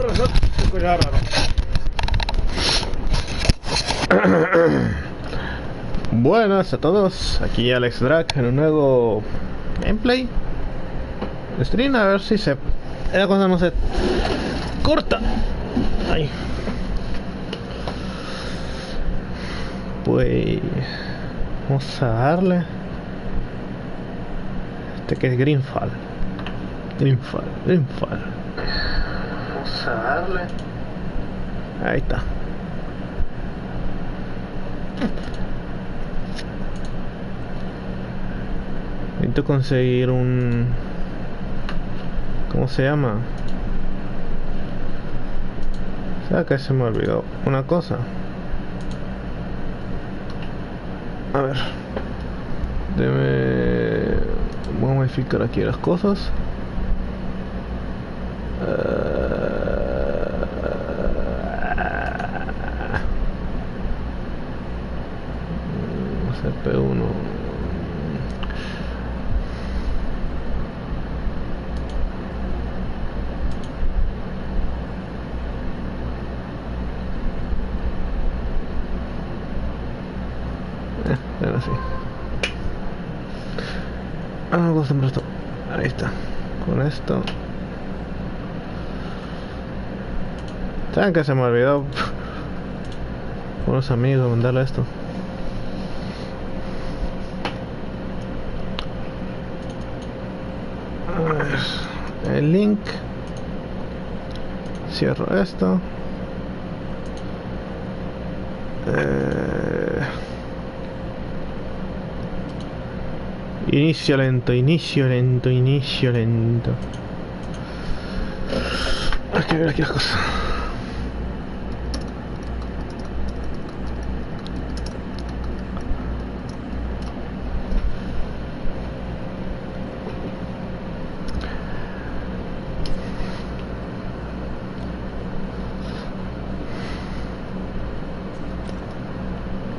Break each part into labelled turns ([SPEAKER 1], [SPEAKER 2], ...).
[SPEAKER 1] Se escucha raro. Buenas a todos, aquí Alex Drag en un nuevo gameplay stream, a ver si la cosa no se corta. Ay. Pues vamos a darle que es GreedFall. Vamos a darle. Ahí está. Necesito conseguir un... ¿Cómo se llama? ¿Sabes qué? Se me olvidó una cosa. A ver. Voy a modificar aquí las cosas. CP1. Ahora sí. Algo siempre esto. Ahí está. Con esto. ¿Saben que se me olvidó? Unos amigos mandarle esto. A ver, el link. Cierro esto. Inicio lento. Hay que ver aquí las cosas.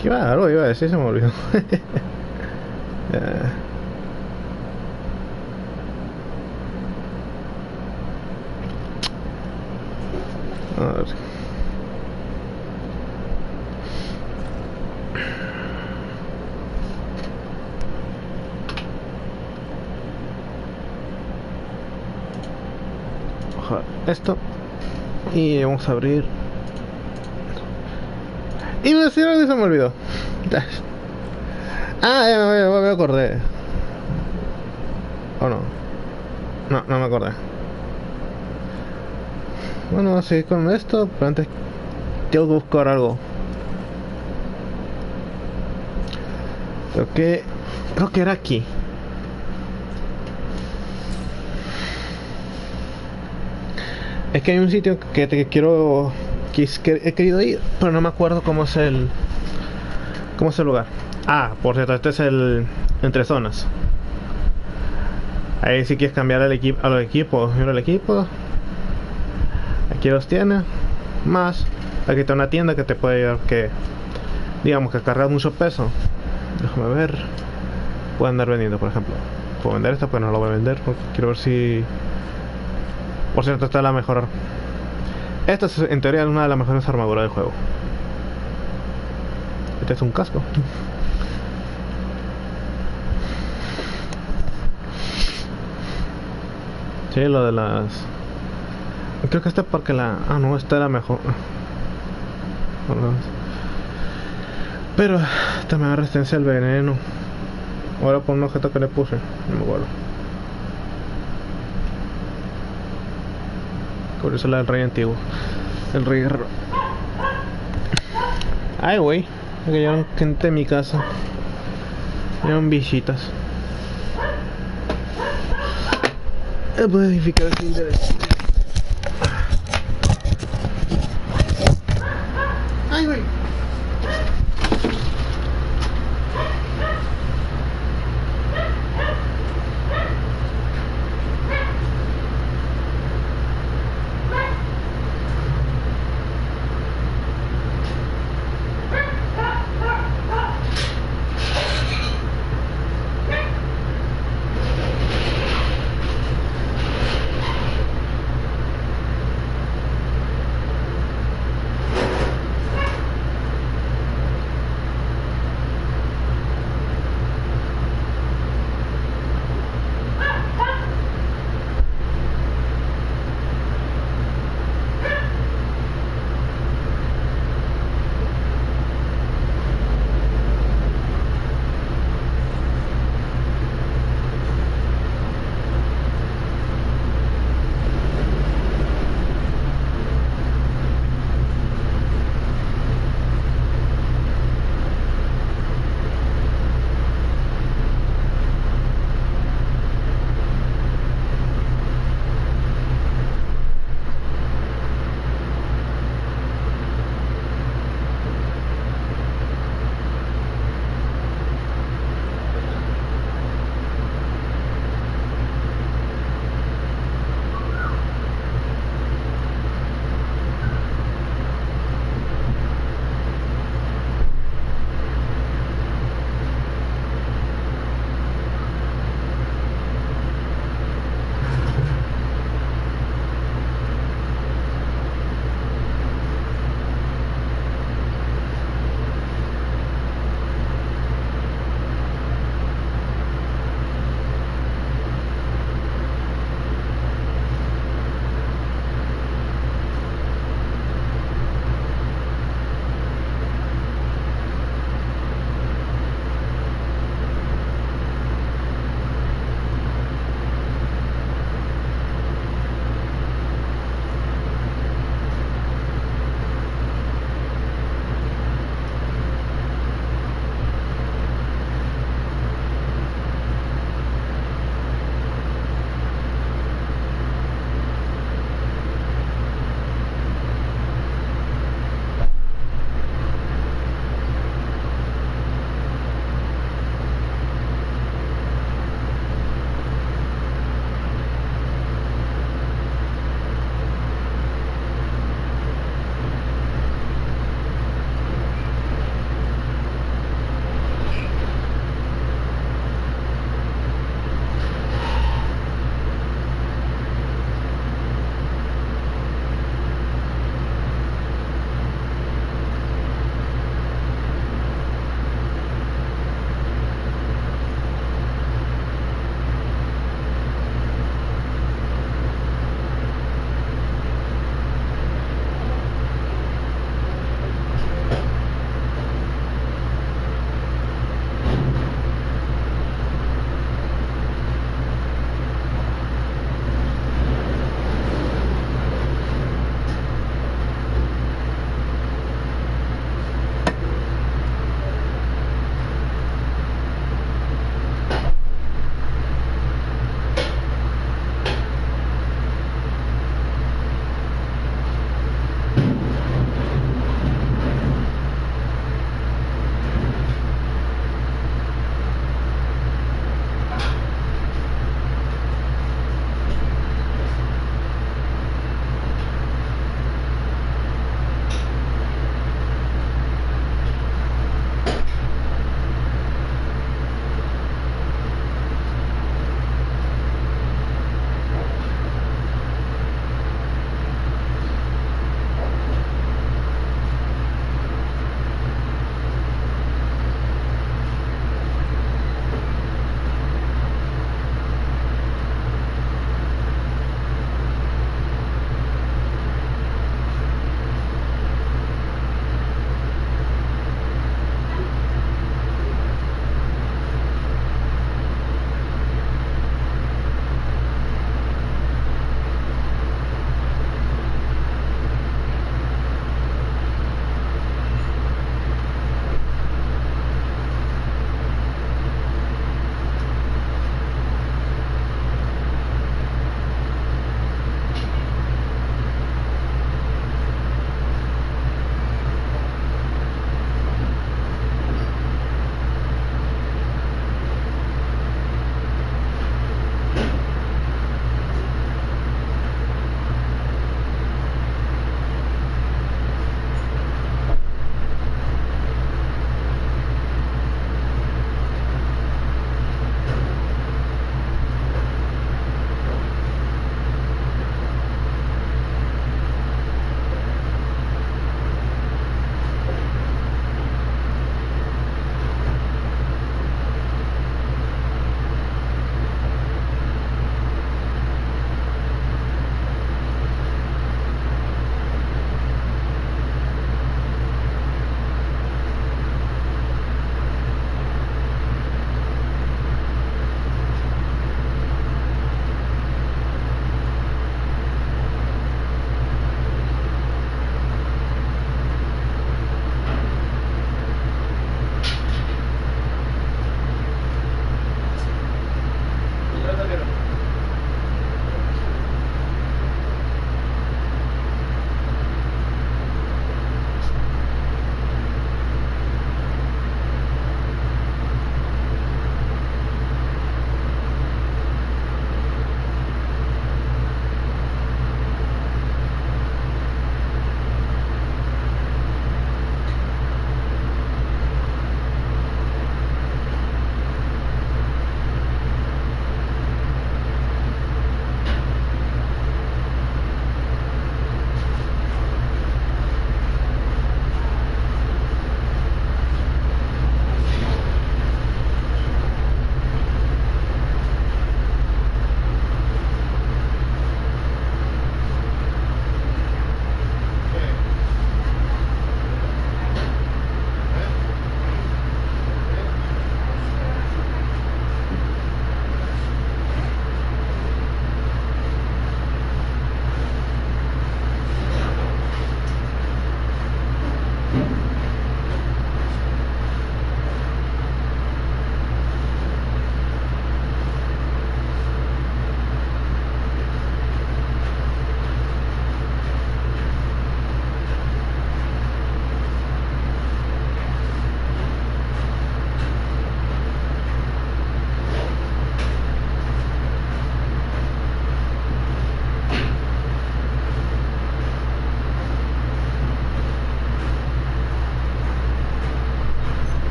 [SPEAKER 1] ¿Qué va? Algo iba a decir, se me olvidó. A ver. Ojalá esto. Y vamos a abrir. Iba a decir algo y se me olvidó. Ah, ya me acordé. ¿O no? No me acordé. Bueno, así con esto, pero antes tengo que buscar algo. Creo que era aquí. Es que hay un sitio que he querido ir, pero no me acuerdo cómo es el lugar. Ah, por cierto, este es el entre zonas. Ahí si quieres cambiar a los equipos, mira el equipo. Aquí los tiene. Más, aquí está una tienda que te puede ayudar, que digamos que cargas mucho peso. Déjame ver. Puedo andar vendiendo, por ejemplo. Puedo vender esto, pero no lo voy a vender porque quiero ver si... Por cierto, esta es la mejor. Esta es en teoría una de las mejores armaduras del juego. Este es un casco. Sí, lo de las... Creo que esta es porque la... Ah, no, esta era mejor. Pero esta me da resistencia al veneno. Ahora por un objeto que le puse. No me acuerdo. Por eso la del rey antiguo. El rey guerrero. Ay, güey. Que llevan gente en mi casa. Llevan visitas. Puedo edificar el interés. Ay, güey.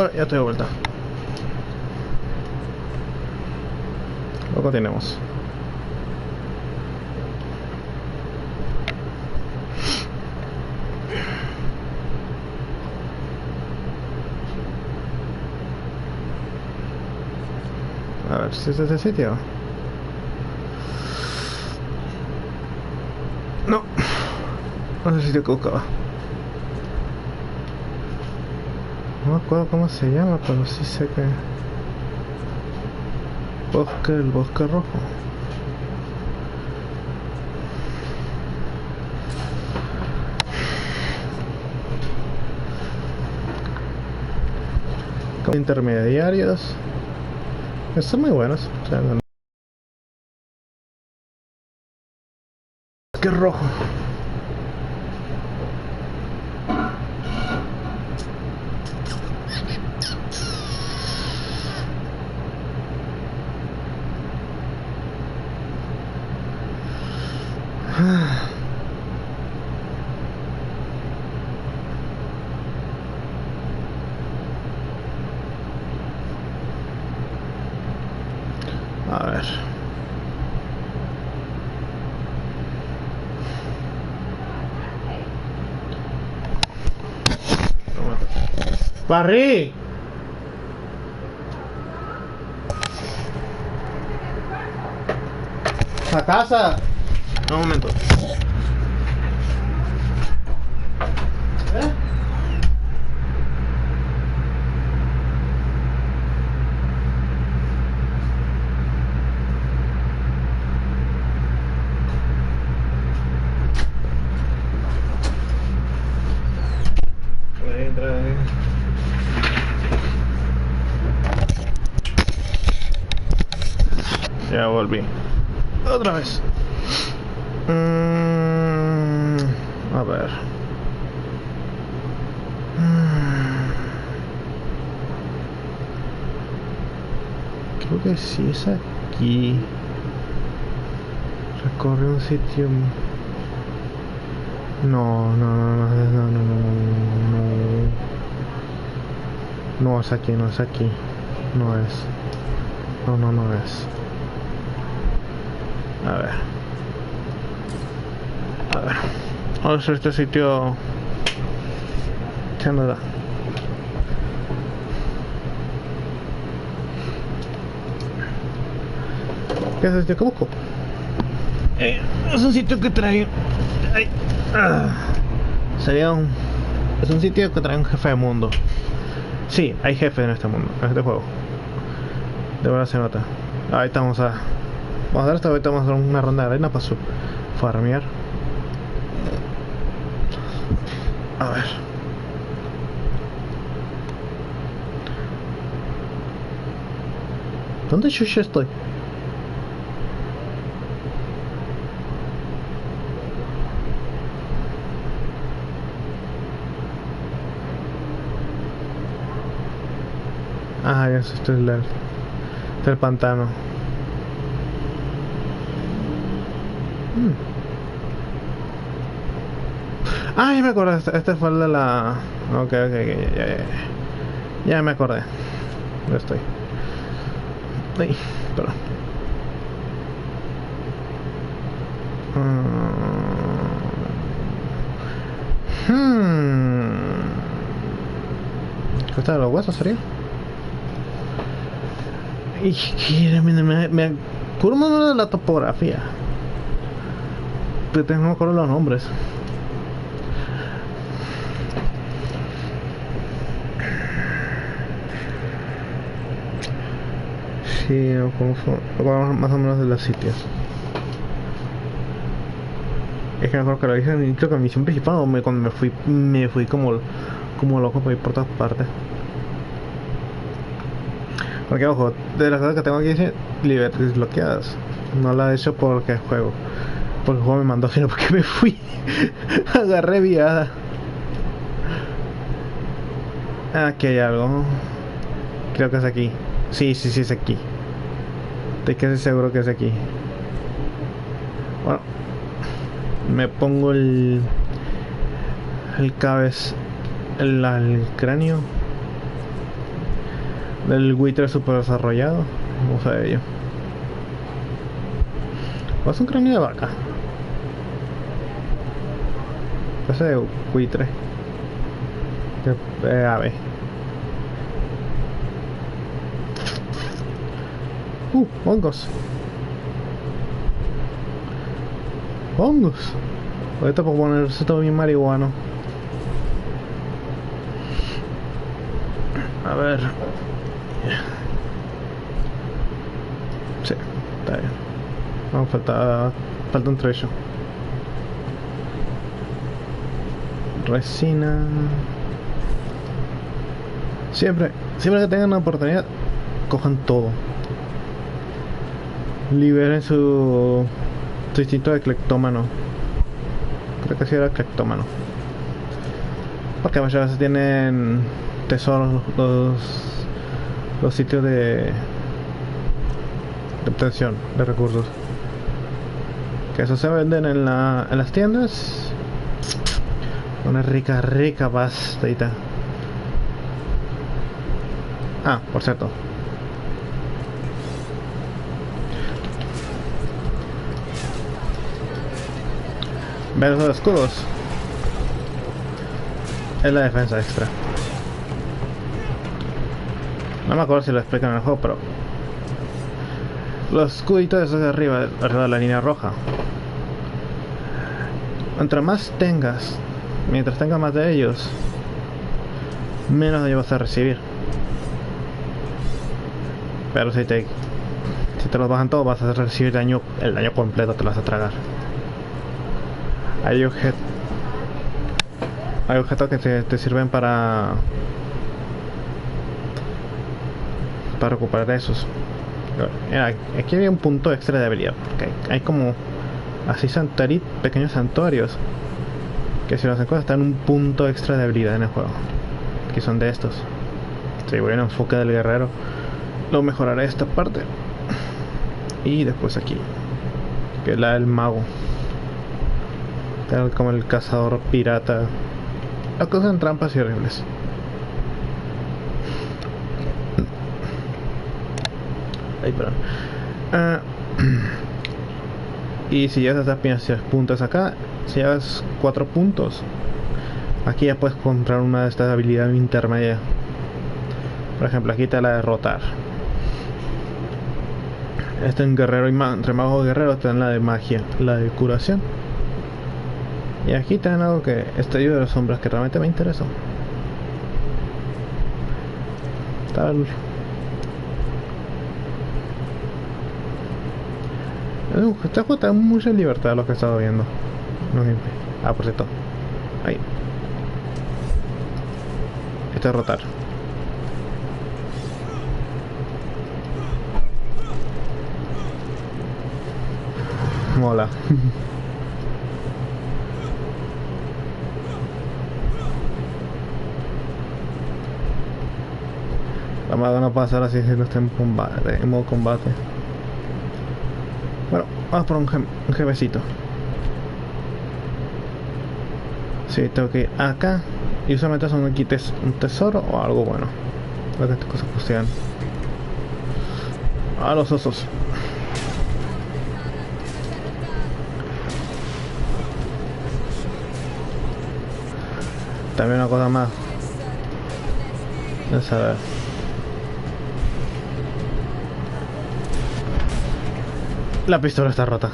[SPEAKER 1] Bueno, ya estoy de vuelta. Lo continuemos. A ver si es ese sitio. No. No es el sitio que buscaba. No me acuerdo cómo se llama, pero sí sé que... Bosque, el bosque rojo. Como intermediarios. Están muy buenos. O sea, no... Bosque rojo. A ver. ¡Barrí! ¡A casa! Un momento. Ya volví. Otra vez. A ver. Creo que sí es aquí. Recorre un sitio. No, no, no, no, no, no, no, no. No es aquí, no es aquí. No es. No, no, no es. A ver. A ver. Vamos a este sitio. ¿Qué nos da? ¿Qué es el sitio que busco? Es un sitio que trae... sería un... Es un sitio que trae un jefe de mundo. Sí, hay jefes en este mundo, en este juego. De verdad se nota. Ahorita vamos a... Vamos a dar esto, ahorita vamos a hacer una ronda de arena para farmear. A ver. ¿Dónde yo ya estoy? Ah, ya sé, esto es el pantano. Ah, ya me acordé, este fue el de la... Ok, ya me acordé. Ya estoy. Ay, perdón. ¿Qué está de los huesos sería? Y me acuerdo más de la topografía, pero no me acuerdo los nombres. Sí, me acuerdo más o menos de los sitios. Es que me acuerdo que lo dije en el intro que mi misión principal, cuando me fui como loco por ir por todas partes. Porque ojo, de las cosas que tengo aquí dice libertades bloqueadas. No la he hecho porque juego. Porque el juego me mandó, sino porque me fui. Agarré viada. Aquí hay algo. Creo que es aquí. Sí, es aquí. Estoy casi seguro que es aquí. Bueno. Me pongo el cráneo. Del buitre super desarrollado. Vamos a ello. ¿O es un cráneo de vaca? Ese de buitre. Ave. Hongos. Hongos. Ahorita puedo ponerse todo bien marihuano. A ver. Sí, está bien. Vamos, falta un trecho. Resina. Siempre que tengan una oportunidad, cojan todo. Liberen su instinto de cleptómano. Creo que sí era cleptómano. Porque muchas veces tienen tesoros los sitios de obtención de recursos. Que eso se venden en las tiendas. Una rica pastita. Ah, por cierto. Ver los escudos. Es la defensa extra. No me acuerdo si lo explican en el juego, pero los escuditos esos de arriba de la línea roja. Entre más tengas, mientras tengas más de ellos, menos daño vas a recibir. Pero si te los bajan todos, vas a recibir daño, el daño completo te lo vas a tragar. Hay objetos que te sirven para recuperar esos. Mira, aquí había un punto extra de habilidad, porque hay como así pequeños santuarios que si los encuentras están en un punto extra de habilidad en el juego, que son de estos. Si voy a un enfoque del guerrero, lo mejoraré esta parte. Y después aquí, que es la del mago, como el cazador pirata. Las cosas en trampas y horribles. Ay, perdón. Y si llegas a esas puntos acá, si llegas 4 puntos, aquí ya puedes comprar una de estas habilidades intermedias. Por ejemplo, aquí te la derrotar. Este en guerrero y entre mago y guerrero te dan la de magia, la de curación. Y aquí te dan algo que Estudio de las sombras, que realmente me interesó. Este juego está mucha libertad lo que he estado viendo. No, por cierto. Ahí. Este es rotar. Mola. La madre no pasar así si no está en modo combate. Bueno, vamos por un jefecito. Sí, tengo que ir acá. Y usualmente son aquí un tesoro o algo bueno. Lo que estas cosas costean. A los osos. También una cosa más. Vamos a ver. La pistola está rota.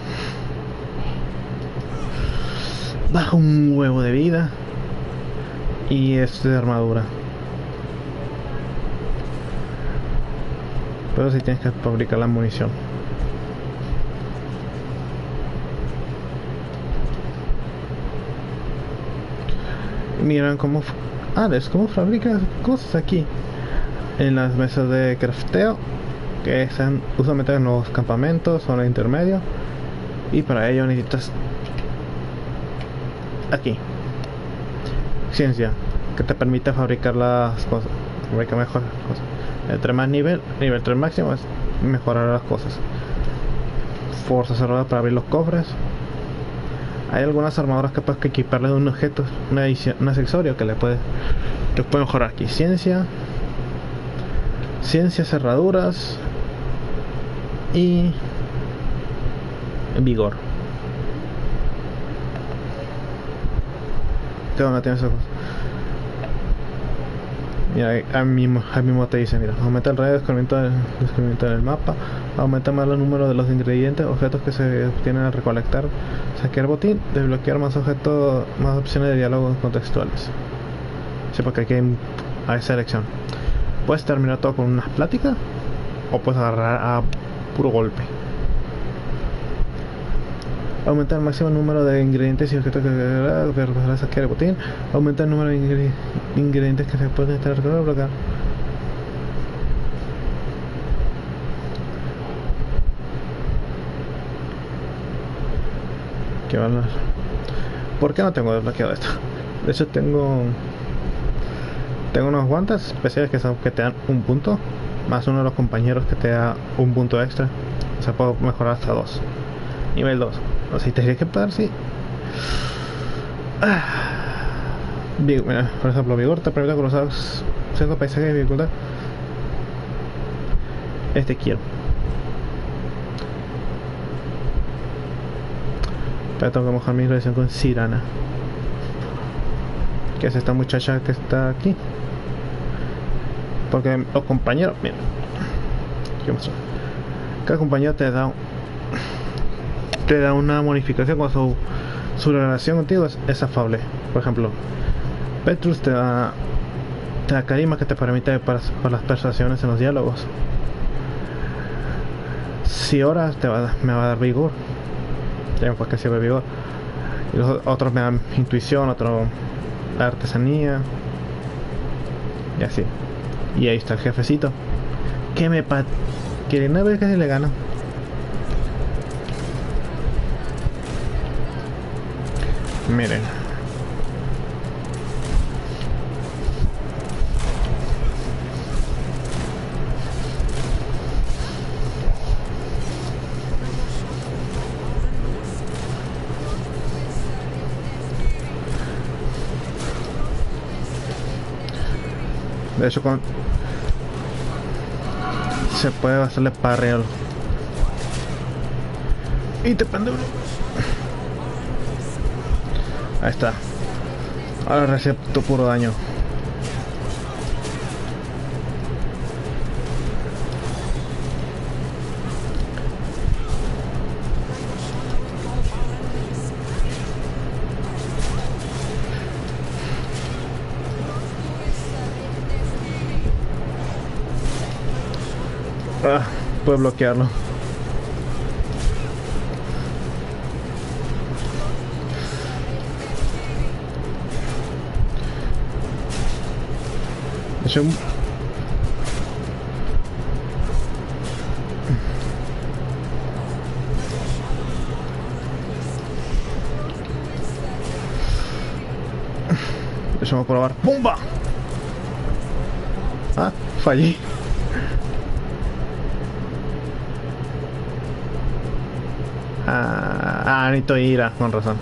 [SPEAKER 1] Baja un huevo de vida. Y es de armadura. Pero si tienes que fabricar la munición. Miran cómo... es cómo fabricas cosas aquí. En las mesas de crafteo, que están usualmente en los campamentos o en el intermedio. Y para ello necesitas aquí ciencia, que te permite fabricar las cosas, fabricar mejores cosas. Entre más nivel 3 máximo es mejorar las cosas. Fuerza cerrada para abrir los cofres. Hay algunas armaduras que puedes equiparle de un objeto, un accesorio que le puede mejorar aquí. Ciencia, ciencia, cerraduras y vigor. ¿Qué onda tiene esas cosas? Mira, ahí mismo te dice, mira, aumenta el radio de descubrimiento del mapa, aumenta más el número de los ingredientes, objetos que se obtienen al recolectar, saquear botín, desbloquear más objetos, más opciones de diálogos contextuales. Sí, porque aquí hay selección. Puedes terminar todo con unas pláticas o puedes agarrar a puro golpe. Aumentar el máximo número de ingredientes y objetos que saquear el botín. Aumenta el número de ingredientes que se pueden estar bloquear. ¿Qué va a hablar? ¿Por qué no tengo desbloqueado esto? De hecho tengo unos guantes especiales que te dan un punto, más uno de los compañeros que te da un punto extra. O sea, puedo mejorar hasta 2. Nivel 2. O sea, tendría que pagar, sí. Mira, por ejemplo, vigor te permite cruzar ciertos paisajes de dificultad. Este quiero. Pero tengo que mojar mi relación con Sirana, que es esta muchacha que está aquí. Porque los compañeros, mira, cada compañero te da una modificación cuando su relación contigo es afable. Por ejemplo, Petrus te da carisma, que te permite para las persuasiones en los diálogos. Si horas me va a dar vigor, ya pues que sirve vigor. Y los otros me dan intuición, otro artesanía y así. Y ahí está el jefecito que que no ve que se le gana. Miren, de hecho se puede hacerle parreo y te prende uno. Ahí está. Ahora recibe tu puro daño. Puedes bloquearlo. De hecho, vamos a probar. ¡Bumba! Ah, fallé. Necesito ira, con razón.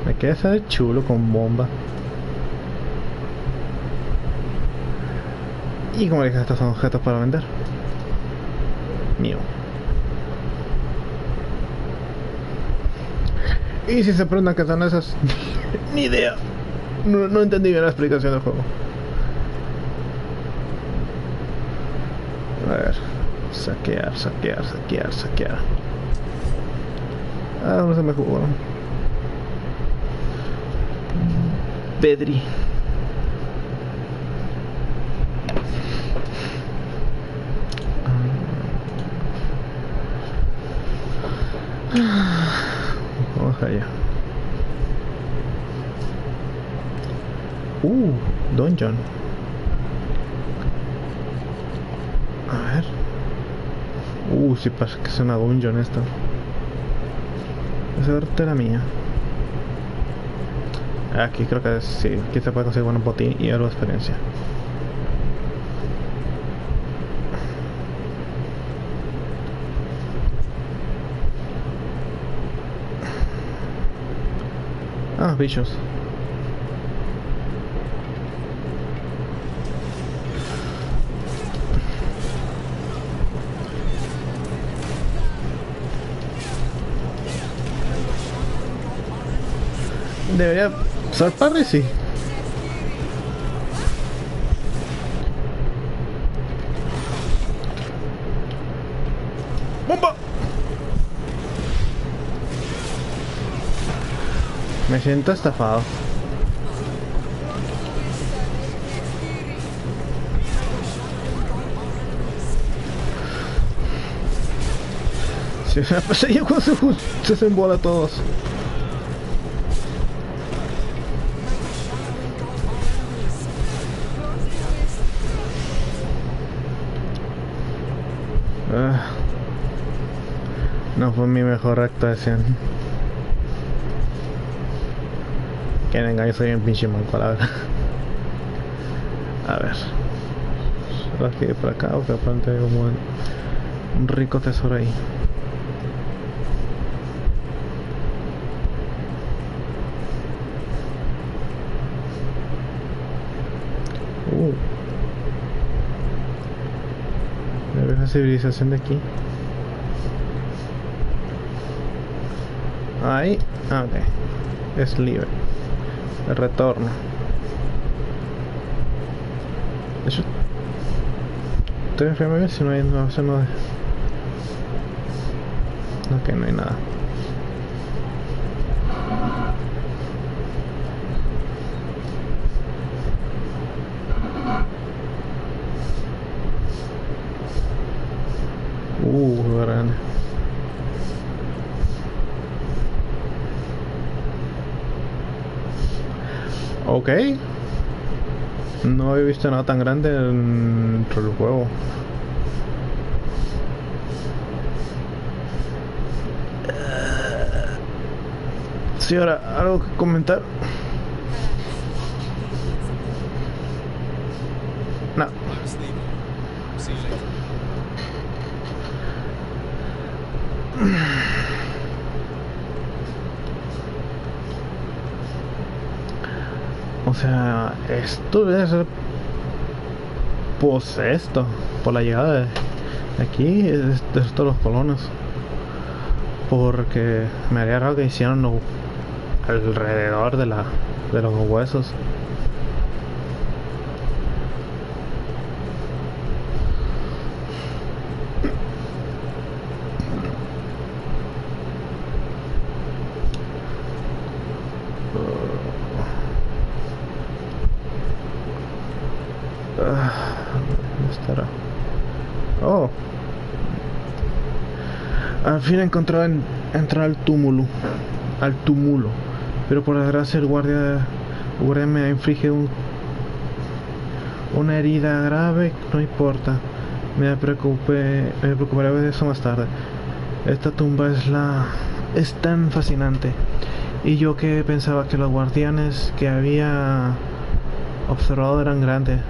[SPEAKER 1] Me queda ese chulo con bomba. Y como dije, estos son objetos para vender. Mío. Y si se preguntan qué son esas, ni idea. No entendí bien la explicación del juego. A ver, saquear. No se me jugó. Pedri. Vamos allá. Dungeon. A ver. Sí pasa que es una dungeon esto. Esa suerte era mía. Aquí creo que sí, aquí se puede conseguir un botín y algo de experiencia. Ah, bichos. Debería usar parry, sí. ¡Bomba! Me siento estafado. Si me perseguía cuando se embola a todos. No fue mi mejor actuación. Que venga, yo soy un pinche mal palabra. A ver. Solo aquí por acá, o que aparte hay como un rico tesoro ahí. Me veo la civilización de aquí. Ahí, ok. Es libre. El retorno. Eso. Estoy enfermo a ver si no hay no, eso no. Ok, no hay nada. Grande. Ok. No he visto nada tan grande dentro del juego. Sí, ahora, ¿algo que comentar? No. O sea, esto debe ser posesto por la llegada de aquí, de todos los colonos. Porque me haría raro que hicieran alrededor de los huesos. ¿Dónde estará? Oh, al fin encontré entrar al túmulo, pero por desgracia el guardia me inflige una herida grave. No importa, me preocuparé de eso más tarde. Esta tumba es tan fascinante, y yo que pensaba que los guardianes que había observado eran grandes.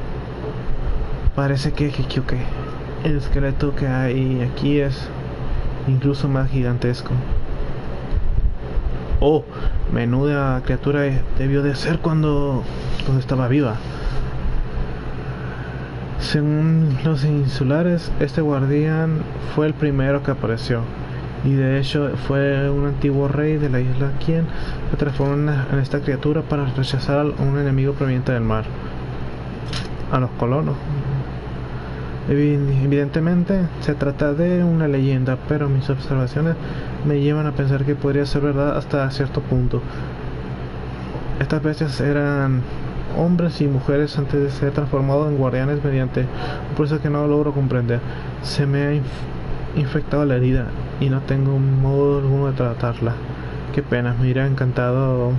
[SPEAKER 1] Parece que el esqueleto que hay aquí es incluso más gigantesco. Oh, menuda criatura debió de ser cuando estaba viva. Según los insulares, este guardián fue el primero que apareció, y de hecho fue un antiguo rey de la isla quien se transformó en esta criatura para rechazar a un enemigo proveniente del mar, a los colonos. Evidentemente se trata de una leyenda, pero mis observaciones me llevan a pensar que podría ser verdad hasta cierto punto. Estas bestias eran hombres y mujeres antes de ser transformados en guardianes mediante un proceso que no logro comprender. Se me ha infectado la herida y no tengo modo alguno de tratarla. Qué pena, me hubiera encantado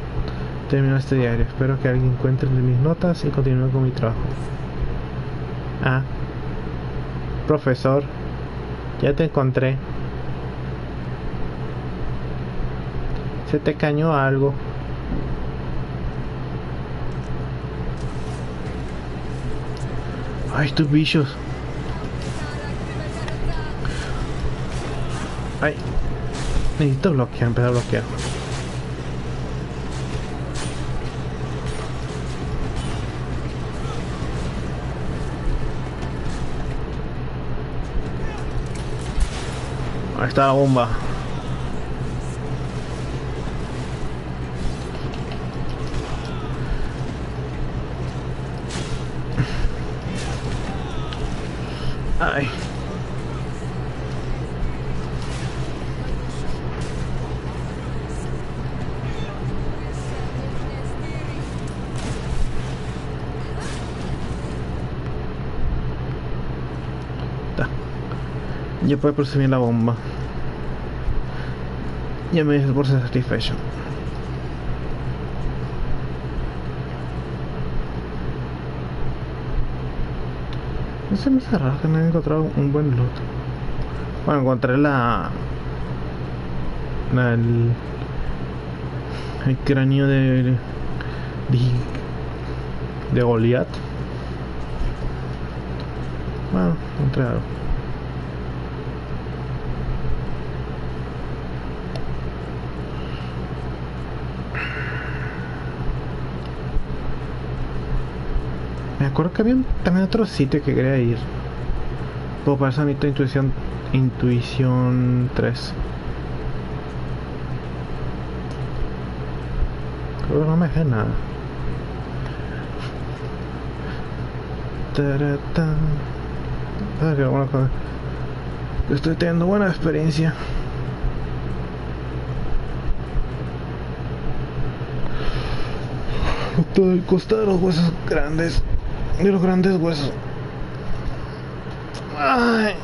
[SPEAKER 1] terminar este diario. Espero que alguien encuentre mis notas y continúe con mi trabajo. Profesor, ya te encontré. Se te cañó algo. Ay, estos bichos. Ay, necesito bloquear, empezar a bloquear. Ahí está la bomba. Ay. Ya puedo percibir la bomba. Ya me dice por ser satisfecho. No se me hace raro que no he encontrado un buen loot. Bueno, encontré el cráneo de Goliath. Bueno, encontré algo. Me acuerdo que había también otro sitio que quería ir. Pero para eso necesito intuición 3. Creo que no me dejé nada. Qué buena cosa. Estoy teniendo buena experiencia. Todo el costa de los huesos grandes. De los grandes huesos. Ay.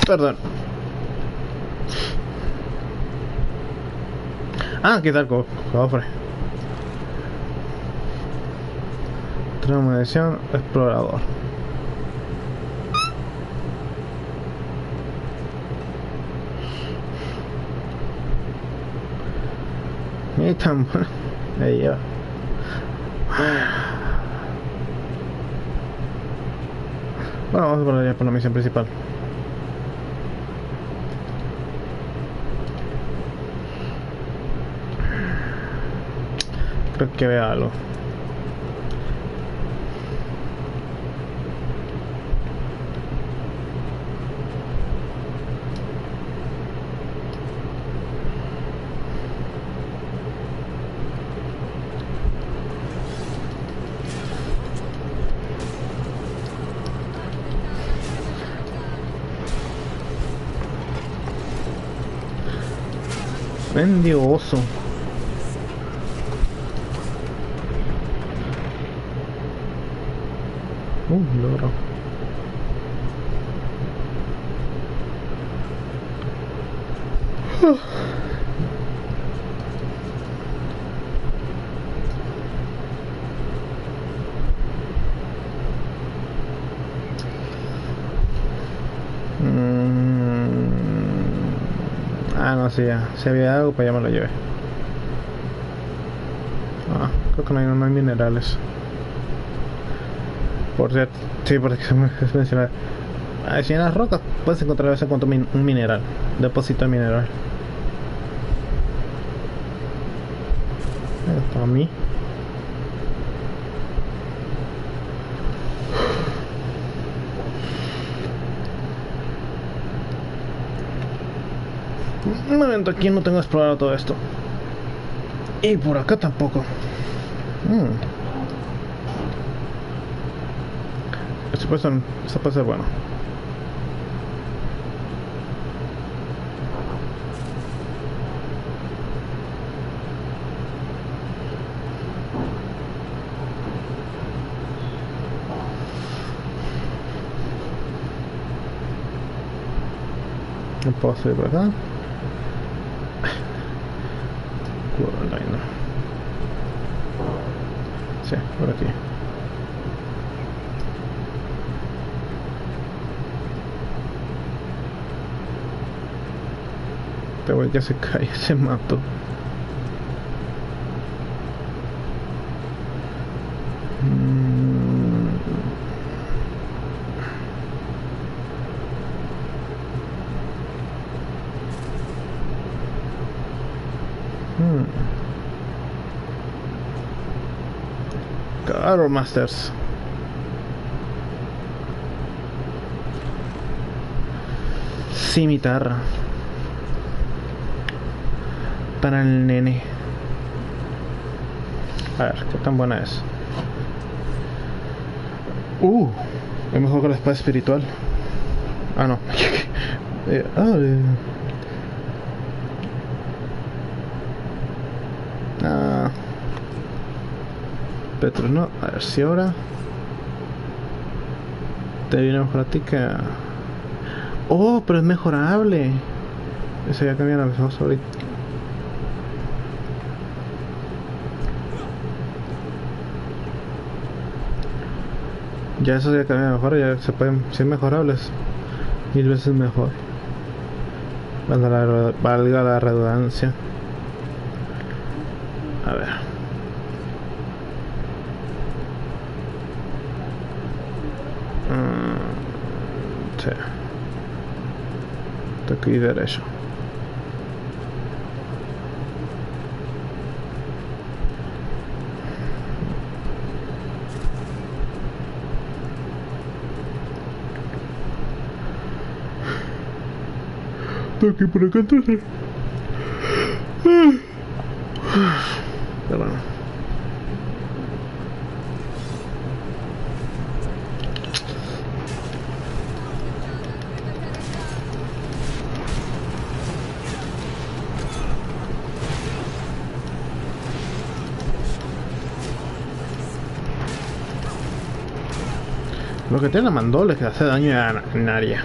[SPEAKER 1] Perdón. Ah, ¿qué tal, cofre? Munición explorador. Y tan bueno. Ahí lleva. Bueno, vamos por la misión principal. Creo que vea algo. Mendigo oso. Loro. Ah, no, sí, ya. Si había algo, pues ya me lo llevé. Ah, creo que no hay minerales. Por cierto, sí, porque se me mencionaba. Ah, si en las rocas puedes encontrar de vez en cuando un mineral. Depósito de mineral. Para mí. Un momento, aquí no tengo explorado todo esto. Y por acá tampoco. Esto puede ser bueno. No puedo subir por acá. Sí, por aquí. Este güey ya se cae, se mató. Arrow Masters. Cimitarra. Para el nene. A ver, qué tan buena es. Es mejor que la espada espiritual. Ah, no. Petro, no. A ver si ahora te viene mejor a ti que... Oh, pero es mejorable. Eso ya cambia la mejor ahorita. Ya eso ya cambia mejor, ya se pueden ser mejorables. 1000 veces mejor. Valga la redundancia. A ver. Sí. Tengo que ir derecho. Tengo que ir por acá entonces. Perdón. Lo que tiene la mandola es que hace daño en área.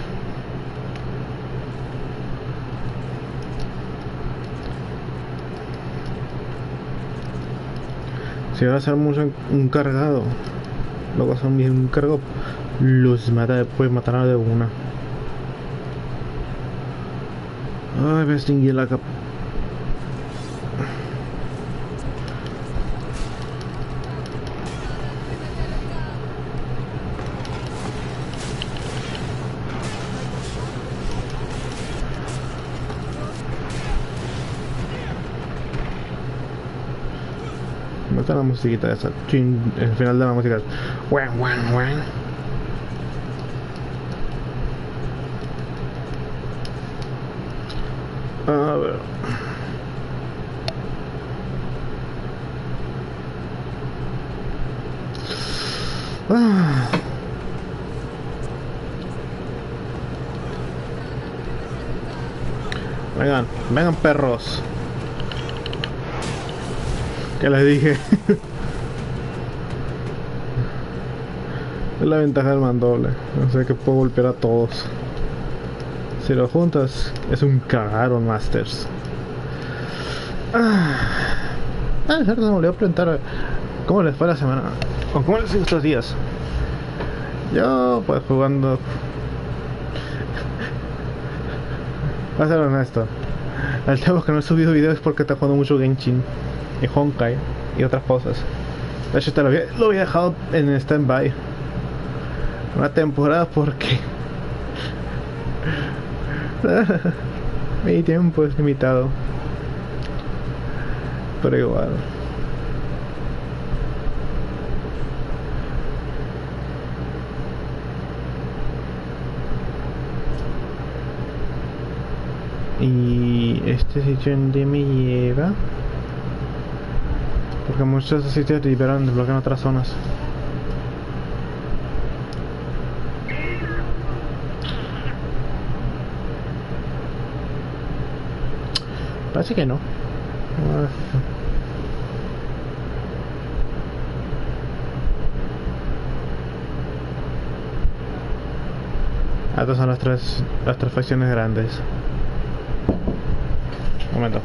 [SPEAKER 1] Si va a hacer mucho un cargado, luego hacer un cargo, los mata después, matará de una. Ay, me extinguí la capa. Me gusta la musiquita esa. Chin, el final de la música es wan, wan, wan. A ver. Vengan, vengan perros. Que les dije. Es la ventaja del mandoble. O sea que puedo golpear a todos. Si lo juntas, es un cagaro Masters. Cierto, me volvió a preguntar cómo les fue la semana. O cómo les fue estos días. Yo, pues jugando. Voy a ser honesto. El tema es que no he subido videos porque está jugando mucho Genshin y Honkai y otras cosas. De hecho, lo había dejado en stand-by una temporada porque mi tiempo es limitado. Pero igual. Y este sitio donde me lleva, porque muchos sitios liberan, desbloquean otras zonas. Parece que no. Estas son las tres facciones grandes. Un momento.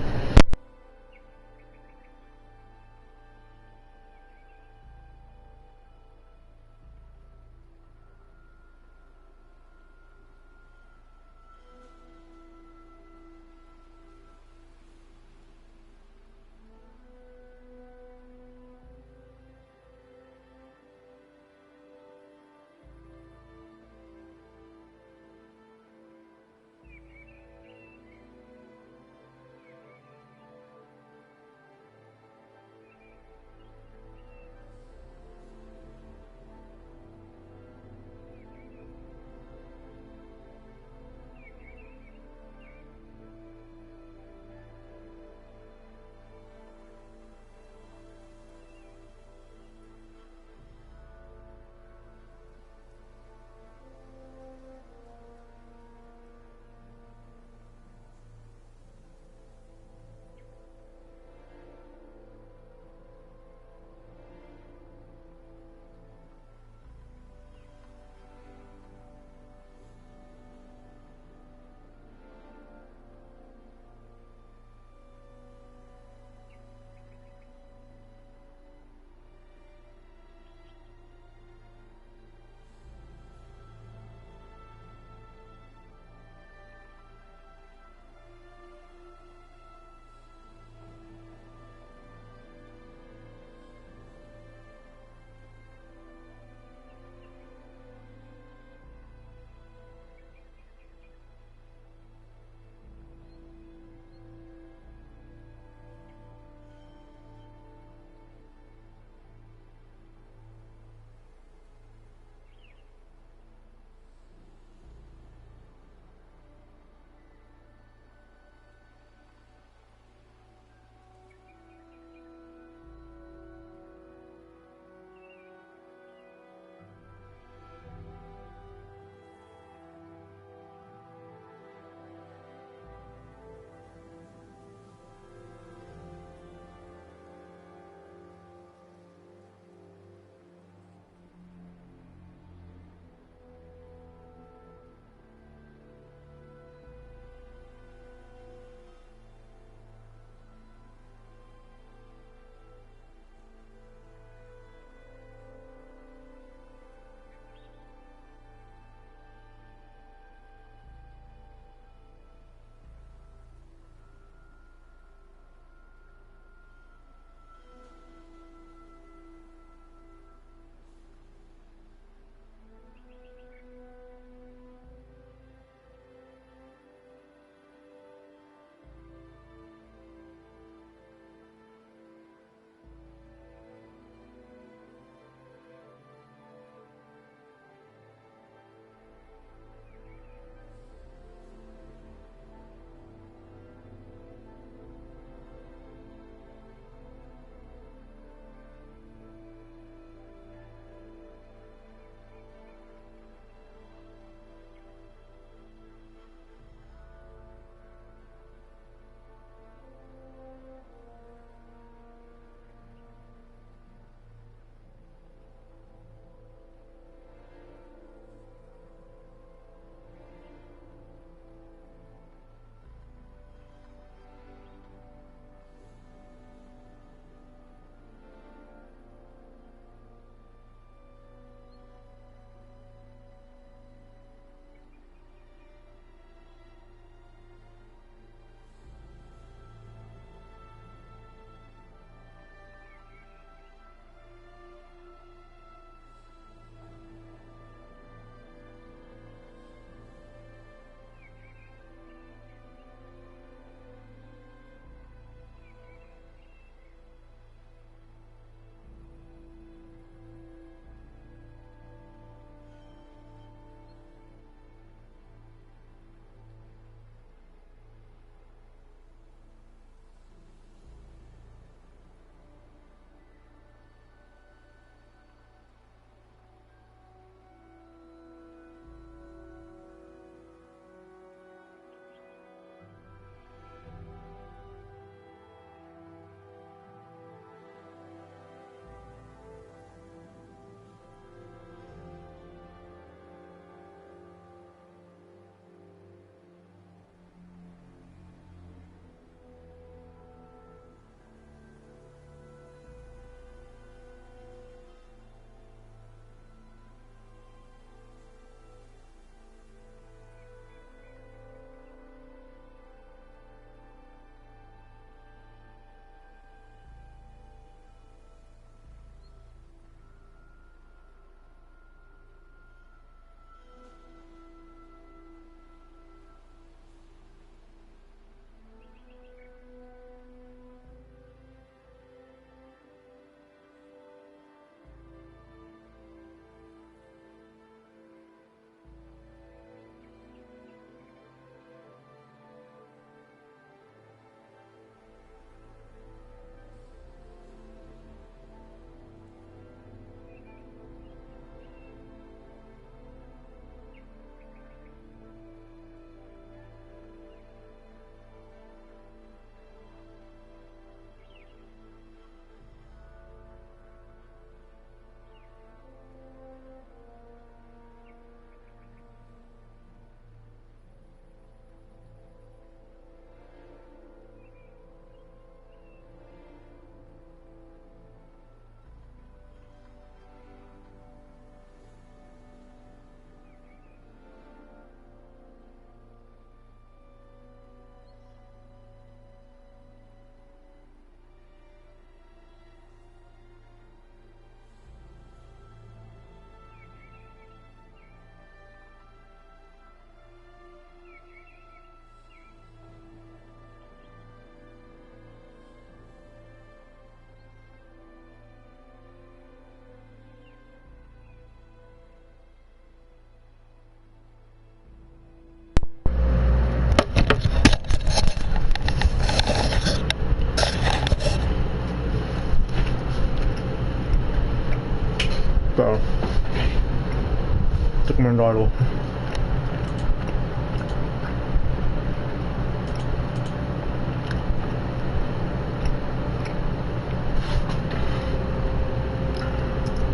[SPEAKER 1] comiendo algo.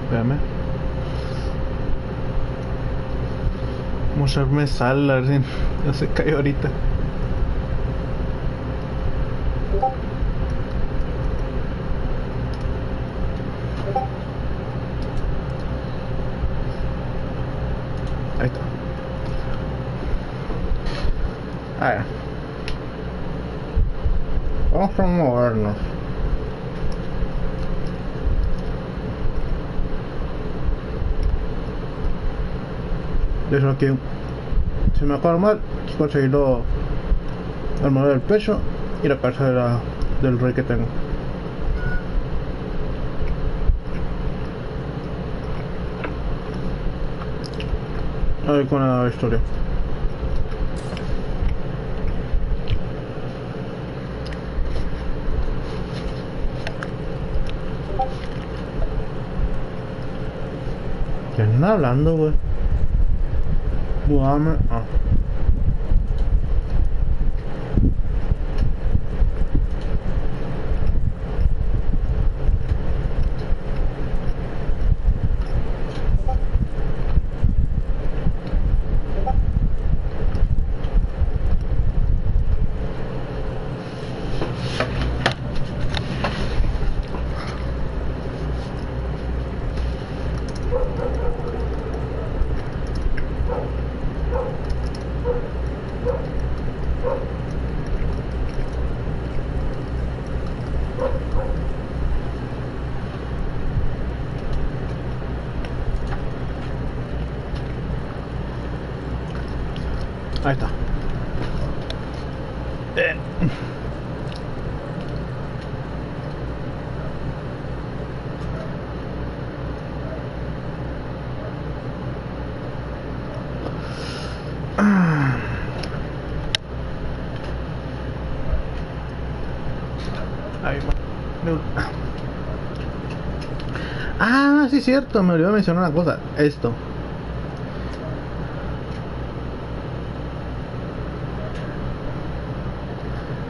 [SPEAKER 1] Espérame. Vamos a echarme sal, a ver si no se cae ahorita. Ahí está. A ver. Vamos a movernos. De eso que, si me acuerdo mal, conseguirlo al mover el pecho y la cabeza del rey que tengo. A ver con la historia. ¿Qué andan hablando, güey? Buame. Ah. Ahí está. Ahí va. Ah, sí, cierto, me olvidé mencionar una cosa. Esto.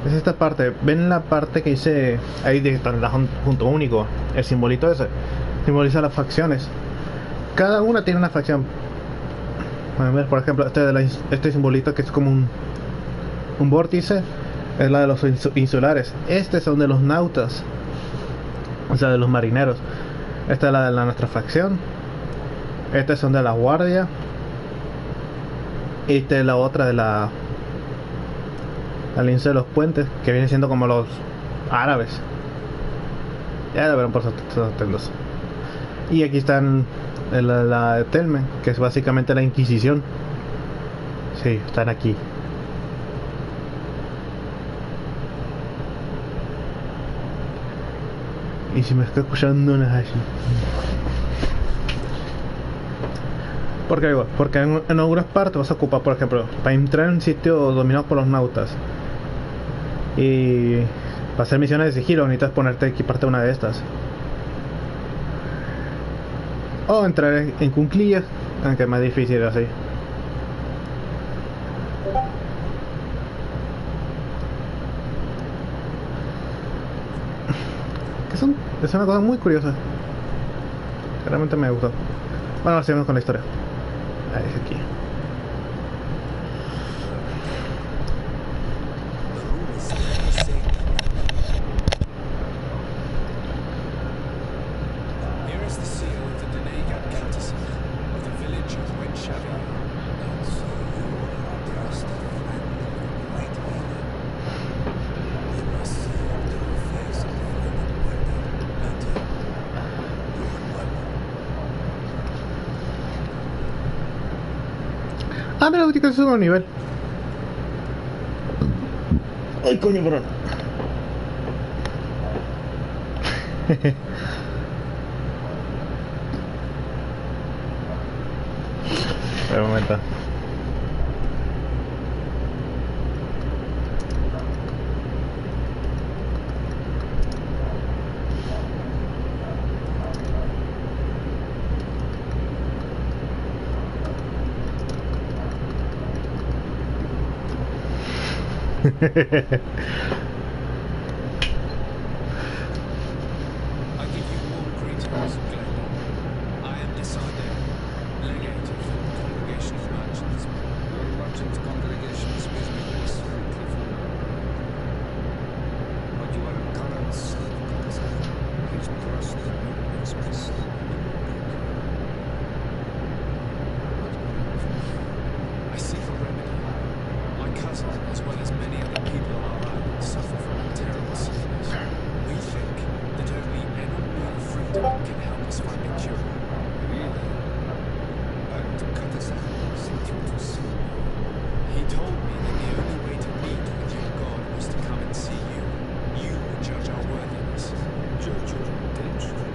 [SPEAKER 1] Es esta parte. ¿Ven la parte que dice ahí de junto único? El simbolito ese simboliza las facciones. Cada una tiene una facción. A ver, por ejemplo, este simbolito que es como un vórtice es la de los insulares. Este son de los nautas, o sea, de los marineros. Esta es la de nuestra facción. Estas son de la guardia. Y esta es la otra de la lince de los puentes, que viene siendo como los árabes. Ya verán por atentos. Y aquí están la de Telmen, que es básicamente la Inquisición. Sí, están aquí. Y si me está escuchando una así. Porque en algunas partes vas a ocupar, por ejemplo, para entrar en un sitio dominado por los nautas y para hacer misiones de sigilo necesitas equiparte una de estas, o entrar en cunclillas, aunque es más difícil así. Es una cosa muy curiosa, realmente me gustó. Bueno, ahora seguimos con la historia. Ahí es aquí. Ah, mira, que sube un nivel. Ay, coño, perdón. Espera un momento.
[SPEAKER 2] give you warm greetings, Glenn. I am Nisade, legate of the Congregation of Merchants. Your merchant congregation spares me very slightly for now. But you are a current son of pasar. His trust in you makes me sad. I seek a remedy. My cousin, as well as many other people on our island, suffer from a terrible sickness. We think that only real freedom can help us find a cure. Really? And Katasan sent you to see me. He told me that the only way to meet with your God was to come and see you. You would judge our worthiness. Judge your intentions.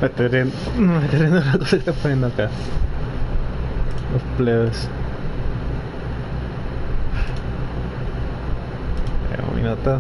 [SPEAKER 1] Me estoy riendo de la cosa que está poniendo acá. Los plebes. Un minuto.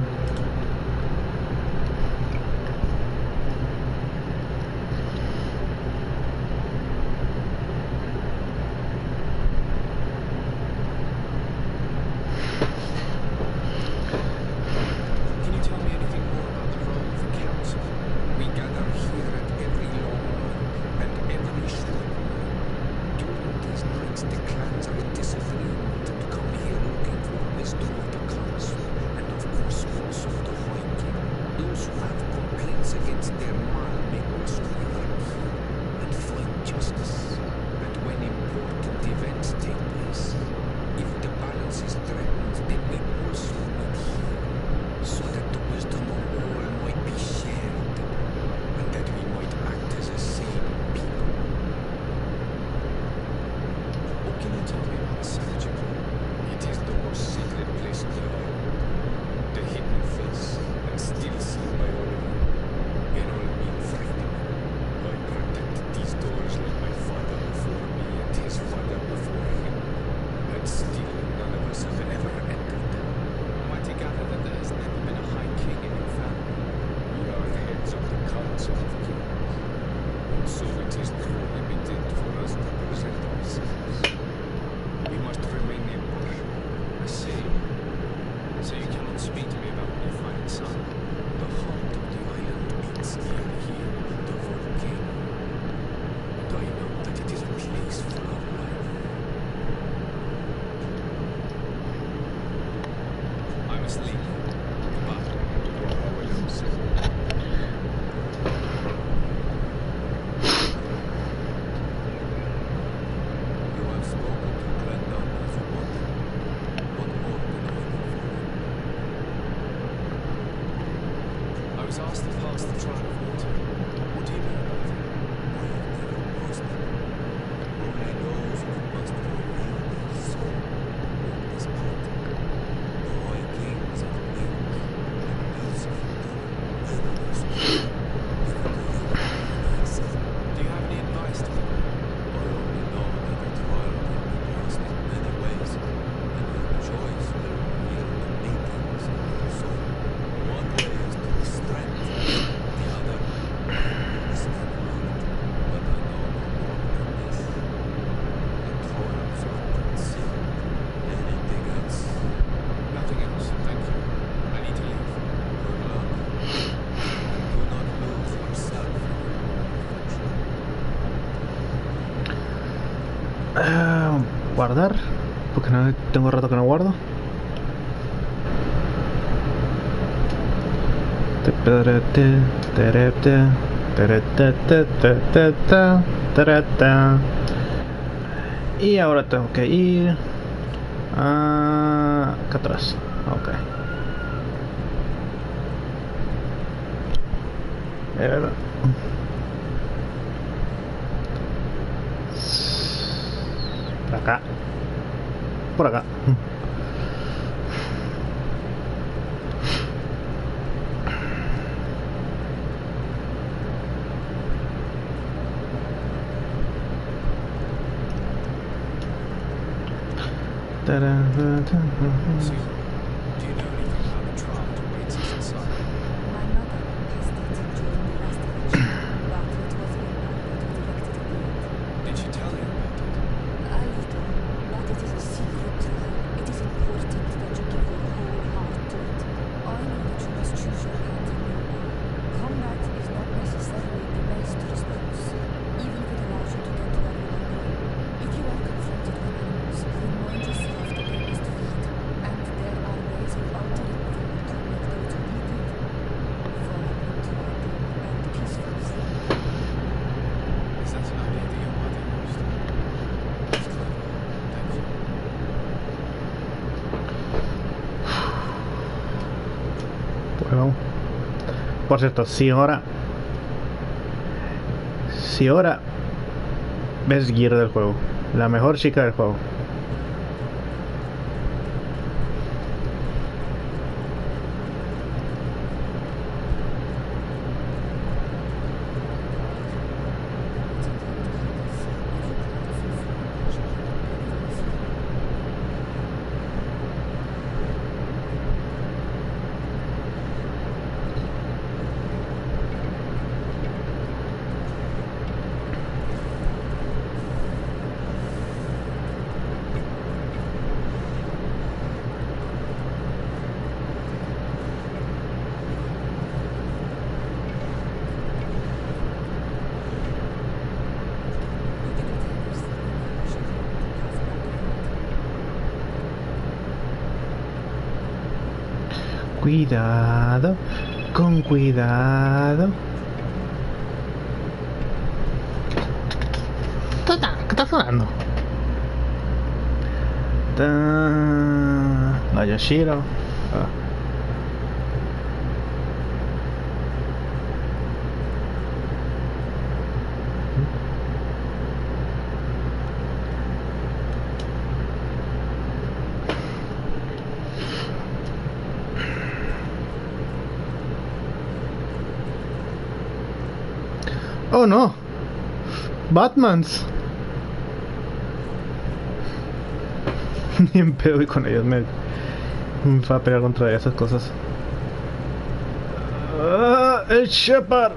[SPEAKER 2] was asked to pass the trial of water. What do you know about it?
[SPEAKER 1] Guardar, porque no tengo rato que no guardo. Y ahora tengo que ir acá atrás. Ok. Por acá. Por acá.
[SPEAKER 2] So, do you know anything about the trial to rates us inside?
[SPEAKER 3] My mother tested during the last election, but it was me who got elected in the end.
[SPEAKER 2] Did she tell you about it?
[SPEAKER 3] A little, but it is a secret to her. It is important that you give your whole heart to it. I know that you must choose your hand in your way. Combat is not necessarily the best response, even if it allows you to get to where you are going. If you are confronted with animals, remind yourself that they must feed, and there are ways of altering food to make those who eat it fall into a deep and peaceful sleep.
[SPEAKER 2] Is that an idea that your mother used? That's clever. Thank you.
[SPEAKER 1] Bueno. Por cierto, si ahora ves Gear del juego, la mejor chica del juego. Cuidado, con cuidado. ¿Qué está sonando? La Yashiro. Oh no, Batmans. Ni en pedo y con ellos me va a pelear contra esas cosas. El Shepard.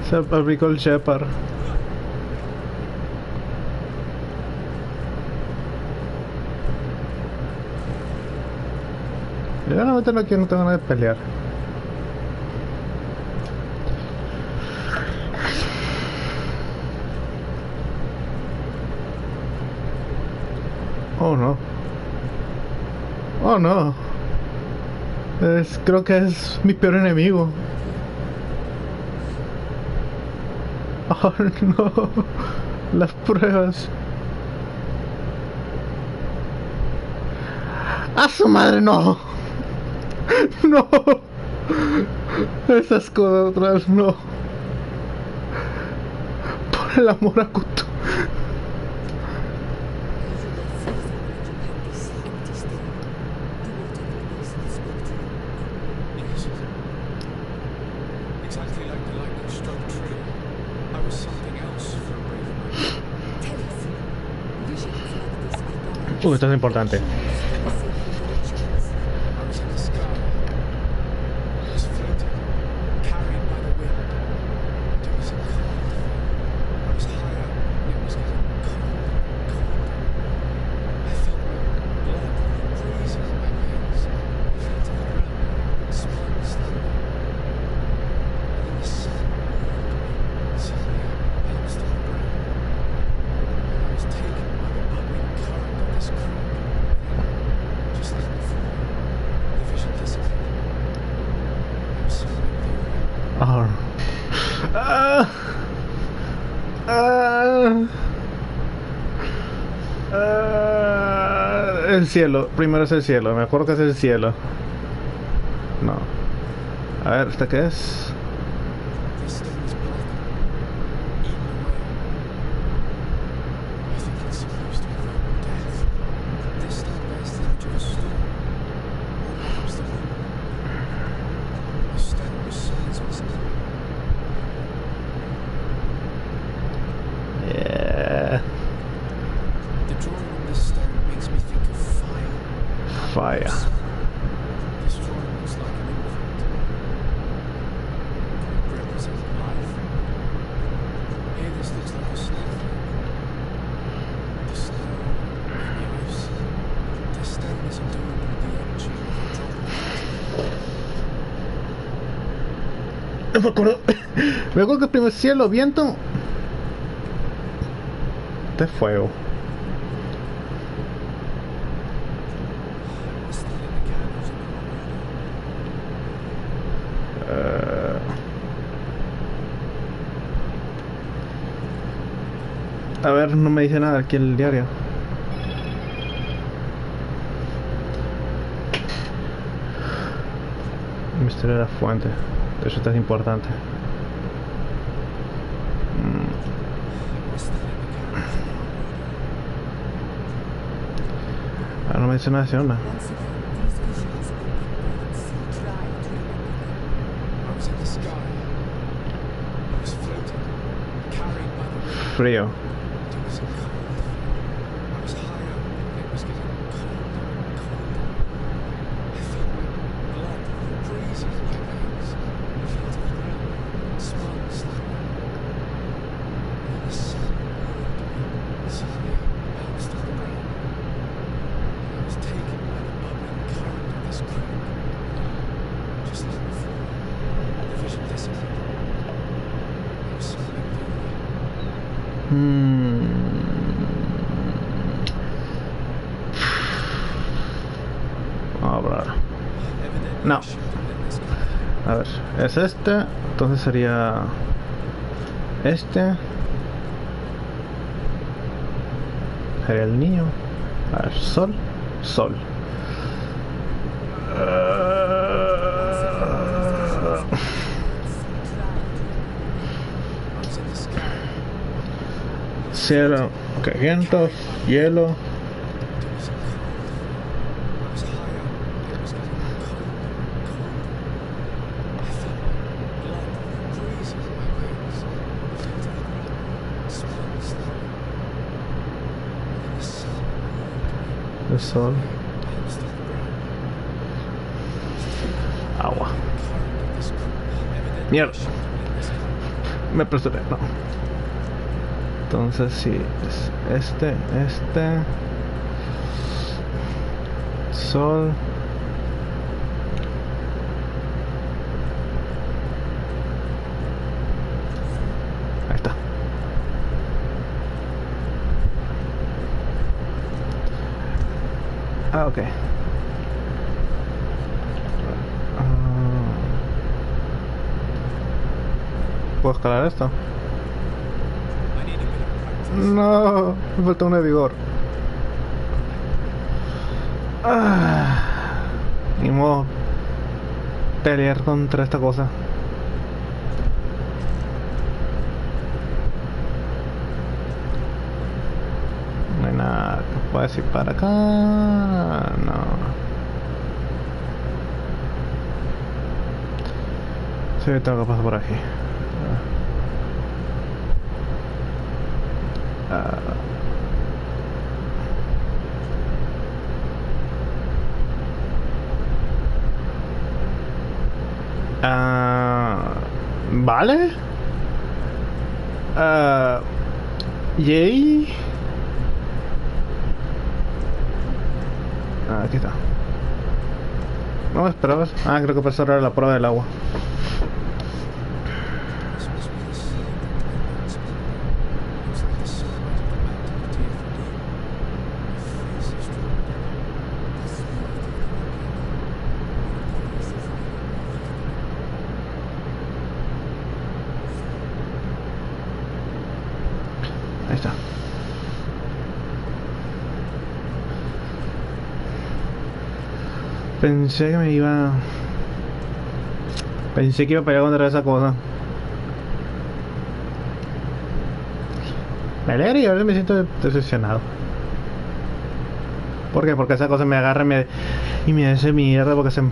[SPEAKER 1] Se fabricó el Shepard. Yo realmente no quiero, no tengo nada de pelear. Oh no. Oh no. Creo que es mi peor enemigo. Oh no. Las pruebas. ¡A su madre, no! ¡No! Esas cosas atrás no. Por el amor a Kuto.
[SPEAKER 2] Yes. Exactly like the lightning struck tree. I was something else for a brief moment.
[SPEAKER 3] Tell us, visions like this are gone.
[SPEAKER 1] Esto es importante.
[SPEAKER 2] I was in the sky. I was floating, carried by the wind. It was a cold feeling. I was higher, and it was getting cold, cold. I felt my blood freezing in my veins. I fell to the ground, spun slowly. And then the sun warmed me. Suddenly I bounced on the ground. And I was taken by the bubbling current of this creek. Just like before, the vision dissipated. I was suddenly blue.
[SPEAKER 1] Ah. Ah. Ah. Ah. El cielo, primero es el cielo, me acuerdo que es el cielo. No. A ver, ¿esta qué es?
[SPEAKER 2] This stone is black, eaten away. I think it's supposed to evoke death. This stone bears the image of a storm, or perhaps the wind. A stone whose soul is missing.
[SPEAKER 1] Yeah.
[SPEAKER 2] The drawing on this stone makes me think of fire.
[SPEAKER 1] Fire.
[SPEAKER 2] This drawing looks like an infant. Could it represent life? Here this looks like a snowflake. The snow, maybe ice. This stone is adorned with the energy of a drop of water.
[SPEAKER 1] No me acuerdo. Me acuerdo que primero cielo, viento. Este es fuego.
[SPEAKER 2] It's still in the candles in the
[SPEAKER 1] A ver, no me dice nada aquí el diario. Misterio de la fuente. Eso está importante. Ah, no me dice nada de onda.
[SPEAKER 3] Once again, these visions will be both so dry to remember them.
[SPEAKER 2] I was in the sky. I was floating, carried by the wind.
[SPEAKER 1] Frío.
[SPEAKER 2] It was a cold feeling. I was higher, and it was getting colder, colder. I felt my blood freezing in my veins. I fell to the ground, spun slowly. And then the sun warmed me. Suddenly I bounced on the ground. And I was taken by the bubbling current of this creek. Just like before, the vision dissipated. I was suddenly blue.
[SPEAKER 1] Ahora.
[SPEAKER 2] Evidently
[SPEAKER 1] No.
[SPEAKER 2] I shouldn't have been this kind.
[SPEAKER 1] A ver, es este. Entonces sería este. Sería el niño. A ver, sol. Sol.
[SPEAKER 2] I was in the sky.
[SPEAKER 1] Cielo. Ok, vientos. Hielo.
[SPEAKER 2] It was cold. I was higher. It was getting colder, colder. I felt my blood freezing in my veins. I fell to the ground, spun slowly. And then the sun warmed me.
[SPEAKER 1] El sol.
[SPEAKER 2] Bounced on the ground.
[SPEAKER 1] Agua.
[SPEAKER 2] The current of this creek. Evidently I
[SPEAKER 1] Mierda.
[SPEAKER 2] shouldn't have been this kind.
[SPEAKER 1] Me apresuré, no. Entonces sí, es este. Sol. Ahí está. Ah, ok. ¿Puedo escalar esto?
[SPEAKER 2] I need a bit of practice.
[SPEAKER 1] No, me falta uno de vigor. Ni modo. pelear contra esta cosa. No hay nada que puedas ir para acá. No. Sí, tengo que pasar por aquí. Vale. Yay. Aquí está. No, esperabas. Creo que pasar era la prueba del agua. Ahí está. Pensé que me iba... Pensé que iba a pelear contra esa cosa. Me alegra y ahora me siento decepcionado. ¿Por qué? Porque esa cosa me agarra y me hace mierda porque se...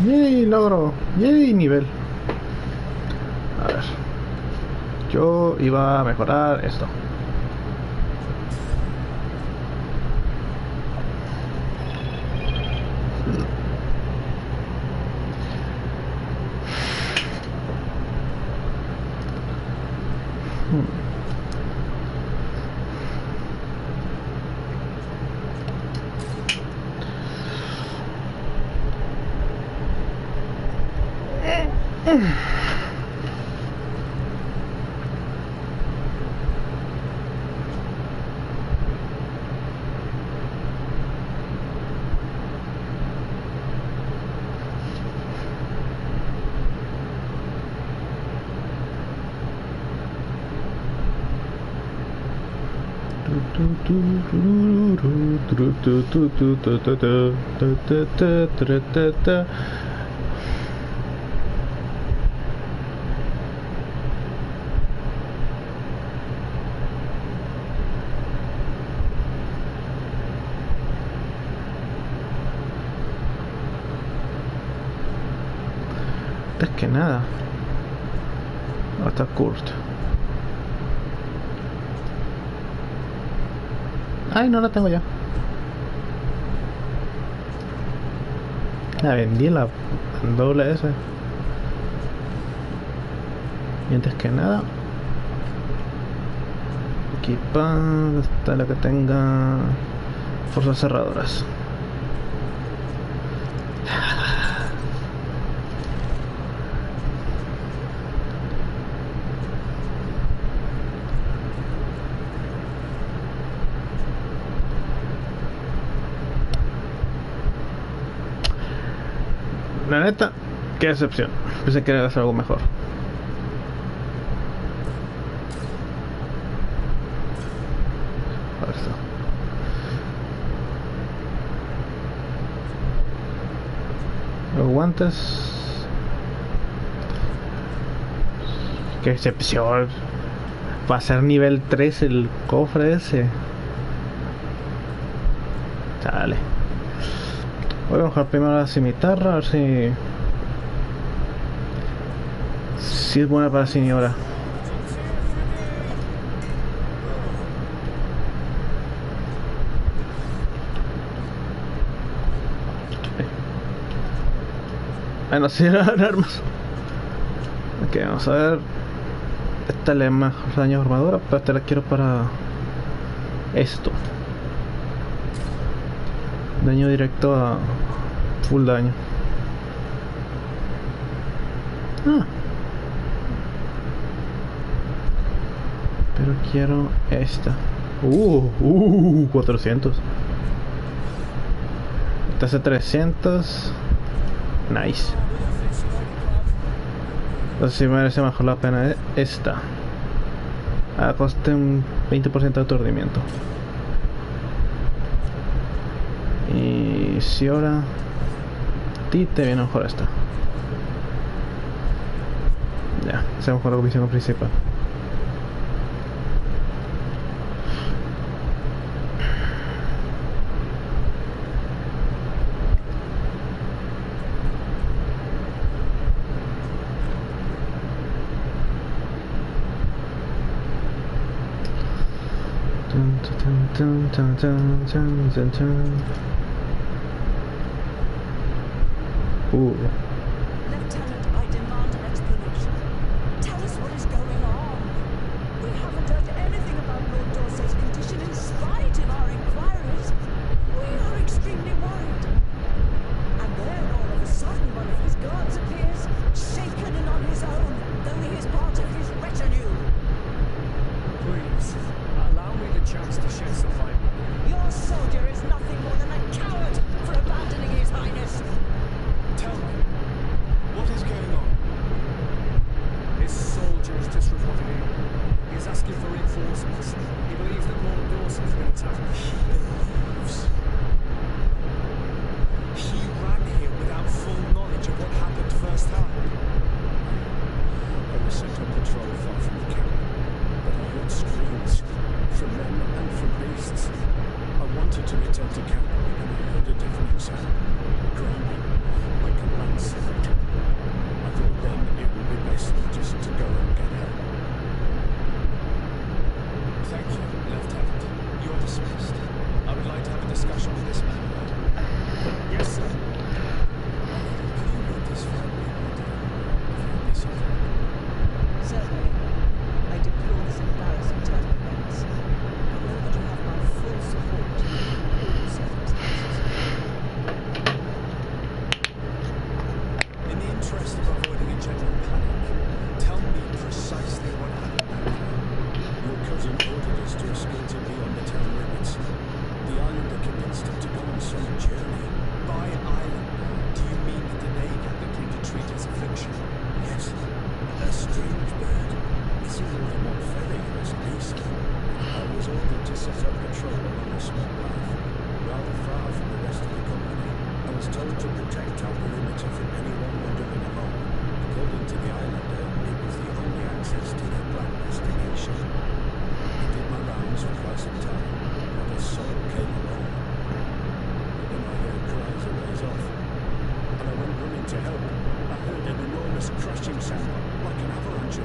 [SPEAKER 1] ¡Yay! Logro. ¡Yay! Nivel. A ver. Yo iba a mejorar esto. Es que nada. Hasta Kurt. Ay, no la tengo ya. La vendí la doble S. Y antes que nada, equipa hasta la que tenga fuerzas cerradoras. La neta, qué decepción. Pensé que era hacer algo mejor. A ver esto. Los guantes. Qué decepción. Va a ser nivel 3 el cofre ese. Chale. Voy a bajar primero la cimitarra, a ver si es buena para la señora. Bueno, si eran armas. Ok, vamos a ver. Esta le da más daño a armadura, pero esta la quiero para esto. Daño directo a full daño. Pero quiero esta. 400. Esta hace 300. Nice. Entonces si merece mejor la pena esta. Coste un 20% de aturdimiento. Y si ahora a ti te viene mejor esta. Ya, se mejor la visión principal.
[SPEAKER 3] Lieutenant, I demand an explanation. Tell us what is going on. We haven't heard anything about Lord Dorsey's condition in spite of our inquiries. We are extremely worried. And then all of a sudden one of his guards appears, shaken and on his own, though he is part of his retinue.
[SPEAKER 2] Please, allow me the chance to shed some light.
[SPEAKER 3] Your soldier is nothing more than a coward for abandoning his highness.
[SPEAKER 2] Tell me, what is going on? This soldier is just reporting in. He is asking for reinforcements. He believes that Lord Dorsey has been attacked. He believes? He ran here without full knowledge of what happened firsthand.
[SPEAKER 4] I was set on patrol far from the camp, but I heard screams from men and from beasts. I wanted to return to camp and I heard a deafening sound, grinding, like a landslide. I thought then it would be best just to go and get help.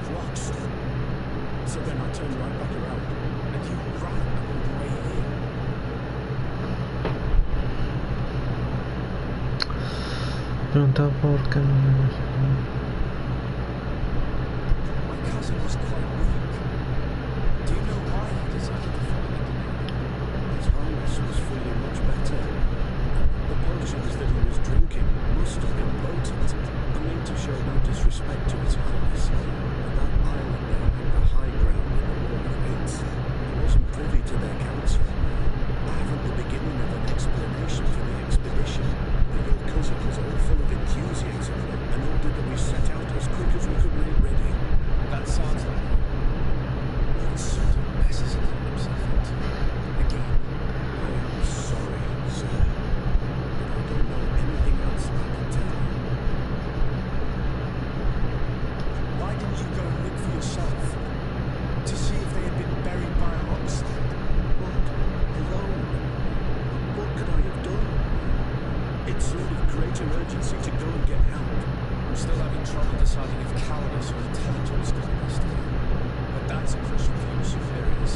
[SPEAKER 4] of rocks. So then I turned right back around, and you ran all the way here.
[SPEAKER 1] Pregunta por qué no.
[SPEAKER 2] My cousin was quite weak. Do you know why he decided to follow the
[SPEAKER 4] His highness was feeling much better. The potions that he was drinking must have been potent. I mean to show no disrespect to his highness, but that island there had the high ground in the Wall of Eights. I wasn't privy to their counsel. I haven't the beginning of an explanation for the expedition. But your cousin was all full of enthusiasm and ordered that we set out as quick as we could make ready.
[SPEAKER 2] That sounds like what sort of messes he got himself into. Again,
[SPEAKER 4] I am sorry, sir, but I don't know anything else I can tell you.
[SPEAKER 2] why didn't you go and look for yourself? To see if they had been buried by a rockslide?
[SPEAKER 4] What? Alone? What could I have done? It seemed of greater urgency to go and get help.
[SPEAKER 2] I'm still having trouble deciding if cowardice or intelligence got the best of you. But that's a question for your superiors.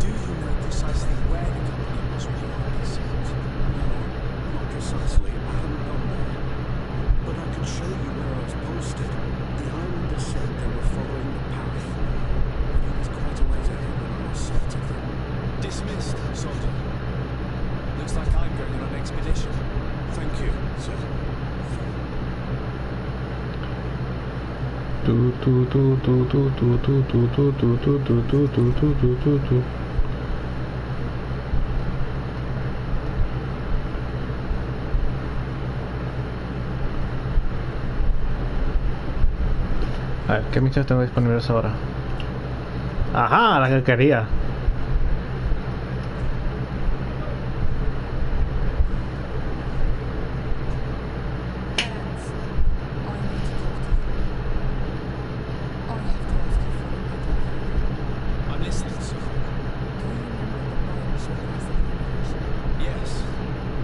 [SPEAKER 2] Do you know precisely where the company was when you were sent?
[SPEAKER 4] No, not precisely. I haven't gone there. But I could show you where I was posted. The islanders said they were following the path. But it was quite a ways ahead when I lost sight of them.
[SPEAKER 2] Dismissed, soldier. Looks like I'm going on an expedition.
[SPEAKER 4] Thank you, sir.
[SPEAKER 1] Tu tu tu tu tu tu tu tu tu tu tu tu tu tu tu tu tu. A ver, ¿qué misiones tengo disponibles ahora? ¡Ajá! La que quería.
[SPEAKER 2] I'm listening, sir. Yes.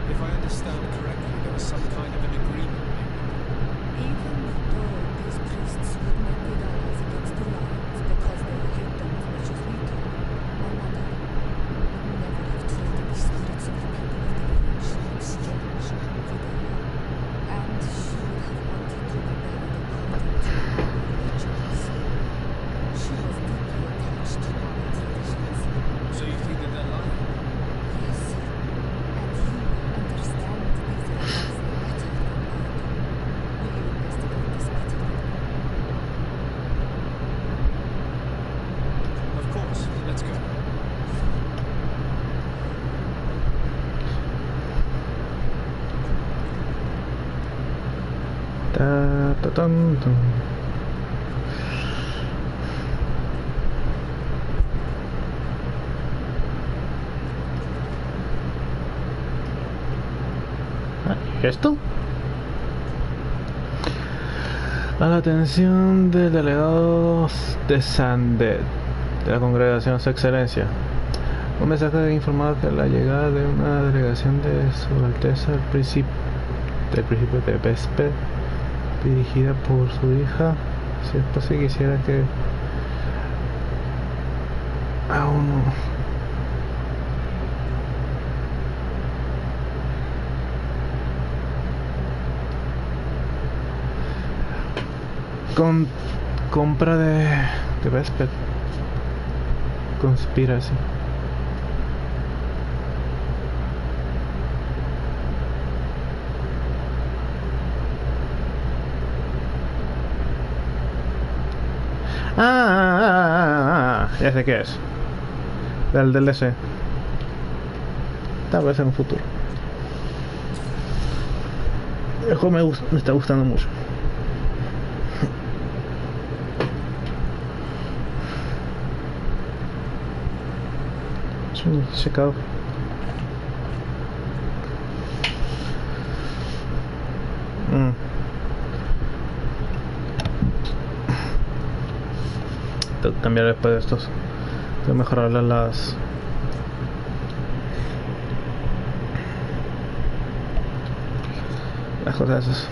[SPEAKER 2] If I understand correctly, there was some kind of an agreement made.
[SPEAKER 3] Even though these priests would make good allies against the lions because they hate them as much as we do, my mother would never have traded the spirits of the people of the village in exchange for them. And she would have wanted to be buried according to our religions. She was deeply attached to our traditions.
[SPEAKER 2] So you think that they're lying?
[SPEAKER 3] Yes, and you understand these lies better than I do. Will you investigate this matter with me?
[SPEAKER 2] Of course. Let's go.
[SPEAKER 1] Ta ta tan, tan. Ah, ¿y esto? A la atención del delegado de Sandet, de la congregación Su Excelencia. Un mensaje ha informado que la llegada de una delegación de Su Alteza el Príncipe de Vesper, dirigida por su hija, si es posible quisiera que a uno con compra de Vesper conspiracy. Ya sé qué es. Del DLC. Tal vez en un futuro. El juego me está gustando mucho. Check out. Tengo que cambiar después de estos. Tengo que mejorar las cosas esas.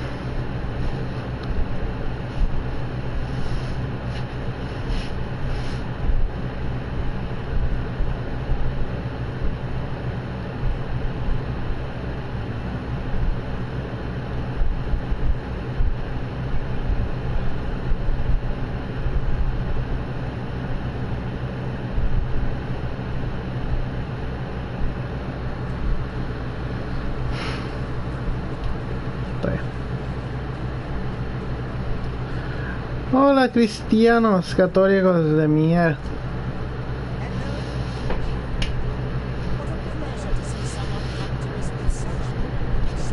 [SPEAKER 1] Hola, cristianos católicos de mierda.
[SPEAKER 3] What a pleasure to see someone come to us with such news.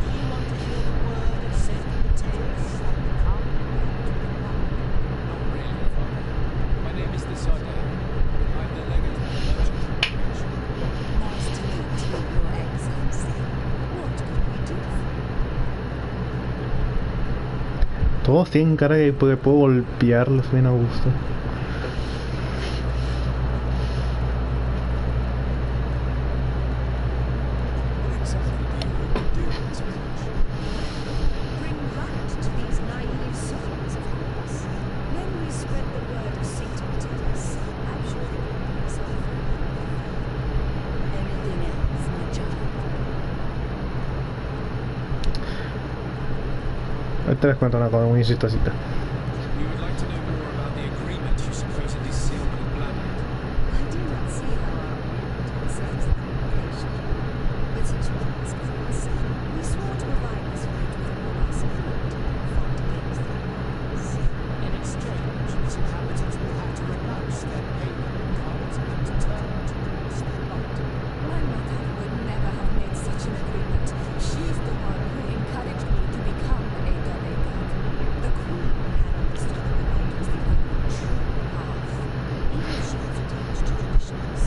[SPEAKER 3] Do you want to hear the word of Saint Mateus and come into the light?
[SPEAKER 2] Not really, Father. My name is Desade. I'm the legate of the merchant congregation.
[SPEAKER 3] Nice to meet you, Your Excellency. What can we do for you?
[SPEAKER 1] Todos tienen cara de que puedo golpearlos bien a gusto.
[SPEAKER 2] What exactly do you hope to do in this village?
[SPEAKER 3] Bring light to these naive souls, of course. When we spread the word of Saint Mateus, I'm sure it will be something. Anything else, my child?
[SPEAKER 1] Ahorita les cuento una cosa muy chistosita.
[SPEAKER 2] We would like to know more about the agreement you supposedly sealed with Blandard.
[SPEAKER 3] I do not see how our agreement concerns the congregation. But since you ask for us, we swore to provide this village with all our support in our fight against the Romans.
[SPEAKER 2] In exchange, its inhabitants will have to renounce their pagan cult and turn towards the light.
[SPEAKER 3] My mother would never have made such an agreement. She's the one who encouraged me to become a delegate. The Queen had understood that the light was the only true path, even if she was attached to traditions.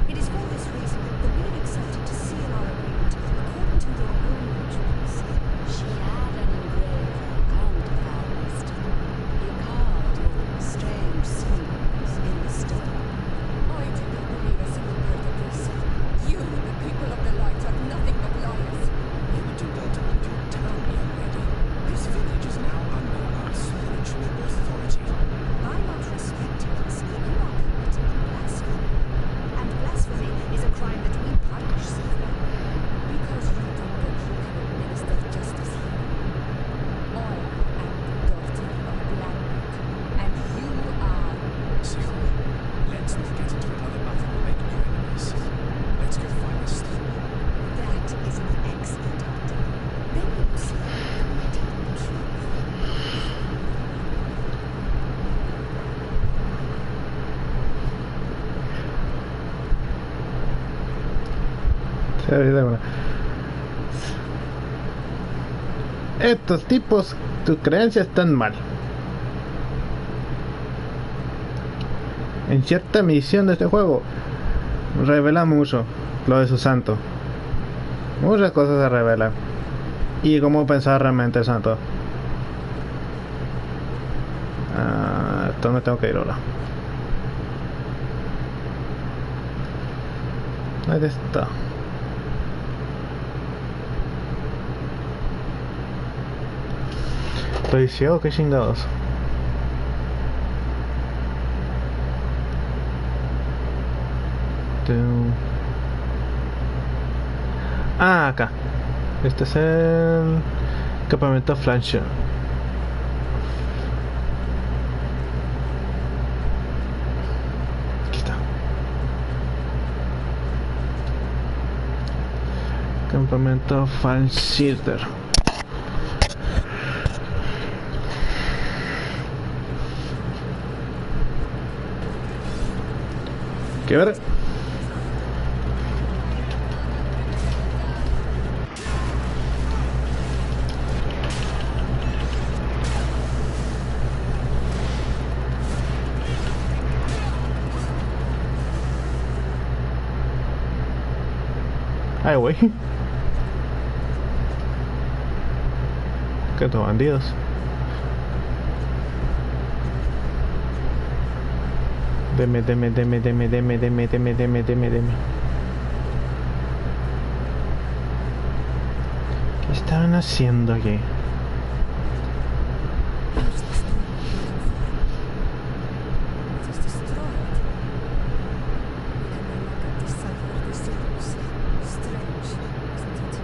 [SPEAKER 3] It is for this reason that we have accepted to seal our agreement according to your own rituals. She had an engraver and a palmist. He carved your strange symbols in the stone. I do not believe a single word of this. You, the people of the light, are nothing but liars.
[SPEAKER 4] You would do well to hold your tongue, young lady. This village is now under our spiritual authority.
[SPEAKER 3] By not respecting us, you are committing blasphemy. And blasphemy is a crime that we punish severely. Because you don't think you can administer justice here. I am the daughter of Blandard, and you are...
[SPEAKER 2] Sarah, let's not get into another battle and make new enemies. Let's go find the stone.
[SPEAKER 3] That is an excellent idea. Then you will see the truth.
[SPEAKER 1] Sí, ahorita, bueno. Estos tipos, tus creencias están mal. En cierta misión de este juego revela mucho lo de su santo. Muchas cosas se revelan. Y cómo pensaba realmente el santo. Esto me tengo que ir ahora. Ahí está. Estoy ciego, qué chingados. Acá. Este es el campamento Flancher. Aquí está. Campamento Flancher. ¿Qué ver? Ay, güey. Que estos bandidos. Deme. ¿Qué estaban haciendo aquí?
[SPEAKER 3] Here's the stone we're looking for. It is destroyed. We can no longer decipher the symbols. Strange, isn't it?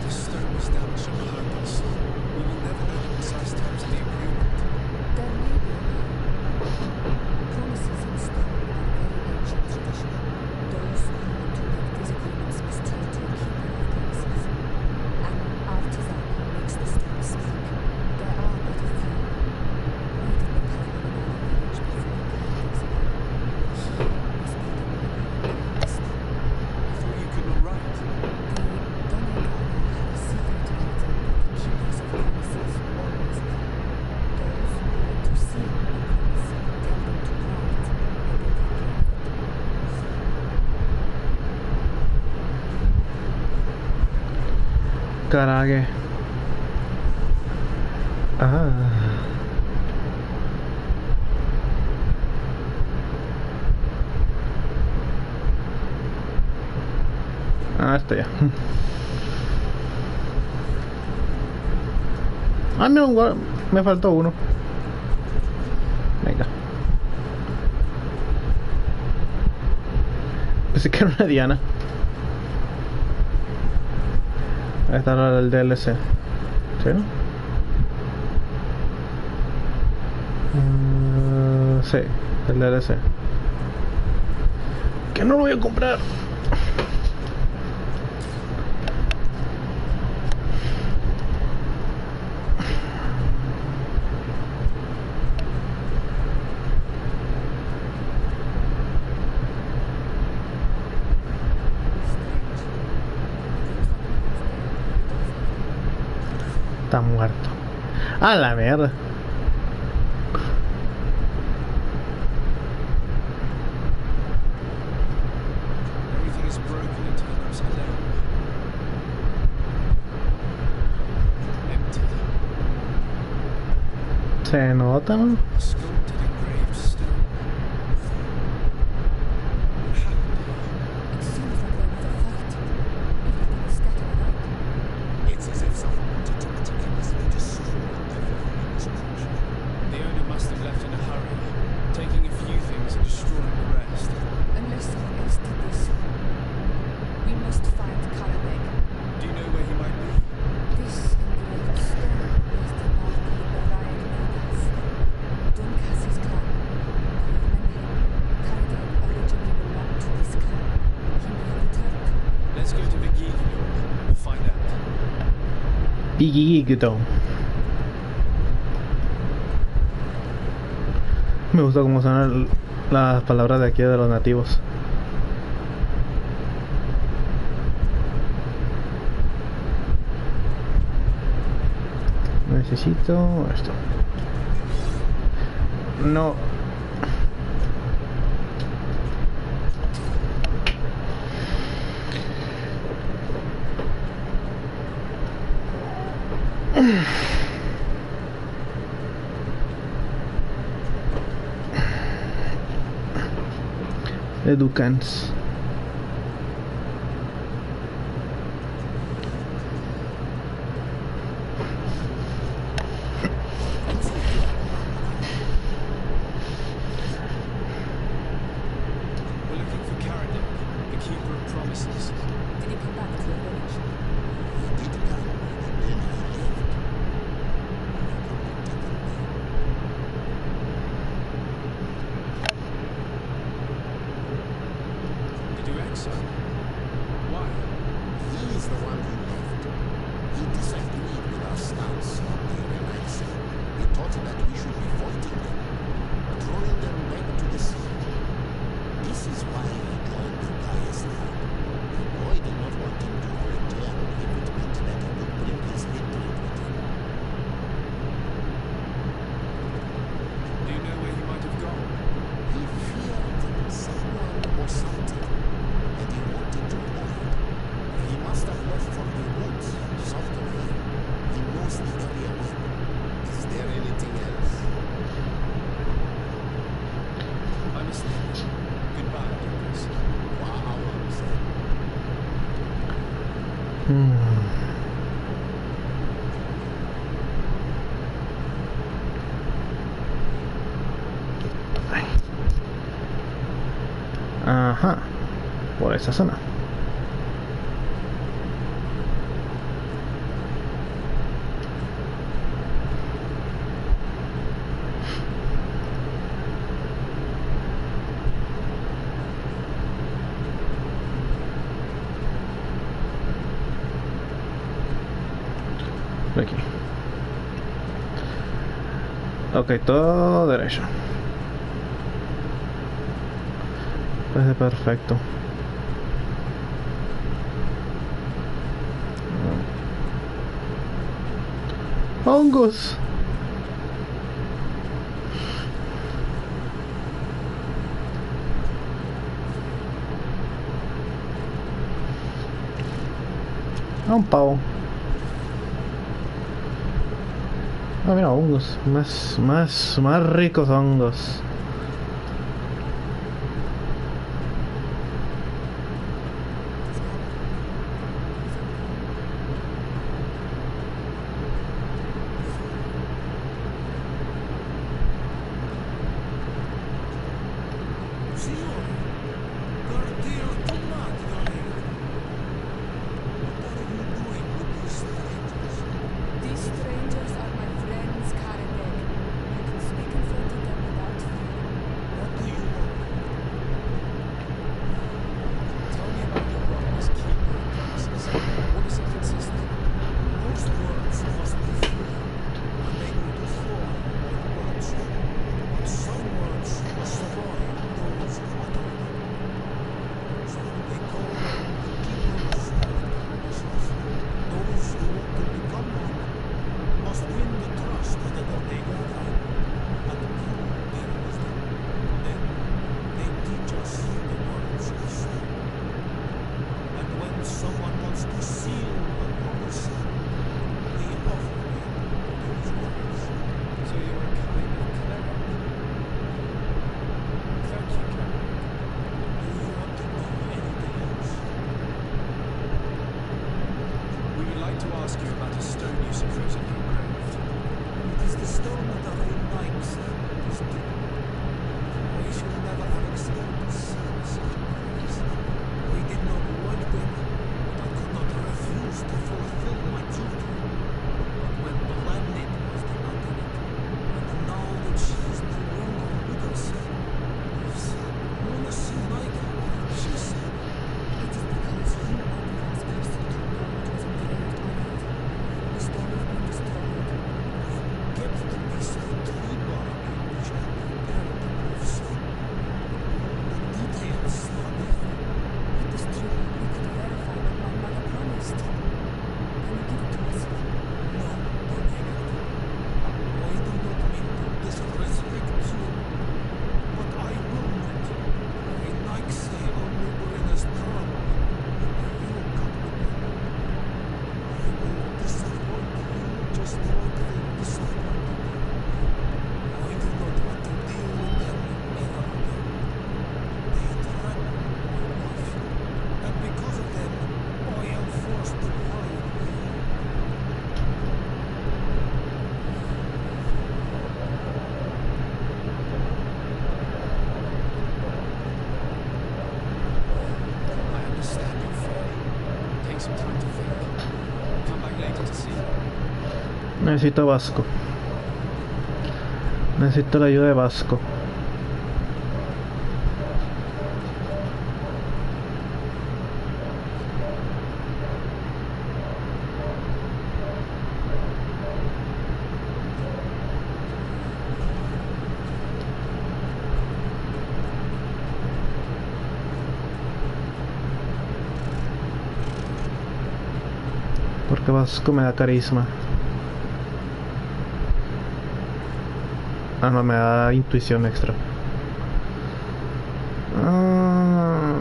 [SPEAKER 2] The stone was damaged and behind us. We will never know the precise terms of the agreement.
[SPEAKER 3] There may be a way. Promises in stone are very ancient tradition. Those who want to make these agreements must turn to a keeper of promises. An artisan who makes the stones
[SPEAKER 1] Carague. Ah. Ah, está ya. Ah, mira, me faltó uno. Venga. Pensé que era una diana. Ahí está el DLC. ¿Sí, no? Sí, el DLC. Que no lo voy a comprar. Está muerto. A la mierda.
[SPEAKER 2] Everything is broken and turned upside down. Empty.
[SPEAKER 1] Se nota, man.
[SPEAKER 2] Sculpted engraved stone. What happened here?
[SPEAKER 3] It seems like there was a fight. Everything is scattered about.
[SPEAKER 4] It's as if someone wanted to meticulously destroy everything in this structure.
[SPEAKER 2] The owner must have left in a hurry, taking a few things and destroying the rest.
[SPEAKER 3] Unless someone else did this. We must find Karabeg.
[SPEAKER 2] Do you know where he might be?
[SPEAKER 3] This engraved stone bears the mark of the Bavarian nobles. Dunkas's clan. Karabeg originally belonged to this clan. He may have returned.
[SPEAKER 2] Let's go to the Gigador. We'll find out.
[SPEAKER 1] Piguito. Me gusta cómo suenan las palabras de aquí de los nativos. Necesito esto. No. Educans.
[SPEAKER 2] We're looking for Karadek, the keeper of promises.
[SPEAKER 3] Did he come back to your village?
[SPEAKER 4] He did come, and then he left.
[SPEAKER 2] Did you exile? Why?
[SPEAKER 4] He is the one who left. He disagreed with our stance on the Iranians. He thought that we should be fighting them, throwing them back to the sea. This is why he joined the Gaius League. I did not want him to return if it meant that he would bring his hatred with him.
[SPEAKER 2] Do you know where he might have gone?
[SPEAKER 4] He feared someone or something, and he wanted to hide. He must have left for the woods, south of here. He knows the area well. Is there anything else?
[SPEAKER 2] I must leave. Goodbye, Lucas.
[SPEAKER 4] Wow, I'm saying.
[SPEAKER 1] Ay. Ajá. Por esa zona. Por aquí. Ok, todo derecho. Parece perfecto. Hongos. Un pavo. Ah, mira, hongos. Más ricos hongos.
[SPEAKER 3] These strangers are my friends, Karadeg. You can speak in front of them without fear.
[SPEAKER 2] What do you want? Tell me about your brother's keeper premises. What does it consist of?
[SPEAKER 4] Most words must be free, unable to form like words. But some words must survive those who utter them. So they call them the keepers of promises. Those who want to become one must win the trust that they gather and prove their wisdom. Then they teach us the words of soul. And when someone wants to seal a promise, we offer them these words.
[SPEAKER 2] So you're a kind of cleric. Thank you, cleric.
[SPEAKER 4] Do you want to know anything else?
[SPEAKER 2] We would like to ask you about a stone you supposedly engraved.
[SPEAKER 4] It is the stone that the knights is dead. We should never have accepted the service of others. We did not work them, but I could not refuse to fulfill my duty. But when planet was demanding it, and now that she is no longer with us, yes, Mona Sinaika, she said,
[SPEAKER 3] It is because you are the last person to know what was engraved on it. The stone has been destroyed.
[SPEAKER 4] kept the piece of tree bark which I prepared to prove so. The details are different.
[SPEAKER 3] It is true. We could verify what my mother promised. Can you give it to us?
[SPEAKER 4] No, don't hang it. I do not mean to disrespect you, but I will not. A Nike say only bring us trouble. You come with me. I will disappoint you just like they disappointed me. I do not want to deal with them ever again. They trap my life, and because of them, I am forced to hide here.
[SPEAKER 2] I understand your fear. Take some time to think. Come back later to see you.
[SPEAKER 1] Necesito Vasco. Necesito la ayuda de Vasco. Porque Vasco me da carisma. Ah, no, me da intuición extra. Ah.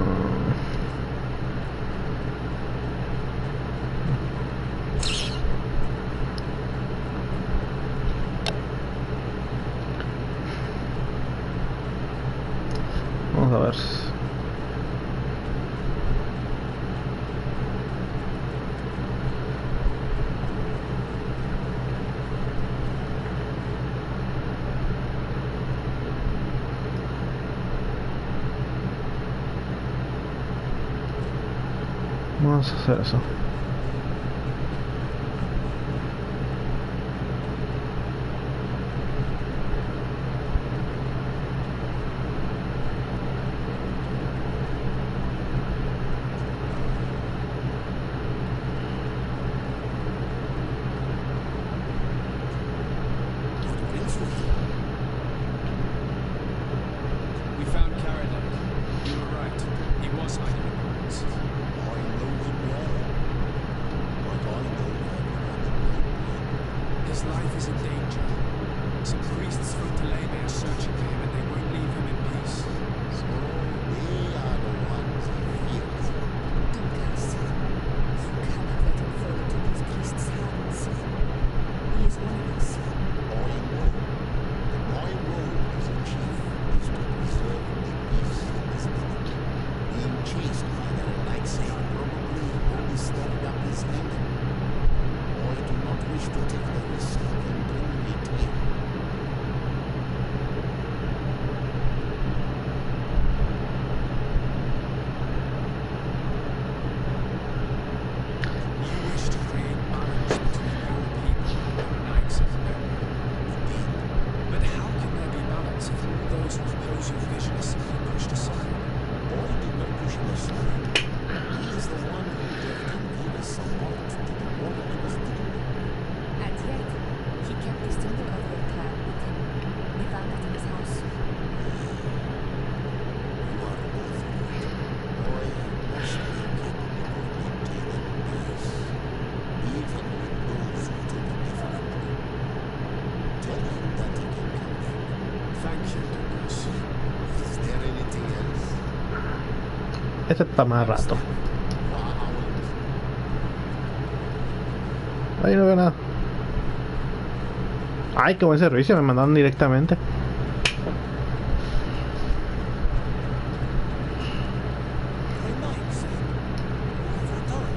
[SPEAKER 1] Vamos a ver. Vamos a hacer eso.
[SPEAKER 2] We found Karadeg. You were right. He was hiding in the woods.
[SPEAKER 4] I know him well, but I know
[SPEAKER 2] His life is in danger. Some priests from Talebe are searching for him and they won't leave him in peace.
[SPEAKER 4] so they are the ones who fear him.
[SPEAKER 3] Dunkas. You cannot let him fall into these priests' hands. He is one of us.
[SPEAKER 2] suppose your vision is simply pushed aside.
[SPEAKER 4] Boy did not push him aside. He is the one who left him give us support to do what he was doing.
[SPEAKER 3] And yet, he kept the symbol of your clan with him. We found it in his house.
[SPEAKER 4] You are both right. Boy must be capable of maintaining peace, even with those who took a different way. Tell him that he can count on me.
[SPEAKER 2] Thank you, Douglas.
[SPEAKER 4] Is there anything else?
[SPEAKER 1] Ese está más rato. Ahí no veo nada. Ay, qué buen servicio, me mandaron directamente.
[SPEAKER 2] Hey, Mike, say, what have I done?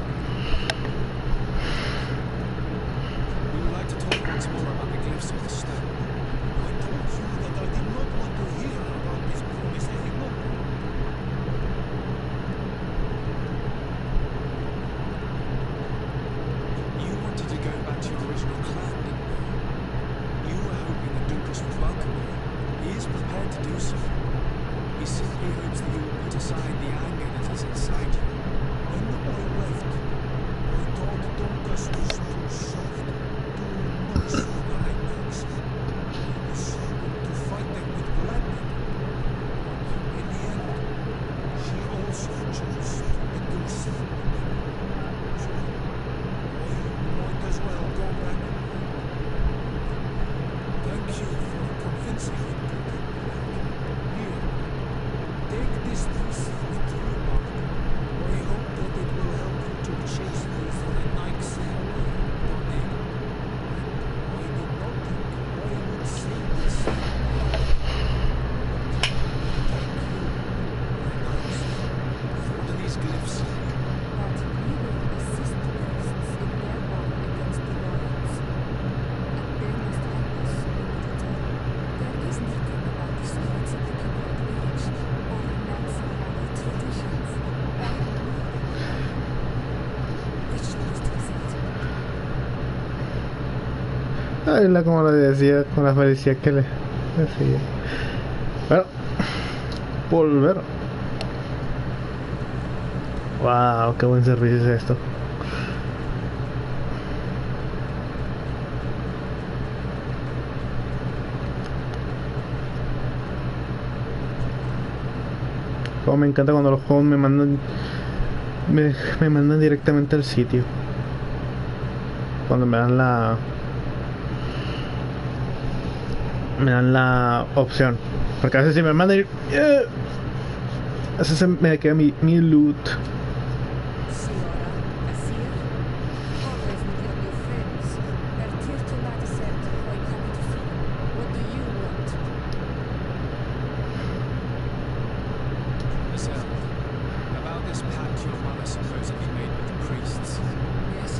[SPEAKER 2] We would like to talk once more about the glyphs of the stone.
[SPEAKER 4] I told you that I did not want to hear about this promise anymore.
[SPEAKER 2] You wanted to go back to your original clan, didn't you? You were hoping that Douglas would welcome you. He is prepared to do so. He simply hopes that you will put aside the anger that is inside you.
[SPEAKER 4] When I left, I thought Douglas was too soft, too nice for the rednecks. He was to fight them with gladness. In the end, she also chose to do the same. So, I might as well go back. Thank you for convincing him to come back. Here, take this piece of tree bark. I hope that it will help you to chase those rednecks away, Donnie. I did not think I would say this. Thank you, rednecks.
[SPEAKER 2] What are these glyphs?
[SPEAKER 3] That we will assist priests in their war against the lions. And they must help us in return. There is nothing about the spirits of the people at village or renouncing our traditions. Which must we set?
[SPEAKER 1] Ay, como lo decía, con la felicidad que le decía. Bueno, volver. Wow, qué buen servicio es esto. Como me encanta cuando los juegos me mandan me mandan directamente al sitio. Cuando me dan la opción. Porque a veces si me mandan ir, a veces me queda mi loot.
[SPEAKER 3] Siora, Asir, always with your new friends. Ertirtu Ladisert, quite happy to see you. What do you want?
[SPEAKER 2] Miss L, about this pact your mother supposedly made with the priests.
[SPEAKER 3] Yes.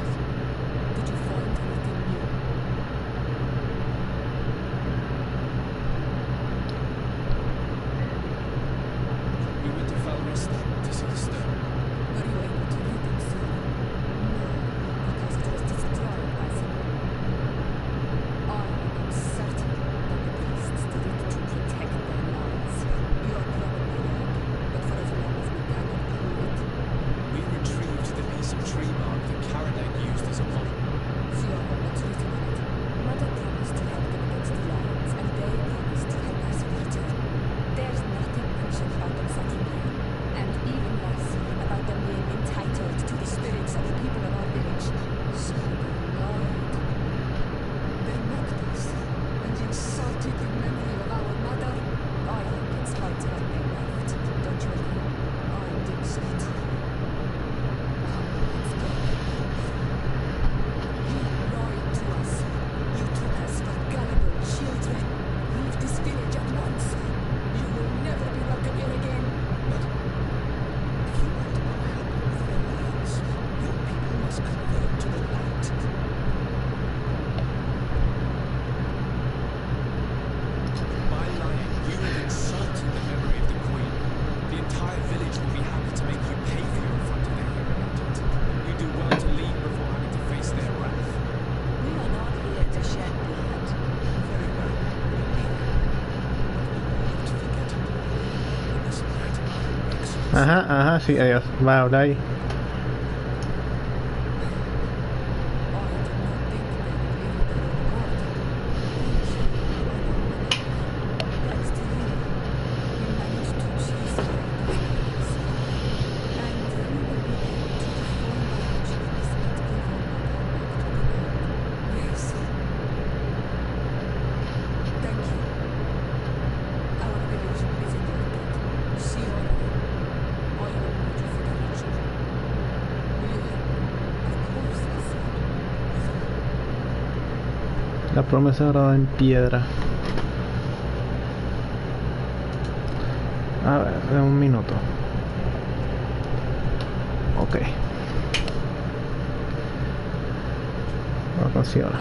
[SPEAKER 3] Did you find anything new?
[SPEAKER 2] We went to Falresta to see the stone.
[SPEAKER 3] Were you able to read it, sir? No, because it was destroyed by someone. I am certain that the priests did it to protect their lives. You are probably right, but for as long as we cannot prove it,
[SPEAKER 2] We retrieved the piece of tree bark that Karadak used as a model.
[SPEAKER 3] Siora, what's written on it? Mother promised to help them against the lions, and they promised to help us in return. There's nothing mentioned about them settling here, and even less about them being entitled
[SPEAKER 1] Ajá, sí, adiós. Va a hablar ahí. La promesa grabada en piedra. A ver, de un minuto. Ok. Vamos ahora.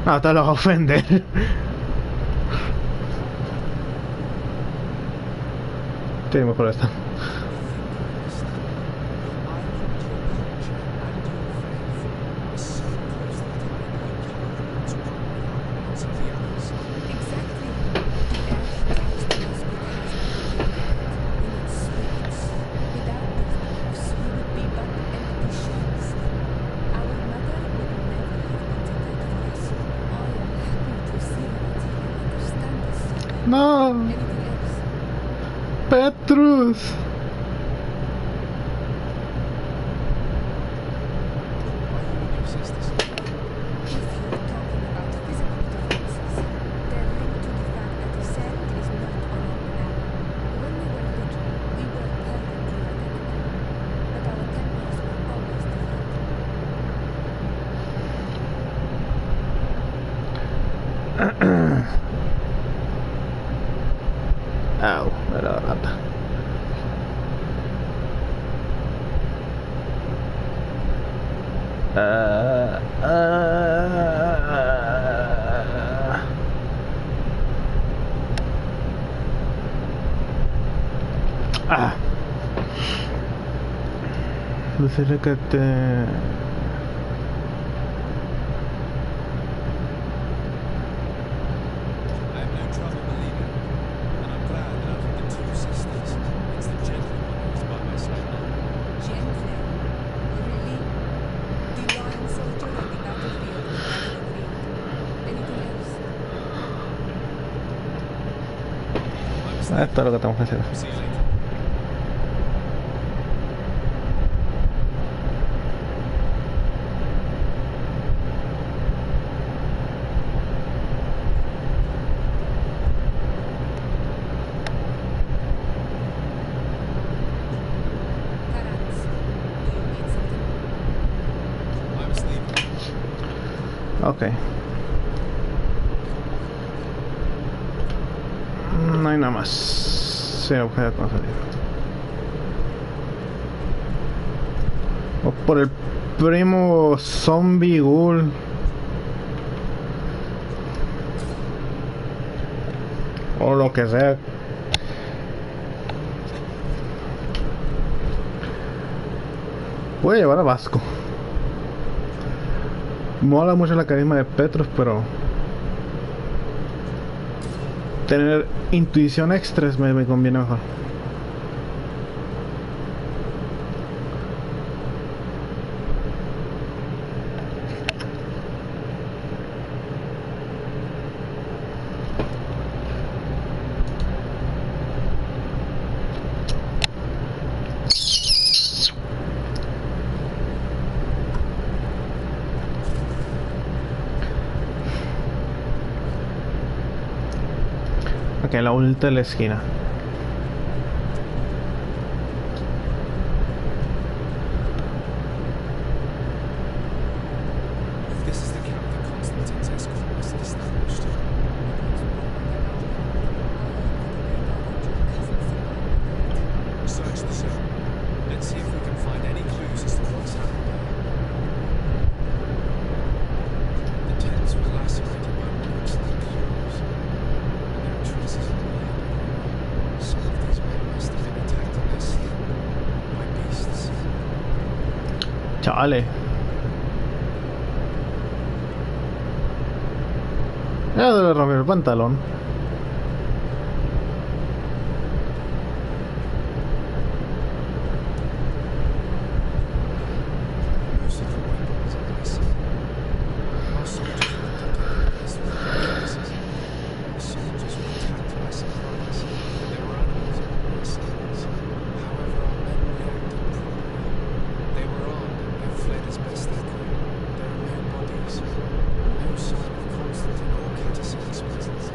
[SPEAKER 1] No, te los va a ofender. Sí, mejor esta. No, Petrus. Au, era rata. Decirle que te... Esto es lo que tenemos que hacer. Ok. No hay nada más. Sí, objeto conseguido. O por el primo zombie ghoul. O lo que sea. Voy a llevar a Vasco. Mola mucho la carisma de Petrus, pero tener intuición extra me conviene mejor. Ok, la vuelta de la esquina.
[SPEAKER 2] This is the camp that Constantine's escort must have established. Search the zone. Let's see if we can find any clues as to what's happened there. The tents were lacerated by what looks like claws, and there are traces of blood everywhere. Some of these men must have been attacked in their sleep by beasts.
[SPEAKER 1] Chale. Ya debe romper el pantalón.
[SPEAKER 2] Most of the weapons are missing. Our soldiers were attacked by criticism. The soldiers were attacked by surprise. There were animals on their sides. However, our men reacted promptly. They were armed and fled as best they could. There are no bodies. No sign of Constantine or Catice's presence.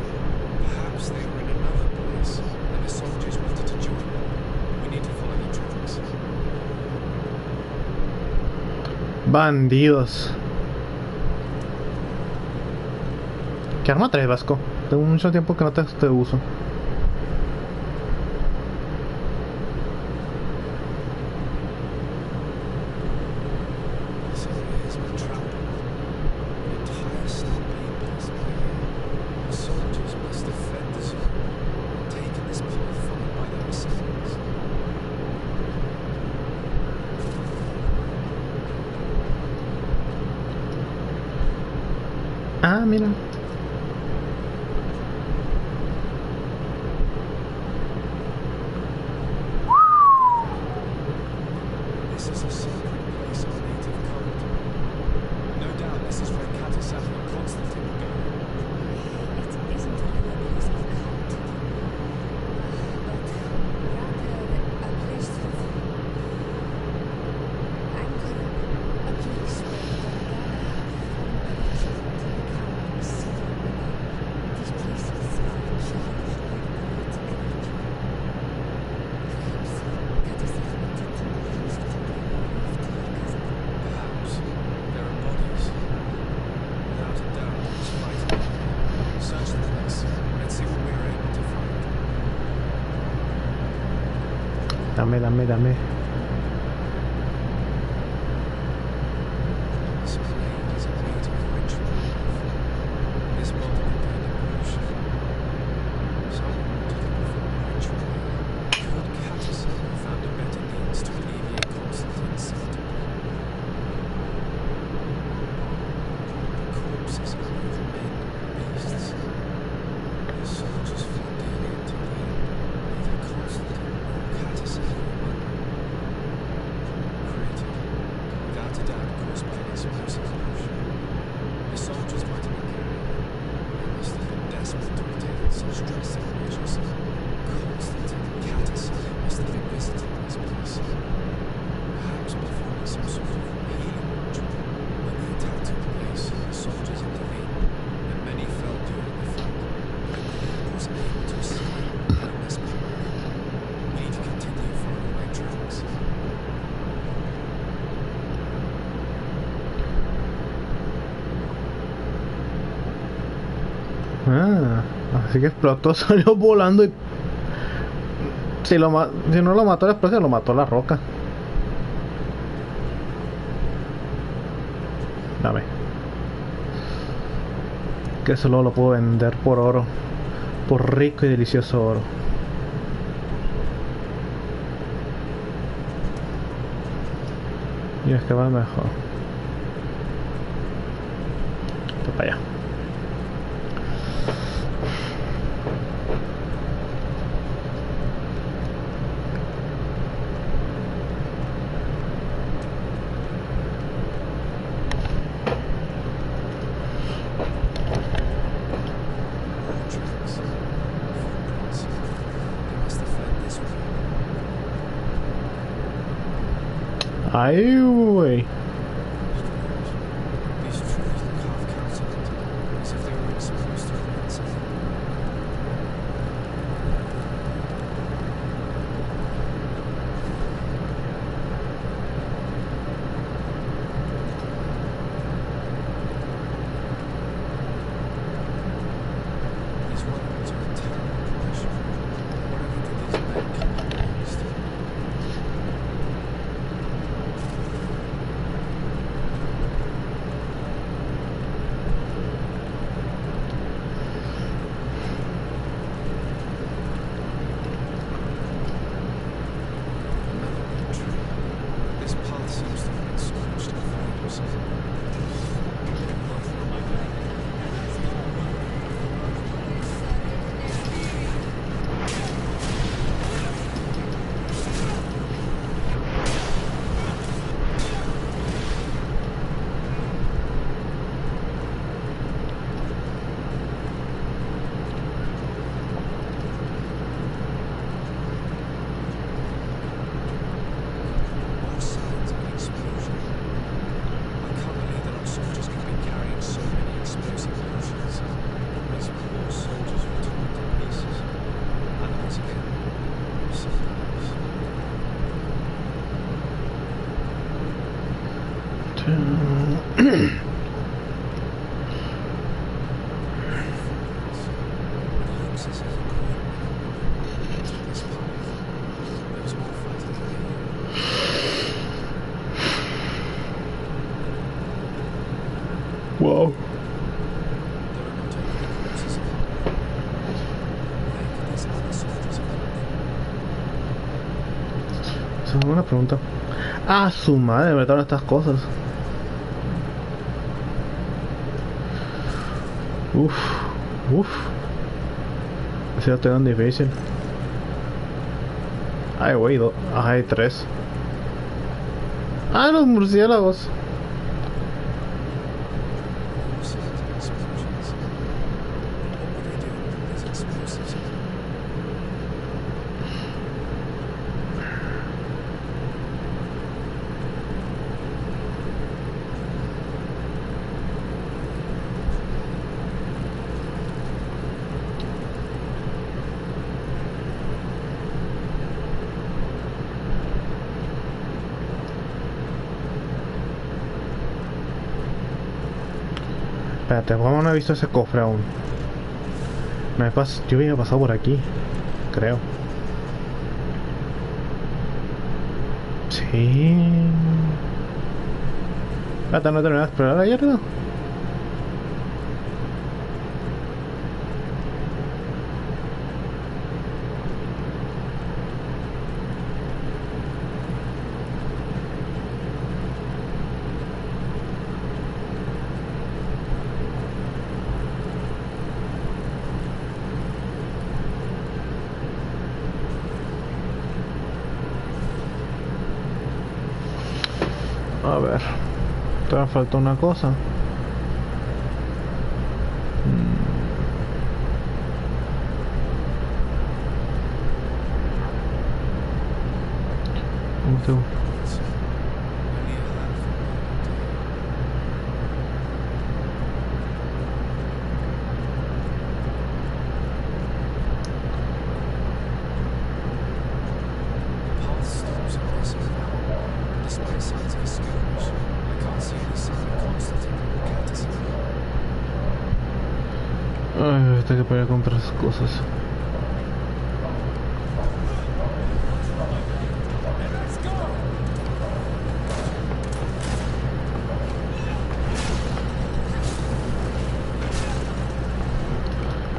[SPEAKER 2] Perhaps they were in another place, and the soldiers wanted to join them. We need to follow the tracks.
[SPEAKER 1] Bandidos. ¿Qué arma traes, Vasco? Tengo mucho tiempo que no te uso.
[SPEAKER 2] This area has been trapped. An entire stampede passed by here. The soldiers must have fled the zone and taken this path followed by their assailants.
[SPEAKER 1] Ah, mira.
[SPEAKER 2] This is a secret place our native code. No doubt this is where Catice and Constantine would go.
[SPEAKER 3] It isn't really a place of cult, but rather a place of anchor, a place where the Gandana have formed a return to the camp several women. These places are charged with great energy. Perhaps Catice has wanted to use it to give life to her cousin.
[SPEAKER 2] Perhaps there are bodies. Without a doubt, there was fighting. Search the place. Let's see what we are able to find.
[SPEAKER 1] Dame.
[SPEAKER 2] This blade is a weight of ritual life. This bottle contained a potion. Someone wanted to perform a ritual here. Could Catice have found a better means to alleviate Constantine's symptoms? The corpses of both men and beasts. The soldiers fought daily until the end. Neither Constantine nor Catice were among them. Created, without a doubt, caused by an explosive potion. The soldiers might have been carried. They must have been desperate to have taken such drastic measures. Constantine and Catice must have been visiting this place. Perhaps performing some sort of healing ritual. When the attack took place, the soldiers intervened, and many fell during the fight. But the group was able to escape during this period. We need to continue following their tracks.
[SPEAKER 1] Ah, así que explotó, salió volando y... Si no lo mató la explosión, lo mató la roca. Dame. Que eso luego lo puedo vender por oro. Por rico y delicioso oro. Y es que va mejor. Esto para allá.
[SPEAKER 2] Tracks. Footprints. They must have fled this way.
[SPEAKER 1] Ay, güey.
[SPEAKER 2] These trees look half calculated, as if they were exposed to an insect.
[SPEAKER 1] Wow. Esa es una pregunta. Ah, su madre, me todas estas cosas. Uf, uf. Así lo tengo difícil. Ay, güey, hay 3. Ah, los murciélagos. Espérate, ¿cómo no he visto ese cofre aún? Yo había pasado por aquí, creo. Sí. Espérate, no he terminado de explorar ayer, ¿no? A ver, todavía falta una cosa. Ay, tengo que poder comprar esas cosas.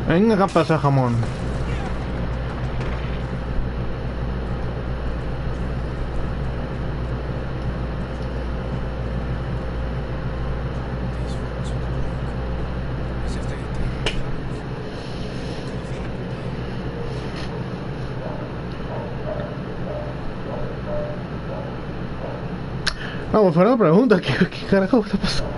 [SPEAKER 1] Venga, acá pasa jamón. Vamos, fuera una pregunta, ¿qué carajo está pasando?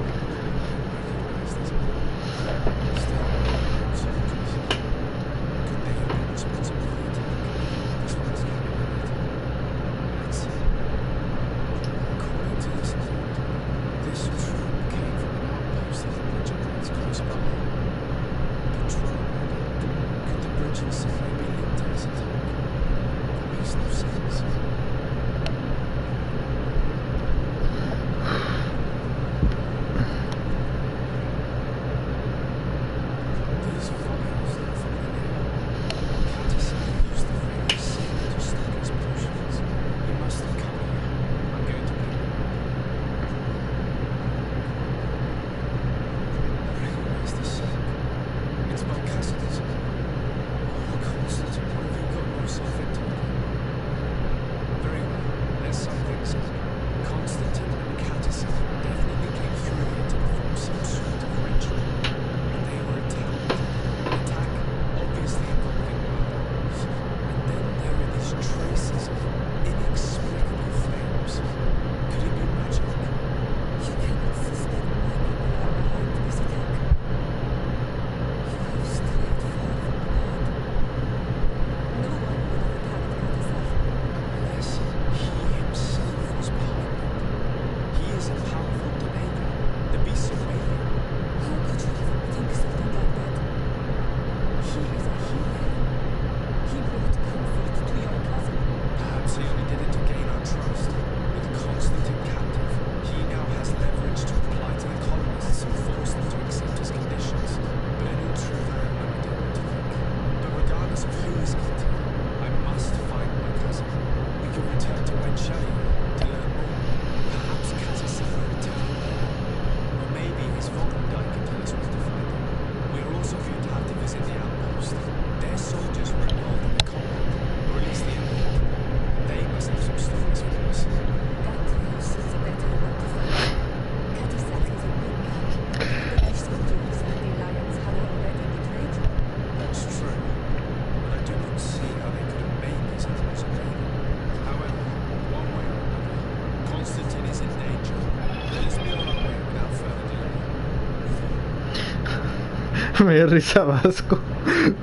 [SPEAKER 1] Me dio risa Vasco.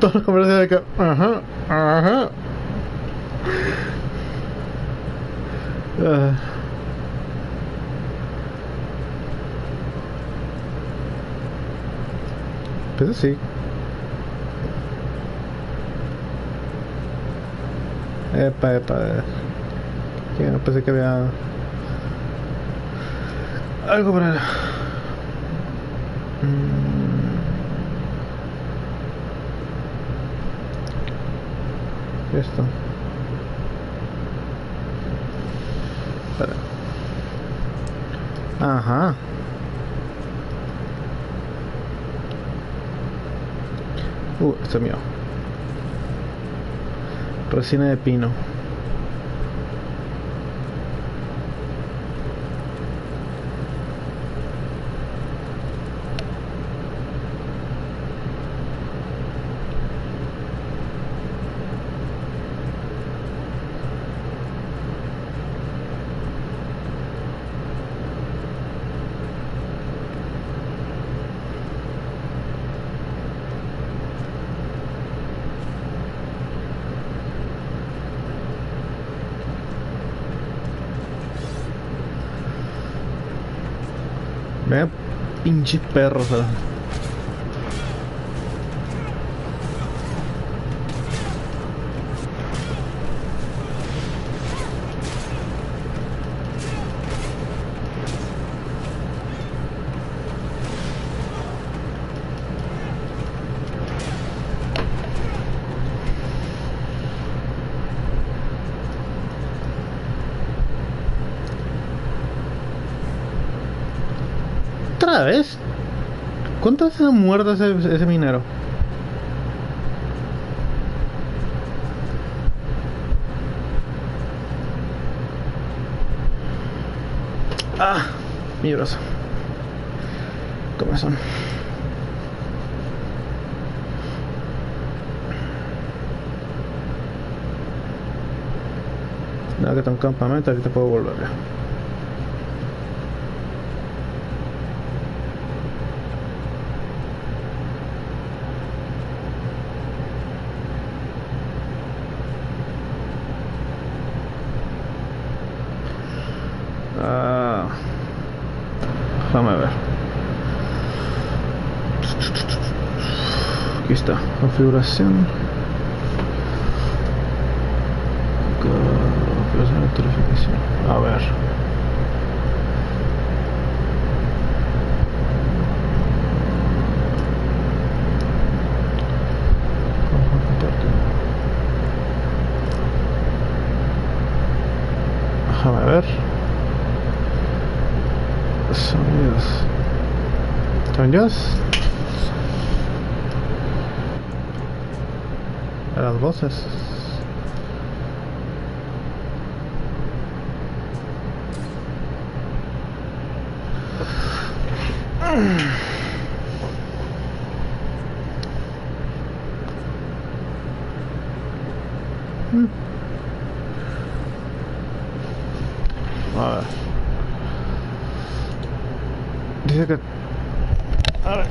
[SPEAKER 1] Todas las conversaciones de que. Ajá, ajá. Pues sí. Epa. Que no pensé que había algo por ahí. Esto. Espera. Ajá. Este es mío. Resina de pino. Vea, pinche perro, ¿sabes? ¿Otra vez? ¿Cuántas veces ha muerto ese minero? Ah, mi brazo. Comezón. Nada, que está un campamento, aquí te puedo volver. Déjame ver. Aquí está, configuración. Configuración de notificación. A ver. Déjame ver. Sonidos. ¿Sonidos? A las voces. A ver. Dice que... A ver.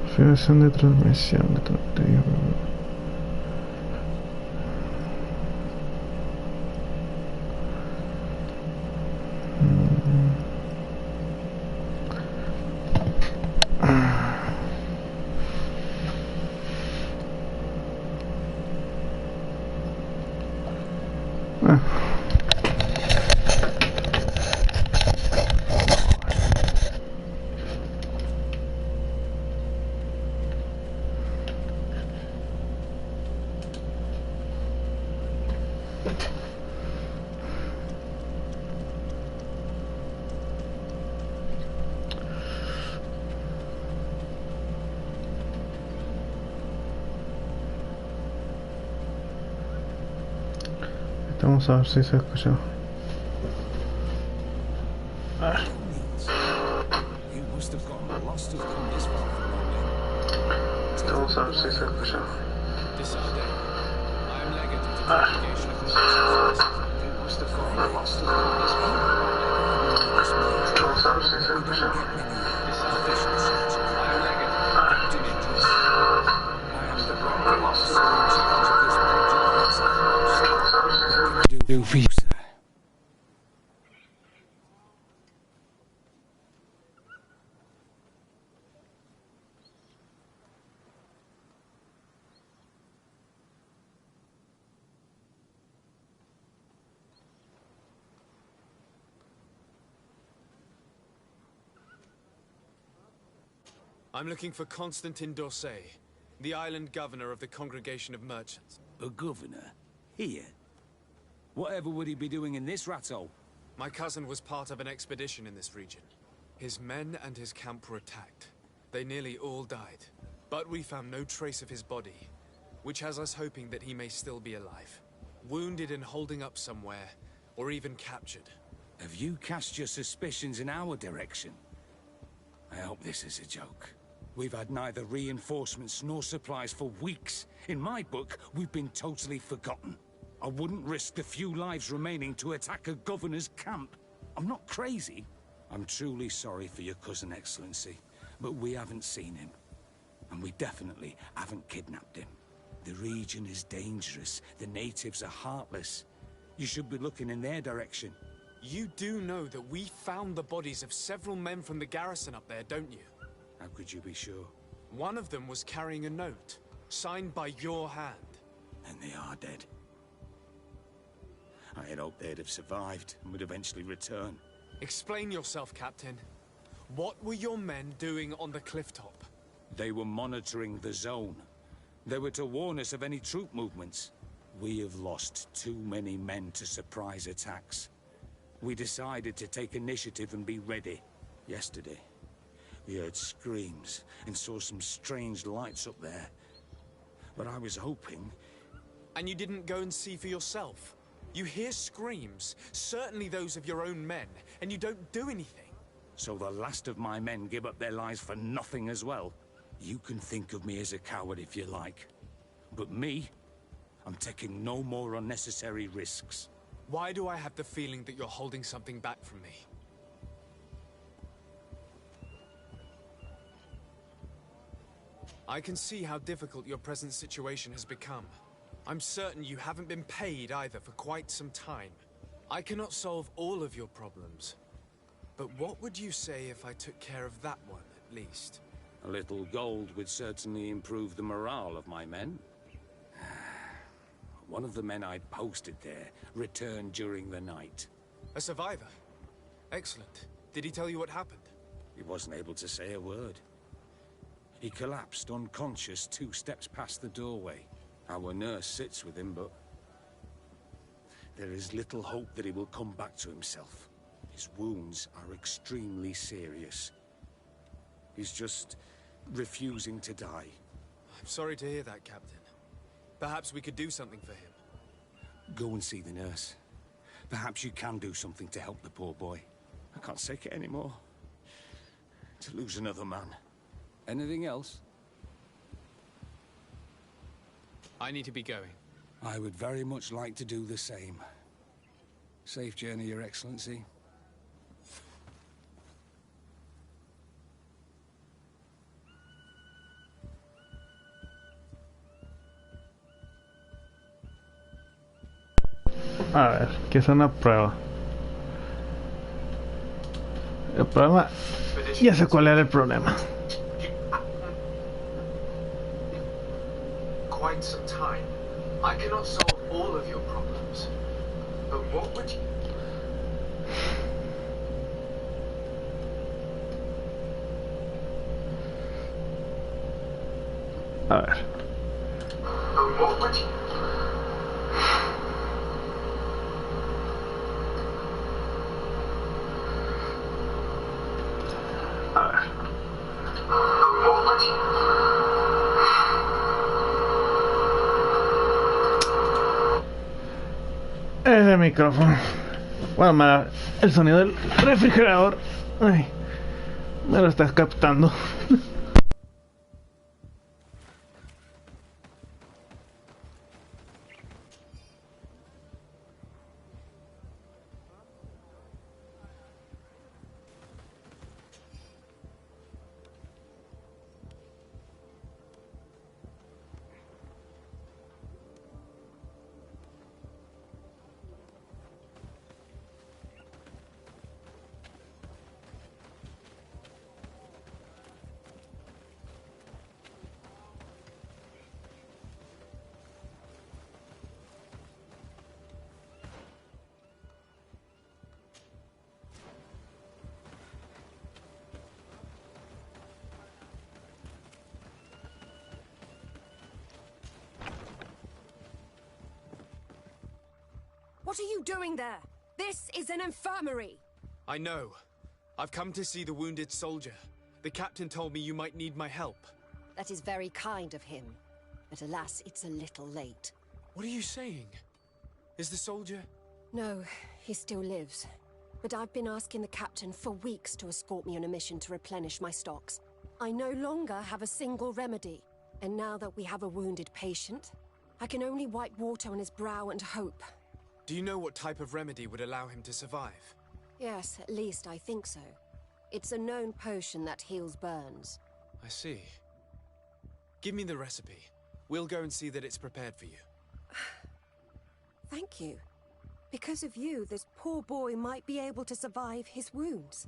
[SPEAKER 1] Configuración de transmisión de tracteo. Vamos a ver si se escucha.
[SPEAKER 4] You must have gotten lost to have come this far from nowhere.
[SPEAKER 1] Vamos a ver si se escucha.
[SPEAKER 2] Decide. I am legate of the congregation of merchants.
[SPEAKER 1] You must have gotten lost to come this far from nowhere. Vamos a ver si se escucha.
[SPEAKER 2] I am legate of the captain interest.
[SPEAKER 1] You must have gotten lost to come this far from
[SPEAKER 4] Do for you, sir.
[SPEAKER 2] I'm looking for Constantin d'Orsay, the island governor of the congregation of merchants.
[SPEAKER 5] A governor? Here? Whatever would he be doing in this rattle?
[SPEAKER 2] My cousin was part of an expedition in this region. His men and his camp were attacked. They nearly all died. But we found no trace of his body, which has us hoping that he may still be alive. Wounded and holding up somewhere, or even captured.
[SPEAKER 5] Have you cast your suspicions in our direction? I hope this is a joke. We've had neither reinforcements nor supplies for weeks. In my book, we've been totally forgotten. I wouldn't risk the few lives remaining to attack a governor's camp. I'm not crazy. I'm truly sorry for your cousin, Excellency, but we haven't seen him. And we definitely haven't kidnapped him. The region is dangerous. The natives are heartless. You should be looking in their direction.
[SPEAKER 2] You do know that we found the bodies of several men from the garrison up there, don't you?
[SPEAKER 5] How could you be sure?
[SPEAKER 2] One of them was carrying a note, signed by your hand.
[SPEAKER 5] And they are dead. I had hoped they'd have survived and would eventually return.
[SPEAKER 2] Explain yourself, Captain. What were your men doing on the cliff top?
[SPEAKER 5] They were monitoring the zone. They were to warn us of any troop movements. We have lost too many men to surprise attacks. We decided to take initiative and be ready. Yesterday, we heard screams and saw some strange lights up there. But I was hoping...
[SPEAKER 2] And you didn't go and see for yourself? You hear screams, certainly those of your own men, and you don't do anything.
[SPEAKER 5] So the last of my men give up their lives for nothing as well? You can think of me as a coward if you like. But me, I'm taking no more unnecessary risks.
[SPEAKER 2] Why do I have the feeling that you're holding something back from me? I can see how difficult your present situation has become. I'm certain you haven't been paid either for quite some time. I cannot solve all of your problems. But what would you say if I took care of that one, at least?
[SPEAKER 5] A little gold would certainly improve the morale of my men. One of the men I'd posted there returned during the night.
[SPEAKER 2] A survivor? Excellent. Did he tell you what happened?
[SPEAKER 5] He wasn't able to say a word. He collapsed unconscious 2 steps past the doorway. Our nurse sits with him, but there is little hope that he will come back to himself. His wounds are extremely serious. He's just refusing to die.
[SPEAKER 2] I'm sorry to hear that, Captain. Perhaps we could do something for him.
[SPEAKER 5] Go and see the nurse. Perhaps you can do something to help the poor boy. I can't take it anymore. To lose another man. Anything else?
[SPEAKER 2] I need to be going.
[SPEAKER 5] I would very much like to do the same. Safe journey, Your Excellency.
[SPEAKER 1] A ver, que es una prueba. El problema... Ya sé cuál era el problema.
[SPEAKER 2] Quite some time. I cannot solve all of your problems. But what would you...
[SPEAKER 1] A ver.
[SPEAKER 2] But what would you...
[SPEAKER 1] Ese micrófono. Bueno, el sonido del refrigerador. Ay, me lo estás captando.
[SPEAKER 3] What are you doing there? This is an infirmary!
[SPEAKER 2] I know. I've come to see the wounded soldier. The captain told me you might need my help.
[SPEAKER 3] That is very kind of him. But alas, it's a little late.
[SPEAKER 2] What are you saying? Is the soldier...
[SPEAKER 3] No, he still lives. But I've been asking the captain for weeks to escort me on a mission to replenish my stocks. I no longer have a single remedy. And now that we have a wounded patient, I can only wipe water on his brow and hope.
[SPEAKER 2] Do you know what type of remedy would allow him to survive?
[SPEAKER 3] Yes, at least I think so. It's a known potion that heals burns.
[SPEAKER 2] I see. Give me the recipe. We'll go and see that it's prepared for you.
[SPEAKER 3] Thank you. Because of you, this poor boy might be able to survive his wounds.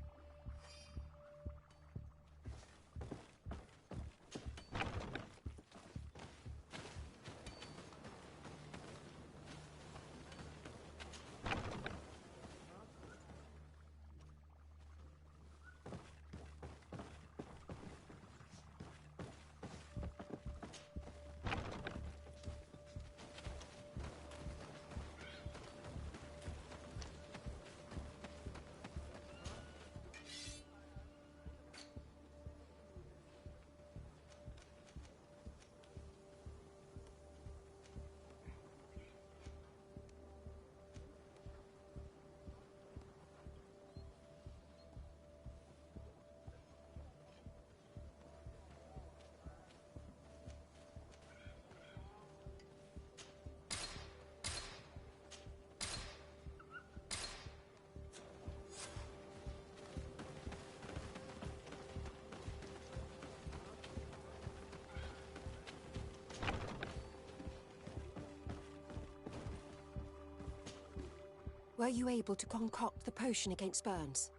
[SPEAKER 3] Were you able to concoct the potion against burns?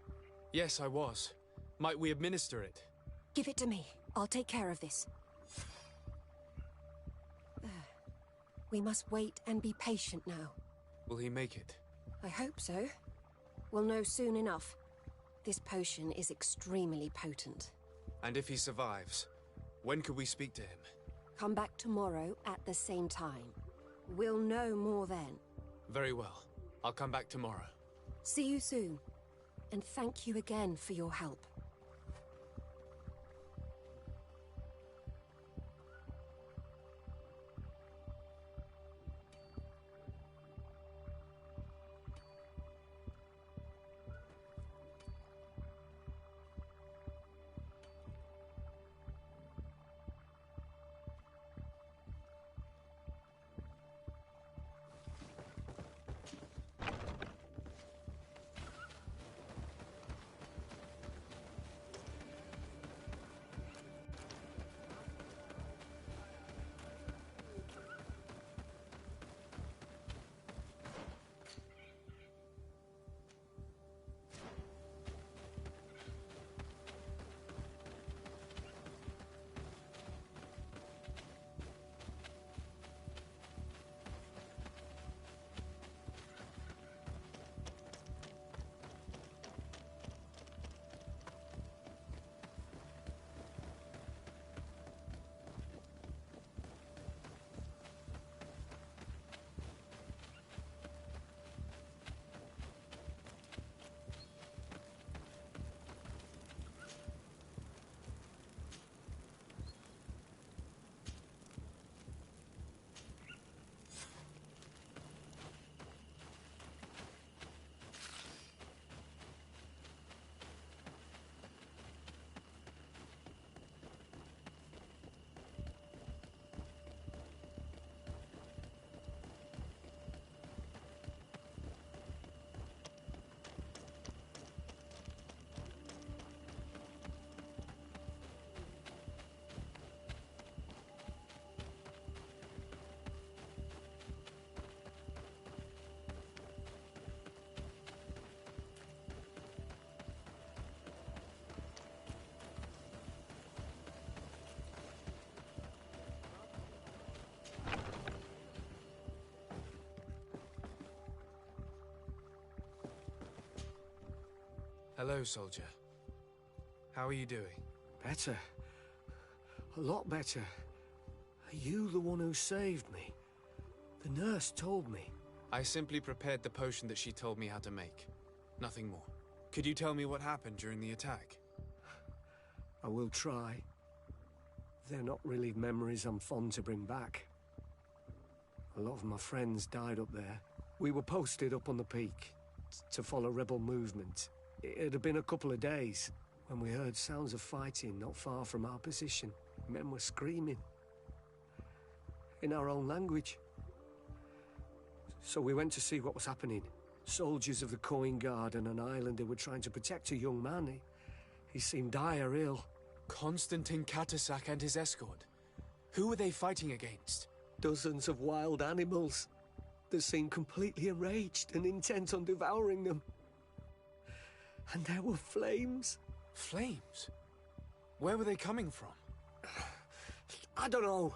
[SPEAKER 2] Yes, I was. Might we administer it?
[SPEAKER 3] Give it to me. I'll take care of this. We must wait and be patient now.
[SPEAKER 2] Will he make it?
[SPEAKER 3] I hope so. We'll know soon enough. This potion is extremely potent.
[SPEAKER 2] And if he survives, when could we speak to him?
[SPEAKER 3] Come back tomorrow at the same time. We'll know more then.
[SPEAKER 2] Very well. I'll come back tomorrow.
[SPEAKER 3] See you soon. And thank you again for your help.
[SPEAKER 2] Hello, soldier. How are you doing?
[SPEAKER 4] Better. A lot better. Are you the one who saved me? The nurse told me.
[SPEAKER 2] I simply prepared the potion that she told me how to make. Nothing more. Could you tell me what happened during the attack?
[SPEAKER 4] I will try. They're not really memories I'm fond to bring back. A lot of my friends died up there. We were posted up on the peak to follow rebel movement. It had been a couple of days when we heard sounds of fighting not far from our position. Men were screaming in our own language. So we went to see what was happening. Soldiers of the Coin Guard and an islander were trying to protect a young man. He seemed dire ill.
[SPEAKER 2] Constantine Katasak and his escort. Who were they fighting against?
[SPEAKER 4] Dozens of wild animals. They seemed completely enraged and intent on devouring them. And there were flames.
[SPEAKER 2] Flames? Where were they coming from?
[SPEAKER 4] I don't know.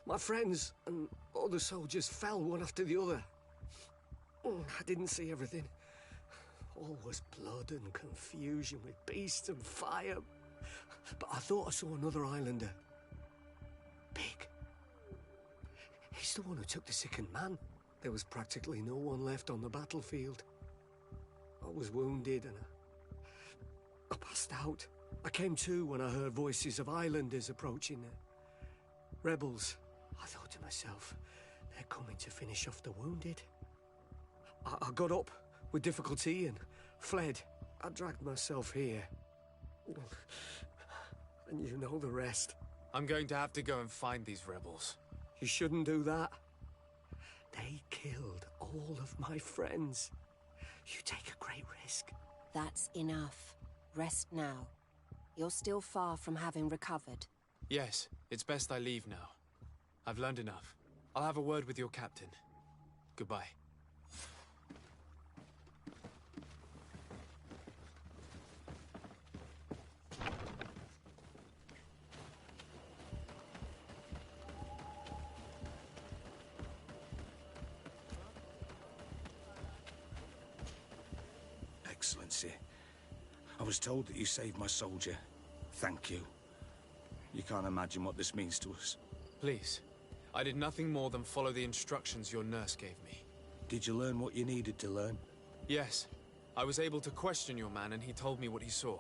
[SPEAKER 4] My friends and other soldiers fell one after the other. I didn't see everything. All was blood and confusion with beasts and fire. But I thought I saw another islander. Big. He's the one who took the sickened man. There was practically no one left on the battlefield. I was wounded and I passed out. I came to when I heard voices of islanders approaching. Rebels. I thought to myself, they're coming to finish off the wounded. I got up with difficulty and fled. I dragged myself here. And you know the rest.
[SPEAKER 2] I'm going to have to go and find these rebels.
[SPEAKER 4] You shouldn't do that. They killed all of my friends. You take a great risk.
[SPEAKER 6] That's enough. Rest now. You're still far from having recovered.
[SPEAKER 2] Yes, it's best I leave now. I've learned enough. I'll have a word with your captain. Goodbye.
[SPEAKER 5] Excellency, I was told that you saved my soldier. Thank you. You can't imagine what this means to us.
[SPEAKER 2] Please. I did nothing more than follow the instructions your nurse gave me.
[SPEAKER 5] Did you learn what you needed to learn?
[SPEAKER 2] Yes. I was able to question your man and he told me what he saw.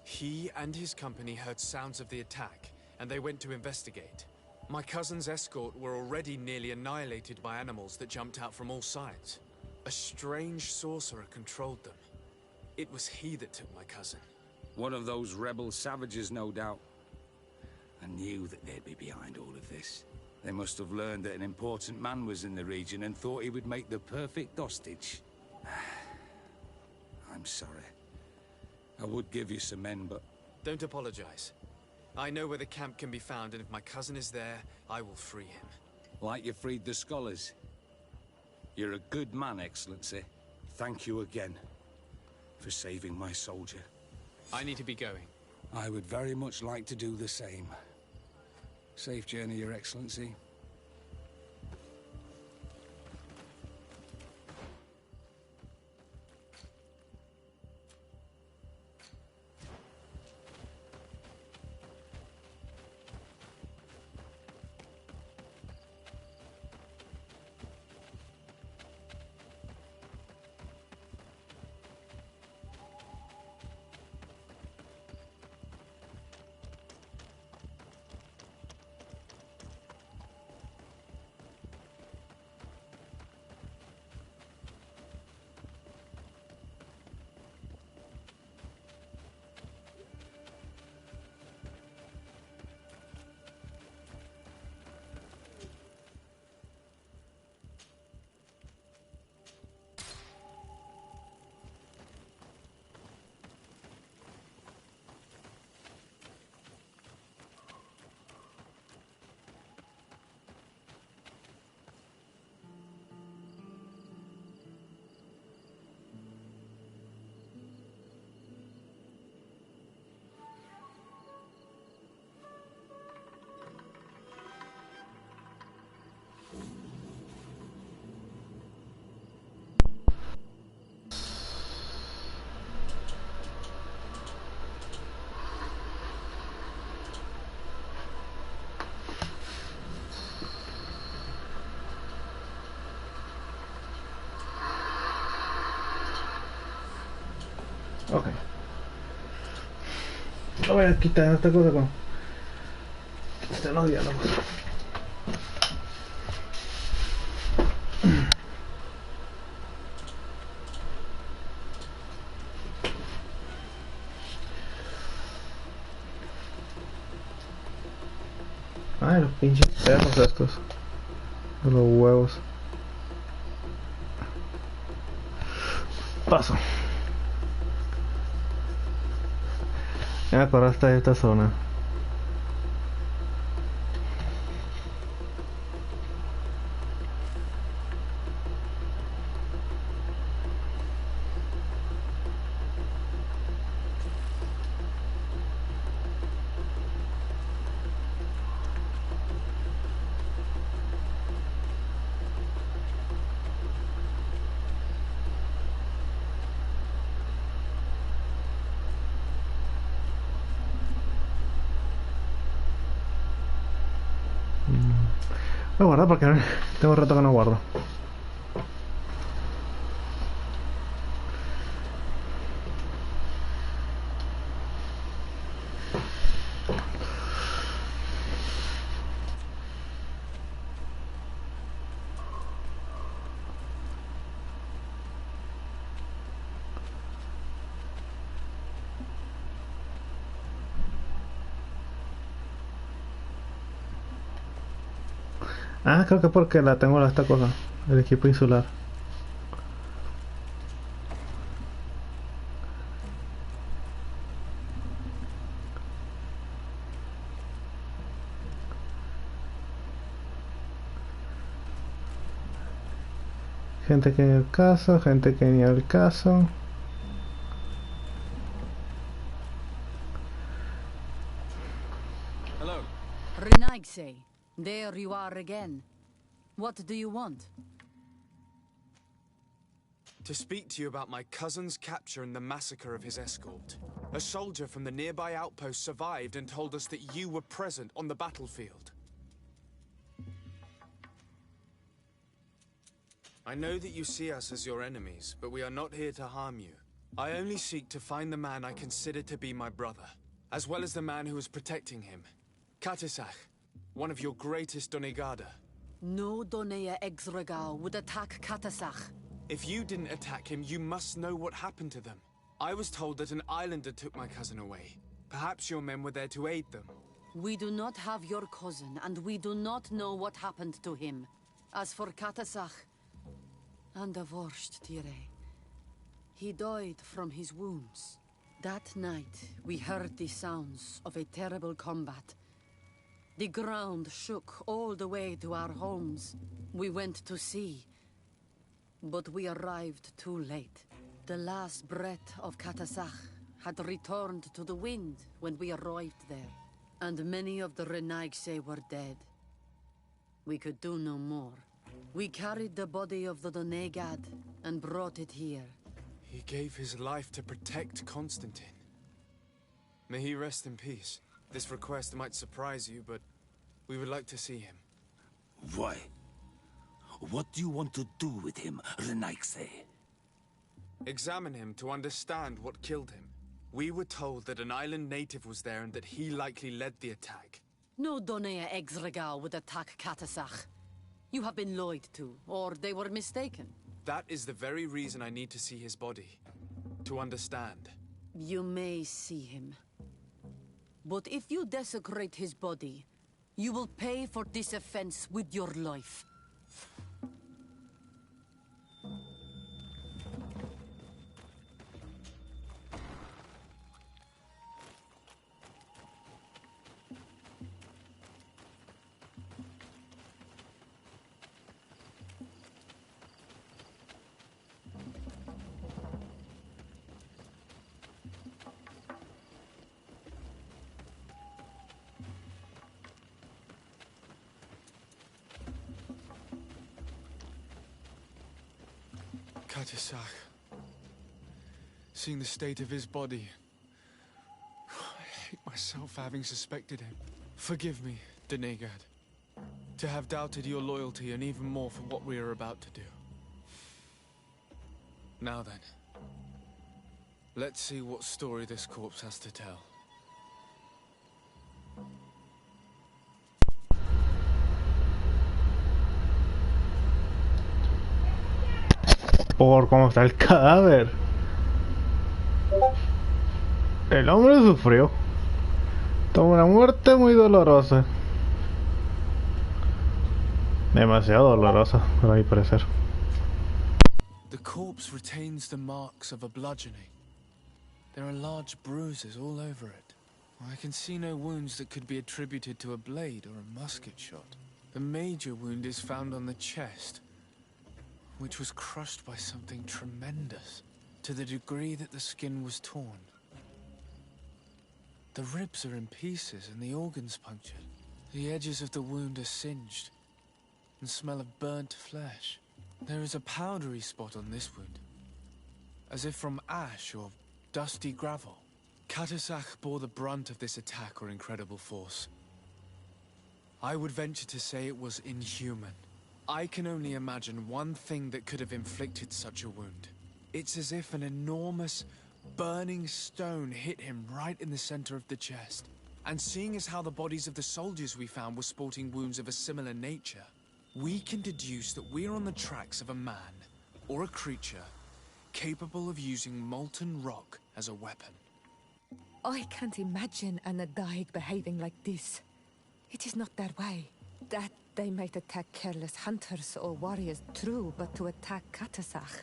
[SPEAKER 2] He and his company heard sounds of the attack, and they went to investigate. My cousin's escort were already nearly annihilated by animals that jumped out from all sides. A strange sorcerer controlled them. It was he that took my cousin.
[SPEAKER 5] One of those rebel savages, no doubt. I knew that they'd be behind all of this. They must have learned that an important man was in the region and thought he would make the perfect hostage. I'm sorry. I would give you some men, but...
[SPEAKER 2] Don't apologize. I know where the camp can be found, and if my cousin is there, I will free him.
[SPEAKER 5] Like you freed the scholars. You're a good man, Excellency. Thank you again for saving my soldier.
[SPEAKER 2] I need to be going.
[SPEAKER 5] I would very much like to do the same. Safe journey, Your Excellency.
[SPEAKER 1] Ok. No voy a quitar esta cosa con... Quitar los diálogos. Ay, los pinches perros estos. De los huevos. Paso. Ya me acordaste de esta zona. Voy a guardar porque tengo un rato que no guardo. Ah, creo que porque la tengo esta cosa, el equipo insular. Gente que ni el caso, gente que ni el caso.
[SPEAKER 2] Hello.
[SPEAKER 3] Renaigse, there you are again. What do you want?
[SPEAKER 2] To speak to you about my cousin's capture and the massacre of his escort. A soldier from the nearby outpost survived and told us that you were present on the battlefield. I know that you see us as your enemies, but we are not here to harm you. I only seek to find the man I consider to be my brother, as well as the man who was protecting him. Katisach, one of your greatest Donegada.
[SPEAKER 3] No Donea Exregao would attack Katasach.
[SPEAKER 2] If you didn't attack him, you must know what happened to them. I was told that an islander took my cousin away. Perhaps your men were there to aid them.
[SPEAKER 3] We do not have your cousin, and we do not know what happened to him. As for Katasach, and the Vorst, Tire, he died from his wounds. That night, we heard the sounds of a terrible combat. The ground shook all the way to our homes. We went to see, but we arrived too late. The last breath of Katasach had returned to the wind when we arrived there, and many of the Renaigse were dead. We could do no more. We carried the body of the Donegad and brought it here.
[SPEAKER 2] He gave his life to protect Constantine. May he rest in peace. This request might surprise you, but we would like to see him.
[SPEAKER 5] Why? What do you want to do with him, Renaigse?
[SPEAKER 2] Examine him to understand what killed him. We were told that an island native was there and that he likely led the attack.
[SPEAKER 3] No Donea Exregao would attack Katasach. You have been lied to, or they were mistaken.
[SPEAKER 2] That is the very reason I need to see his body. To understand.
[SPEAKER 3] You may see him. But if you desecrate his body, you will pay for this offense with your life.
[SPEAKER 2] Katisach. Seeing the state of his body, I hate myself for having suspected him. Forgive me, Donegad, to have doubted your loyalty and even more for what we are about to do. Now then, Let's see what story this corpse has to tell.
[SPEAKER 1] Por cómo está el cadáver. El hombre sufrió. Tuvo una muerte muy dolorosa. Demasiado dolorosa, para mi parecer.
[SPEAKER 2] The corpse retains the marks of a bludgeoning. There are large bruises all over it. I can see no wounds that could be attributed to a blade or a musket shot. The major wound is found on the chest, which was crushed by something tremendous, to the degree that the skin was torn. The ribs are in pieces and the organs punctured. The edges of the wound are singed and smell of burnt flesh. There is a powdery spot on this wound, as if from ash or dusty gravel. Katasach bore the brunt of this attack or incredible force. I would venture to say it was inhuman. I can only imagine one thing that could have inflicted such a wound. It's as if an enormous, burning stone hit him right in the center of the chest. And seeing as how the bodies of the soldiers we found were sporting wounds of a similar nature, we can deduce that we're on the tracks of a man, or a creature, capable of using molten rock as a weapon.
[SPEAKER 3] I can't imagine an Adaig behaving like this. It is not their way. That they might attack careless hunters or warriors, true, but to attack Katasach,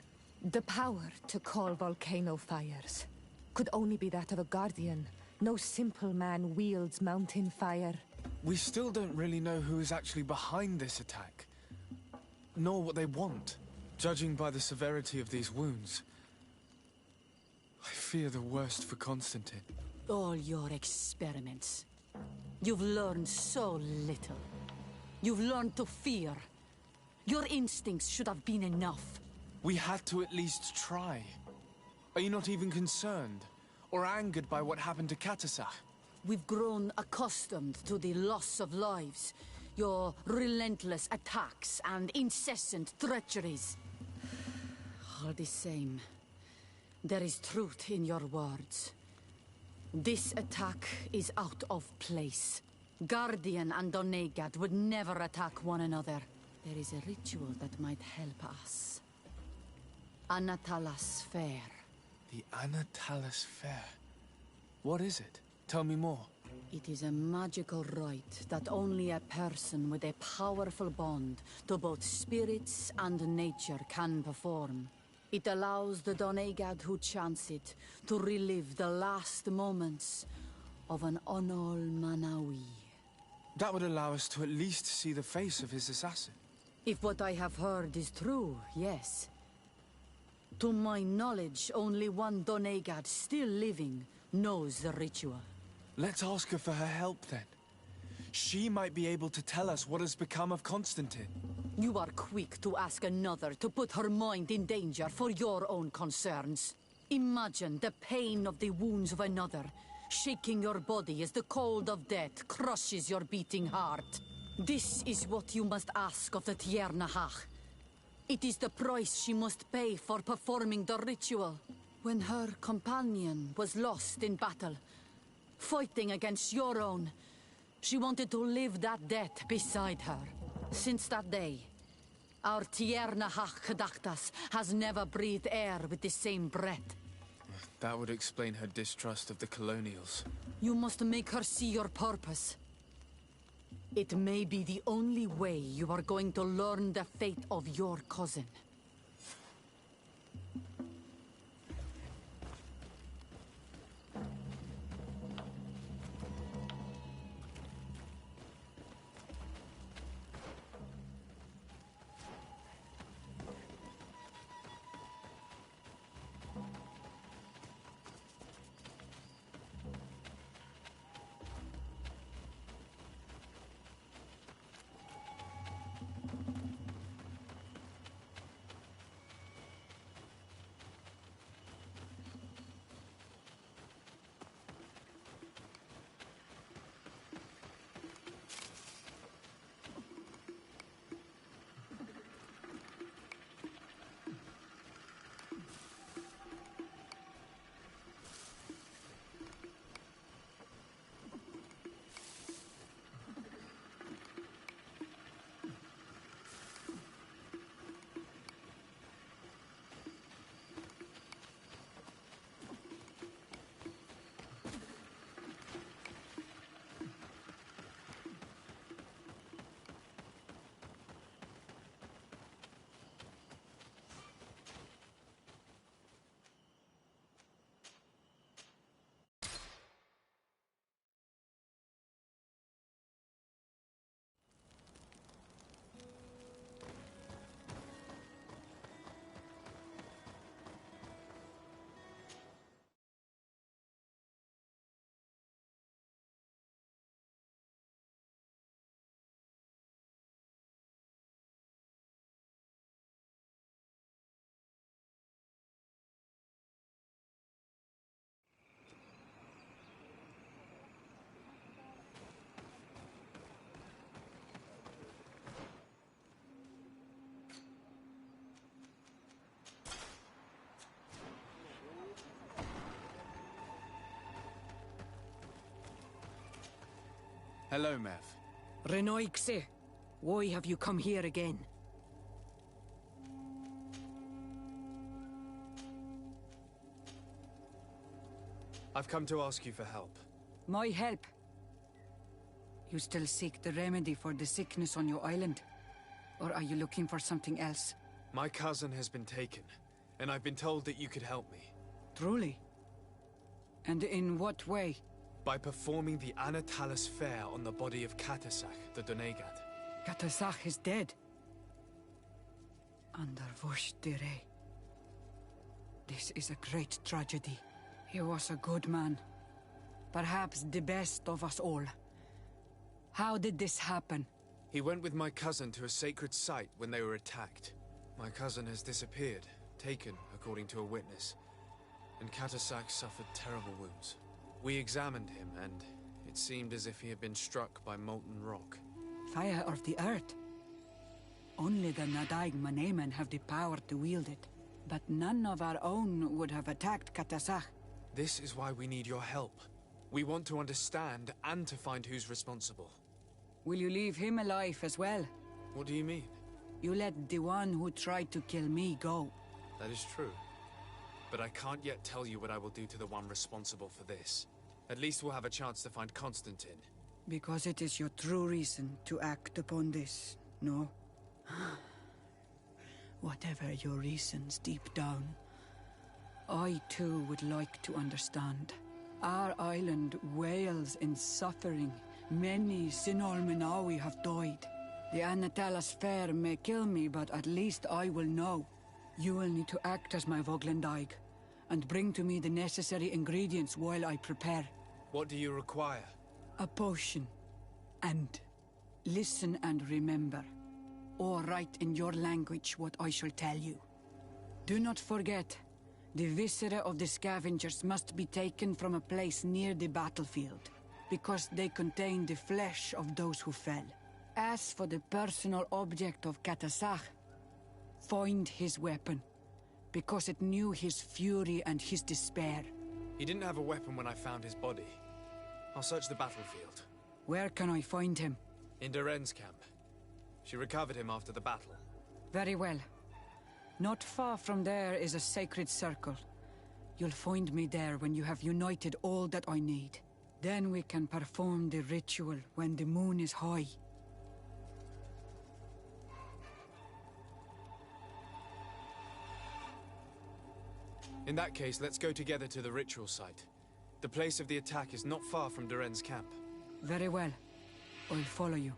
[SPEAKER 3] the power to call volcano fires, could only be that of a guardian. No simple man wields mountain fire.
[SPEAKER 2] We still don't really know who is actually behind this attack, nor what they want. Judging by the severity of these wounds, I fear the worst for Constantine.
[SPEAKER 7] All your experiments. You've learned so little. You've learned to fear. Your instincts should have been enough.
[SPEAKER 2] We had to at least try. Are you not even concerned or angered by what happened to Katasach?
[SPEAKER 7] We've grown accustomed to the loss of lives, your relentless attacks and incessant treacheries. All the same, there is truth in your words. This attack is out of place. Guardian and Donegad would never attack one another. There is a ritual that might help us. Anatalas Fair.
[SPEAKER 2] The Anatalas Fair. What is it? Tell me more.
[SPEAKER 7] It is a magical rite that only a person with a powerful bond to both spirits and nature can perform. It allows the Donegad who chants it to relive the last moments of an Onol Manawi.
[SPEAKER 2] That would allow us to at least see the face of his assassin.
[SPEAKER 7] If what I have heard is true, yes. To my knowledge, only one Donegad still living knows the ritual.
[SPEAKER 2] Let's ask her for her help then. She might be able to tell us what has become of Constantine.
[SPEAKER 7] You are quick to ask another to put her mind in danger for your own concerns. Imagine the pain of the wounds of another, shaking your body as the cold of death crushes your beating heart. This is what you must ask of the Tiernahach. It is the price she must pay for performing the ritual. When her companion was lost in battle, fighting against your own, she wanted to live that death beside her. Since that day, our Tiernahach Kadachtas has never breathed air with the same breath.
[SPEAKER 2] That would explain her distrust of the colonials.
[SPEAKER 7] You must make her see your purpose. It may be the only way you are going to learn the fate of your cousin.
[SPEAKER 2] Hello, Mev.
[SPEAKER 8] Renoixe, why have you come here again?
[SPEAKER 2] I've come to ask you for help.
[SPEAKER 8] My help? You still seek the remedy for the sickness on your island? Or are you looking for something else?
[SPEAKER 2] My cousin has been taken, and I've been told that you could help me.
[SPEAKER 8] Truly? And in what way?
[SPEAKER 2] By performing the Anatalis fair on the body of Katasak, the Donegat.
[SPEAKER 8] Katasak is dead. Under Vush dire. This is a great tragedy. He was a good man. Perhaps the best of us all. How did this happen?
[SPEAKER 2] He went with my cousin to a sacred site when they were attacked. My cousin has disappeared, taken according to a witness. And Katasak suffered terrible wounds. We examined him, and it seemed as if he had been struck by molten rock.
[SPEAKER 8] Fire of the earth. Only the Nadaig Manemen have the power to wield it. But none of our own would have attacked Katasak.
[SPEAKER 2] This is why we need your help. We want to understand and to find who's responsible.
[SPEAKER 8] Will you leave him alive as well?
[SPEAKER 2] What do you mean?
[SPEAKER 8] You let the one who tried to kill me go.
[SPEAKER 2] That is true. But I can't yet tell you what I will do to the one responsible for this. At least we'll have a chance to find Constantine.
[SPEAKER 8] Because it is your true reason to act upon this, no? Whatever your reasons deep down, I too would like to understand. Our island wails in suffering. Many Sinol Menawi have died. The Anatalas fair may kill me, but at least I will know. You will need to act as my Voglendaig, and bring to me the necessary ingredients while I prepare.
[SPEAKER 2] What do you require?
[SPEAKER 8] A potion. And listen and remember, or write in your language what I shall tell you. Do not forget, the viscera of the scavengers must be taken from a place near the battlefield, because they contain the flesh of those who fell. As for the personal object of Katasak, find his weapon, because it knew his fury and his despair.
[SPEAKER 2] He didn't have a weapon when I found his body. I'll search the battlefield.
[SPEAKER 8] Where can I find him?
[SPEAKER 2] In Duren's camp. She recovered him after the battle.
[SPEAKER 8] Very well. Not far from there is a sacred circle. You'll find me there when you have united all that I need. Then we can perform the ritual when the moon is high.
[SPEAKER 2] In that case, let's go together to the ritual site. The place of the attack is not far from Duren's camp.
[SPEAKER 8] Very well. I'll follow you.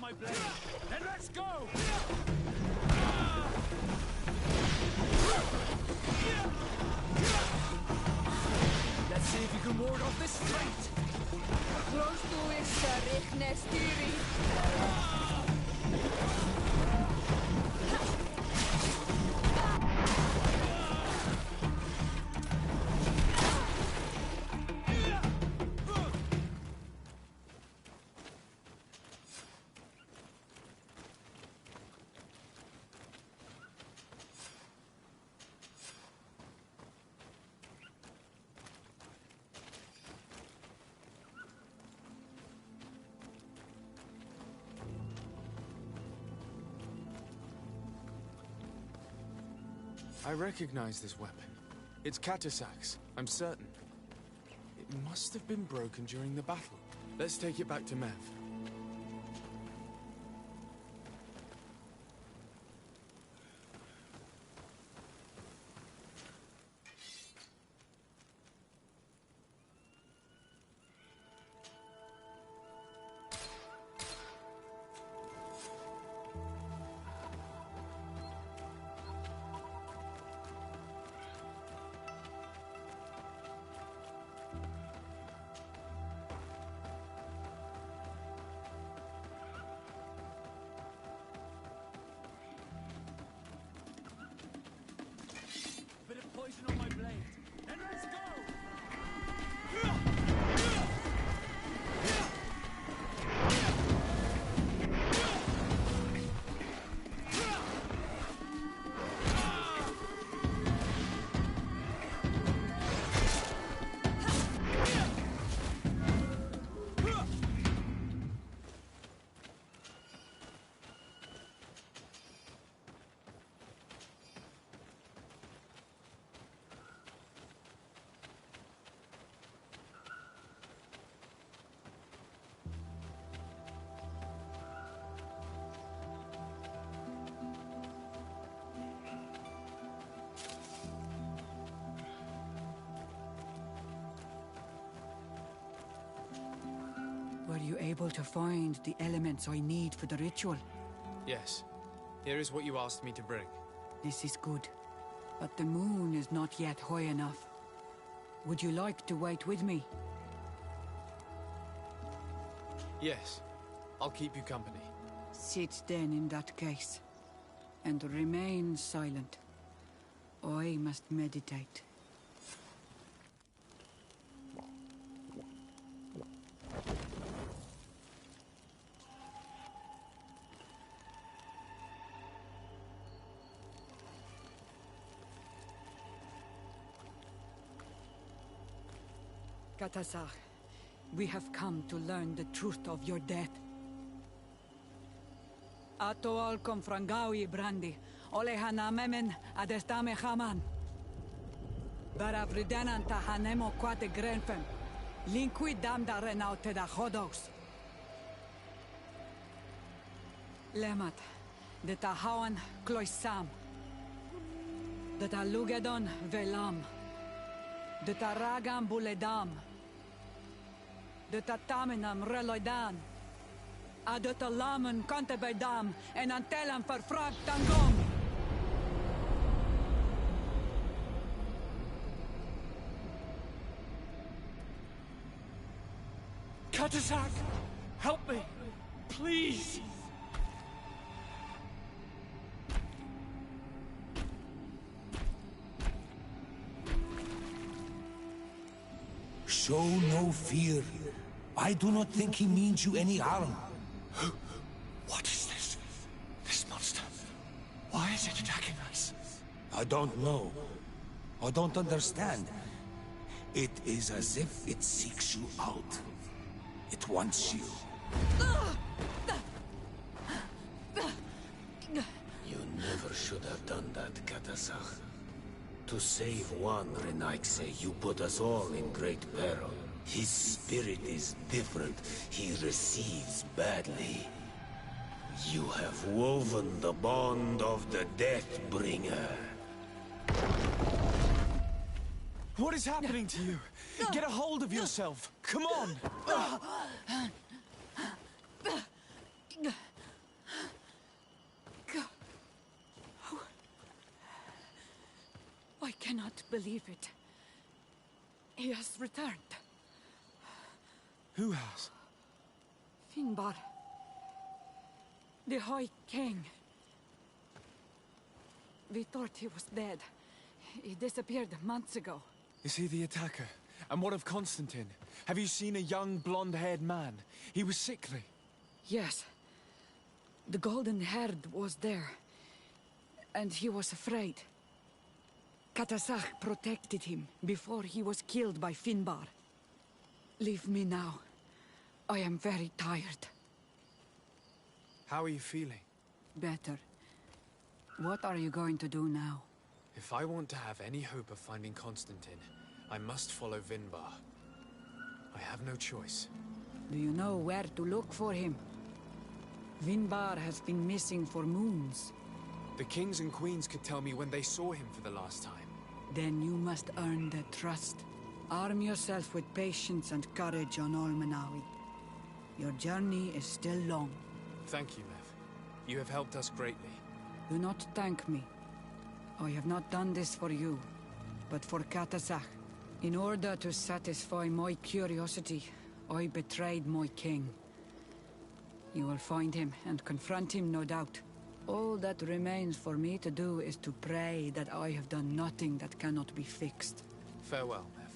[SPEAKER 2] my blade. Then let's go! Let's see if you can ward off this strength.
[SPEAKER 3] Close to it, Richtne Stiri.
[SPEAKER 2] I recognize this weapon. It's Katasak's, I'm certain. It must have been broken during the battle. Let's take it back to Mev. Poison on my blade. And let's go!
[SPEAKER 8] Were you able to find the elements I need for the ritual?
[SPEAKER 2] Yes. Here is what you asked me to bring.
[SPEAKER 8] This is good. But the moon is not yet high enough. Would you like to wait with me?
[SPEAKER 2] Yes. I'll keep you company.
[SPEAKER 8] Sit then in that case, and remain silent. I must meditate. Katasar, we have come to learn the truth of your death. Ato al confrangawi brandi, ole hanamemen adestame haman. Baravridenan tahanemo quate grenfem, linqui damda renaute da hodos. Lemat, de tahawan kloisam, de talugedon velam, de taragam buledam, de tatamenam reloidan, de talamen kantebedam en antelam verfragt tangom.
[SPEAKER 2] Katasak! Help me! Please!
[SPEAKER 5] Show no fear. I do not think he means you any harm.
[SPEAKER 2] What is this? This monster. Why is it attacking us?
[SPEAKER 5] I don't know. I don't understand. It is as if it seeks you out. It wants you. You never should have done that, Katasach. To save one, Renaikse, you put us all in great peril. His spirit is different. He receives badly. You have woven the bond of the Deathbringer.
[SPEAKER 2] What is happening to you? Get a hold of yourself. Come on!
[SPEAKER 8] I cannot believe it. He has returned.
[SPEAKER 2] Who has?
[SPEAKER 8] Finbar. The High King. We thought he was dead. He disappeared months ago.
[SPEAKER 2] Is he the attacker? And what of Constantine? Have you seen a young blonde-haired man? He was sickly.
[SPEAKER 8] Yes. The golden-haired was there. And he was afraid. Katasach protected him before he was killed by Finbar. Leave me now. I am very tired.
[SPEAKER 2] How are you feeling?
[SPEAKER 8] Better. What are you going to do now?
[SPEAKER 2] If I want to have any hope of finding Constantine, I must follow Vinbar. I have no choice.
[SPEAKER 8] Do you know where to look for him? Vinbar has been missing for moons.
[SPEAKER 2] The kings and queens could tell me when they saw him for the last time.
[SPEAKER 8] Then you must earn their trust. Arm yourself with patience and courage on Olmenawi. Your journey is still long.
[SPEAKER 2] Thank you, Lev. You have helped us greatly.
[SPEAKER 8] Do not thank me. I have not done this for you, but for Katasach. In order to satisfy my curiosity, I betrayed my king. You will find him and confront him, no doubt. All that remains for me to do is to pray that I have done nothing that cannot be fixed.
[SPEAKER 2] Farewell, Lev.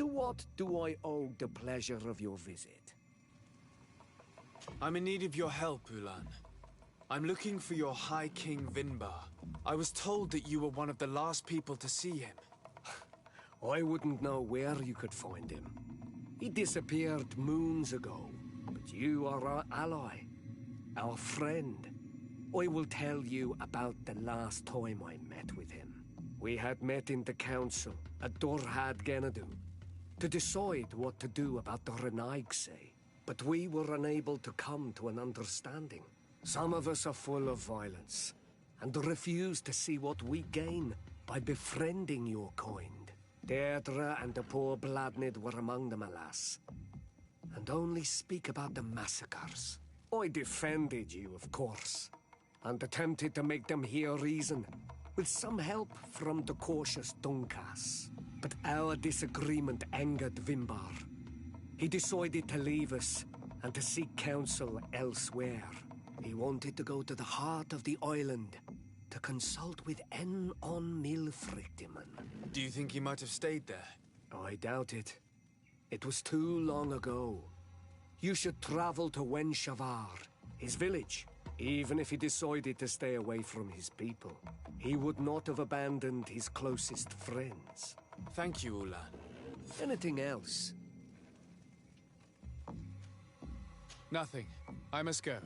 [SPEAKER 9] To what do I owe the pleasure of your visit?
[SPEAKER 2] I'm in need of your help, Ulan. I'm looking for your High King Vinbar. I was told that you were one of the last people to see him.
[SPEAKER 9] I wouldn't know where you could find him. He disappeared moons ago, but you are our ally, our friend. I will tell you about the last time I met with him. We had met in the council at Dorhad Genadu to decide what to do about the Renaigse, but we were unable to come to an understanding. Some of us are full of violence, and refuse to see what we gain by befriending your kind. Deirdre and the poor Bladnid were among them, alas, and only speak about the massacres. I defended you, of course, and attempted to make them hear reason, with some help from the cautious Dunkas. But our disagreement angered Vimbar. He decided to leave us and to seek counsel elsewhere. He wanted to go to the heart of the island to consult with En on Milfrictiman.
[SPEAKER 2] Do you think he might have stayed there?
[SPEAKER 9] I doubt it. It was too long ago. You should travel to Wen Shavar, his village. Even if he decided to stay away from his people, he would not have abandoned his closest friends.
[SPEAKER 2] Thank you, Ulan.
[SPEAKER 9] Anything else?
[SPEAKER 2] Nothing. I must go.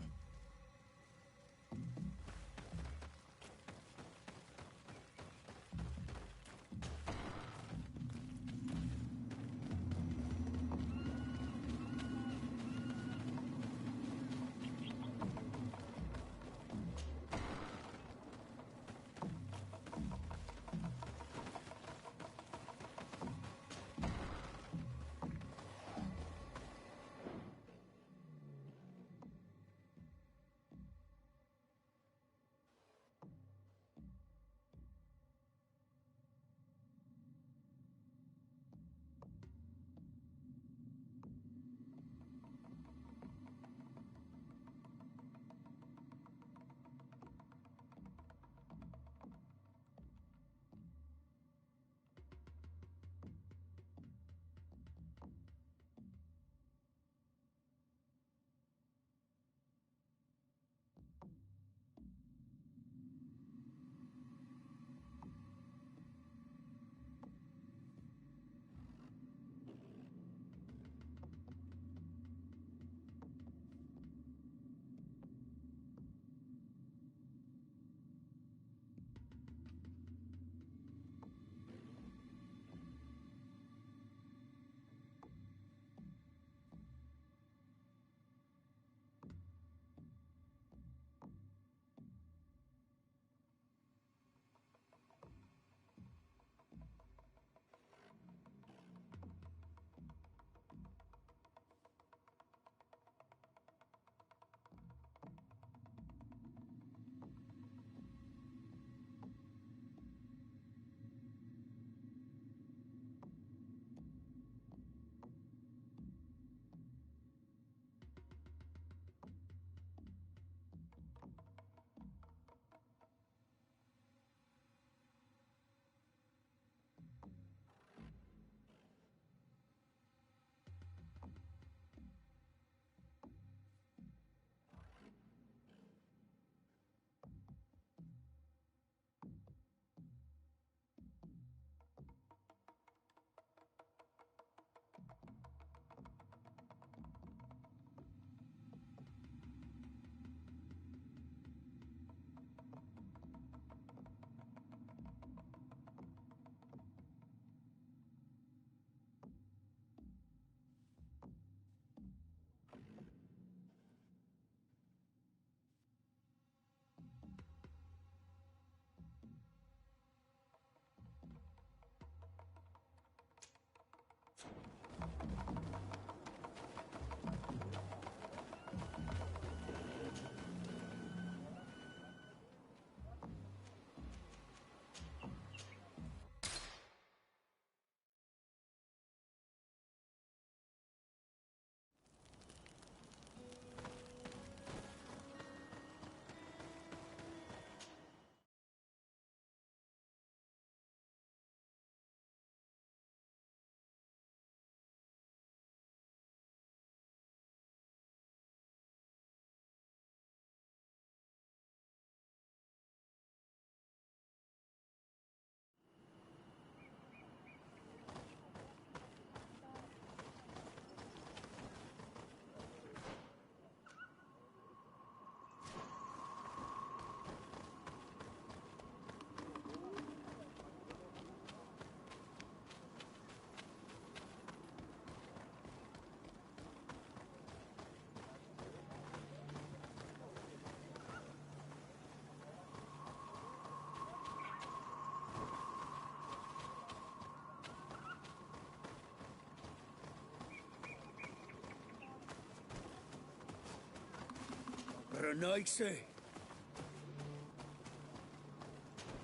[SPEAKER 10] Renaigse?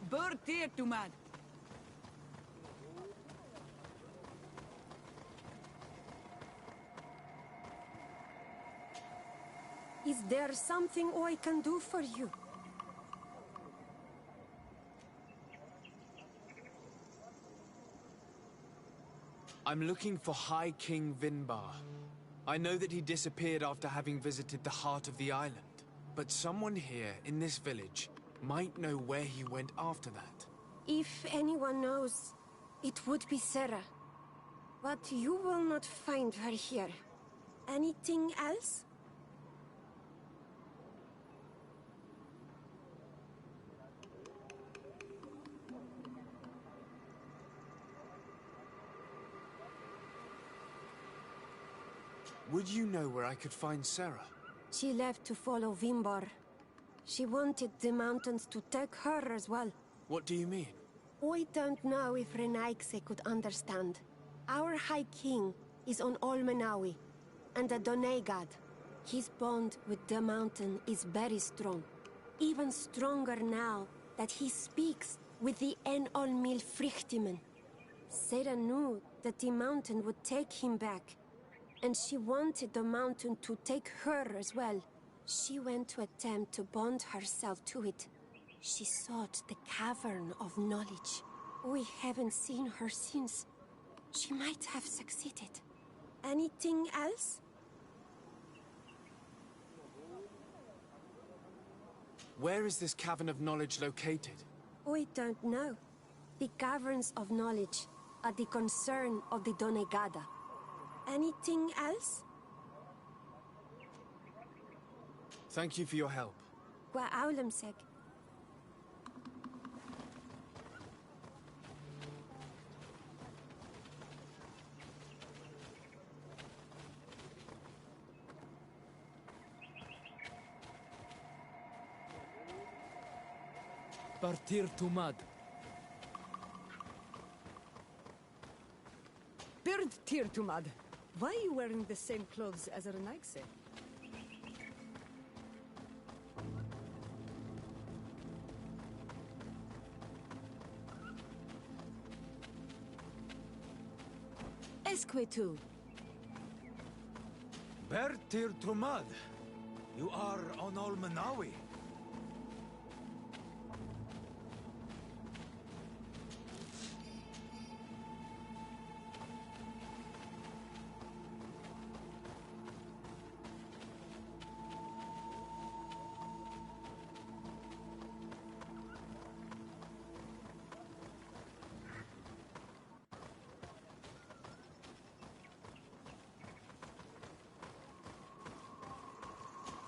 [SPEAKER 8] Bird tear to mad.
[SPEAKER 6] Is there something I can do for you?
[SPEAKER 2] I'm looking for High King Vinbar. I know that he disappeared after having visited the heart of the island, but someone here in this village might know where he went after that.
[SPEAKER 6] If anyone knows, it would be Sarah. But you will not find her here. Anything else?
[SPEAKER 2] Would you know where I could find Sarah?
[SPEAKER 6] She left to follow Vimbar. She wanted the mountains to take her as well.
[SPEAKER 2] What do you mean?
[SPEAKER 6] I don't know if Renaigse could understand. Our High King is on Olmenawi, and a Donegad. His bond with the mountain is very strong. Even stronger now that he speaks with the Olmil Frichtimen. Sarah knew that the mountain would take him back, and she wanted the mountain to take her as well. She went to attempt to bond herself to it. She sought the Cavern of Knowledge. We haven't seen her since. She might have succeeded. Anything else?
[SPEAKER 2] Where is this Cavern of Knowledge located?
[SPEAKER 6] I don't know. The Caverns of Knowledge are the concern of the Donegada. Anything else?
[SPEAKER 2] Thank you for your help.
[SPEAKER 6] Qua aulemseg.
[SPEAKER 10] Partir to mud.
[SPEAKER 11] Bird tear to mud. Why are you wearing the same clothes as Renaigse? Esquetu.
[SPEAKER 10] Bertir Trumad. You are on Olmenawi.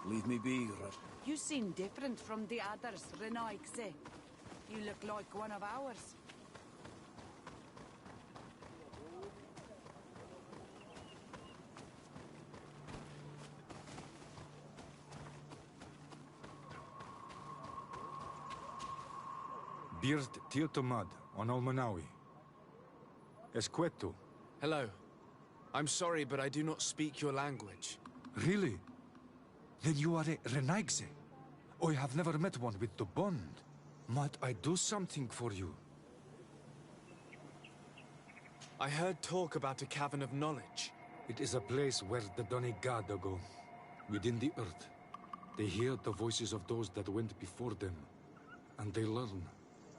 [SPEAKER 10] Leave me be,
[SPEAKER 8] You seem different from the others, Renaigse. You look like one of ours.
[SPEAKER 12] Bird Tiltomad on Olmenawi. Esqueto.
[SPEAKER 2] Hello. I'm sorry, but I do not speak your language.
[SPEAKER 12] Really? Then you are a Renaigse. I have never met one with the bond. Might I do something for you?
[SPEAKER 2] I heard talk about a Cavern of Knowledge.
[SPEAKER 12] It is a place where the Donegada go, within the earth. They hear the voices of those that went before them, and they learn.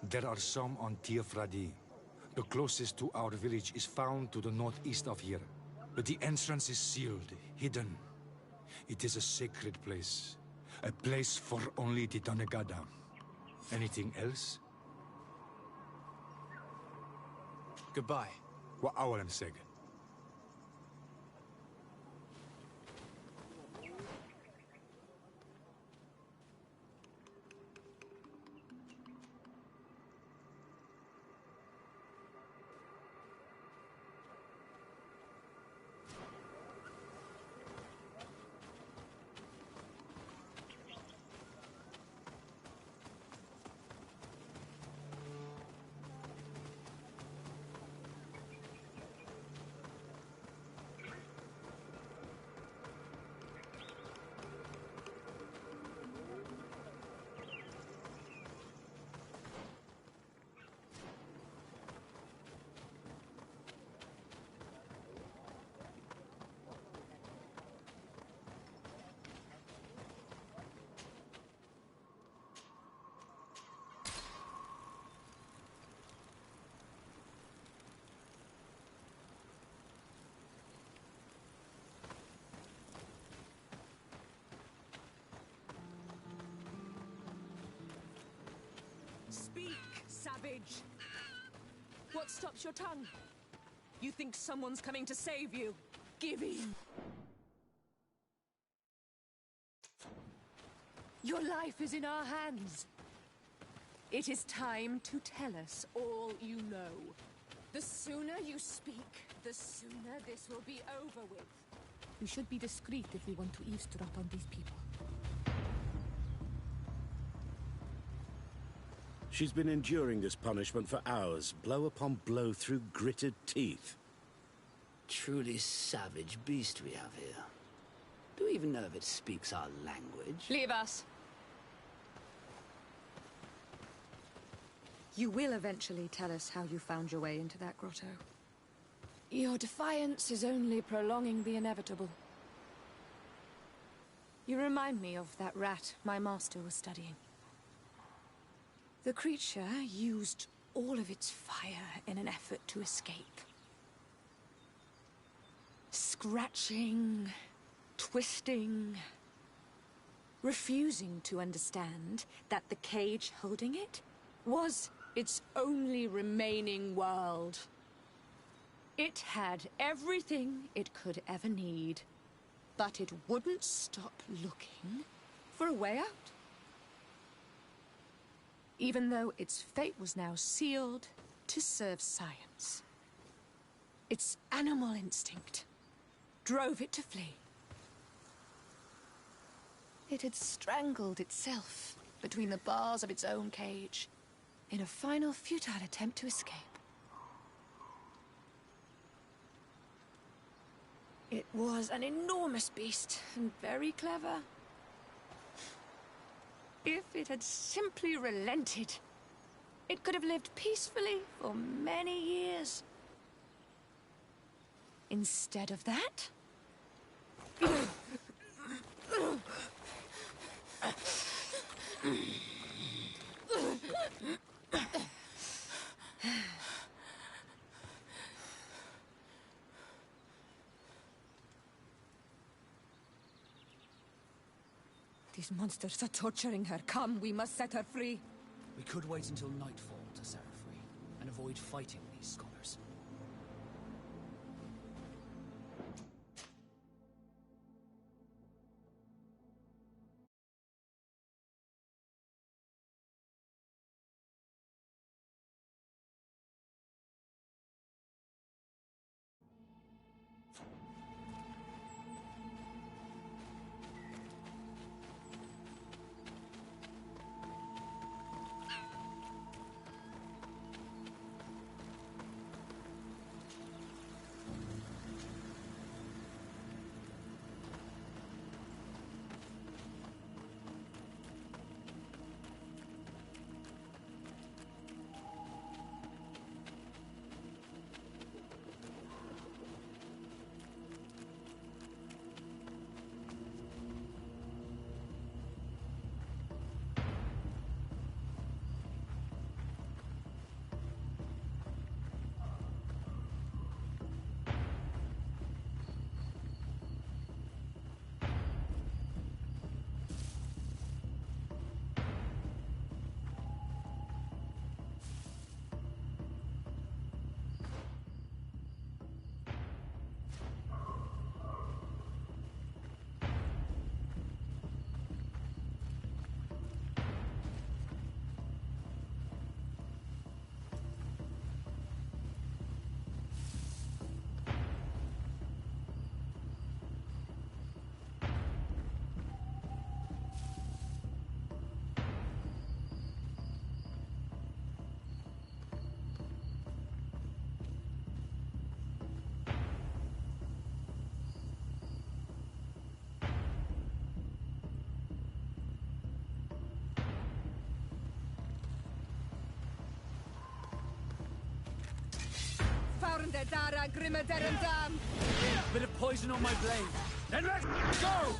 [SPEAKER 12] There are some on Tiafradi. The closest to our village is found to the northeast of here, but the entrance is sealed, hidden. It is a sacred place. A place for only the Donegada. Anything else?
[SPEAKER 2] Goodbye.
[SPEAKER 12] What Awalem said.
[SPEAKER 11] Speak, savage! What stops your tongue? You think someone's coming to save you? Give in! Your life is in our hands. It is time to tell us all you know. The sooner you speak, the sooner this will be over with.
[SPEAKER 3] We should be discreet if we want to eavesdrop on these people.
[SPEAKER 13] She's been enduring this punishment for hours, blow upon blow through gritted teeth.
[SPEAKER 14] Truly savage beast we have here. Do we even know if it speaks our language?
[SPEAKER 11] Leave us. You will eventually tell us how you found your way into that grotto. Your defiance is only prolonging the inevitable. You remind me of that rat my master was studying. The creature used all of its fire in an effort to escape. Scratching, twisting, refusing to understand that the cage holding it was its only remaining world. It had everything it could ever need, but it wouldn't stop looking for a way out. Even though its fate was now sealed to serve science. Its animal instinct drove it to flee. It had strangled itself between the bars of its own cage in a final futile attempt to escape. It was an enormous beast and very clever. If it had simply relented, it could have lived peacefully for many years. Instead of that... These monsters are torturing her. Come, we must set her free.
[SPEAKER 15] We could wait until nightfall to set her free, and avoid fighting these scholars. Bit of poison on my blade. Then let's go!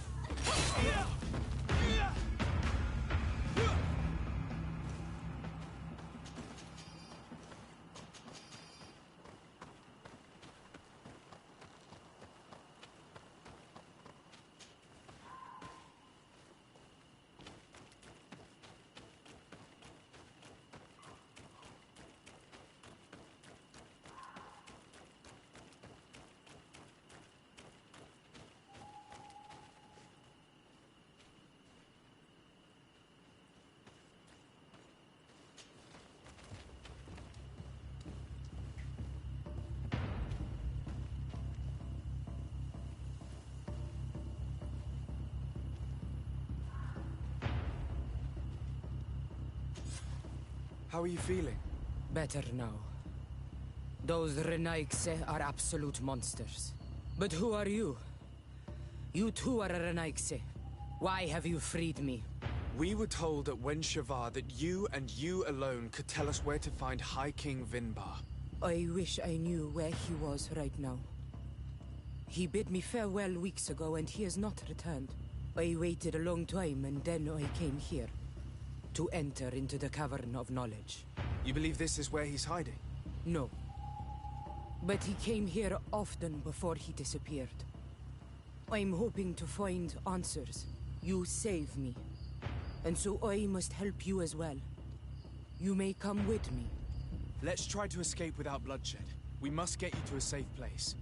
[SPEAKER 16] How are you feeling?
[SPEAKER 17] Better now. Those Renaigse are absolute monsters. But who are you? You too are a Renaigse. Why have you freed me?
[SPEAKER 16] We were told at Wen Shavar that you and you alone could tell us where to find High King Vinbar.
[SPEAKER 17] I wish I knew where he was right now. He bid me farewell weeks ago and he has not returned. I waited a long time and then I came here. To enter into the Cavern of Knowledge.
[SPEAKER 16] You believe this is where he's hiding?
[SPEAKER 17] No. But he came here often before he disappeared. I'm hoping to find answers. You saved me. And so I must help you as well. You may come with me.
[SPEAKER 16] Let's try to escape without bloodshed. We must get you to a safe place.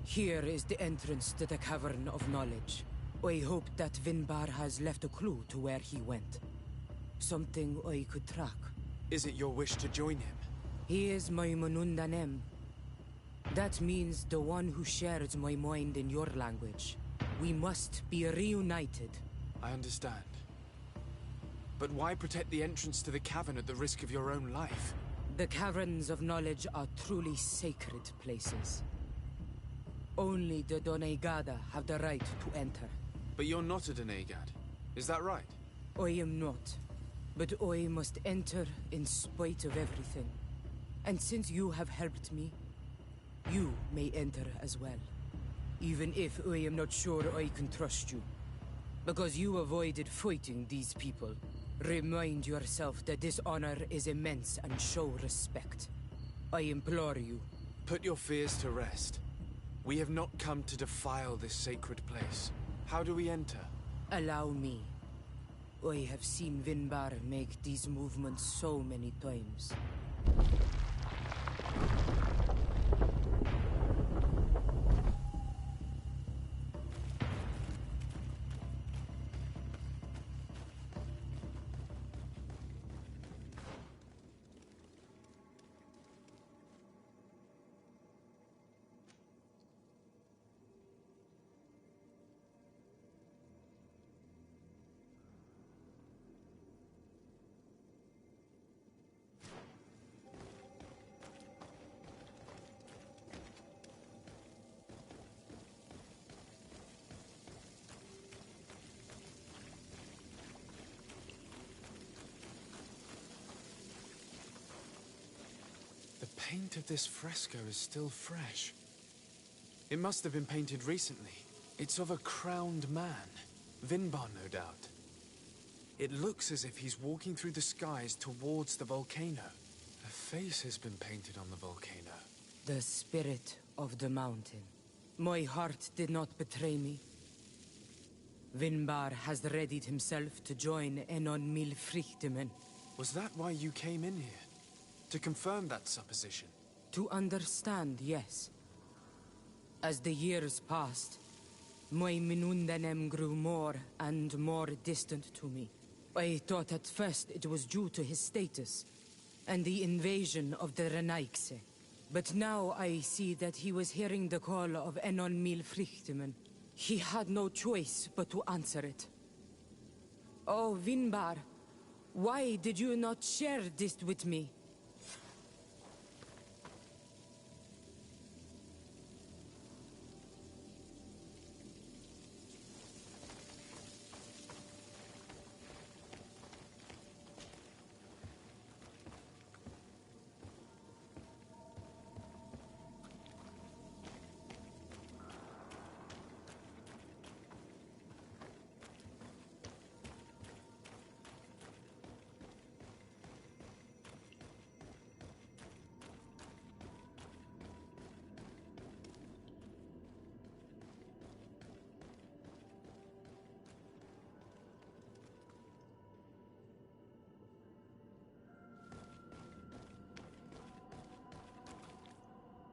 [SPEAKER 17] Here is the entrance to the Cavern of Knowledge. I hope that Vinbar has left a clue to where he went. Something I could track.
[SPEAKER 16] Is it your wish to join him?
[SPEAKER 17] He is my Manundanem. That means the one who shares my mind in your language. We must be reunited.
[SPEAKER 16] I understand. But why protect the entrance to the cavern at the risk of your own life?
[SPEAKER 17] The Caverns of Knowledge are truly sacred places. Only the Doneigada have the right to enter.
[SPEAKER 16] But you're not a Doneigad. Is that right?
[SPEAKER 17] I am not. But I must enter in spite of everything. And since you have helped me, you may enter as well. Even if I am not sure I can trust you. Because you avoided fighting these people. Remind yourself that this honor is immense and show respect. I implore you.
[SPEAKER 16] Put your fears to rest. We have not come to defile this sacred place. How do we enter?
[SPEAKER 17] Allow me. I have seen Vinbar make these movements so many times.
[SPEAKER 16] The paint of this fresco is still fresh. It must have been painted recently. It's of a crowned man. Vinbar, no doubt. It looks as if he's walking through the skies towards the volcano. A face has been painted on the volcano.
[SPEAKER 17] The spirit of the mountain. My heart did not betray me. Vinbar has readied himself to join Enon Milfrichtemen.
[SPEAKER 16] Was that why you came in here? To confirm that supposition?
[SPEAKER 17] To understand, yes. As the years passed, my Minundanem grew more and more distant to me. I thought at first it was due to his status and the invasion of the Renaigse. But now I see that he was hearing the call of Enon Milfrichtemen. He had no choice but to answer it. Oh, Vinbar, why did you not share this with me?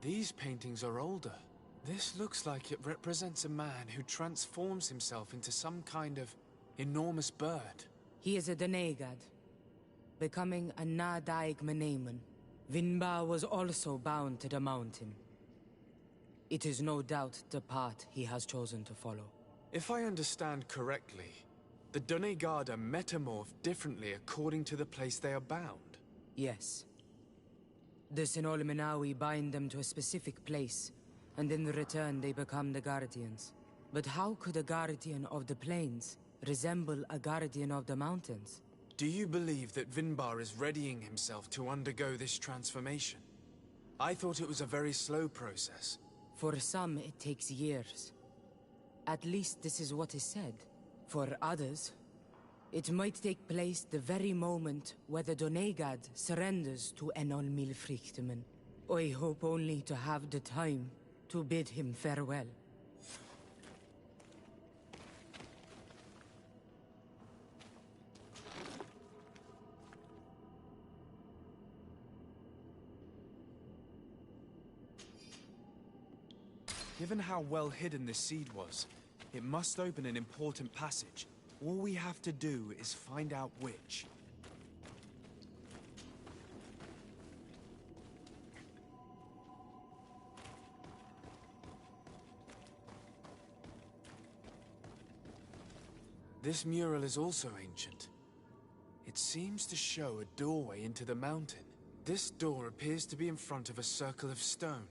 [SPEAKER 16] These paintings are older. This looks like it represents a man who transforms himself into some kind of enormous bird.
[SPEAKER 17] He is a Donegad, becoming a Nadaig Meneman. Vinbar was also bound to the mountain. It is no doubt the path he has chosen to follow.
[SPEAKER 16] If I understand correctly, the Donegada metamorph differently according to the place they are bound.
[SPEAKER 17] Yes. The Sinolmenawi bind them to a specific place, and in return they become the Guardians. But how could a Guardian of the Plains resemble a Guardian of the Mountains?
[SPEAKER 16] Do you believe that Vinbar is readying himself to undergo this transformation? I thought it was a very slow process.
[SPEAKER 17] For some, it takes years. At least this is what is said. For others, it might take place the very moment where the Donegad surrenders to Enol Milfrichtemen. I hope only to have the time to bid him farewell.
[SPEAKER 16] Given how well hidden this seed was, it must open an important passage. All we have to do is find out which. This mural is also ancient. It seems to show a doorway into the mountain. This door appears to be in front of a circle of stone.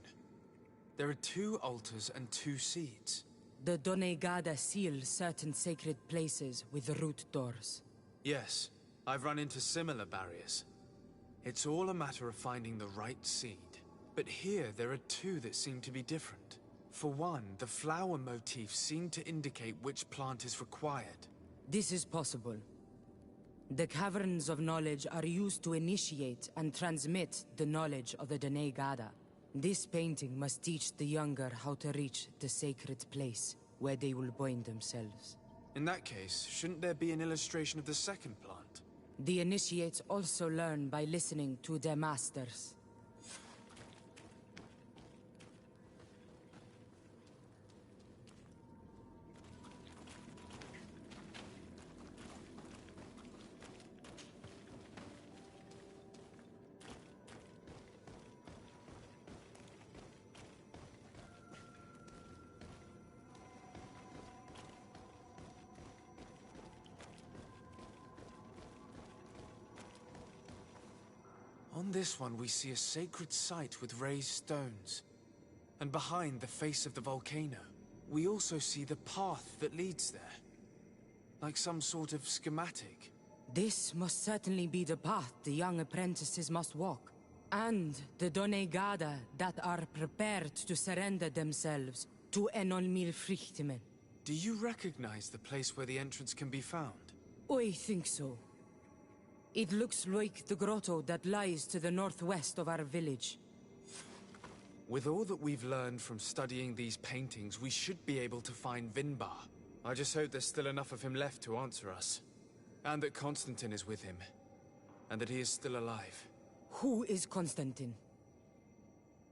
[SPEAKER 16] There are 2 altars and 2 seeds.
[SPEAKER 17] The Donegada seal certain sacred places with root doors.
[SPEAKER 16] Yes, I've run into similar barriers. It's all a matter of finding the right seed. But here there are 2 that seem to be different. For one, the flower motifs seem to indicate which plant is required.
[SPEAKER 17] This is possible. The Caverns of Knowledge are used to initiate and transmit the knowledge of the Donegada. This painting must teach the younger how to reach the sacred place, where they will bind themselves.
[SPEAKER 16] In that case, shouldn't there be an illustration of the second plant?
[SPEAKER 17] The initiates also learn by listening to their masters.
[SPEAKER 16] On this one, we see a sacred site with raised stones. And behind the face of the volcano, we also see the path that leads there. Like some sort of schematic.
[SPEAKER 17] This must certainly be the path the young apprentices must walk. And the Donegada that are prepared to surrender themselves to Enol Milfrichtemen.
[SPEAKER 16] Do you recognize the place where the entrance can be found?
[SPEAKER 17] I think so. It looks like the grotto that lies to the northwest of our village.
[SPEAKER 16] With all that we've learned from studying these paintings, we should be able to find Vinbar. I just hope there's still enough of him left to answer us. And that Constantine is with him. And that he is still alive.
[SPEAKER 17] Who is Constantine?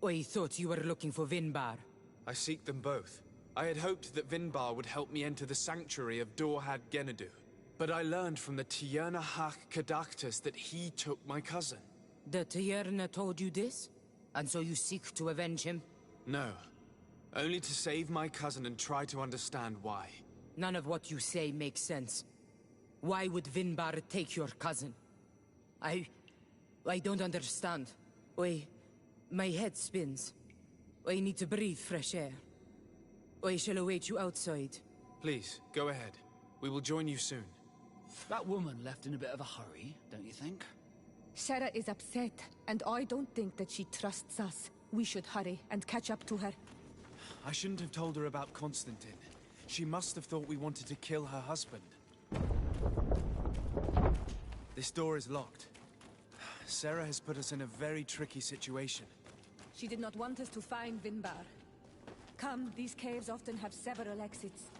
[SPEAKER 17] I thought you were looking for Vinbar.
[SPEAKER 16] I seek them both. I had hoped that Vinbar would help me enter the sanctuary of Dorhad Genadu. But I learned from the Tiernahach Kadactus that he took my cousin.
[SPEAKER 17] The Tierna told you this? And so you seek to avenge him?
[SPEAKER 16] No. Only to save my cousin and try to understand why.
[SPEAKER 17] None of what you say makes sense. Why would Vinbar take your cousin? I don't understand. My head spins. I need to breathe fresh air. I shall await you outside.
[SPEAKER 16] Please, go ahead. We will join you soon.
[SPEAKER 15] That woman left in a bit of a hurry, don't you think?
[SPEAKER 3] Sarah is upset, and I don't think that she trusts us. We should hurry and catch up to her.
[SPEAKER 16] I shouldn't have told her about Constantine. She must have thought we wanted to kill her husband. This door is locked. Sarah has put us in a very tricky situation.
[SPEAKER 3] She did not want us to find Vinbar. Come, these caves often have several exits.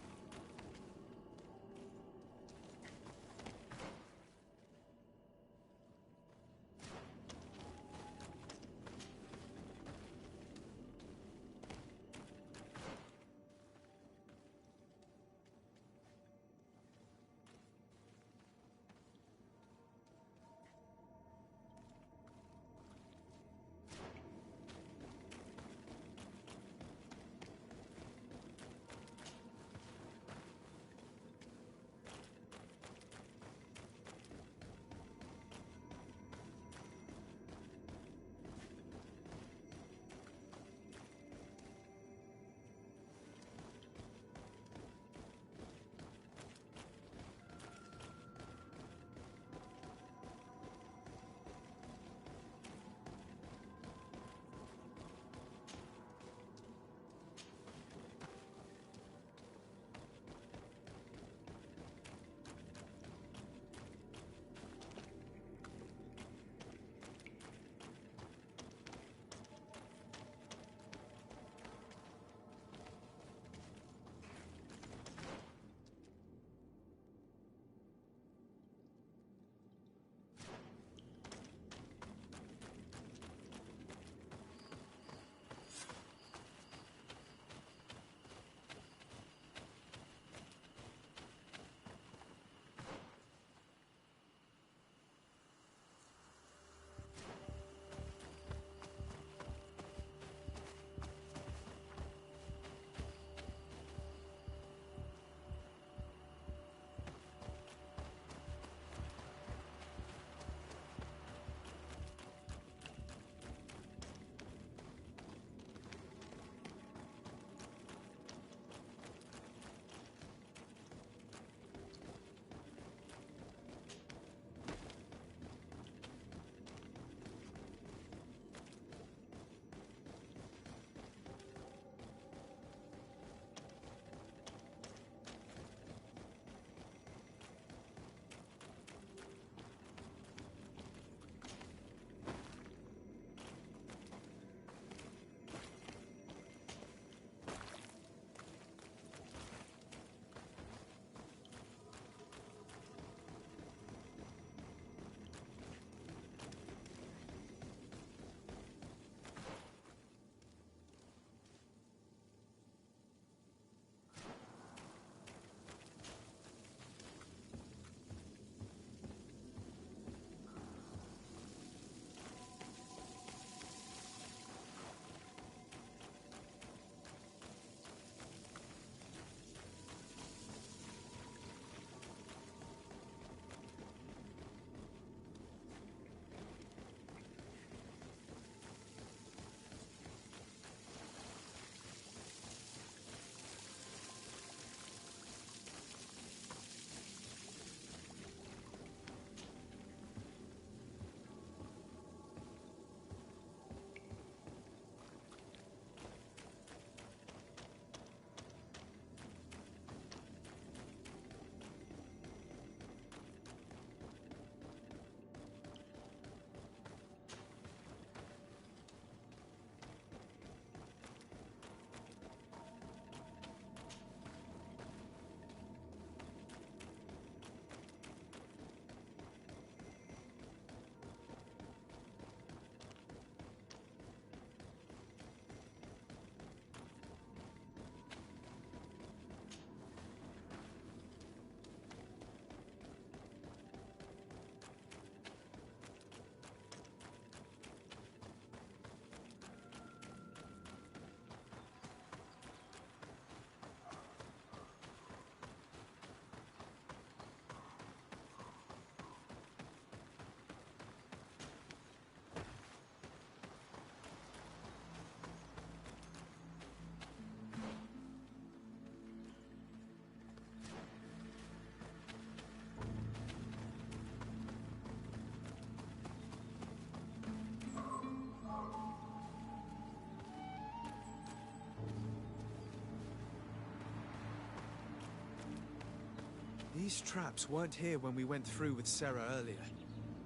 [SPEAKER 16] These traps weren't here when we went through with Sarah earlier.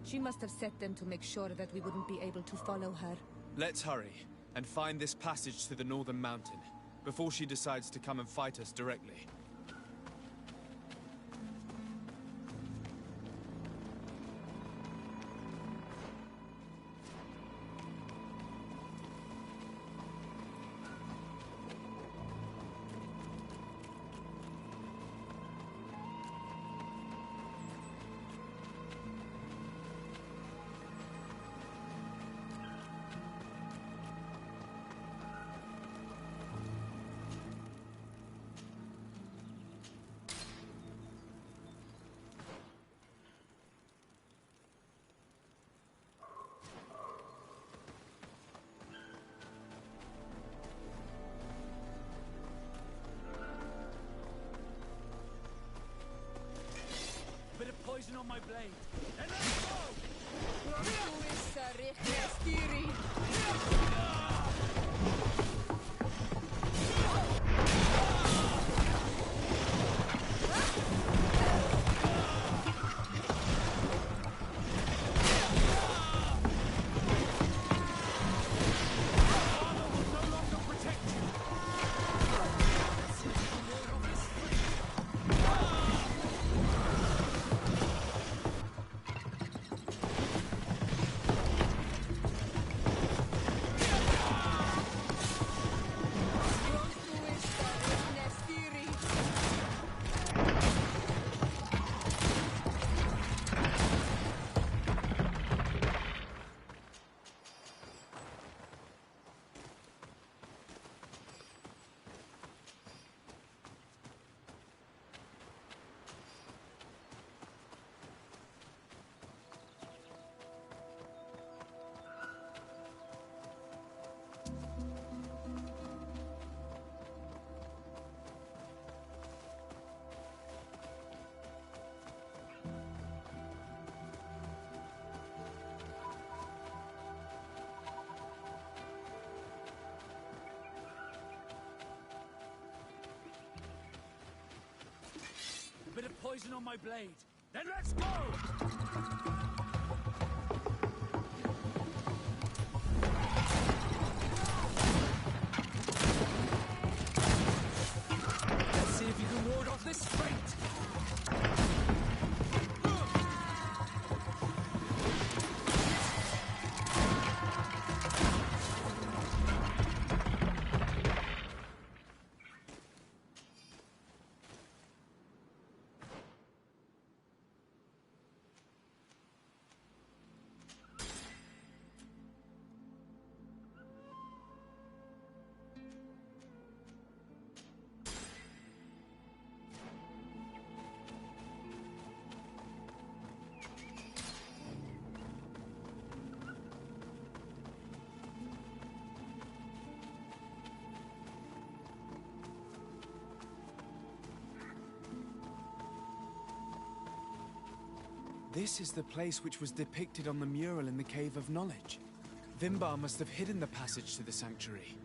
[SPEAKER 3] She must have set them to make sure that we wouldn't be able to follow her.
[SPEAKER 16] Let's hurry and find this passage to the northern mountain before she decides to come and fight us directly.
[SPEAKER 10] Bit of poison on my blade. And let's go! A bit of poison on my blade. Then let's go! Let's see if you can ward off this fate!
[SPEAKER 16] This is the place which was depicted on the mural in the Cave of Knowledge. Vimbar must have hidden the passage to the sanctuary.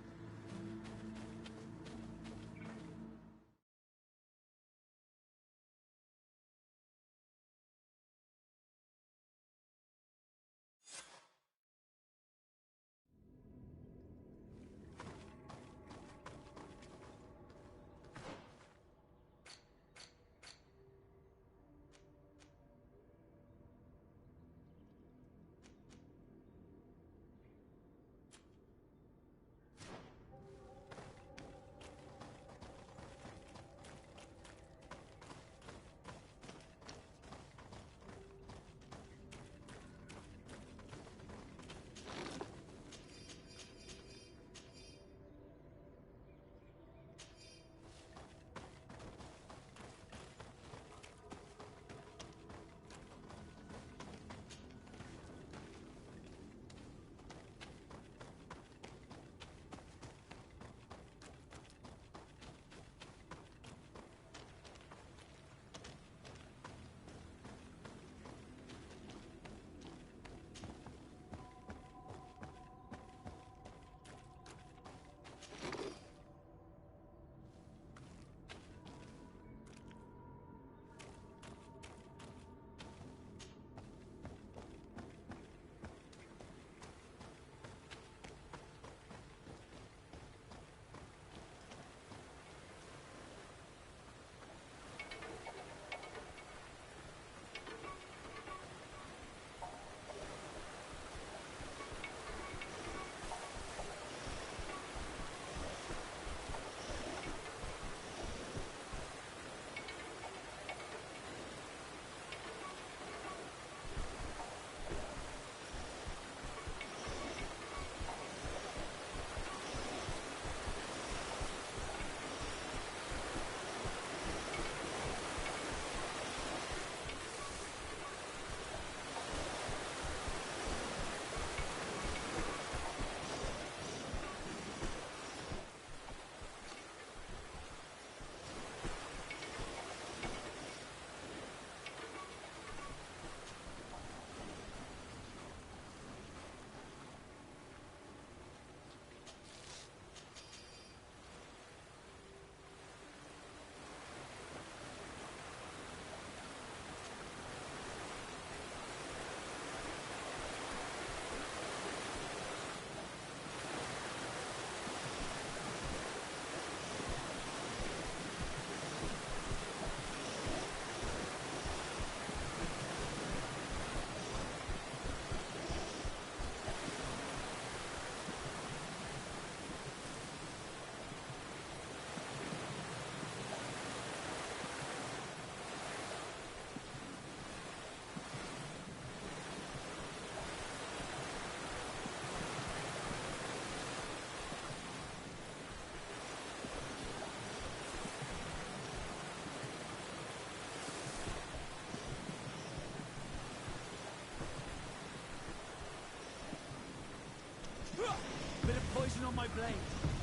[SPEAKER 10] Bit of poison on my blade.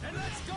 [SPEAKER 10] And let's go!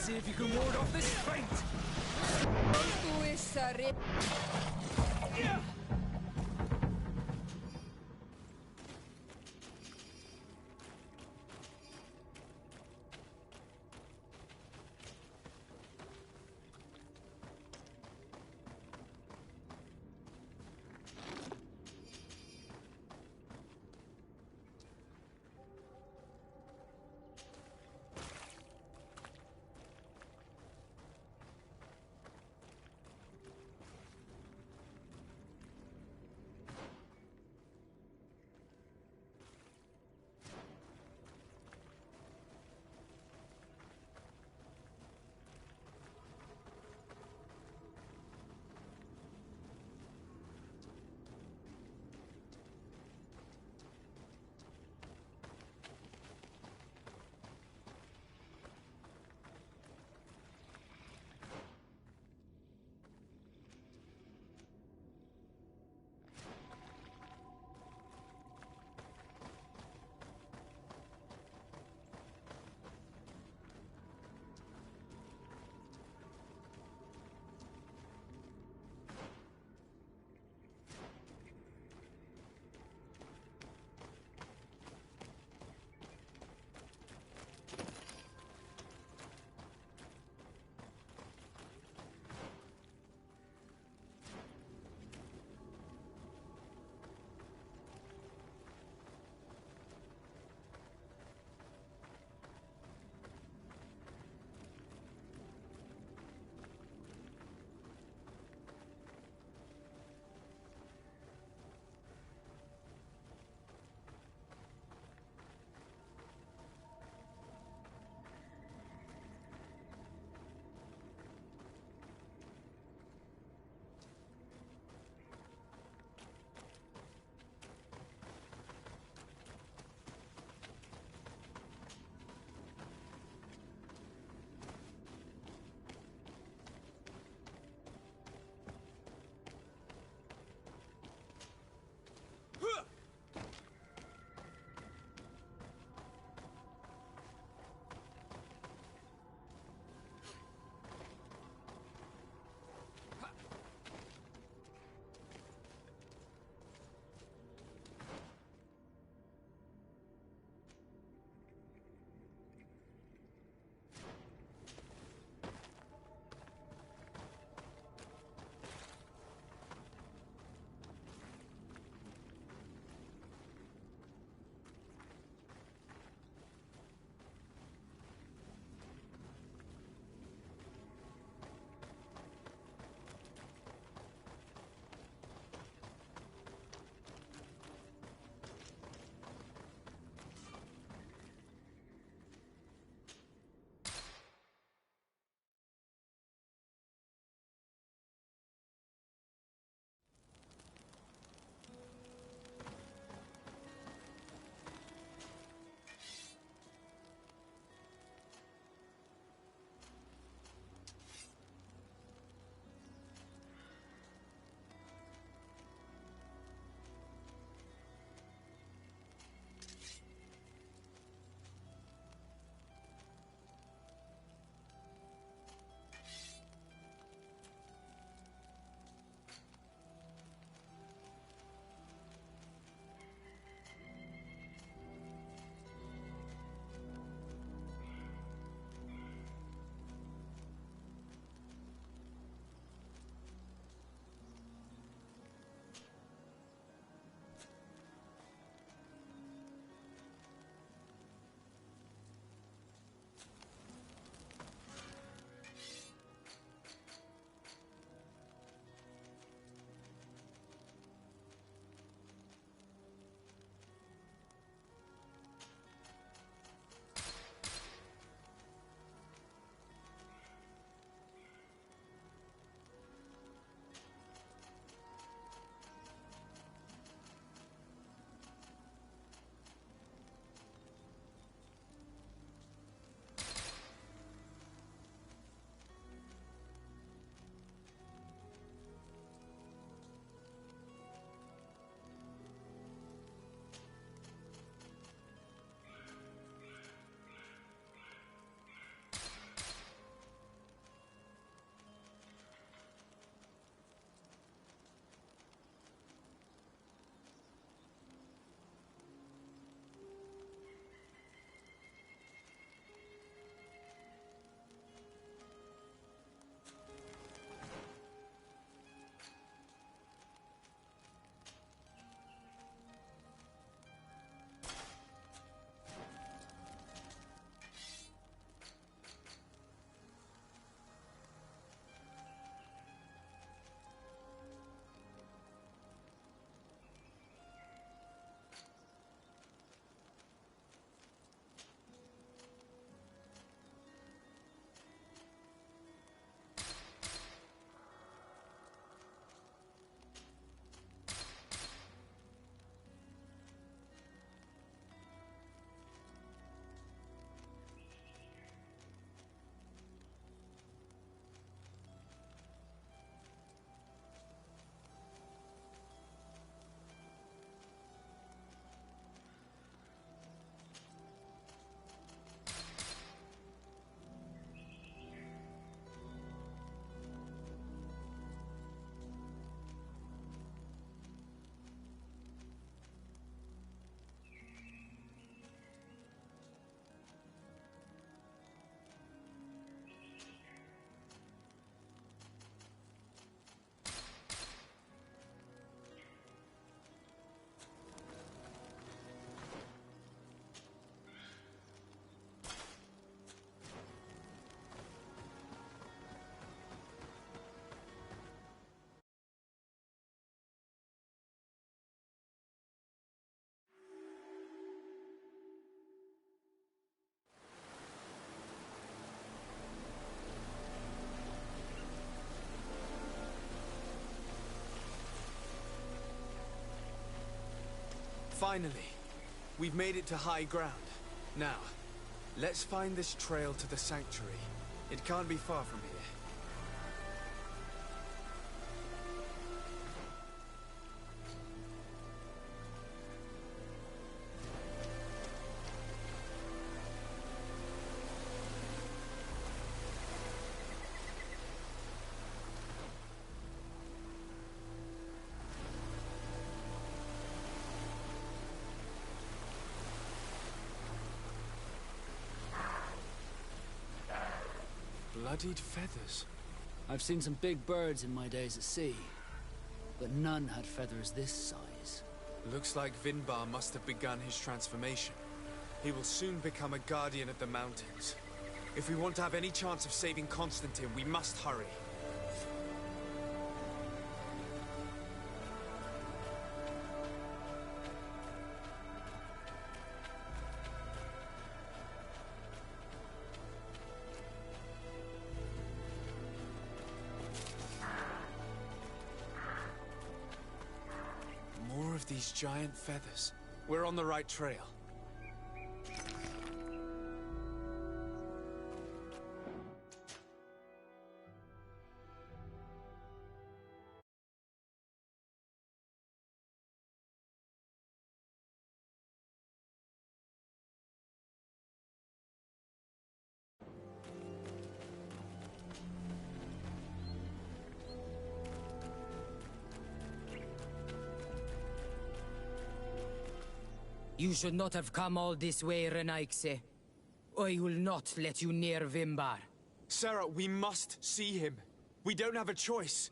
[SPEAKER 15] See if you can ward off this feint!
[SPEAKER 16] Finally, we've made it to high ground. Now, let's find this trail to the sanctuary. It can't be far from here. Bloodied feathers.
[SPEAKER 14] I've seen some big birds in my days at sea, but none had feathers this size.
[SPEAKER 16] Looks like Vinbar must have begun his transformation. He will soon become a guardian of the mountains. If we want to have any chance of saving Constantine, we must hurry. More of these giant feathers. We're on the right trail.
[SPEAKER 17] You should not have come all this way, Renaikse. I will not let you near Vimbar.
[SPEAKER 16] Sarah, we must see him. We don't have a choice.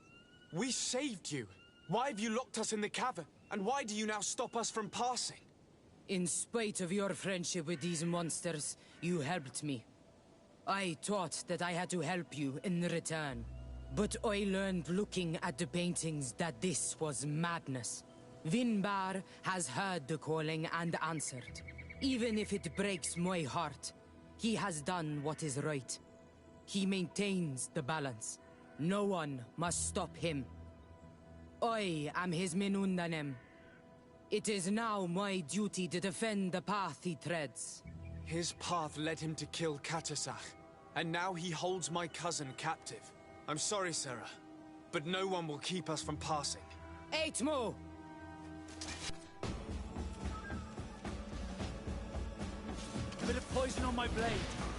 [SPEAKER 16] We saved you. Why have you locked us in the cavern? And why do you now stop us from passing?
[SPEAKER 17] In spite of your friendship with these monsters, you helped me. I thought that I had to help you in return. But I learned looking at the paintings that this was madness. Vinbar has heard the calling and answered. Even if it breaks my heart, he has done what is right. He maintains the balance. No one must stop him. I am his Menundanem. It is now my duty to defend the path he treads.
[SPEAKER 16] His path led him to kill Katasach, and now he holds my cousin captive. I'm sorry, Sarah, but no one will keep us from passing.
[SPEAKER 17] Eitmo!
[SPEAKER 10] A bit of poison on my blade.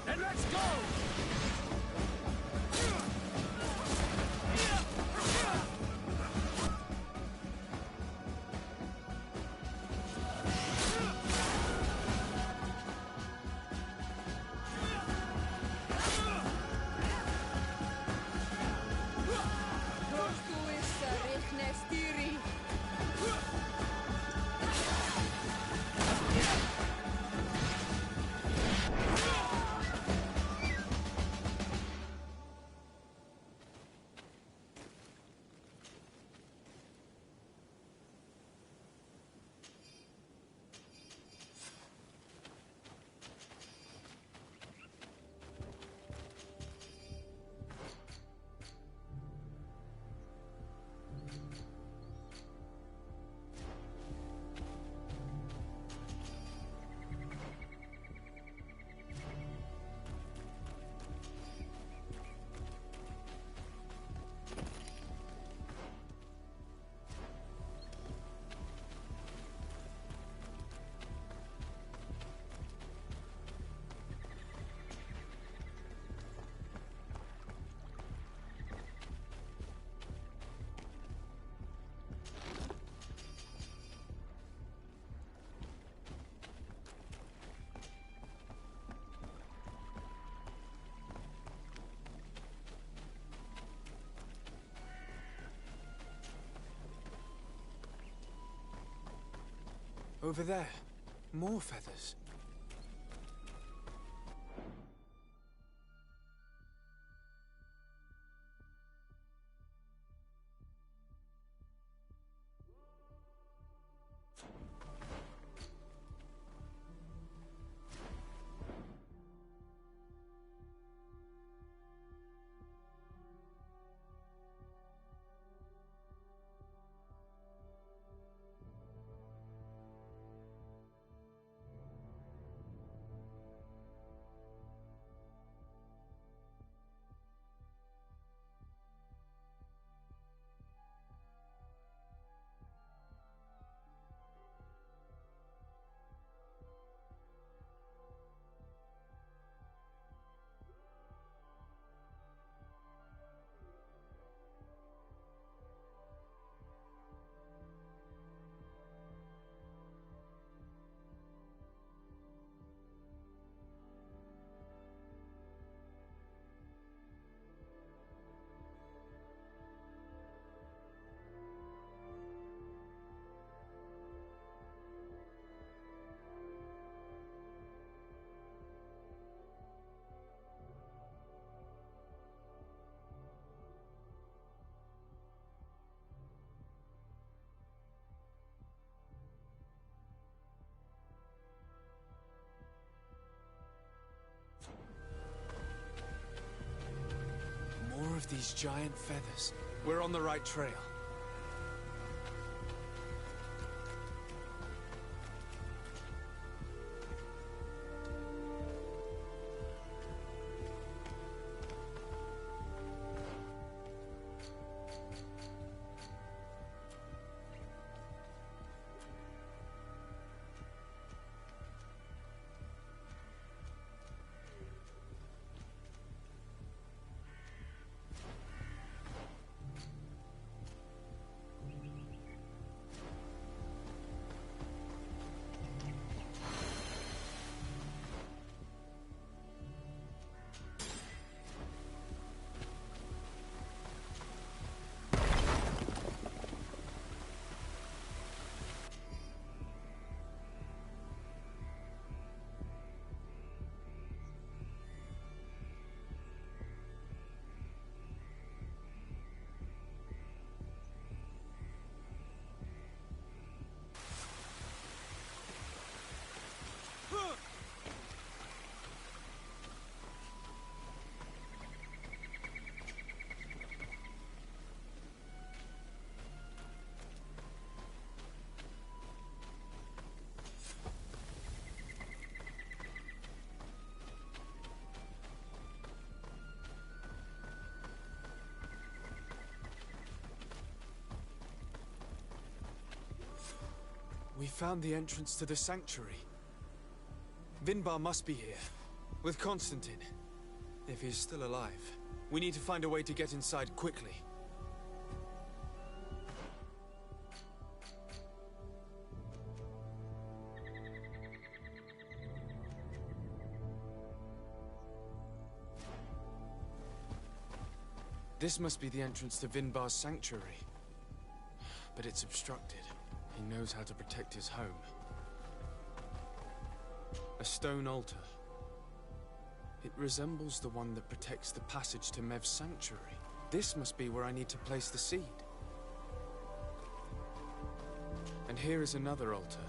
[SPEAKER 10] Then let's go!
[SPEAKER 16] Over there. More feathers. these giant feathers. We're on the right trail. We found the entrance to the sanctuary. Vinbar must be here, with Constantine. If he's still alive, we need to find a way to get inside quickly. This must be the entrance to Vinbar's sanctuary. But it's obstructed. He knows how to protect his home. A stone altar. It resembles the one that protects the passage to Mev's sanctuary. This must be where I need to place the seed. And here is another altar.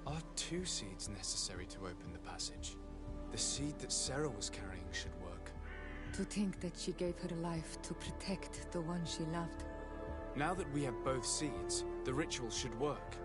[SPEAKER 16] Are 2 seeds necessary to open the passage? The seed that Sarah was carrying should work.
[SPEAKER 3] To think that she gave her life to protect the one she loved.
[SPEAKER 16] Now that we have both seeds, the ritual should work.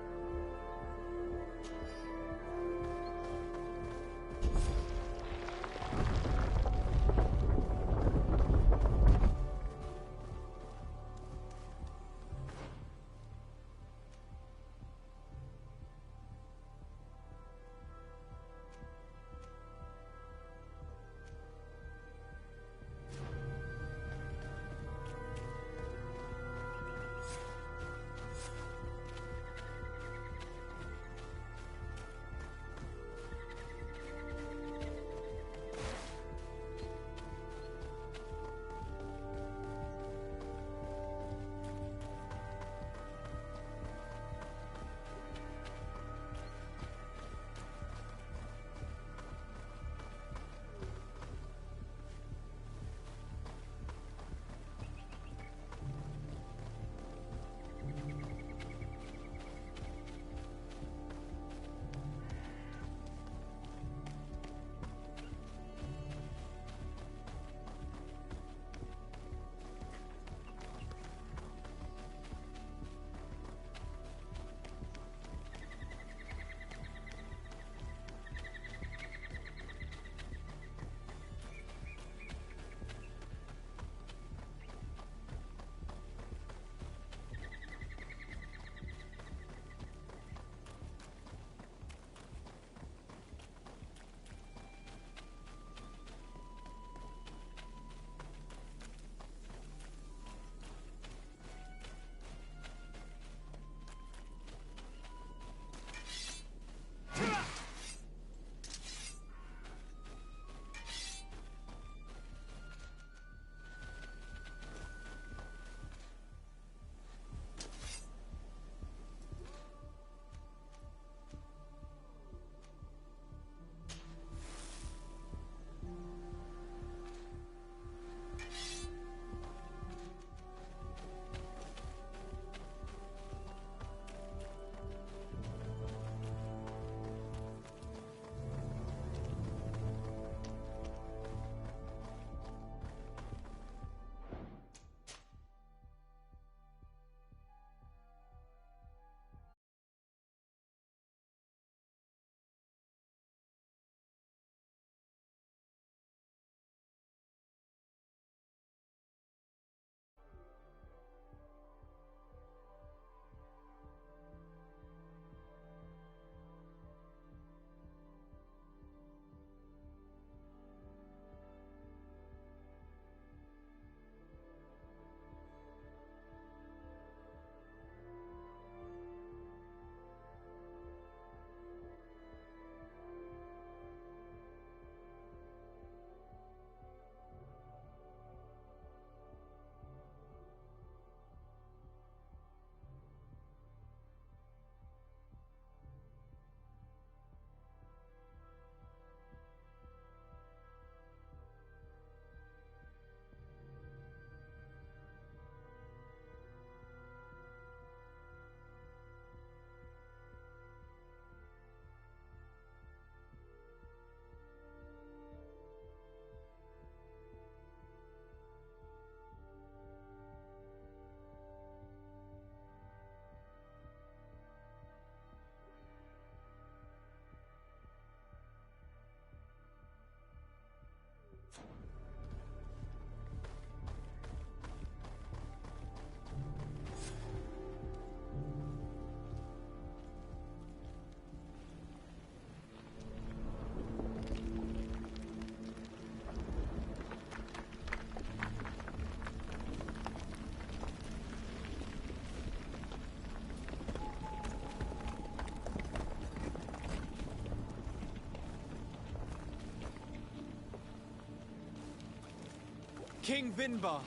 [SPEAKER 10] King Vinbar.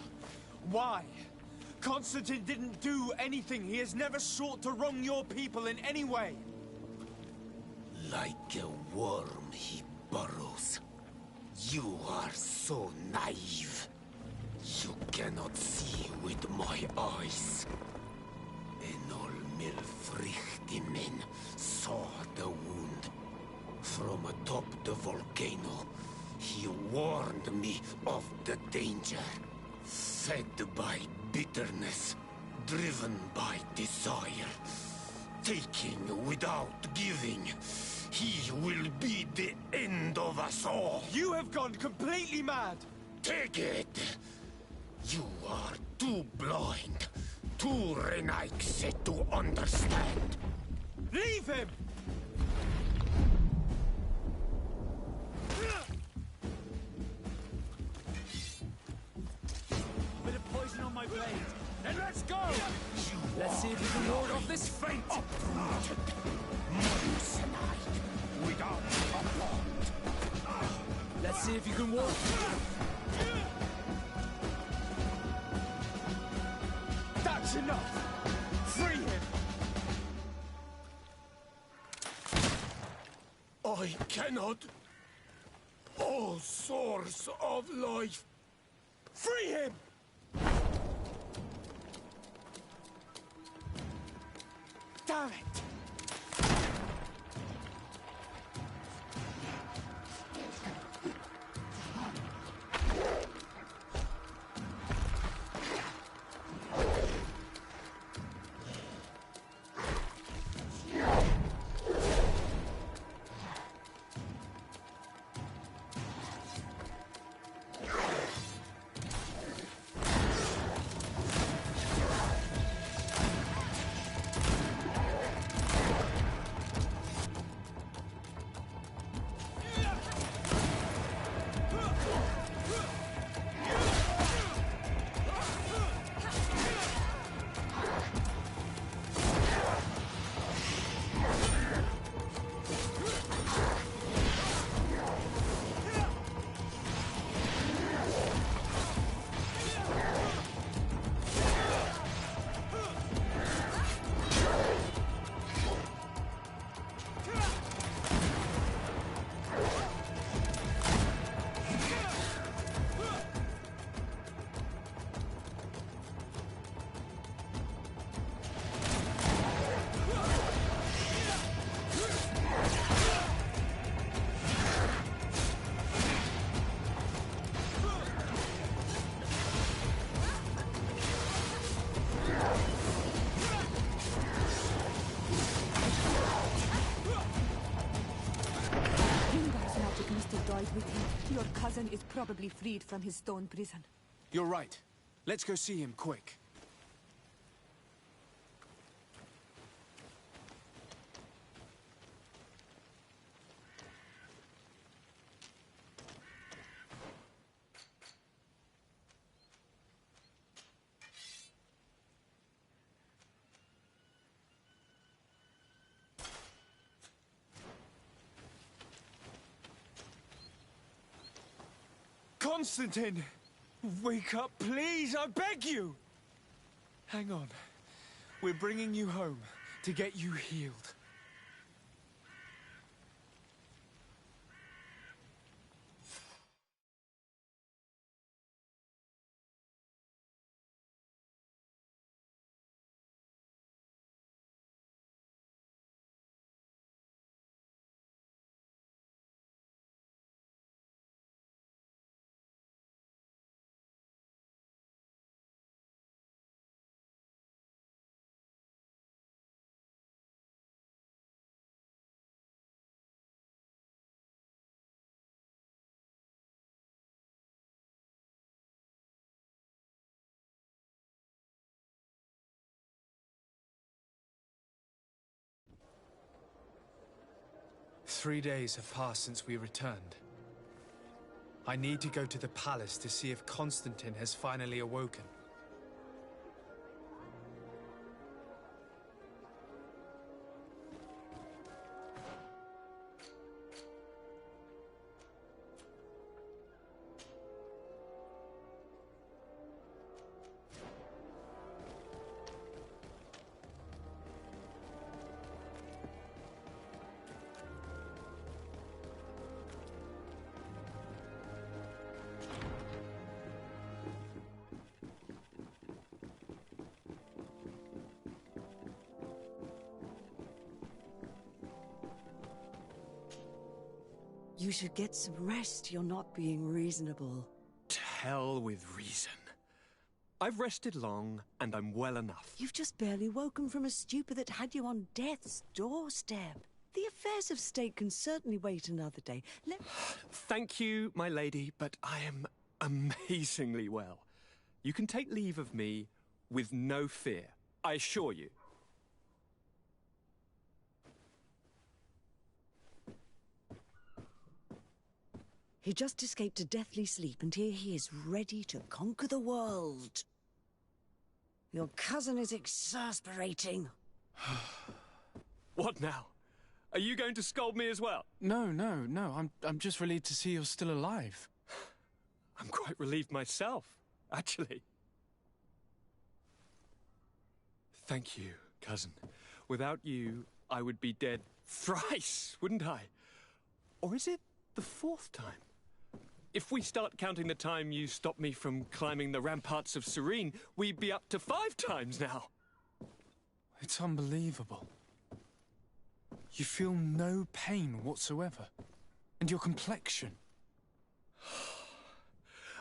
[SPEAKER 10] Why? Constantine didn't do anything. He has never sought to wrong your people in any way.
[SPEAKER 5] Like a worm he burrows. You are so naive. You cannot see with my eyes. Enol Milfrichtimen saw the wound. From atop the volcano, he warned me of the danger. Fed by bitterness, driven by desire, taking without giving, he will be the end of us all.
[SPEAKER 10] You have gone completely mad!
[SPEAKER 5] Take it! You are too blind, too Renaikse to understand.
[SPEAKER 10] Leave him!
[SPEAKER 15] Bit of poison on my blade.
[SPEAKER 5] Then let's go!
[SPEAKER 15] Let's see if we can ward off this fate.
[SPEAKER 5] Uprooted, monsanite, without a bond.
[SPEAKER 15] Let's see if you can ward.
[SPEAKER 10] That's enough! Free him!
[SPEAKER 5] I cannot. O source of life!
[SPEAKER 10] Free him! Damn it!
[SPEAKER 3] Your cousin is probably freed from his stone prison.
[SPEAKER 10] You're right. Let's go see him quick. Constantine! Wake up, please! I beg you! Hang on. We're bringing you home to get you healed. "3 days have passed since we returned. I need to go to the palace to see if Constantine has finally awoken.
[SPEAKER 18] You should get some rest. You're not being reasonable.
[SPEAKER 19] To hell with reason. I've rested long, and I'm well enough.
[SPEAKER 18] You've just barely woken from a stupor that had you on death's doorstep. The affairs of state can certainly wait another day.
[SPEAKER 19] Thank you, my lady, but I am amazingly well. You can take leave of me with no fear, I assure you.
[SPEAKER 18] He just escaped a deathly sleep, and here he is, ready to conquer the world. Your cousin is exasperating.
[SPEAKER 19] What now? Are you going to scold me as well?
[SPEAKER 16] No. I'm just relieved to see you're still alive.
[SPEAKER 19] I'm quite relieved myself, actually. Thank you, cousin. Without you, I would be dead thrice, wouldn't I? Or is it the 4th time? If we start counting the time you stopped me from climbing the ramparts of Serene, we'd be up to 5 times now.
[SPEAKER 16] It's unbelievable. You feel no pain whatsoever. And your complexion.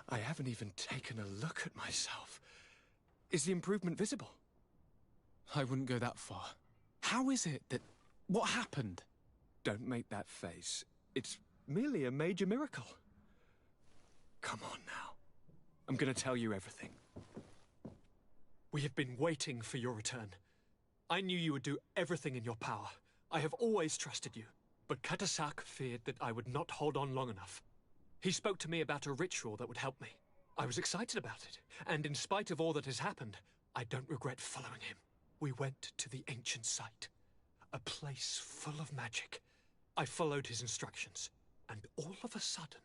[SPEAKER 19] I haven't even taken a look at myself. Is the improvement visible?
[SPEAKER 16] I wouldn't go that far. How is it that... What happened?
[SPEAKER 19] Don't make that face. It's merely a major miracle. Come on now. I'm going to tell you everything. We have been waiting for your return. I knew you would do everything in your power. I have always trusted you. But Katasak feared that I would not hold on long enough. He spoke to me about a ritual that would help me. I was excited about it, and in spite of all that has happened, I don't regret following him. We went to the ancient site, a place full of magic. I followed his instructions, and all of a sudden,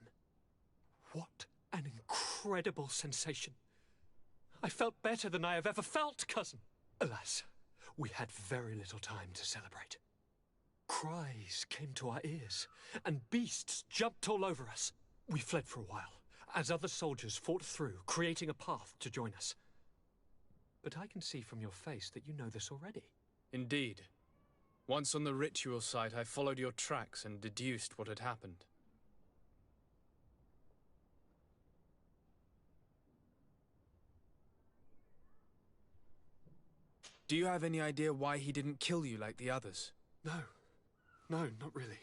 [SPEAKER 19] what an incredible sensation. I felt better than I have ever felt, cousin. Alas, we had very little time to celebrate. Cries came to our ears, and beasts jumped all over us. We fled for a while, as other soldiers fought through, creating a path to join us. But I can see from your face that you know this already.
[SPEAKER 16] Indeed. Once on the ritual site, I followed your tracks and deduced what had happened. Do you have any idea why he didn't kill you like the others?
[SPEAKER 19] No, not really.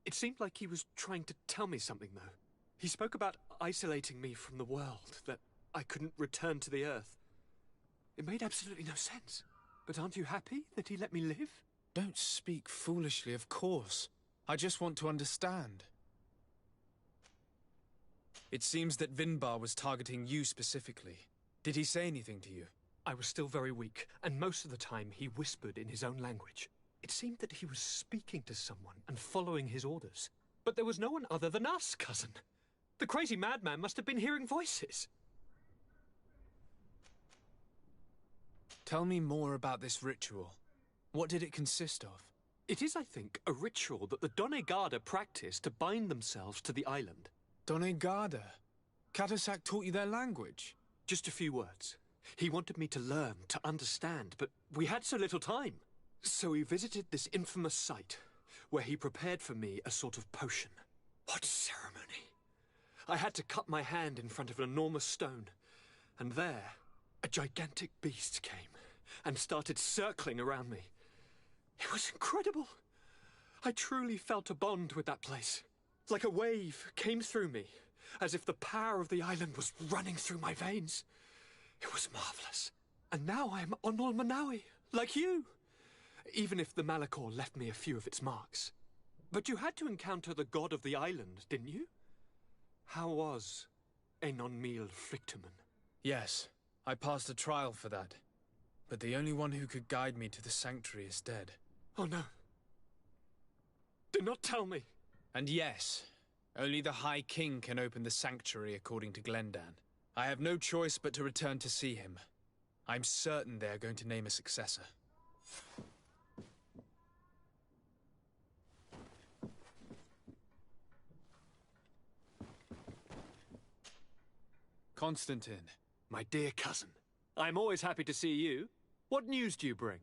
[SPEAKER 19] It seemed like he was trying to tell me something, though. He spoke about isolating me from the world, that I couldn't return to the Earth. It made absolutely no sense. But aren't you happy that he let me live?
[SPEAKER 16] Don't speak foolishly, of course. I just want to understand. It seems that Vinbar was targeting you specifically. Did he say anything to you?
[SPEAKER 19] I was still very weak, and most of the time he whispered in his own language. It seemed that he was speaking to someone and following his orders. But there was no one other than us, cousin. The crazy madman must have been hearing voices.
[SPEAKER 16] Tell me more about this ritual. What did it consist of?
[SPEAKER 19] It is, I think, a ritual that the Donegada practice to bind themselves to the island.
[SPEAKER 16] Donegada? Katasak taught you their language?
[SPEAKER 19] Just a few words. He wanted me to learn, to understand, but we had so little time. So we visited this infamous site, where he prepared for me a sort of potion. What ceremony! I had to cut my hand in front of an enormous stone, and there, a gigantic beast came and started circling around me. It was incredible. I truly felt a bond with that place. Like a wave came through me, as if the power of the island was running through my veins. It was marvelous. And now I am on Olmanawi, like you. Even if the Malachor left me a few of its marks. But you had to encounter the god of the island, didn't you? How was Enon Mil Flicterman?
[SPEAKER 16] Yes, I passed a trial for that. But the only one who could guide me to the sanctuary is dead.
[SPEAKER 19] Oh no. Do not tell me.
[SPEAKER 16] And yes, only the High King can open the sanctuary according to Glendan. I have no choice but to return to see him. I'm certain they are going to name a successor. Constantine.
[SPEAKER 19] My dear cousin, I'm always happy to see you. What news do you bring?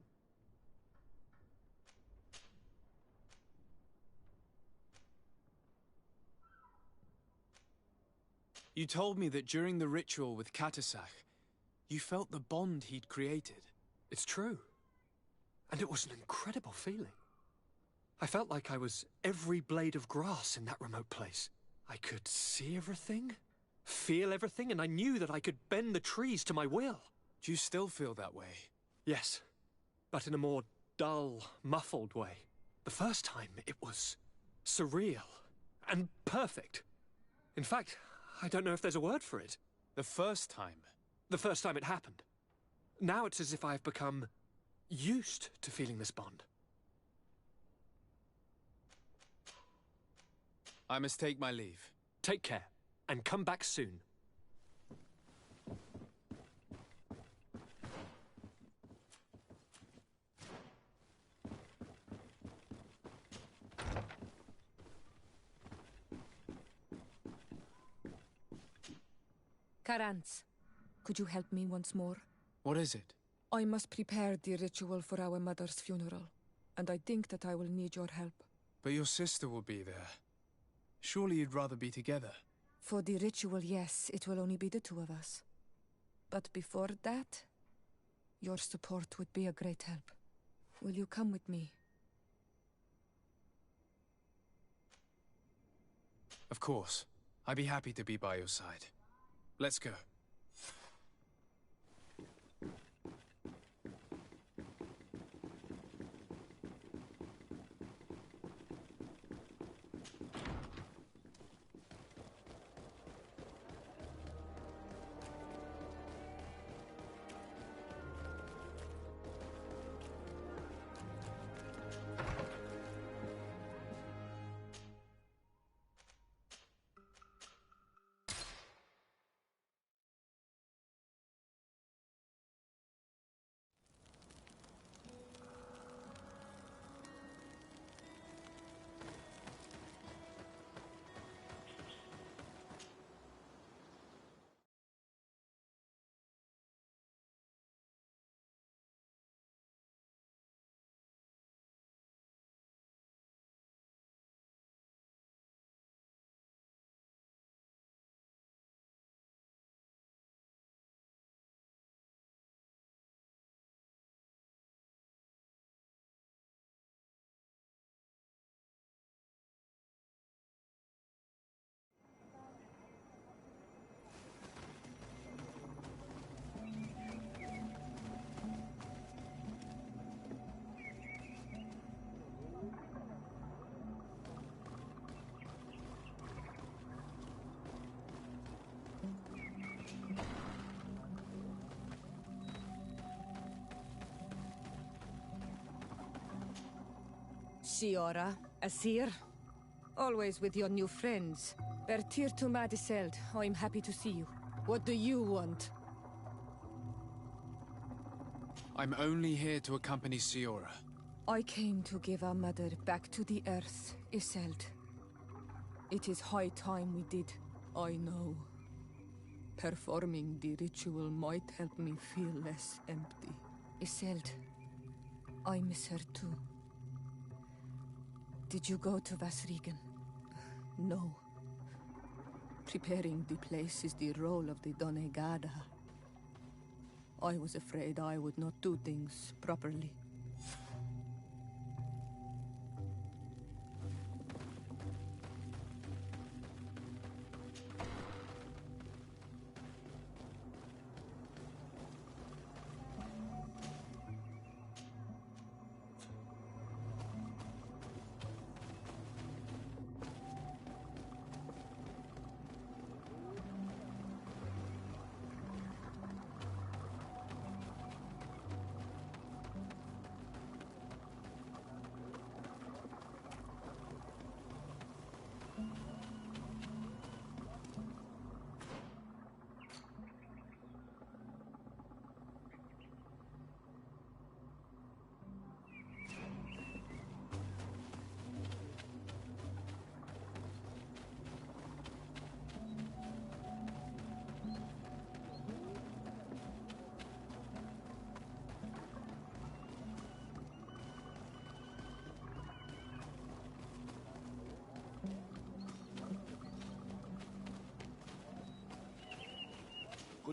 [SPEAKER 16] You told me that during the ritual with Katasak, you felt the bond he'd created.
[SPEAKER 19] It's true. And it was an incredible feeling. I felt like I was every blade of grass in that remote place. I could see everything, feel everything, and I knew that I could bend the trees to my will.
[SPEAKER 16] Do you still feel that way?
[SPEAKER 19] Yes, but in a more dull, muffled way. The first time, it was surreal and perfect. In fact, I don't know if there's a word for it.
[SPEAKER 16] The first time?
[SPEAKER 19] The first time it happened. Now it's as if I've become used to feeling this bond.
[SPEAKER 16] I must take my leave.
[SPEAKER 19] Take care, and come back soon.
[SPEAKER 3] Karantz, could you help me once more?
[SPEAKER 16] What is it?
[SPEAKER 3] I must prepare the ritual for our mother's funeral, and I think that I will need your help.
[SPEAKER 16] But your sister will be there. Surely you'd rather be together.
[SPEAKER 3] For the ritual, yes, it will only be the two of us. But before that, your support would be a great help. Will you come with me?
[SPEAKER 16] Of course. I'd be happy to be by your side. Let's go.
[SPEAKER 3] Siora, Asir, always with your new friends. Bertir to Madiseld, I'm happy to see you. What do you want?
[SPEAKER 16] I'm only here to accompany Siora.
[SPEAKER 3] I came to give our mother back to the earth, Iseld. It is high time we did, I know. Performing the ritual might help me feel less empty. Iseld, I miss her too. Did you go to Vasrigan? No. Preparing the place is the role of the Donegada. I was afraid I would not do things properly.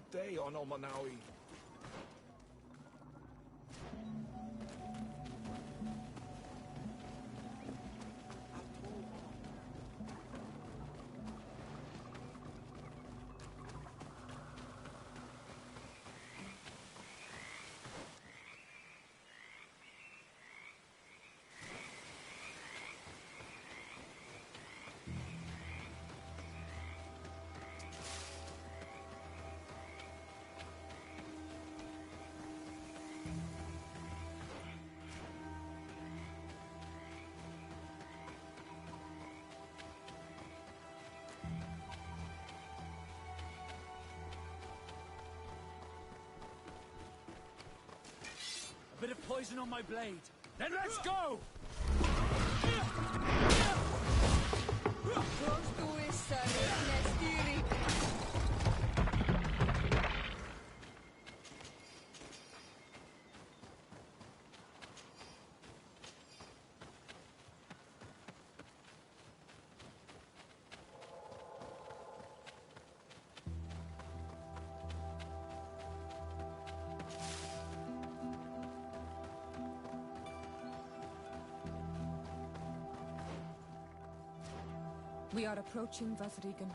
[SPEAKER 4] good day on Omanawi.
[SPEAKER 10] A bit of poison on my blade. Then let's go!
[SPEAKER 3] We are approaching Vasrigan.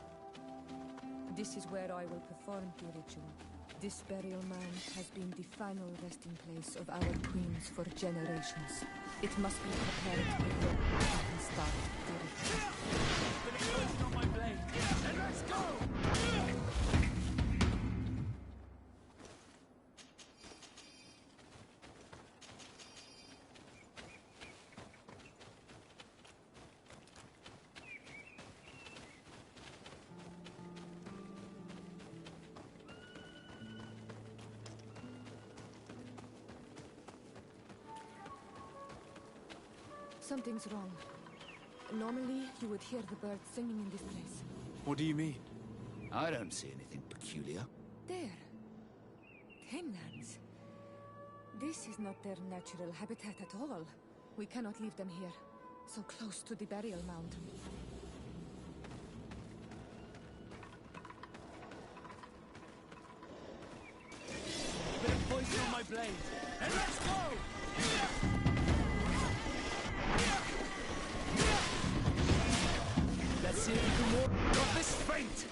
[SPEAKER 3] This is where I will perform the ritual. This burial mound has been the final resting place of our queens for generations. It must be prepared before we can start the ritual.
[SPEAKER 10] Bit of poison on my blade. Then let's go!
[SPEAKER 3] Something's wrong. Normally, you would hear the birds singing in this place.
[SPEAKER 16] What do you mean?
[SPEAKER 14] I don't see anything peculiar.
[SPEAKER 3] There. Tamelands. This is not their natural habitat at all. We cannot leave them here, so close to the burial mound.
[SPEAKER 10] Bit of poison on my blade. And let's go! Let's see if we can walk off this fate!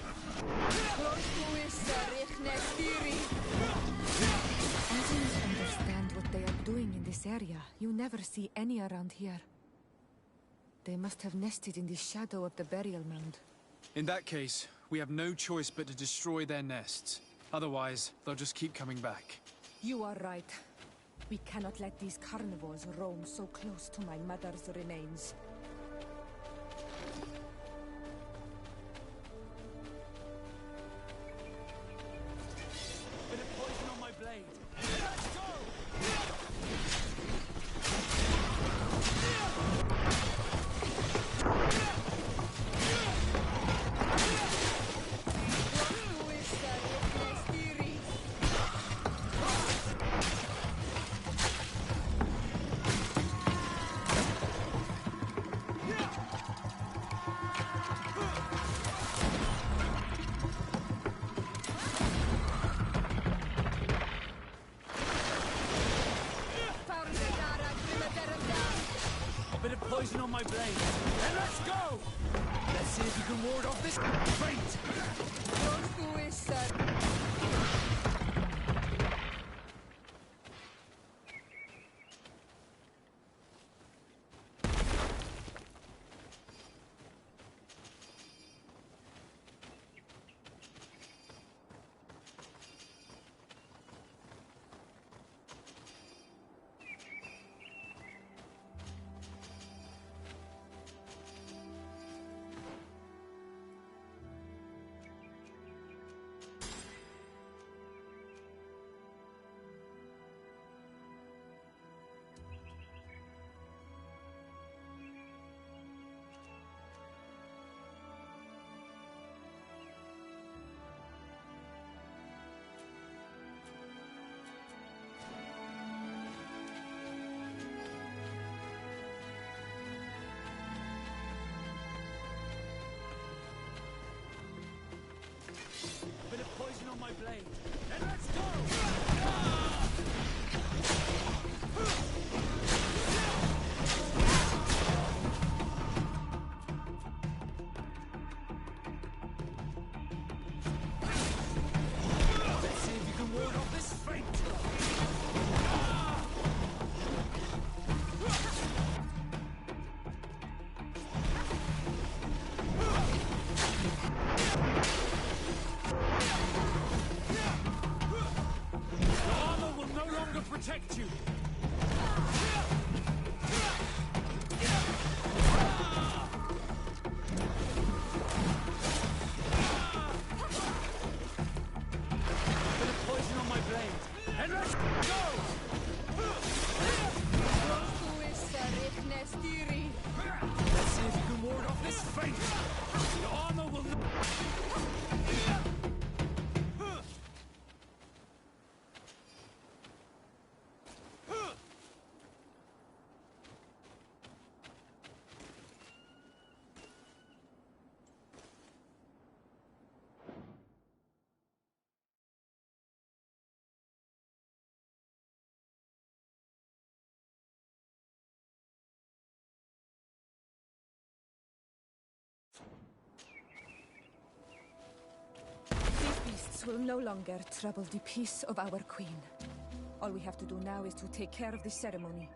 [SPEAKER 3] Asins understand what they are doing in this area. You never see any around here. They must have nested in the shadow of the burial mound.
[SPEAKER 16] In that case, we have no choice but to destroy their nests. Otherwise, they'll just keep coming back.
[SPEAKER 3] You are right. We cannot let these carnivores roam so close to my mother's remains.
[SPEAKER 10] Bit of poison on my blade. Let's go! A bit of poison on my blade. And let's go! Let's see if you can ward off this fate! my blade, and let's go! Let's see if you can ward off this fate! Your armor will no longer protect you! Put a poison on my blade, and let's go! Let's see if you can ward off this fate! Your armor will no...
[SPEAKER 3] These beasts will no longer trouble the peace of our queen. All we have to do now is to take care of the ceremony.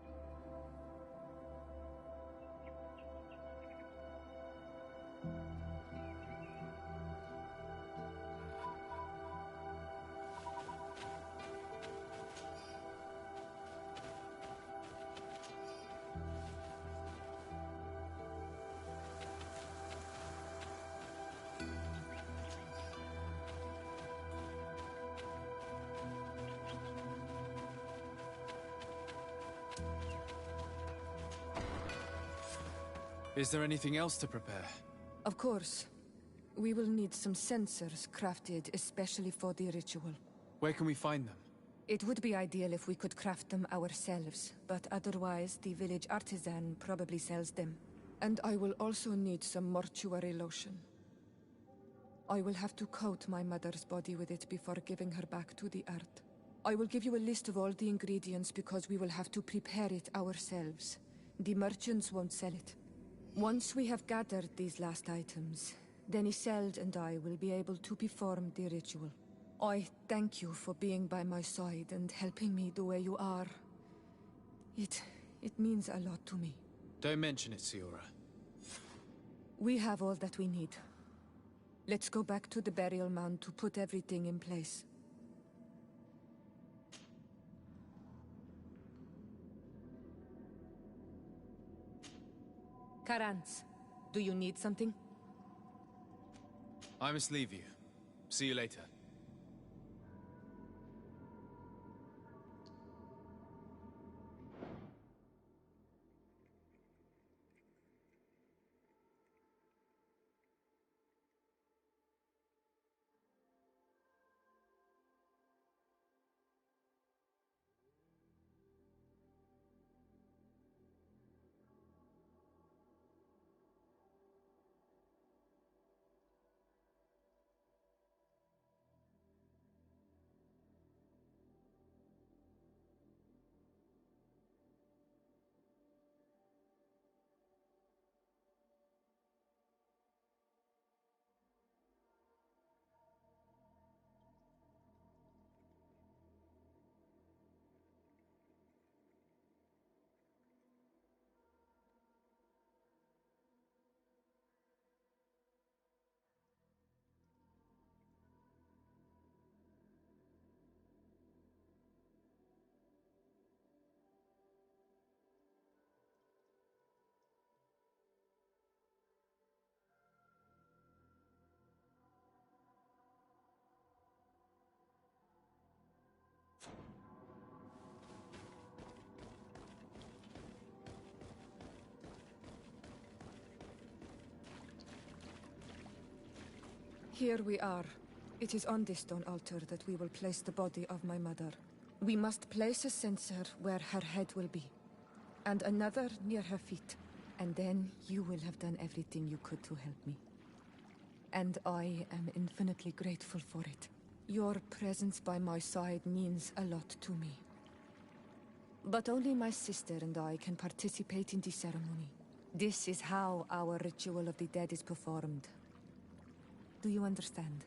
[SPEAKER 16] Is there anything else to prepare?
[SPEAKER 3] Of course. We will need some sensors crafted especially for the ritual.
[SPEAKER 16] Where can we find them?
[SPEAKER 3] It would be ideal if we could craft them ourselves, but otherwise the village artisan probably sells them. And I will also need some mortuary lotion. I will have to coat my mother's body with it before giving her back to the earth. I will give you a list of all the ingredients because we will have to prepare it ourselves. The merchants won't sell it. Once we have gathered these last items, then Isolde and I will be able to perform the ritual. I thank you for being by my side and helping me the way you are. It means a lot to me.
[SPEAKER 16] Don't mention it, Siora.
[SPEAKER 3] We have all that we need. Let's go back to the burial mound to put everything in place. Karantz, do you need something?
[SPEAKER 16] I must leave you. See you later.
[SPEAKER 3] Here we are. It is on this stone altar that we will place the body of my mother. We must place a censer where her head will be, and another near her feet. And then you will have done everything you could to help me. And I am infinitely grateful for it. Your presence by my side means a lot to me. But only my sister and I can participate in the ceremony. This is how our ritual of the dead is performed. Do you understand?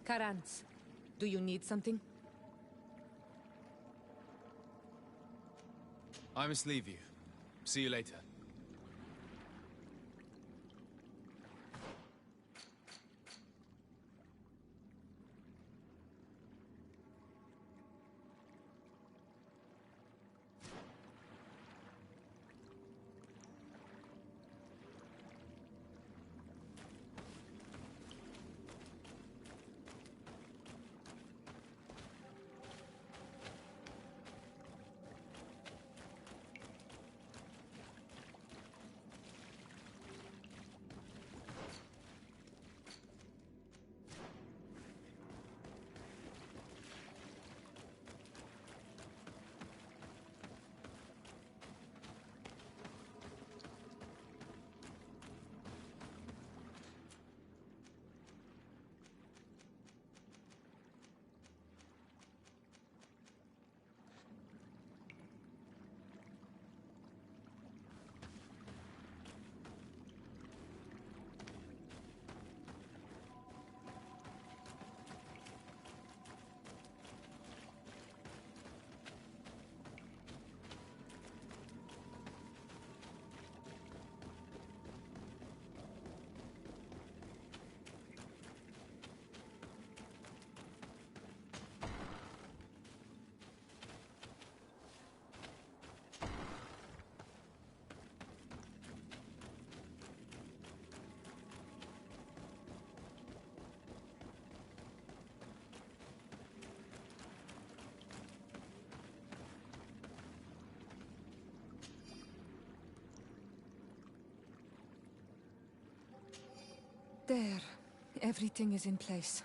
[SPEAKER 3] Karantz, do you need something?
[SPEAKER 10] I must leave you. See you later.
[SPEAKER 3] There. Everything is in place.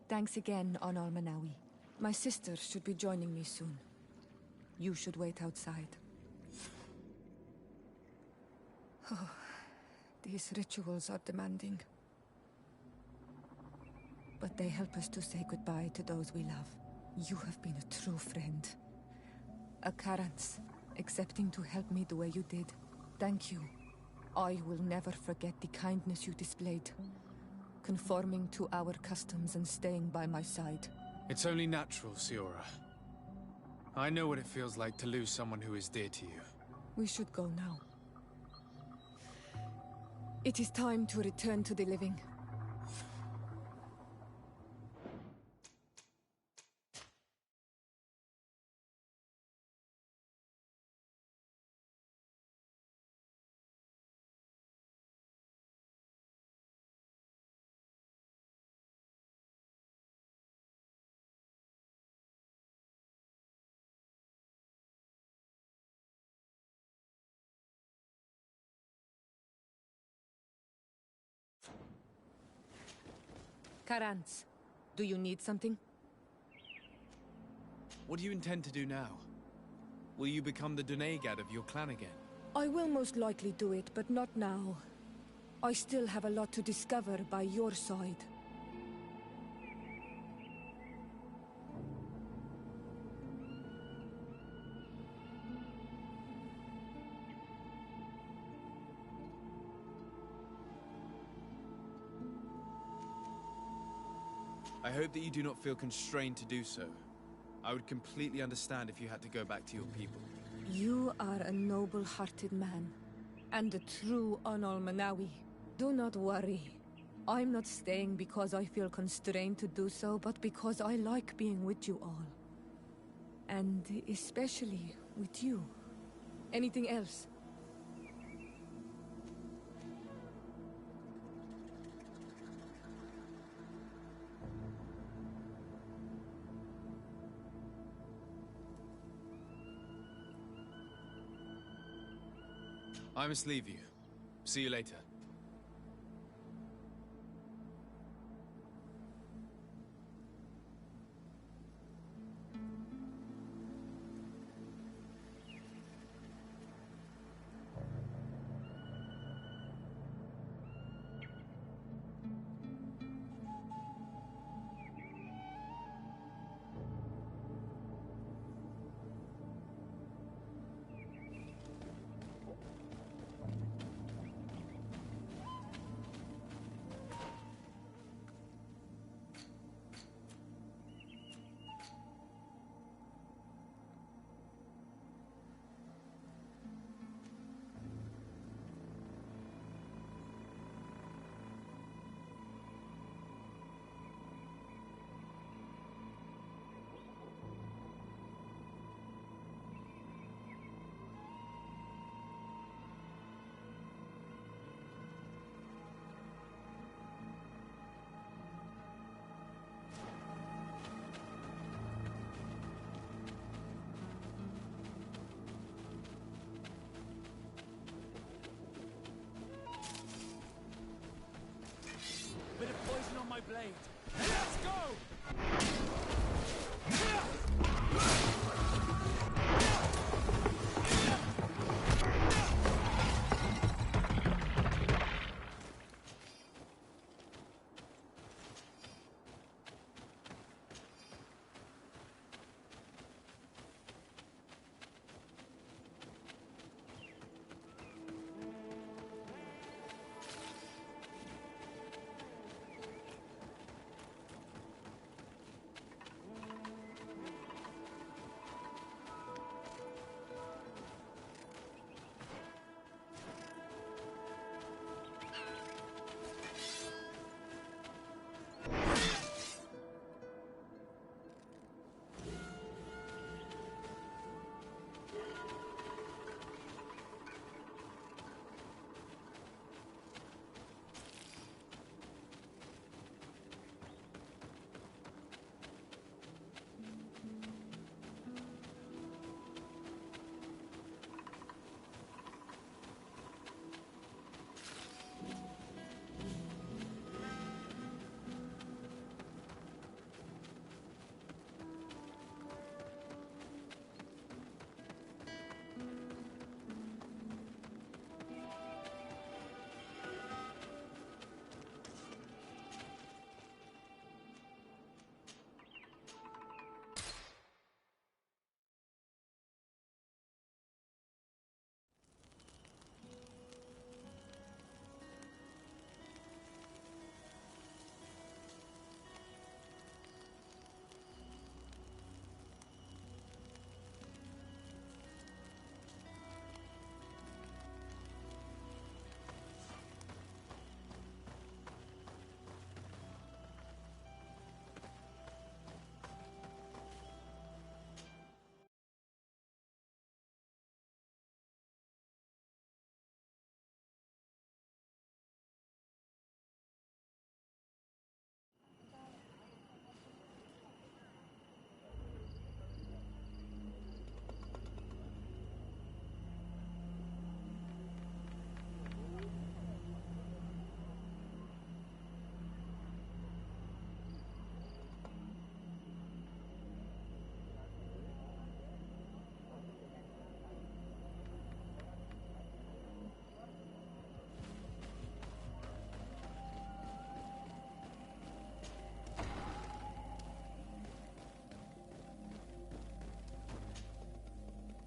[SPEAKER 3] Thanks again, on Almanawi. My sister should be joining me soon. You should wait outside. Oh, these rituals are demanding. But they help us to say goodbye to those we love. You have been a true friend. A Karantz, accepting to help me the way you did.
[SPEAKER 17] Thank you. I will never forget the kindness you displayed, conforming to our customs and staying by my side.
[SPEAKER 16] It's only natural, Siora. I know what it feels like to lose someone who is dear to you.
[SPEAKER 17] We should go now. It is time to return to the living. Karantz, do you need something?
[SPEAKER 16] What do you intend to do now? Will you become the Doneigad of your clan again?
[SPEAKER 17] I will most likely do it, but not now. I still have a lot to discover by your side.
[SPEAKER 16] I hope that you do not feel constrained to do so. I would completely understand if you had to go back to your people.
[SPEAKER 17] You are a noble-hearted man, and a true Onolmanawi. Do not worry. I'm not staying because I feel constrained to do so, but because I like being with you all. And especially with you. Anything else?
[SPEAKER 16] I must leave you. See you later.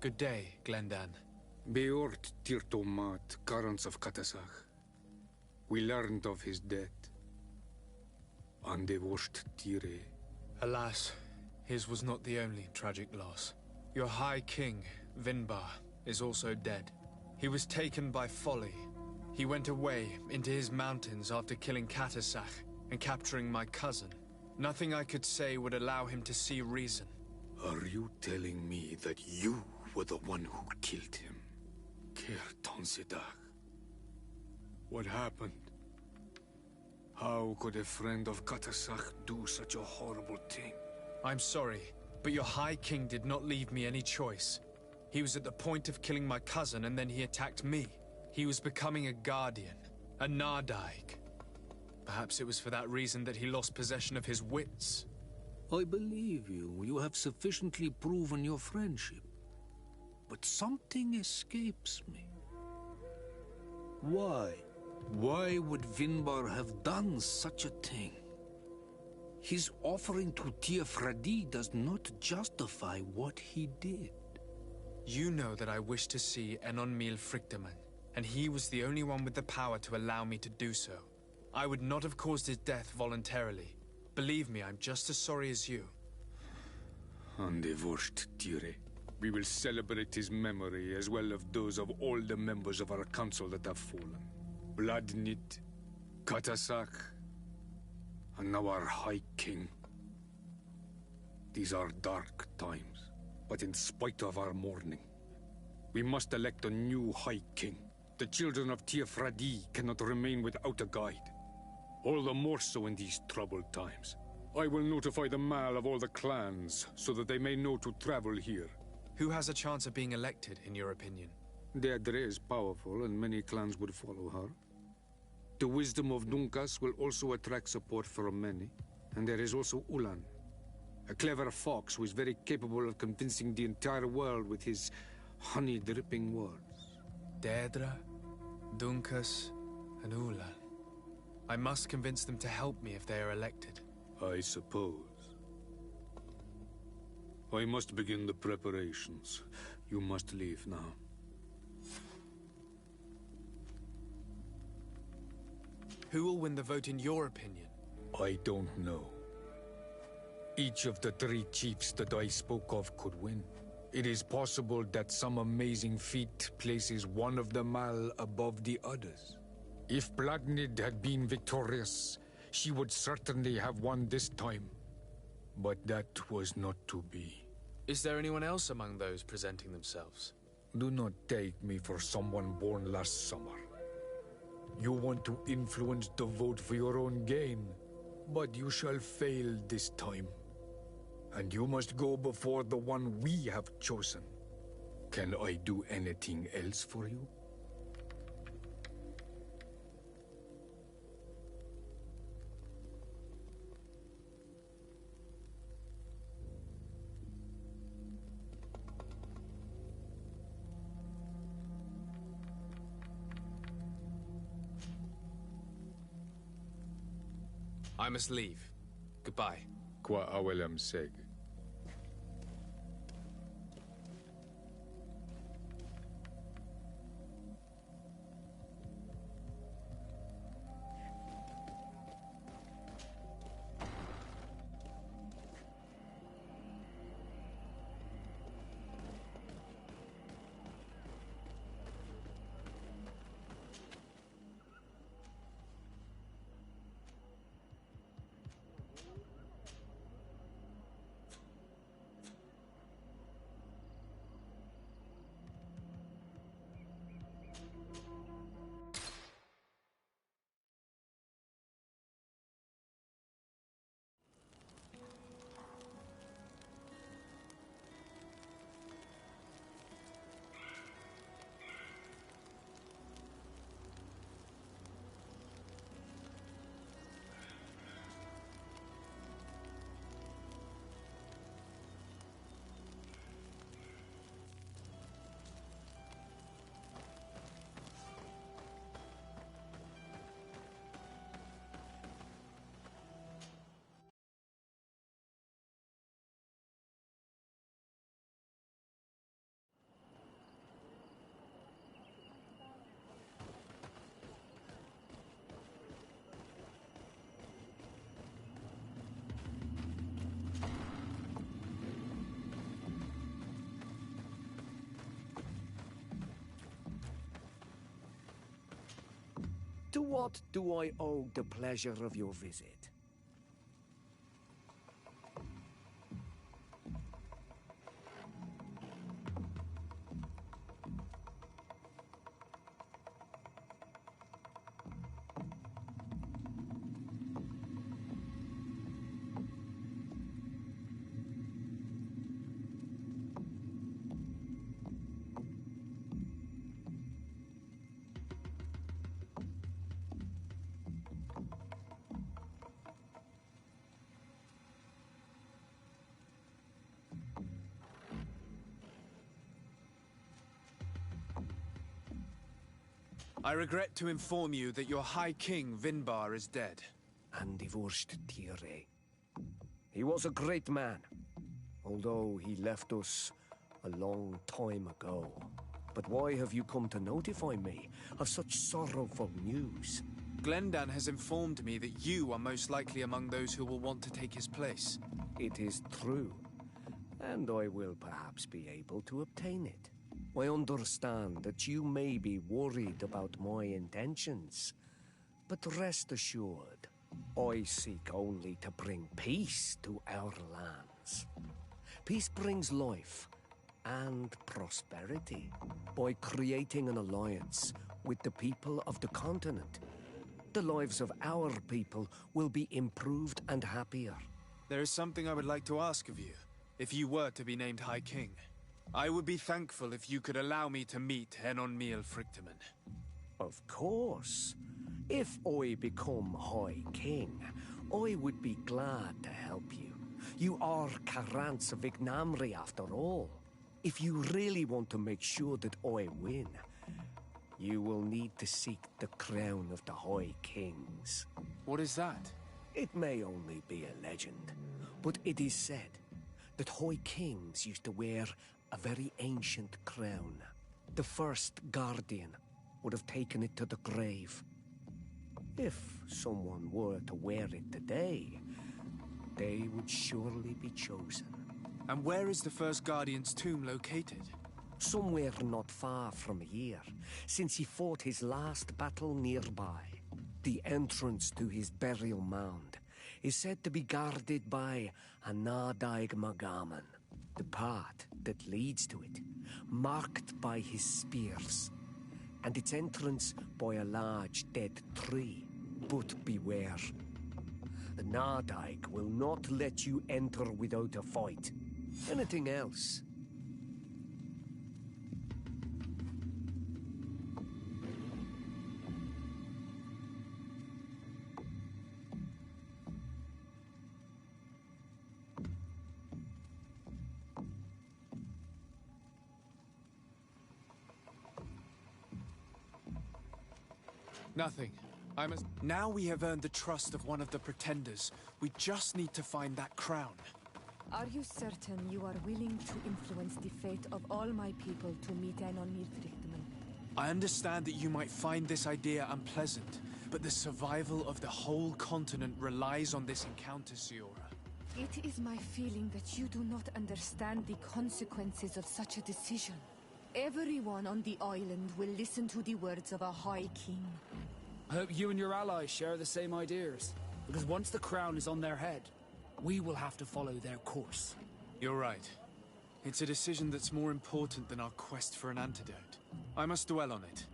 [SPEAKER 16] Good day, Glendan.
[SPEAKER 12] Beort Tirtomat, currents of Katasach. We learned of his death. And they washed Tire.
[SPEAKER 16] Alas, his was not the only tragic loss. Your High King, Vinbar, is also dead. He was taken by folly. He went away into his mountains after killing Katasach and capturing my cousin. Nothing I could say would allow him to see reason.
[SPEAKER 12] Are you telling me that you were the one who killed him? Kirtan Sidak. What happened? How could a friend of Katasach do such a horrible thing?
[SPEAKER 16] I'm sorry, but your High King did not leave me any choice. He was at the point of killing my cousin and then he attacked me. He was becoming a guardian, a Nardaig. Perhaps it was for that reason that he lost possession of his wits.
[SPEAKER 12] I believe you. You have sufficiently proven your friendship. But something escapes me. Why? Why would Vinbar have done such a thing? His offering to Tiafradi does not justify what he did.
[SPEAKER 16] You know that I wish to see Enonmil Frichtemann, and he was the only one with the power to allow me to do so. I would not have caused his death voluntarily. Believe me, I'm just as sorry as you.
[SPEAKER 12] And divorced Tire. We will celebrate his memory as well as those of all the members of our council that have fallen. Vladnit, Katasach, and now our High King. These are dark times, but in spite of our mourning, we must elect a new High King. The children of Tiafradi cannot remain without a guide. All the more so in these troubled times. I will notify the Mal of all the clans, so that they may know to travel here.
[SPEAKER 16] Who has a chance of being elected, in your opinion?
[SPEAKER 12] Deirdre is powerful, and many clans would follow her. The wisdom of Dunkas will also attract support from many. And there is also Ulan, a clever fox who is very capable of convincing the entire world with his honey-dripping words.
[SPEAKER 16] Deirdre, Dunkas, and Ulan. I must convince them to help me if they are elected.
[SPEAKER 12] I suppose. I must begin the preparations. You must leave now.
[SPEAKER 16] Who will win the vote in your opinion?
[SPEAKER 12] I don't know. Each of the three chiefs that I spoke of could win. It is possible that some amazing feat places one of the Mal above the others. If Bladnid had been victorious, she would certainly have won this time. But that was not to be.
[SPEAKER 16] Is there anyone else among those presenting themselves?
[SPEAKER 12] Do not take me for someone born last summer. You want to influence the vote for your own gain, but you shall fail this time. And you must go before the one we have chosen. Can I do anything else for you?
[SPEAKER 16] I must leave. Goodbye.
[SPEAKER 12] Qua awelem seg.
[SPEAKER 9] To what do I owe the pleasure of your visit?
[SPEAKER 16] I regret to inform you that your High King, Vinbar, is dead.
[SPEAKER 9] And divorced Tire. He was a great man, although he left us a long time ago. But why have you come to notify me of such sorrowful news?
[SPEAKER 16] Glendan has informed me that you are most likely among those who will want to take his place.
[SPEAKER 9] It is true, and I will perhaps be able to obtain it. I understand that you may be worried about my intentions, but rest assured, I seek only to bring peace to our lands. Peace brings life and prosperity by creating an alliance with the people of the continent. The lives of our people will be improved and happier.
[SPEAKER 16] There is something I would like to ask of you, if you were to be named High King. I would be thankful if you could allow me to meet Enon Miel Frichtemann.
[SPEAKER 9] Of course. If I become High King, I would be glad to help you. You are Karant's Vignamri after all. If you really want to make sure that I win, you will need to seek the crown of the High Kings.
[SPEAKER 16] What is that?
[SPEAKER 9] It may only be a legend, but it is said that High Kings used to wear a very ancient crown. The first guardian would have taken it to the grave. If someone were to wear it today, they would surely be chosen.
[SPEAKER 16] And where is the first guardian's tomb located?
[SPEAKER 9] Somewhere not far from here, since he fought his last battle nearby. The entrance to his burial mound is said to be guarded by a Nadaig Magaman. The path that leads to it, marked by his spears, and its entrance by a large dead tree. But beware. The Nadaig will not let you enter without a fight. Anything else?
[SPEAKER 16] Nothing. Now we have earned the trust of one of the pretenders. We just need to find that crown.
[SPEAKER 3] Are you certain you are willing to influence the fate of all my people to meet Enon Miel Frichtemann?
[SPEAKER 16] I understand that you might find this idea unpleasant, but the survival of the whole continent relies on this encounter, Siora.
[SPEAKER 3] It is my feeling that you do not understand the consequences of such a decision. Everyone on the island will listen to the words of a High King.
[SPEAKER 15] I hope you and your allies share the same ideas, because once the crown is on their head, we will have to follow their course.
[SPEAKER 16] You're right. It's a decision that's more important than our quest for an antidote. I must dwell on it.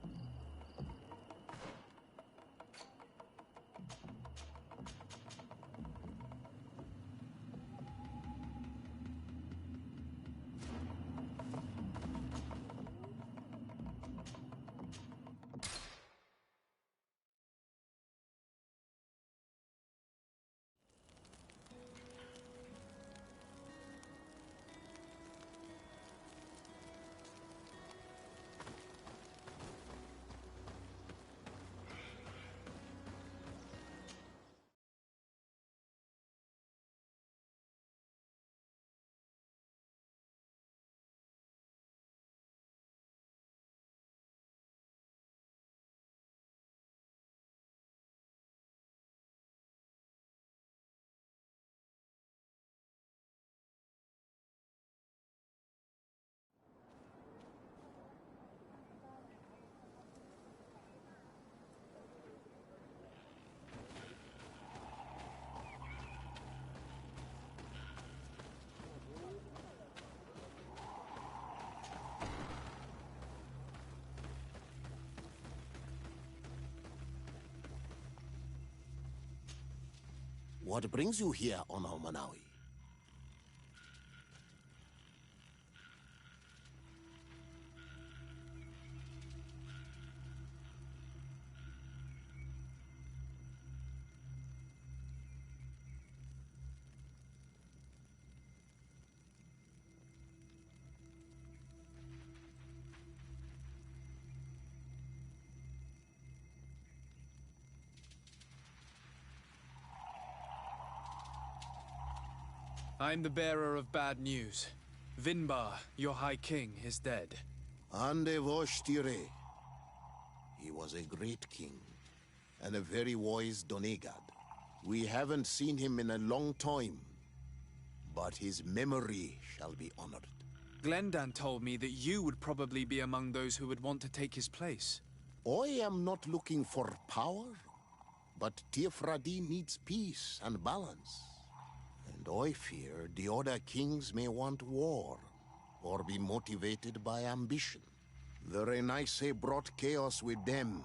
[SPEAKER 20] What brings you here on Almanawi?
[SPEAKER 16] I'm the bearer of bad news. Vinbar, your High King, is dead.
[SPEAKER 20] Ande Voshtire. He was a great king, and a very wise Donegad. We haven't seen him in a long time, but his memory shall be honored.
[SPEAKER 16] Glendan told me that you would probably be among those who would want to take his place.
[SPEAKER 20] I am not looking for power, but Tiefradi needs peace and balance. And I fear the other kings may want war, or be motivated by ambition. The Renaise brought chaos with them,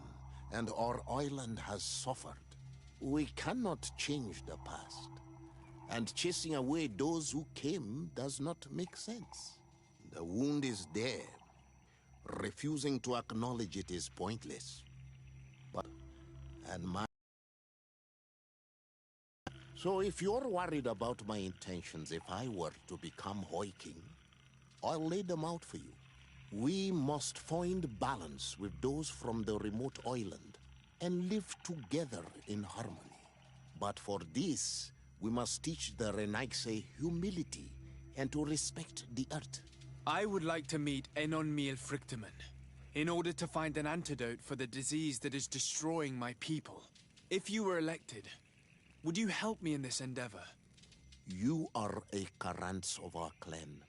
[SPEAKER 20] and our island has suffered. We cannot change the past, and chasing away those who came does not make sense. The wound is there. Refusing to acknowledge it is pointless. So if you're worried about my intentions if I were to become High King, I'll lay them out for you. We must find balance with those from the remote island and live together in harmony. But for this, we must teach the Renaise humility and to respect the earth.
[SPEAKER 16] I would like to meet Enonmil Frictamen in order to find an antidote for the disease that is destroying my people. If you were elected, would you help me in this endeavor?
[SPEAKER 20] You are a Karants of our clan,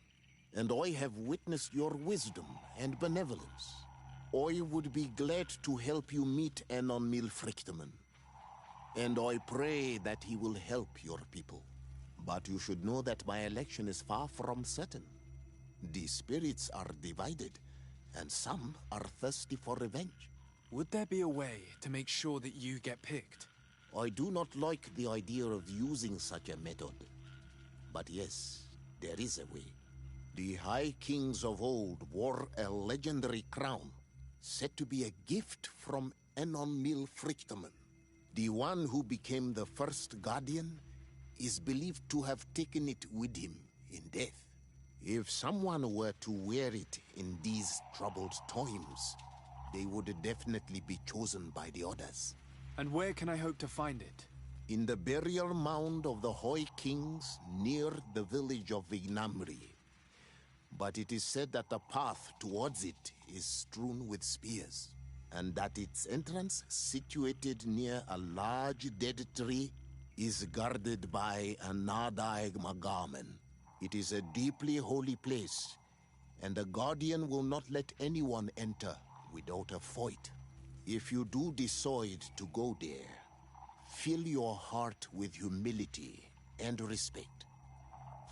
[SPEAKER 20] and I have witnessed your wisdom and benevolence. I would be glad to help you meet Enonmil Frictamen, and I pray that he will help your people. But you should know that my election is far from certain. The spirits are divided, and some are thirsty for revenge.
[SPEAKER 16] Would there be a way to make sure that you get picked?
[SPEAKER 20] I do not like the idea of using such a method. But yes, there is a way. The High Kings of old wore a legendary crown, said to be a gift from Enonmil Frictamen. The one who became the first Guardian is believed to have taken it with him in death. If someone were to wear it in these troubled times, they would definitely be chosen by the others.
[SPEAKER 16] And where can I hope to find it?
[SPEAKER 20] In the burial mound of the High Kings near the village of Vignamri. But it is said that the path towards it is strewn with spears, and that its entrance, situated near a large dead tree, is guarded by a Nadaig Magamen. It is a deeply holy place, and the Guardian will not let anyone enter without a fight. If you do decide to go there, fill your heart with humility and respect,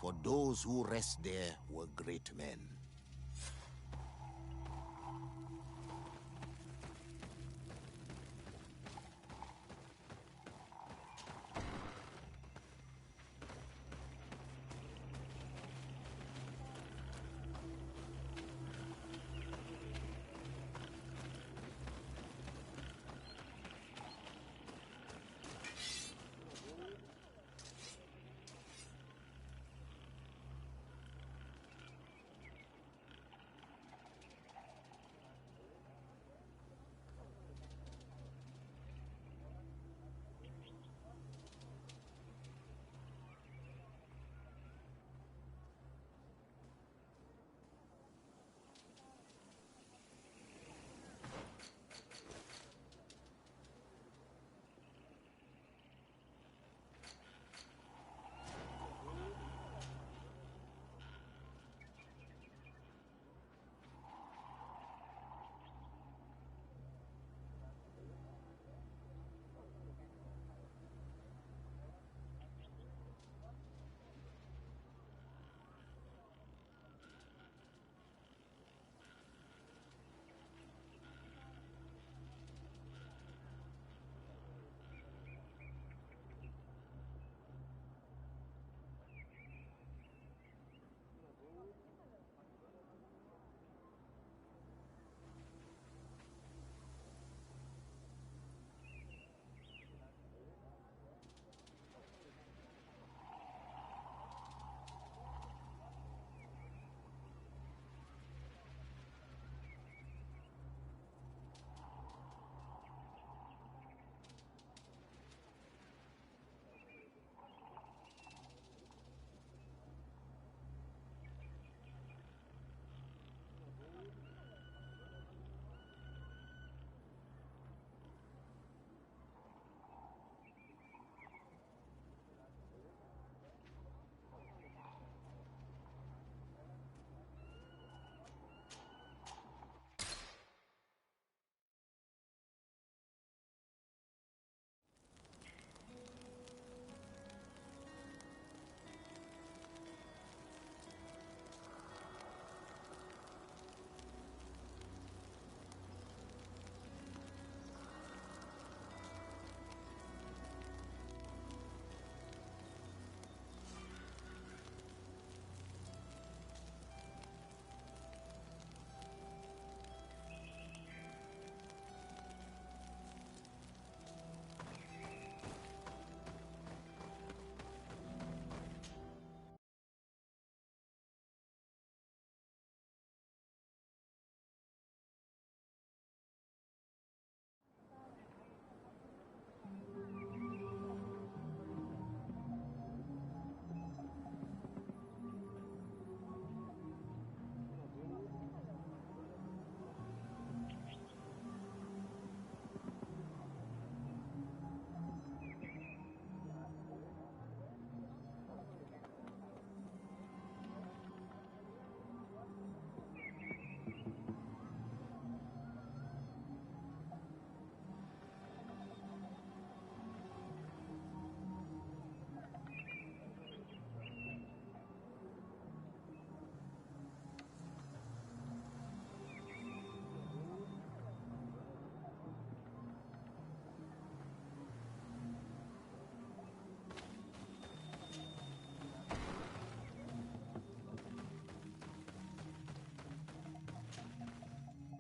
[SPEAKER 20] for those who rest there were great men.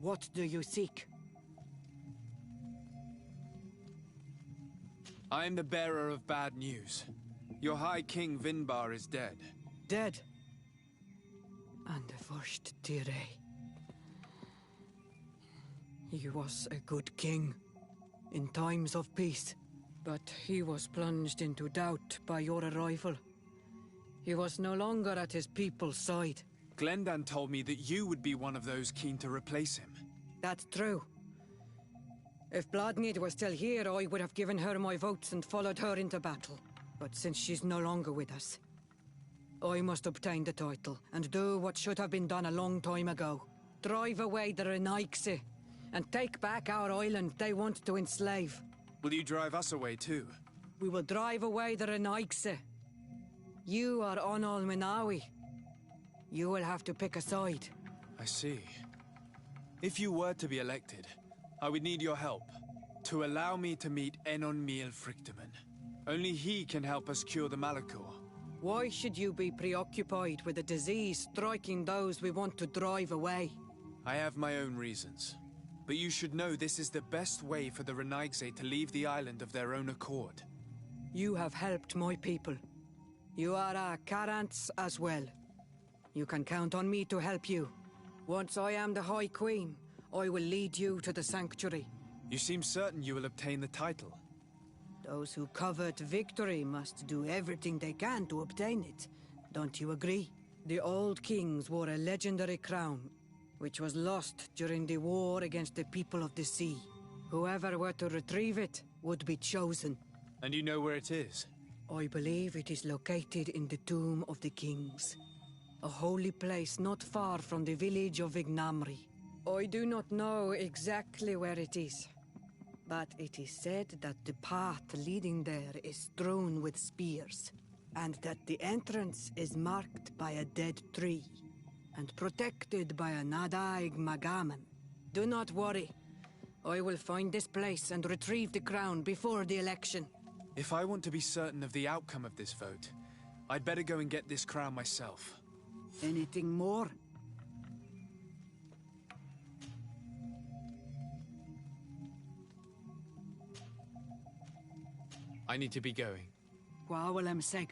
[SPEAKER 8] What do you seek?
[SPEAKER 16] I am the bearer of bad news. Your High King Vinbar is dead.
[SPEAKER 8] Dead? And the first Tire. He was a good king in times of peace, but he was plunged into doubt by your arrival. He was no longer at his people's side.
[SPEAKER 16] Glendan told me that you would be one of those keen to replace him.
[SPEAKER 8] That's true. If Bloodmead was still here, I would have given her my votes and followed her into battle. But since she's no longer with us, I must obtain the title and do what should have been done a long time ago. Drive away the Renaigse and take back our island they want to enslave.
[SPEAKER 16] Will you drive us away too?
[SPEAKER 8] We will drive away the Renaigse. You are on Almenawi. You will have to pick a side.
[SPEAKER 16] I see. If you were to be elected, I would need your help to allow me to meet Enon Miel Frichteman. Only he can help us cure the Malachor.
[SPEAKER 8] Why should you be preoccupied with a disease striking those we want to drive away?
[SPEAKER 16] I have my own reasons. But you should know this is the best way for the Renaigse to leave the island of their own accord.
[SPEAKER 8] You have helped my people. You are our Karants as well. You can count on me to help you. Once I am the High Queen, I will lead you to the sanctuary.
[SPEAKER 16] You seem certain you will obtain the title.
[SPEAKER 8] Those who covet victory must do everything they can to obtain it. Don't you agree? The old kings wore a legendary crown, which was lost during the war against the people of the sea. Whoever were to retrieve it would be chosen.
[SPEAKER 16] And you know where it is?
[SPEAKER 8] I believe it is located in the Tomb of the Kings, a holy place not far from the village of Ignamri. I do not know exactly where it is, but it is said that the path leading there is strewn with spears, and that the entrance is marked by a dead tree, and protected by a Nadaig Magaman. Do not worry. I will find this place and retrieve the crown before the election.
[SPEAKER 16] If I want to be certain of the outcome of this vote, I'd better go and get this crown myself.
[SPEAKER 8] Anything more?
[SPEAKER 16] I need to be going.
[SPEAKER 8] Gwawalem seg.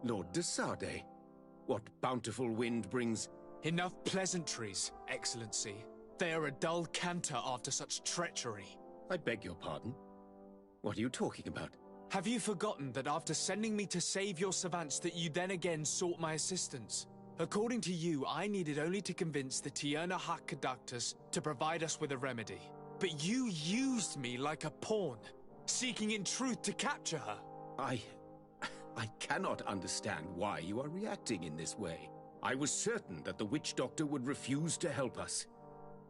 [SPEAKER 9] Lord de Sade? What bountiful wind brings...
[SPEAKER 16] Enough pleasantries, Excellency. They are a dull canter after such treachery.
[SPEAKER 9] I beg your pardon? What are you talking about?
[SPEAKER 16] Have you forgotten that after sending me to save your savants that you then again sought my assistance? According to you, I needed only to convince the Tierna Hak conductors to provide us with a remedy. But you used me like a pawn, seeking in truth to capture her.
[SPEAKER 9] I cannot understand why you are reacting in this way. I was certain that the witch doctor would refuse to help us.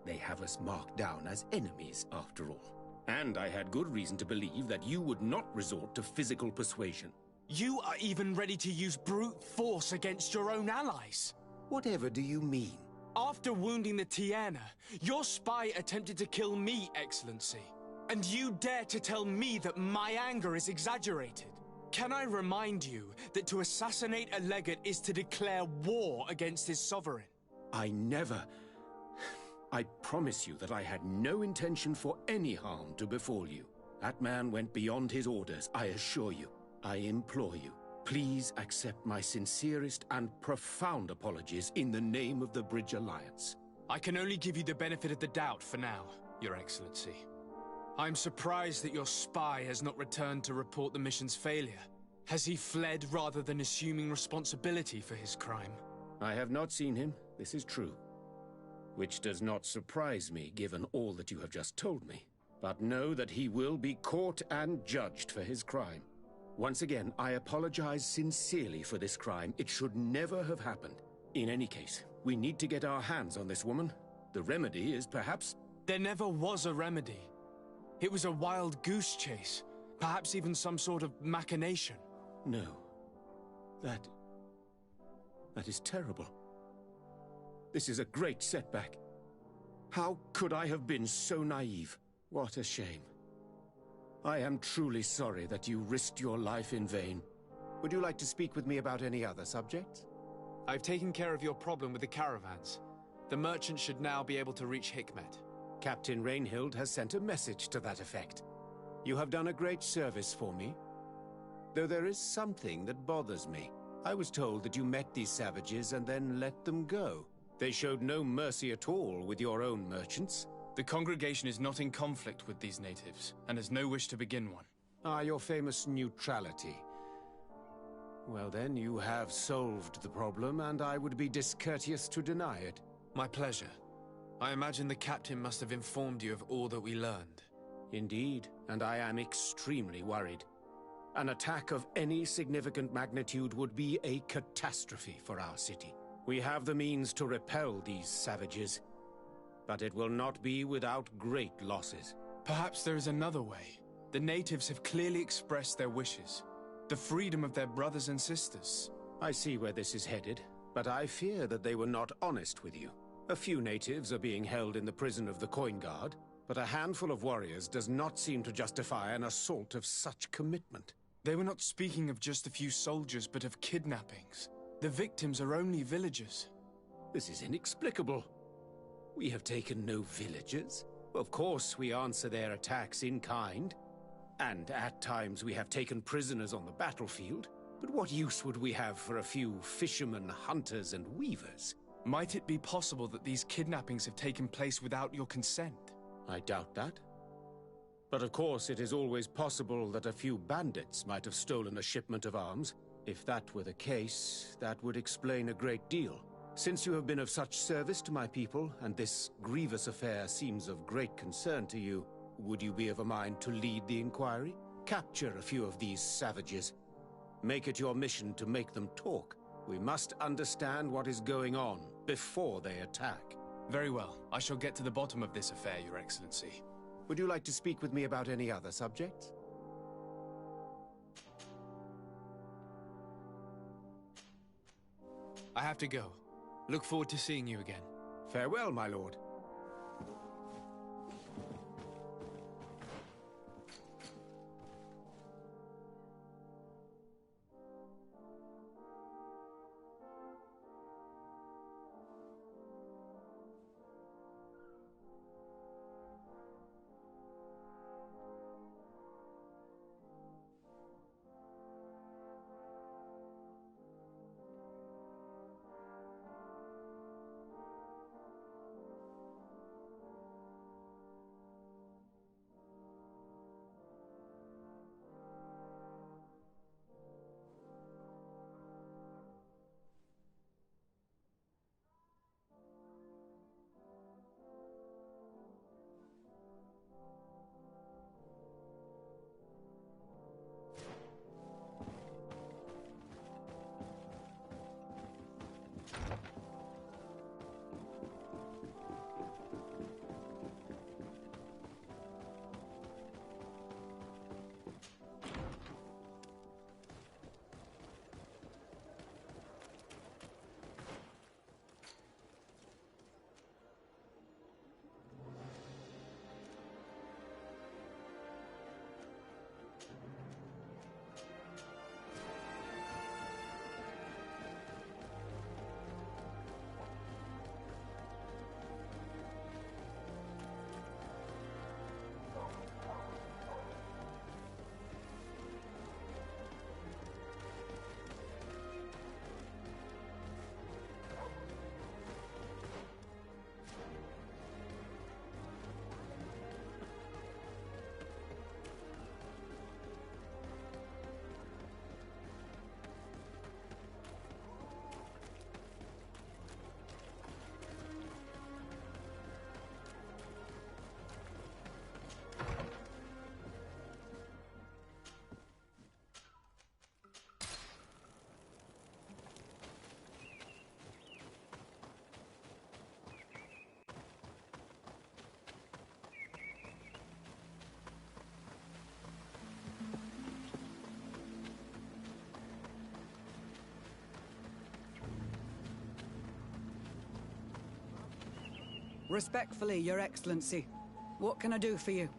[SPEAKER 9] They have us marked down as enemies, after all. And I had good reason to believe that you would not resort to physical persuasion.
[SPEAKER 16] You are even ready to use brute force against your own allies.
[SPEAKER 9] Whatever do you mean?
[SPEAKER 16] After wounding the Tierna, your spy attempted to kill me, Excellency. And you dare to tell me that my anger is exaggerated. Can I remind you that to assassinate a legate is to declare war against his sovereign?
[SPEAKER 9] I promise you that I had no intention for any harm to befall you. That man went beyond his orders, I assure you. I implore you, please accept my sincerest and profound apologies in the name of the Bridge Alliance.
[SPEAKER 16] I can only give you the benefit of the doubt for now, Your Excellency. I'm surprised that your spy has not returned to report the mission's failure. Has he fled rather than assuming responsibility for his crime?
[SPEAKER 9] I have not seen him, this is true. Which does not surprise me, given all that you have just told me. But know that he will be caught and judged for his crime. Once again, I apologize sincerely for this crime. It should never have happened. In any case, we need to get our hands on this woman. The remedy is perhaps...
[SPEAKER 16] There never was a remedy. It was a wild goose chase. Perhaps even some sort of machination.
[SPEAKER 9] No. That is terrible. This is a great setback. How could I have been so naive? What a shame. I am truly sorry that you risked your life in vain. Would you like to speak with me about any other subjects?
[SPEAKER 16] I've taken care of your problem with the caravans. The merchant should now be able to reach Hikmet.
[SPEAKER 9] Captain Rainhild has sent a message to that effect. You have done a great service for me. Though there is something that bothers me. I was told that you met these savages and then let them go. They showed no mercy at all with your own merchants.
[SPEAKER 16] The congregation is not in conflict with these natives, and has no wish to begin one.
[SPEAKER 9] Ah, your famous neutrality. Well then, you have solved the problem, and I would be discourteous to deny it.
[SPEAKER 16] My pleasure. I imagine the captain must have informed you of all that we learned.
[SPEAKER 9] Indeed, and I am extremely worried. An attack of any significant magnitude would be a catastrophe for our city. We have the means to repel these savages, but it will not be without great losses.
[SPEAKER 16] Perhaps there is another way. The natives have clearly expressed their wishes. The freedom of their brothers and sisters.
[SPEAKER 9] I see where this is headed, but I fear that they were not honest with you. A few natives are being held in the prison of the Coin Guard, but a handful of warriors does not seem to justify an assault of such commitment.
[SPEAKER 16] They were not speaking of just a few soldiers, but of kidnappings. The victims are only villagers.
[SPEAKER 9] This is inexplicable. We have taken no villagers. Of course, we answer their attacks in kind. And at times we have taken prisoners on the battlefield. But what use would we have for a few fishermen, hunters, and weavers?
[SPEAKER 16] Might it be possible that these kidnappings have taken place without your consent?
[SPEAKER 9] I doubt that. But of course, it is always possible that a few bandits might have stolen a shipment of arms. If that were the case, that would explain a great deal. Since you have been of such service to my people, and this grievous affair seems of great concern to you, would you be of a mind to lead the inquiry? Capture a few of these savages. Make it your mission to make them talk. We must understand what is going on before they attack.
[SPEAKER 16] Very well. I shall get to the bottom of this affair, Your Excellency.
[SPEAKER 9] Would you like to speak with me about any other subjects?
[SPEAKER 16] I have to go. Look forward to seeing you again.
[SPEAKER 9] Farewell, my lord.
[SPEAKER 8] Respectfully, Your Excellency. What can I do for you?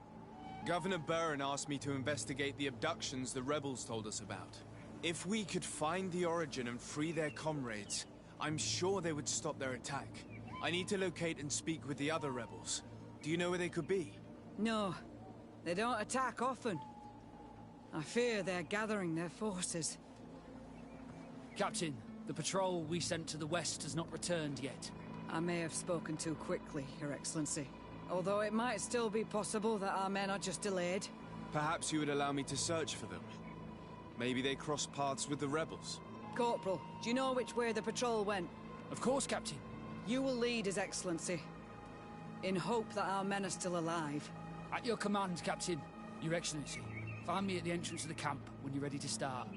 [SPEAKER 10] Governor Burren asked me to investigate the abductions the rebels told us about. If we could find the origin and free their comrades, I'm sure they would stop their attack. I need to locate and speak with the other rebels. Do you know where they could be?
[SPEAKER 8] No, they don't attack often. I fear they're gathering their forces.
[SPEAKER 15] Captain, the patrol we sent to the west has not returned yet.
[SPEAKER 8] I may have spoken too quickly, Your Excellency. Although it might still be possible that our men are just delayed.
[SPEAKER 10] Perhaps you would allow me to search for them. Maybe they crossed paths with the rebels.
[SPEAKER 8] Corporal, do you know which way the patrol went?
[SPEAKER 15] Of course, Captain.
[SPEAKER 8] You will lead, His Excellency. In hope that our men are still alive.
[SPEAKER 15] At your command, Captain. Your Excellency. Find me at the entrance of the camp when you're ready to start.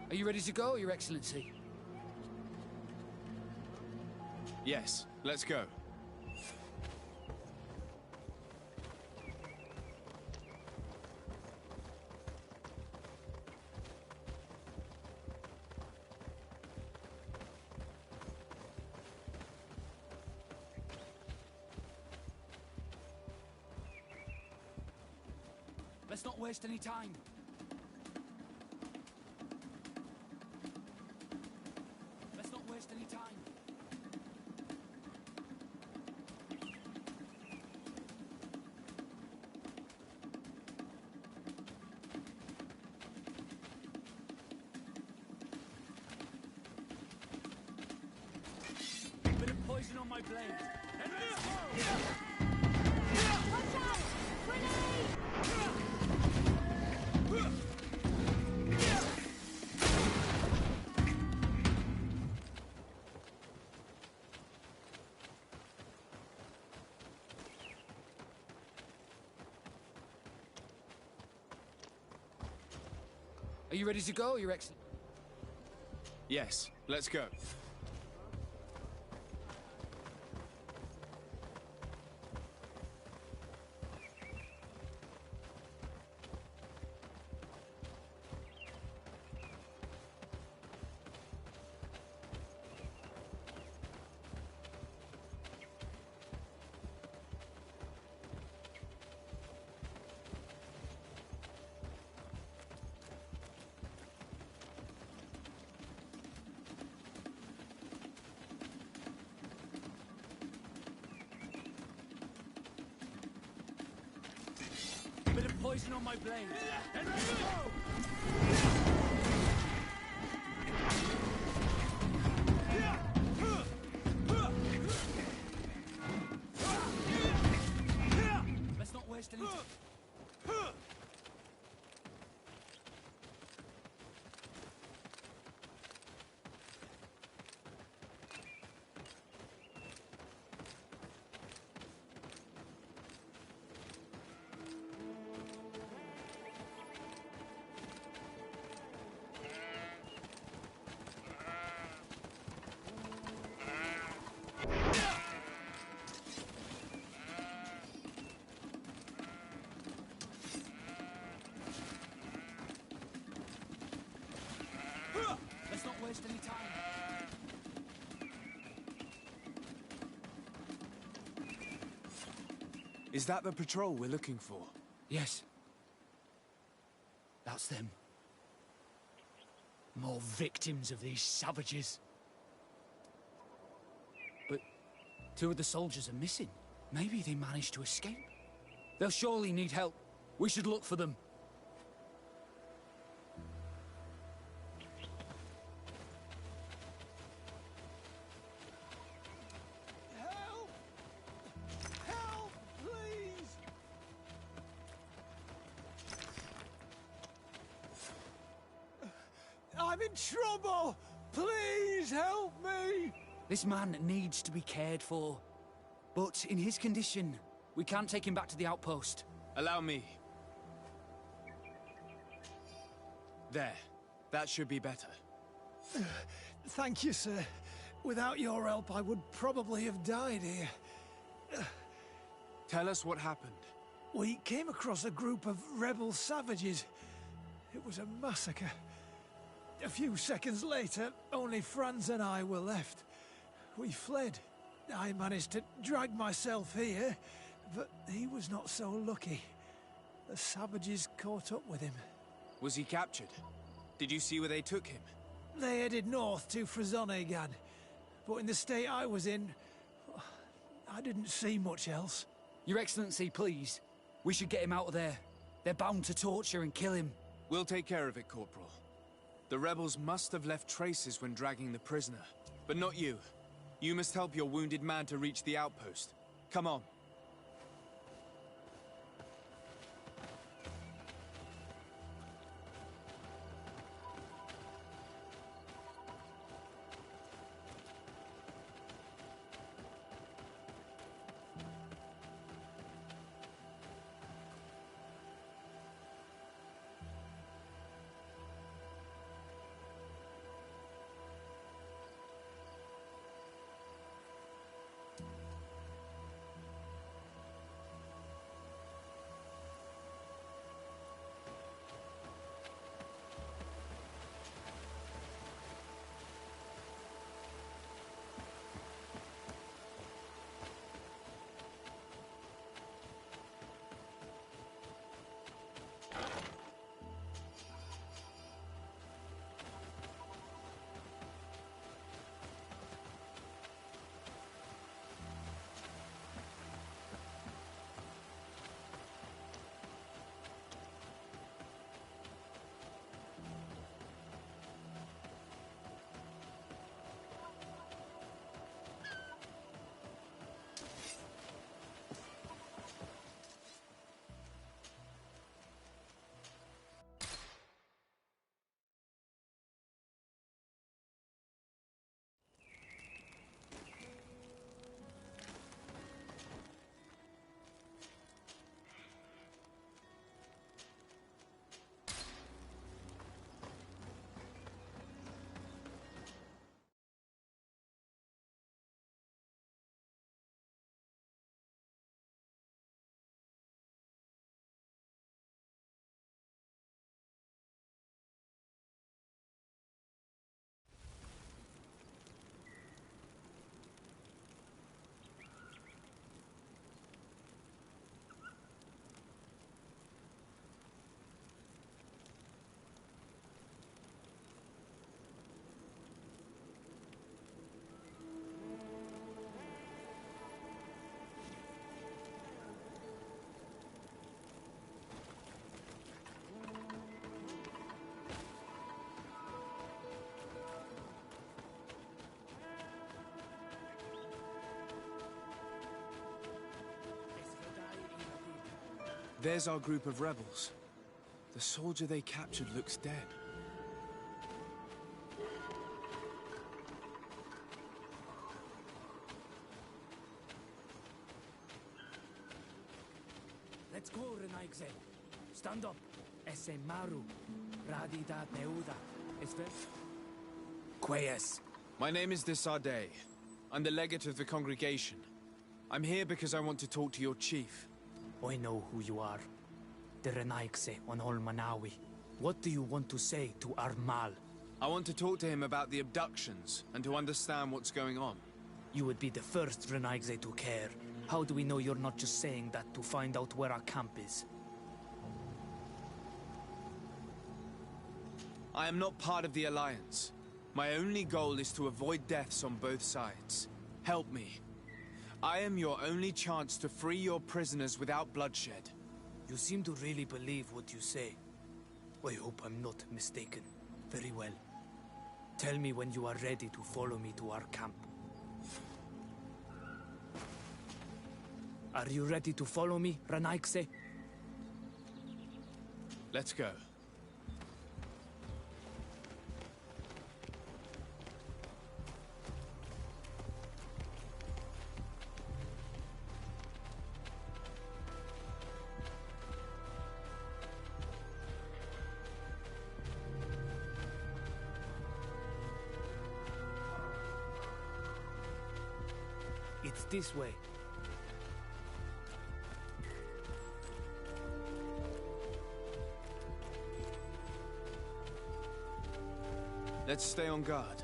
[SPEAKER 15] Are you ready to go, Your Excellency?
[SPEAKER 10] Yes, let's go.
[SPEAKER 15] Let's not waste any time. Let's not waste any time. Bit of poison on my blade. And let's go!
[SPEAKER 3] Watch out! Grenade!
[SPEAKER 15] Are you ready to go, Your Excellency?
[SPEAKER 10] Yes, let's go.
[SPEAKER 15] Bit of poison on my blade. And let's go! Let's not waste any time. Let's not waste any time.
[SPEAKER 10] Is that the patrol we're looking for?
[SPEAKER 15] Yes. That's them. More victims of these savages. But two of the soldiers are missing. Maybe they managed to escape. They'll surely need help. We should look for them.
[SPEAKER 4] Help! Help, please! I'm in trouble! Please help me!
[SPEAKER 15] This man needs to be cared for. But in his condition, we can't take him back to the outpost.
[SPEAKER 10] Allow me. There. That should be better.
[SPEAKER 4] Thank you, sir. Without your help, I would probably have died here.
[SPEAKER 10] Tell us what happened.
[SPEAKER 21] We came across a group of rebel savages. It was a massacre. A few seconds later, only Franz and I were left. We fled. I managed to drag myself here, but he was not so lucky. The savages caught up with him.
[SPEAKER 16] Was he captured? Did you see where they took him?
[SPEAKER 21] They headed north to Frezonegad, but in the state I was in, I didn't see much else.
[SPEAKER 15] Your Excellency, please. We should get him out of there. They're bound to torture and kill him.
[SPEAKER 16] We'll take care of it, Corporal. The rebels must have left traces when dragging the prisoner. But not you. You must help your wounded man to reach the outpost. Come on. There's our group of rebels. The soldier they captured looks dead.
[SPEAKER 15] Let's go, Renaigze. Stand up. Ese maru. Radida neuda. Quayes.
[SPEAKER 16] My name is Desardet. I'm the legate of the congregation. I'm here because I want to talk to your chief.
[SPEAKER 15] I know who you are. The Renaigze on Olmanawi. What do you want to say to Armal?
[SPEAKER 16] I want to talk to him about the abductions and to understand what's going on.
[SPEAKER 15] You would be the first Renaigze to care. How do we know you're not just saying that to find out where our camp is?
[SPEAKER 16] I am not part of the Alliance. My only goal is to avoid deaths on both sides. Help me. I am your only chance to free your prisoners without bloodshed.
[SPEAKER 15] You seem to really believe what you say. I hope I'm not mistaken. Very well. Tell me when you are ready to follow me to our camp. Are you ready to follow me, Renaigze?
[SPEAKER 16] Let's go.
[SPEAKER 15] It's this way.
[SPEAKER 10] Let's stay on guard.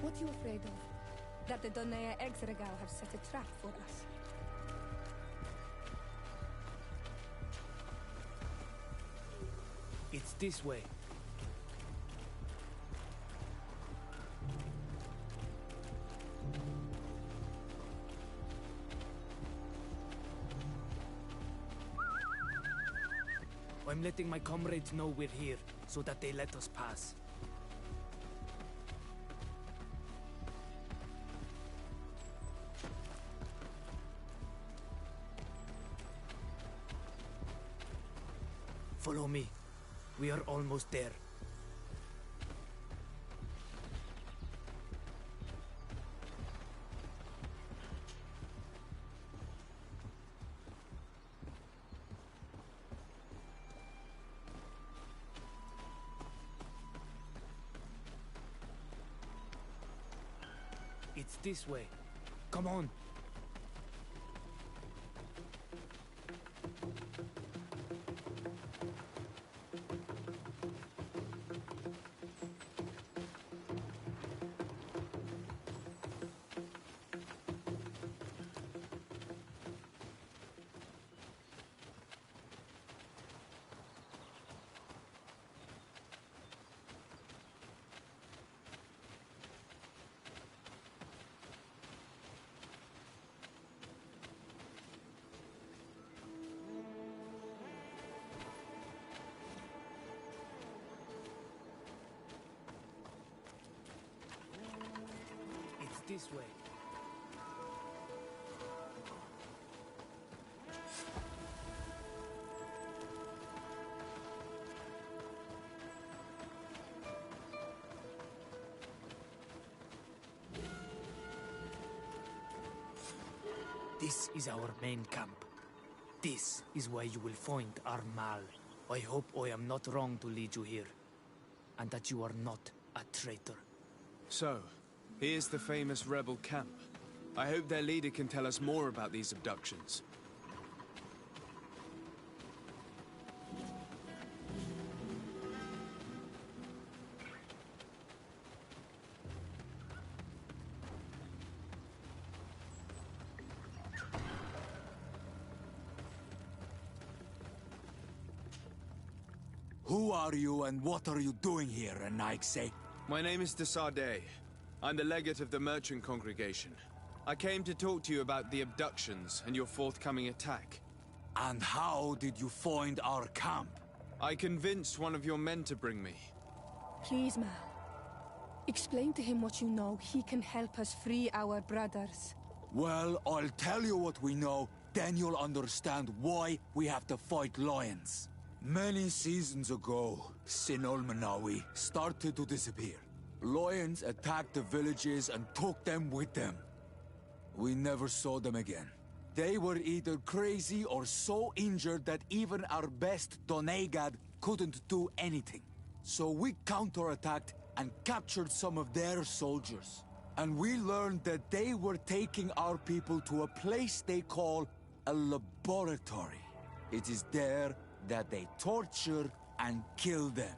[SPEAKER 3] What are you afraid of? That the Donea Exregao have set a trap for us?
[SPEAKER 15] It's this way. I'm letting my comrades know we're here, so that they let us pass. Follow me. We are almost there. It's this way. Come on. This way. This is our main camp. This is where you will find our Mal. I hope I am not wrong to lead you here, and that you are not a traitor.
[SPEAKER 10] So, here's the famous rebel camp. I hope their leader can tell us more about these abductions.
[SPEAKER 1] Who are you and what are you doing here, Renaigse?
[SPEAKER 10] My name is Desardet. I'm the legate of the merchant congregation. I came to talk to you about the abductions and your forthcoming attack.
[SPEAKER 1] And how did you find our camp?
[SPEAKER 10] I convinced one of your men to bring me.
[SPEAKER 3] Please, Mal. Explain to him what you know. He can help us free our brothers.
[SPEAKER 1] Well, I'll tell you what we know, then you'll understand why we have to fight lions. Many seasons ago, Sinolmanawi started to disappear. Lions attacked the villages and took them with them. We never saw them again. They were either crazy or so injured that even our best Donegad couldn't do anything. So we counterattacked and captured some of their soldiers. And we learned that they were taking our people to a place they call a laboratory. It is there that they torture and kill them.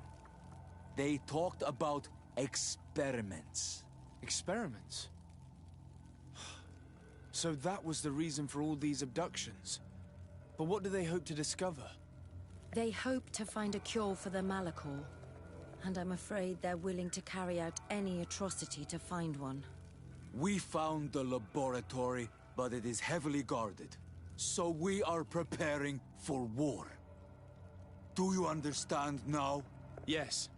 [SPEAKER 1] They talked about experiments.
[SPEAKER 10] Experiments? So that was the reason for all these abductions. But what do they hope to discover?
[SPEAKER 22] They hope to find a cure for the Malachor. And I'm afraid they're willing to carry out any atrocity to find one.
[SPEAKER 1] We found the laboratory, but it is heavily guarded. So we are preparing for war. Do you understand now?
[SPEAKER 10] Yes.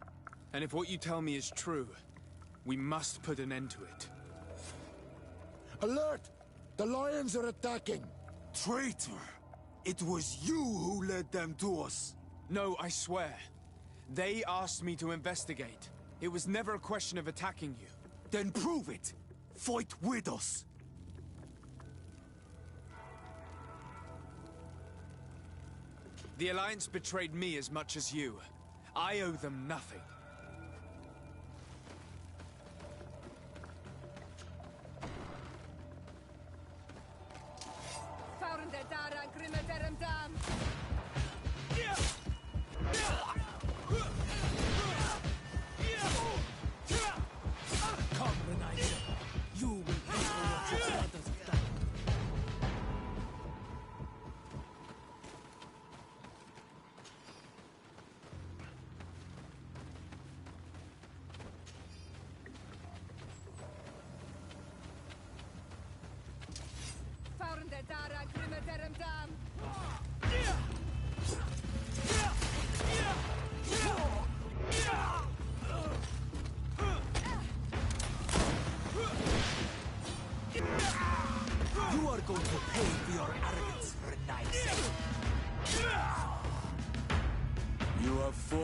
[SPEAKER 10] And if what you tell me is true, we must put an end to it.
[SPEAKER 1] Alert! The lions are attacking! Traitor! It was you who led them to us!
[SPEAKER 10] No, I swear. They asked me to investigate. It was never a question of attacking you.
[SPEAKER 1] Then prove it! Fight with us!
[SPEAKER 10] The Alliance betrayed me as much as you. I owe them nothing.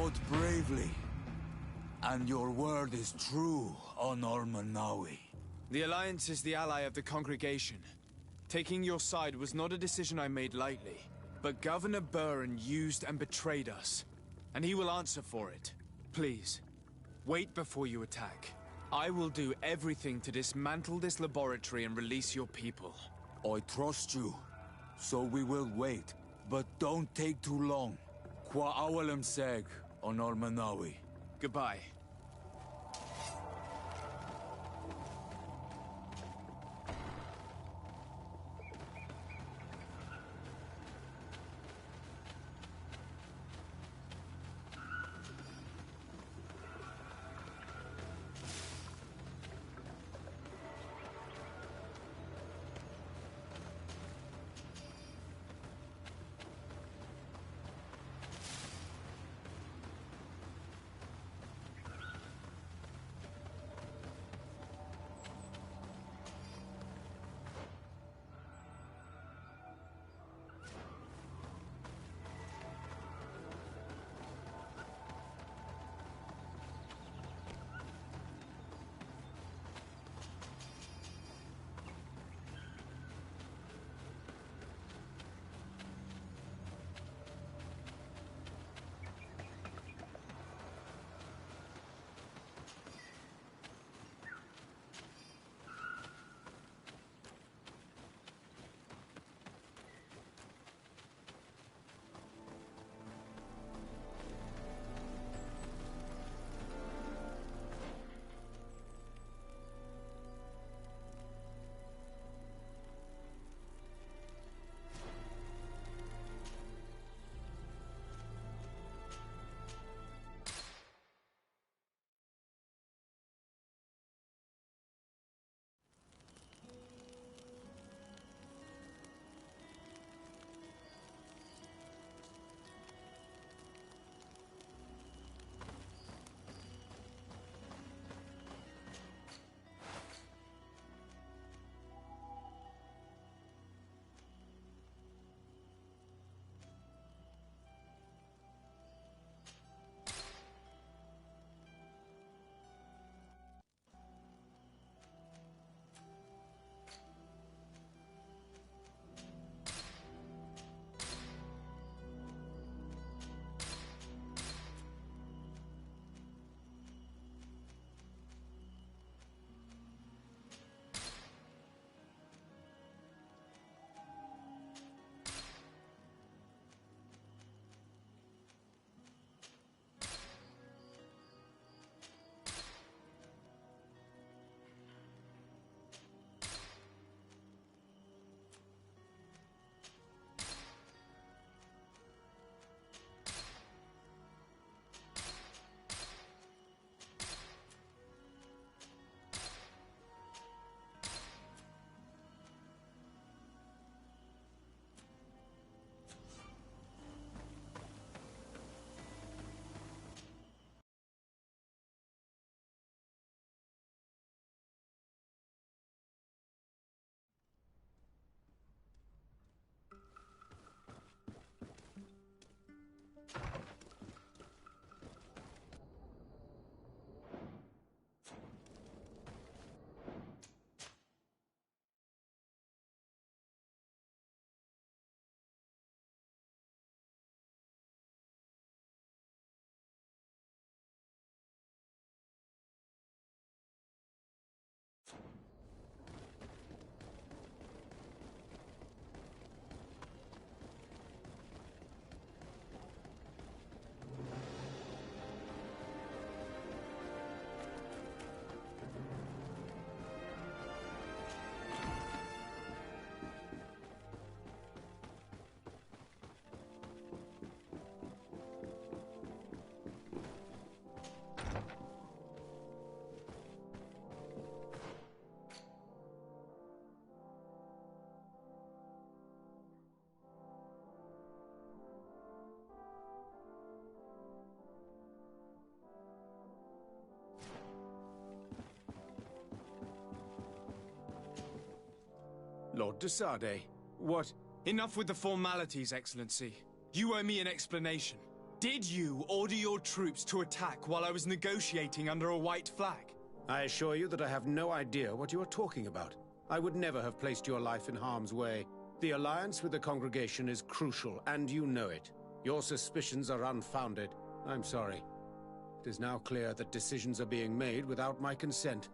[SPEAKER 1] fought bravely. And your word is true on Almanawi.
[SPEAKER 10] The Alliance is the ally of the congregation. Taking your side was not a decision I made lightly. But Governor Burren used and betrayed us. And he will answer for it. Please, wait before you attack. I will do everything to dismantle this laboratory and release your people.
[SPEAKER 1] I trust you. So we will wait. But don't take too long. Qua awalem seg on Almanawi.
[SPEAKER 10] Goodbye. Lord de Sade, what? Enough with the formalities, Excellency. You owe me an explanation. Did you order your troops to attack while I was negotiating under a white flag?
[SPEAKER 4] I assure you that I have no idea what you are talking about. I would never have placed your life in harm's way. The alliance with the congregation is crucial, and you know it. Your suspicions are unfounded. I'm sorry. It is now clear that decisions are being made without my consent.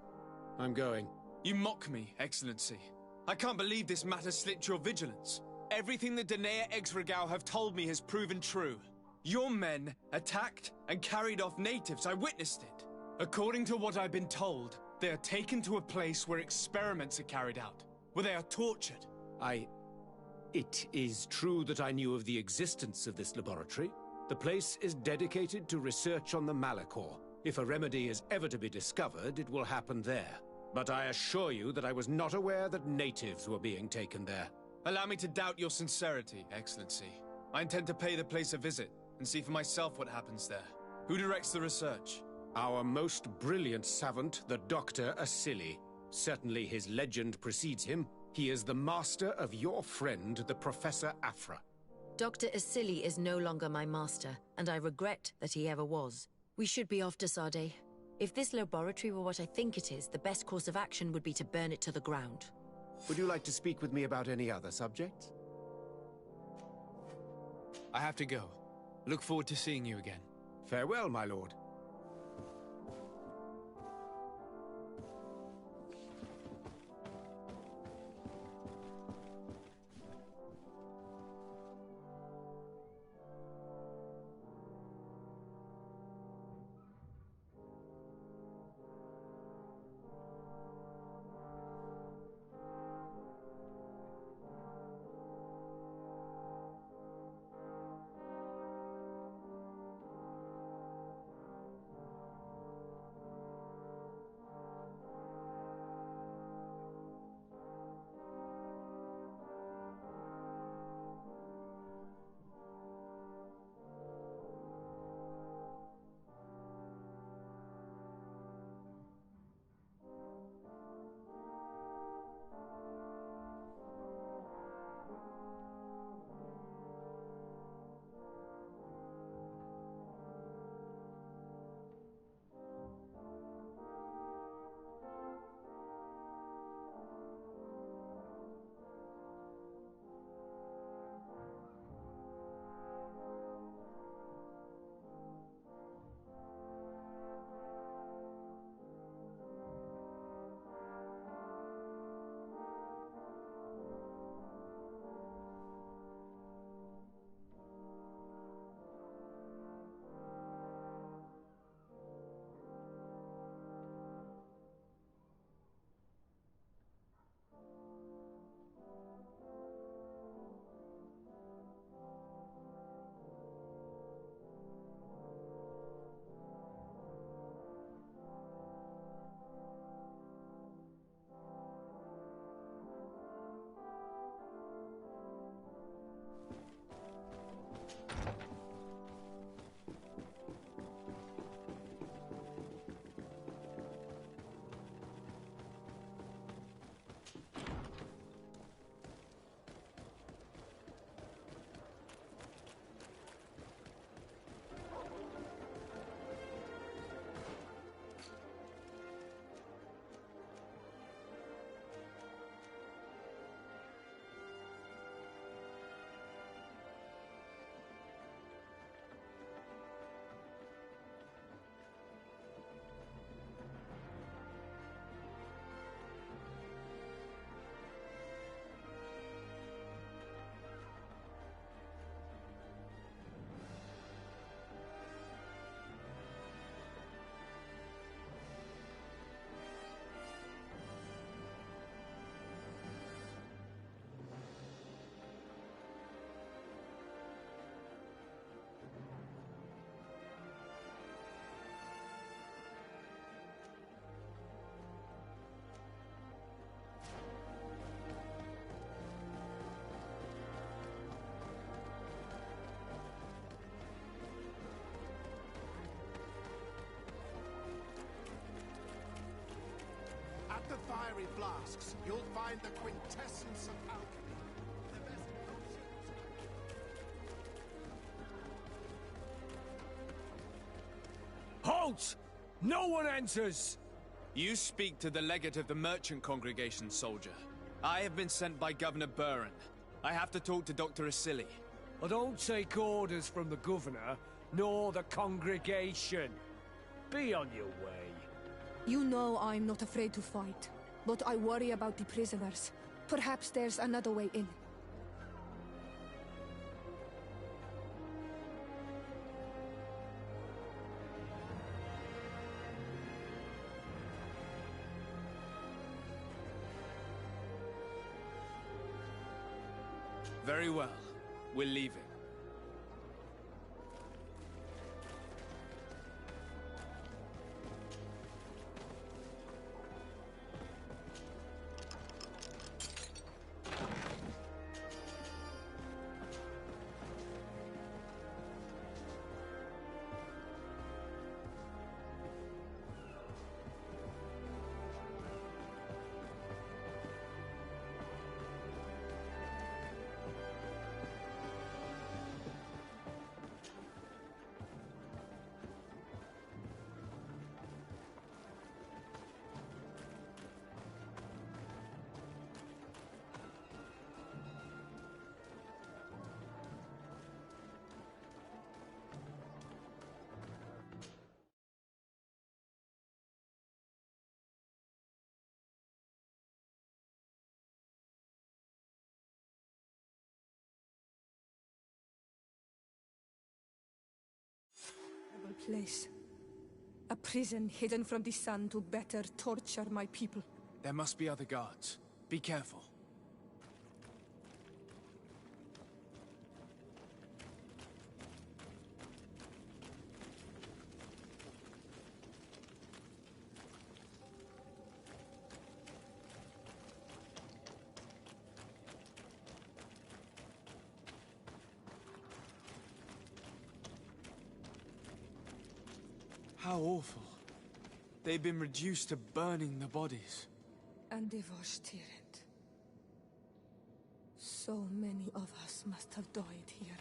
[SPEAKER 4] I'm going.
[SPEAKER 10] You mock me, Excellency. I can't believe this matter slipped your vigilance. Everything the Daenerys Exregao have told me has proven true. Your men attacked and carried off natives. I witnessed it. According to what I've been told, they are taken to a place where experiments are carried out, where they are tortured.
[SPEAKER 4] It is true that I knew of the existence of this laboratory. The place is dedicated to research on the Malachor. If a remedy is ever to be discovered, it will happen there. But I assure you that I was not aware that natives were being taken there.
[SPEAKER 10] Allow me to doubt your sincerity, Excellency. I intend to pay the place a visit and see for myself what happens there. Who directs the research?
[SPEAKER 4] Our most brilliant savant, the Dr. Asili. Certainly his legend precedes him. He is the master of your friend, the Professor Afra.
[SPEAKER 22] Dr. Asili is no longer my master, and I regret that he ever was. We should be off to Sade. If this laboratory were what I think it is, the best course of action would be to burn it to the ground.
[SPEAKER 4] Would you like to speak with me about any other subjects?
[SPEAKER 10] I have to go. Look forward to seeing you again.
[SPEAKER 4] Farewell, my lord.
[SPEAKER 20] At the fiery flasks, you'll find the quintessence of alchemy. The best potions.
[SPEAKER 9] Halt! No one enters!
[SPEAKER 10] You speak to the legate of the merchant congregation, soldier. I have been sent by Governor Burren. I have to talk to Dr. Asili.
[SPEAKER 9] I don't take orders from the governor, nor the congregation. Be on your way.
[SPEAKER 3] You know I'm not afraid to fight, but I worry about the prisoners. Perhaps there's another way in.
[SPEAKER 10] Very well. We're leaving.
[SPEAKER 3] Place. A prison hidden from the sun to better torture my people.
[SPEAKER 10] There must be other guards. Be careful. How awful. They've been reduced to burning the bodies.
[SPEAKER 3] And devastated. So many of us must have died here.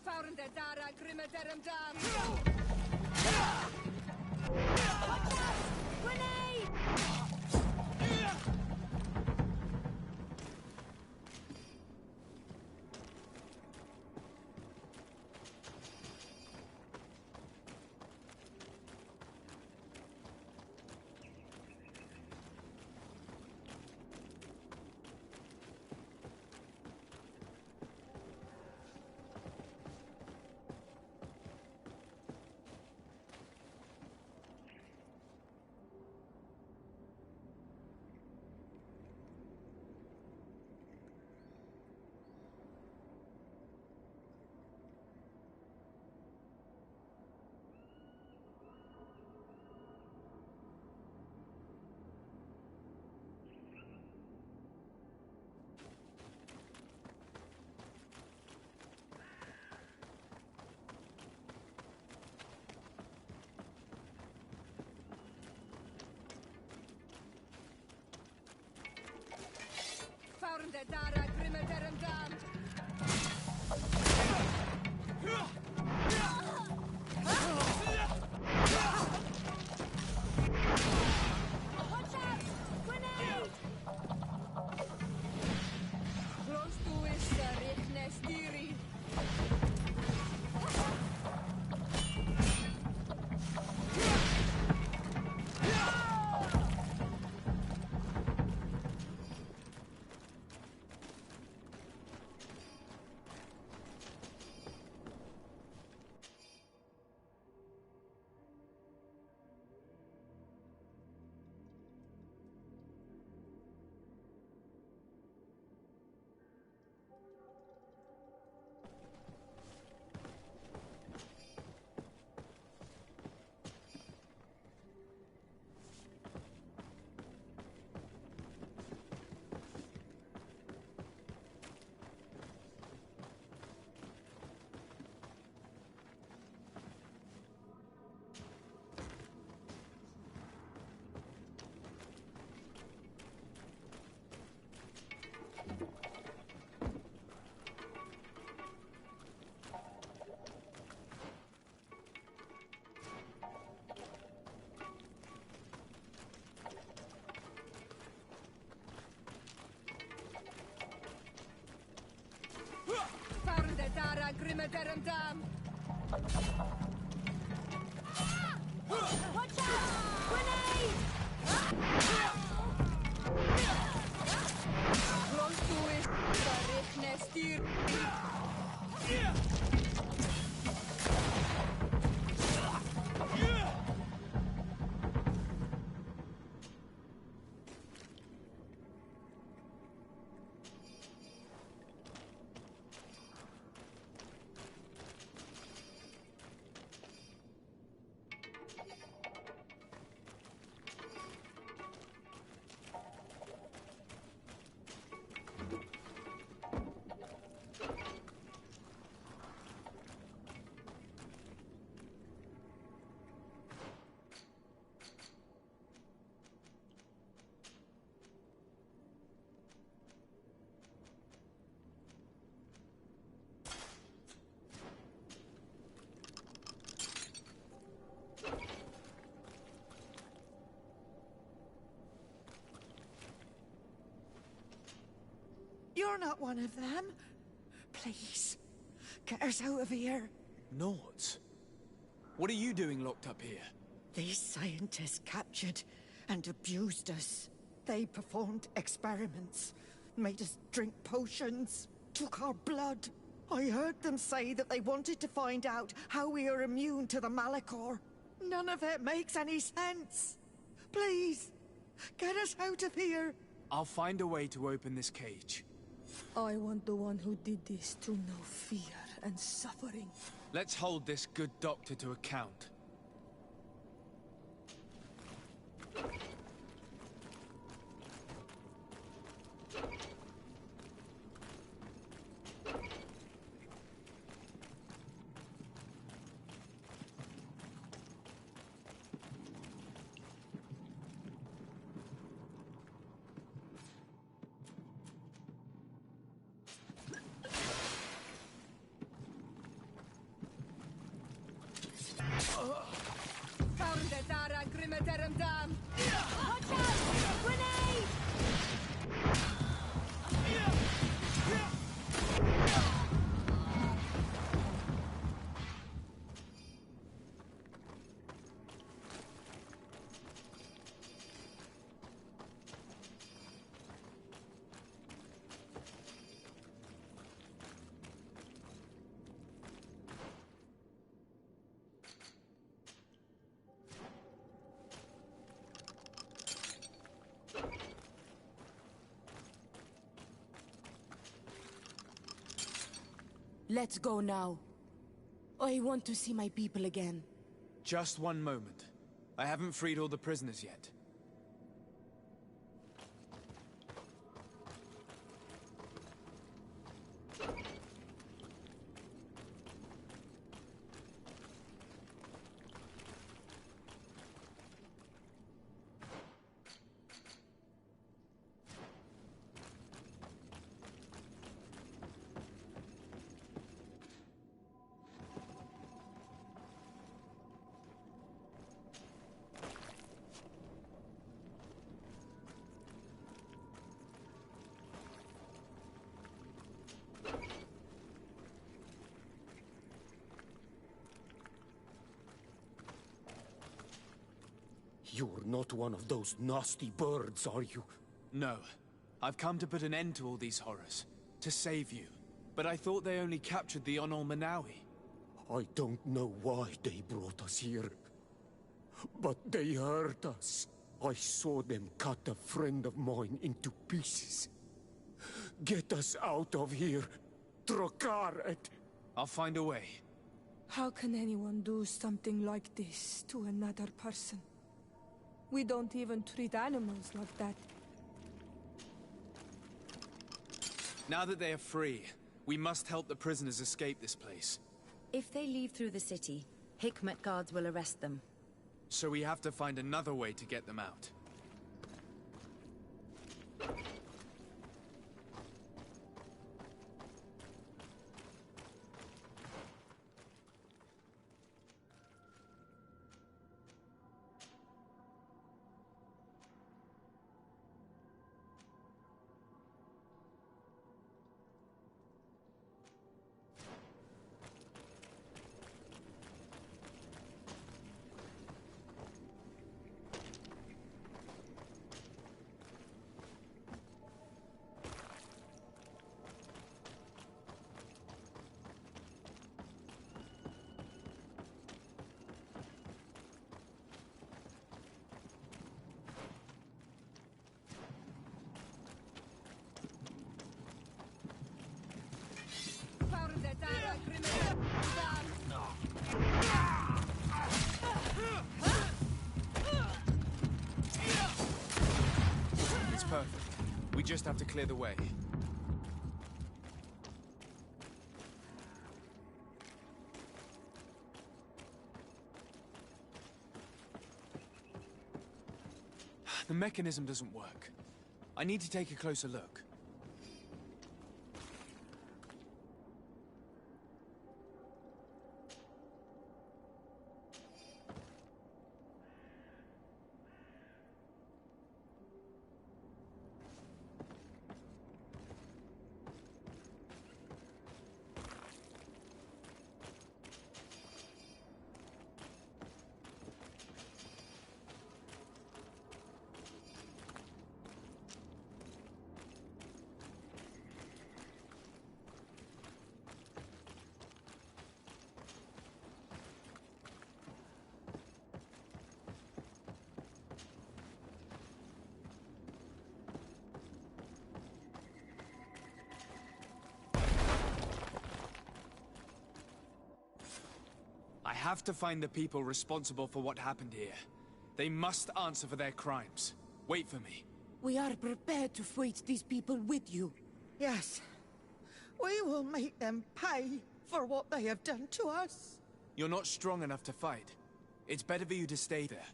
[SPEAKER 6] Found der Dara Grimme derem Dam. Grenade! Found der Dara Grimme derem Dam. Watch out! Grenade! Close to is Richtne Stiri. Grimeterum dam!
[SPEAKER 11] Watch out! Grenade!
[SPEAKER 6] Close to it, Rechne stier.
[SPEAKER 18] You're not one of them. Please, get us out of here.
[SPEAKER 10] Nauts? What are you doing locked up here?
[SPEAKER 18] These scientists captured and abused us. They performed experiments, made us drink potions, took our blood. I heard them say that they wanted to find out how we are immune to the Malachor. None of it makes any sense. Please, get us out of here.
[SPEAKER 10] I'll find a way to open this cage.
[SPEAKER 3] I want the one who did this to know fear and suffering.
[SPEAKER 10] Let's hold this good doctor to account.
[SPEAKER 6] Grimeterum dam!
[SPEAKER 11] Watch out! Grenade!
[SPEAKER 3] Let's go now. I want to see my people again.
[SPEAKER 10] Just one moment. I haven't freed all the prisoners yet.
[SPEAKER 9] You're not one of those nasty birds, are you?
[SPEAKER 10] No. I've come to put an end to all these horrors. To save you. But I thought they only captured the Onol Manawi.
[SPEAKER 9] I don't know why they brought us here. But they hurt us. I saw them cut a friend of mine into pieces. Get us out of here. Trokaret.
[SPEAKER 10] I'll find a way.
[SPEAKER 3] How can anyone do something like this to another person? We don't even treat animals like that.
[SPEAKER 10] Now that they are free, we must help the prisoners escape this place.
[SPEAKER 22] If they leave through the city, Hikmet guards will arrest them.
[SPEAKER 10] So we have to find another way to get them out. just have to clear the way. The mechanism doesn't work. I need to take a closer look. I have to find the people responsible for what happened here. They must answer for their crimes. Wait for me.
[SPEAKER 17] We are prepared to fight these people with you.
[SPEAKER 18] Yes. We will make them pay for what they have done to us.
[SPEAKER 10] You're not strong enough to fight. It's better for you to stay there.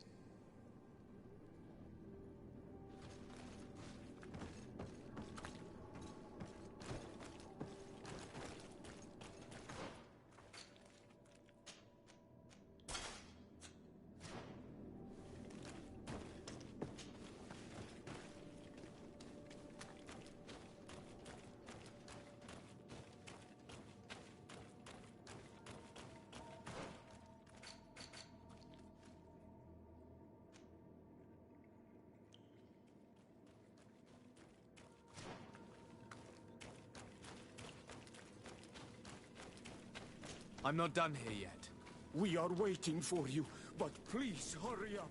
[SPEAKER 10] I'm not done here yet.
[SPEAKER 4] We are waiting for you, but please hurry up.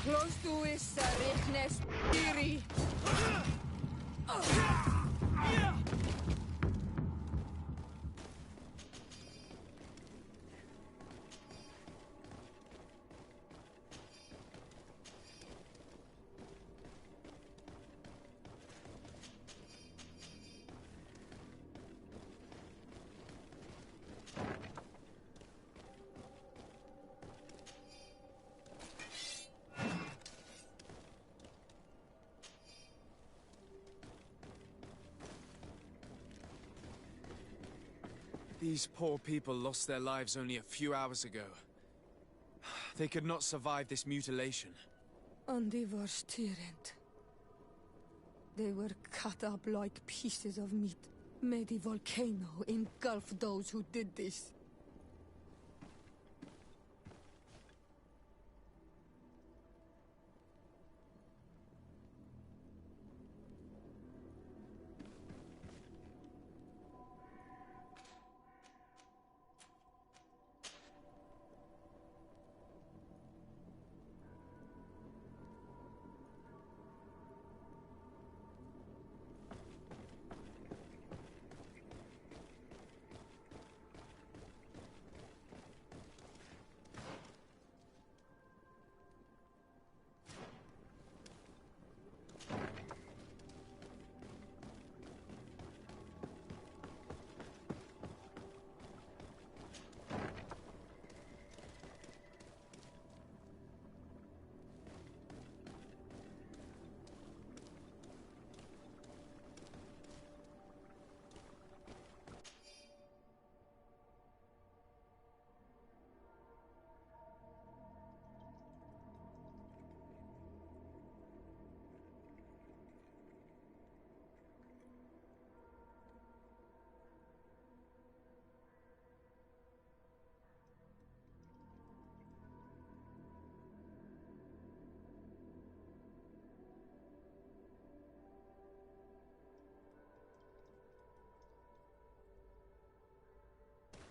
[SPEAKER 6] Close to is richness theory.
[SPEAKER 10] These poor people lost their lives only a few hours ago. They could not survive this mutilation.
[SPEAKER 3] And they were tyrant. They were cut up like pieces of meat. May the volcano engulf those who did this.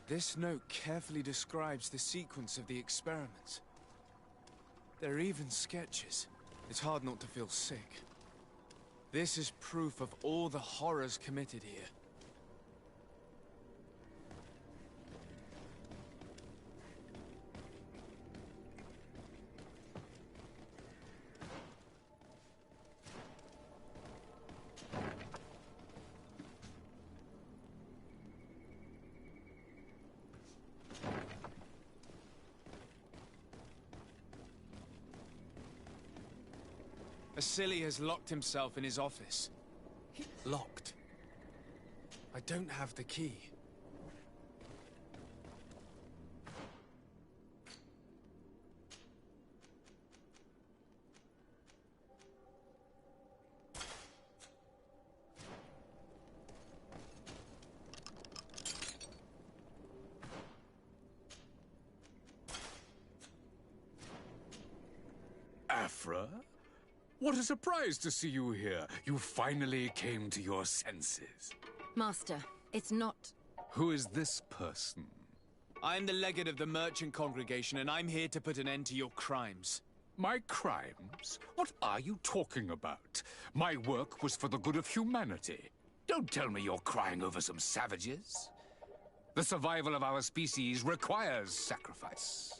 [SPEAKER 10] This note carefully describes the sequence of the experiments. There are even sketches. It's hard not to feel sick. This is proof of all the horrors committed here. Vasily has locked himself in his office. Locked. I don't have the key.
[SPEAKER 2] Afra? What a surprise to see you here. You finally came to your senses.
[SPEAKER 22] Master, it's not...
[SPEAKER 2] Who is this person?
[SPEAKER 10] I'm the legate of the merchant congregation, and I'm here to put an end to your crimes.
[SPEAKER 2] My crimes? What are you talking about? My work was for the good of humanity. Don't tell me you're crying over some savages. The survival of our species requires sacrifice.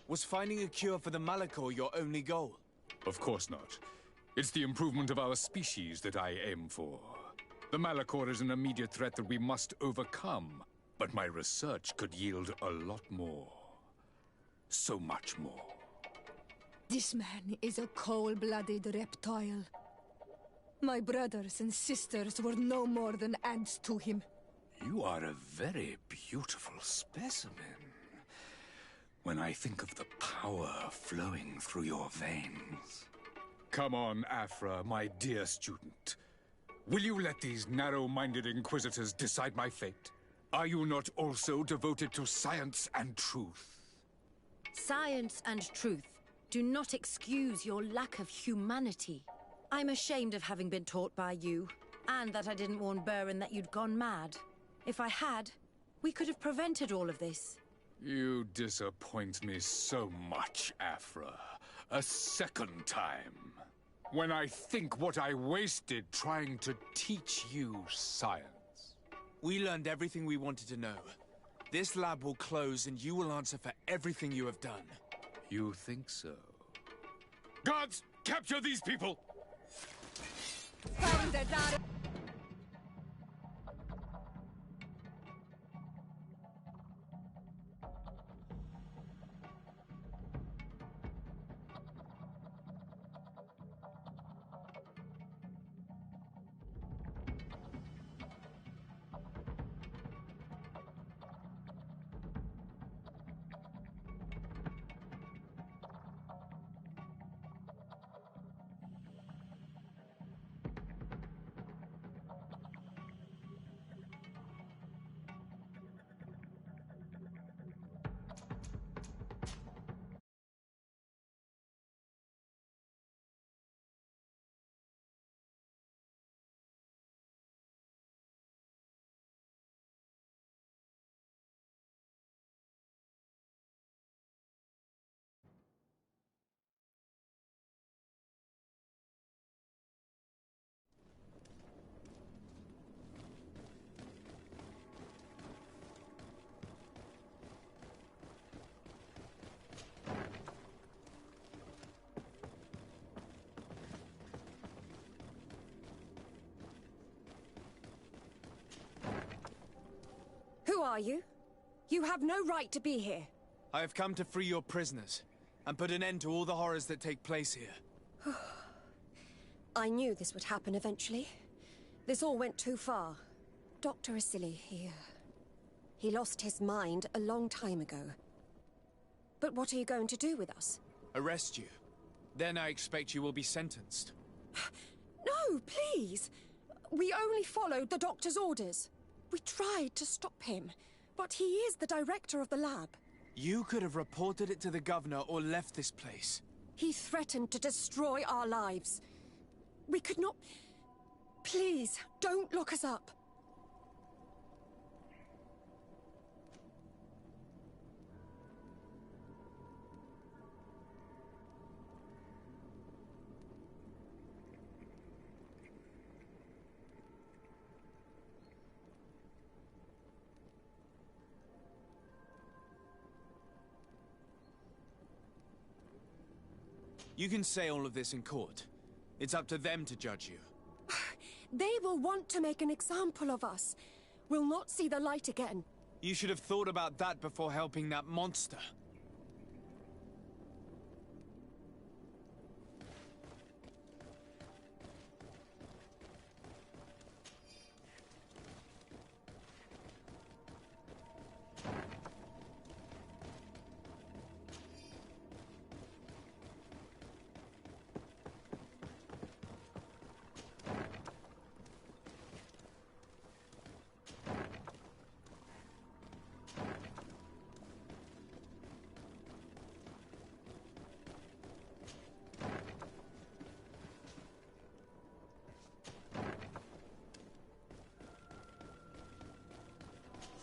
[SPEAKER 10] Was finding a cure for the Malachor your only goal?
[SPEAKER 2] Of course not. It's the improvement of our species that I aim for. The Malachor is an immediate threat that we must overcome, but my research could yield a lot more. So much more.
[SPEAKER 6] This man is a cold-blooded reptile. My brothers and sisters were no more than ants to him.
[SPEAKER 2] You are a very beautiful specimen. When I think of the power flowing through your veins. Come on, Afra, my dear student. Will you let these narrow-minded inquisitors decide my fate? Are you not also devoted to science and truth?
[SPEAKER 22] Science and truth do not excuse your lack of humanity. I'm ashamed of having been taught by you, and that I didn't warn Burin that you'd gone mad. If I had, we could have prevented all of this.
[SPEAKER 2] You disappoint me so much, Afra. A second time. When I think what I wasted trying to teach you science.
[SPEAKER 10] We learned everything we wanted to know. This lab will close and you will answer for everything you have done.
[SPEAKER 2] You think so? Guards, capture these people!
[SPEAKER 6] Found the data.
[SPEAKER 7] Who are you? You have no right to be here.
[SPEAKER 10] I have come to free your prisoners, and put an end to all the horrors that take place here.
[SPEAKER 7] I knew this would happen eventually. This all went too far. Dr. Asili, he lost his mind a long time ago. But what are you going to do with us?
[SPEAKER 10] Arrest you. Then I expect you will be sentenced.
[SPEAKER 7] No, please! We only followed the doctor's orders. We tried to stop him, but he is the director of the lab.
[SPEAKER 10] You could have reported it to the governor or left this place.
[SPEAKER 7] He threatened to destroy our lives. We could not... Please, don't look us up.
[SPEAKER 10] You can say all of this in court. It's up to them to judge you.
[SPEAKER 7] They will want to make an example of us. We'll not see the light again.
[SPEAKER 10] You should have thought about that before helping that monster.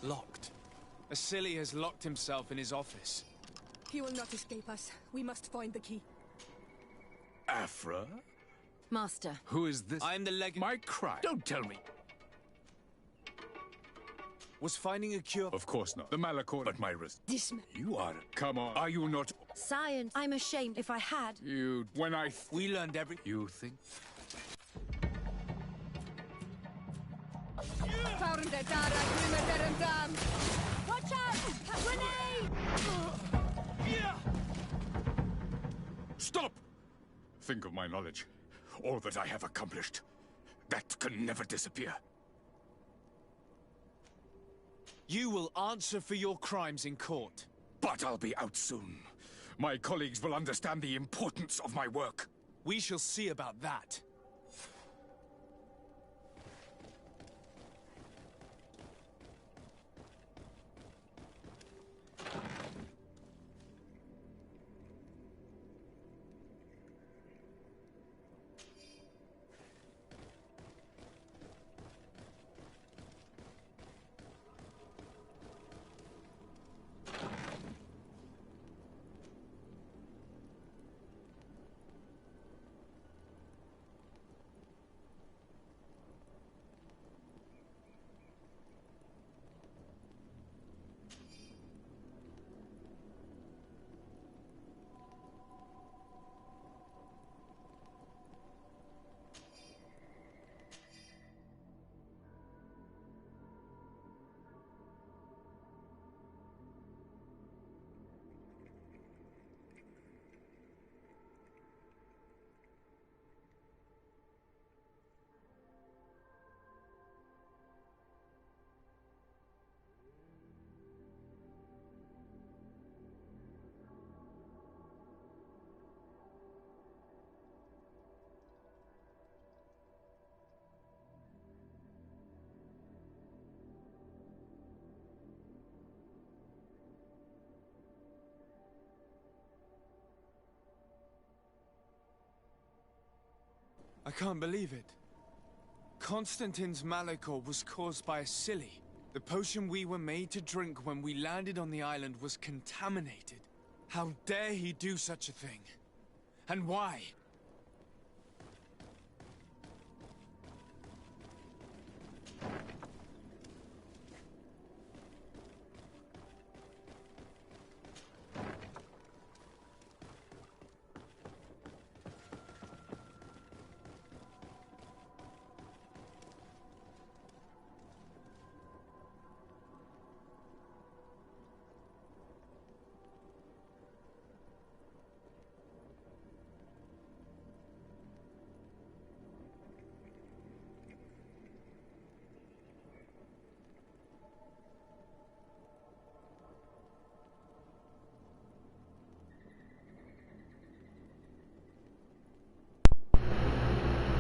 [SPEAKER 10] Locked. Asili has locked himself in his office.
[SPEAKER 6] He will not escape us. We must find the key.
[SPEAKER 2] Afra?
[SPEAKER 22] Master.
[SPEAKER 2] Who is this?
[SPEAKER 10] I am the legend.
[SPEAKER 2] My crime. Don't tell me.
[SPEAKER 10] Was finding a cure.
[SPEAKER 2] Of course not. The Malachor at my wrist.
[SPEAKER 6] This man.
[SPEAKER 2] You are. Come on. Are you not?
[SPEAKER 22] Science. I'm ashamed. If I had.
[SPEAKER 2] You. When I.
[SPEAKER 10] We learned everything.
[SPEAKER 2] You think?
[SPEAKER 22] Watch out! Grenade!
[SPEAKER 2] Stop! Think of my knowledge. All that I have accomplished. That can never disappear.
[SPEAKER 10] You will answer for your crimes in court.
[SPEAKER 2] But I'll be out soon. My colleagues will understand the importance of my work.
[SPEAKER 10] We shall see about that. I can't believe it. Constantine's Malachor was caused by Asili. The potion we were made to drink when we landed on the island was contaminated. How dare he do such a thing? And why?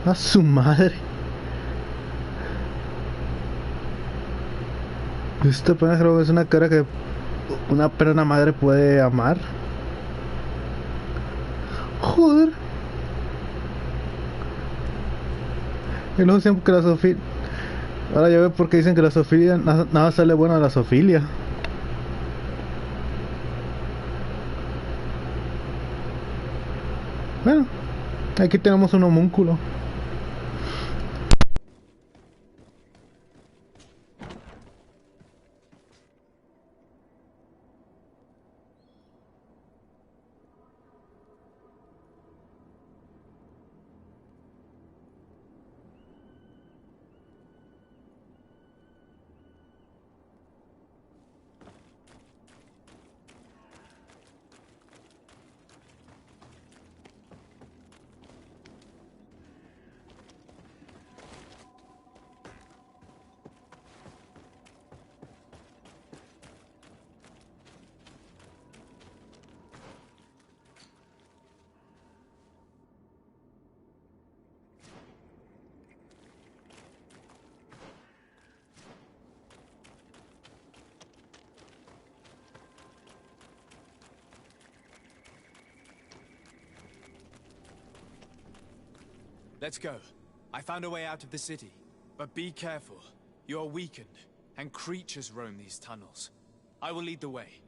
[SPEAKER 5] A su madre. Esto apenas creo que es una cara que una perna madre puede amar. Joder. Y luego dicen que la zoofilia... Ahora ya veo por qué dicen que la zoofilia... Nada sale bueno a la zoofilia. Bueno, aquí tenemos un homúnculo.
[SPEAKER 10] Let's go. I found a way out of the city. But be careful. You are weakened, and creatures roam these tunnels. I will lead the way.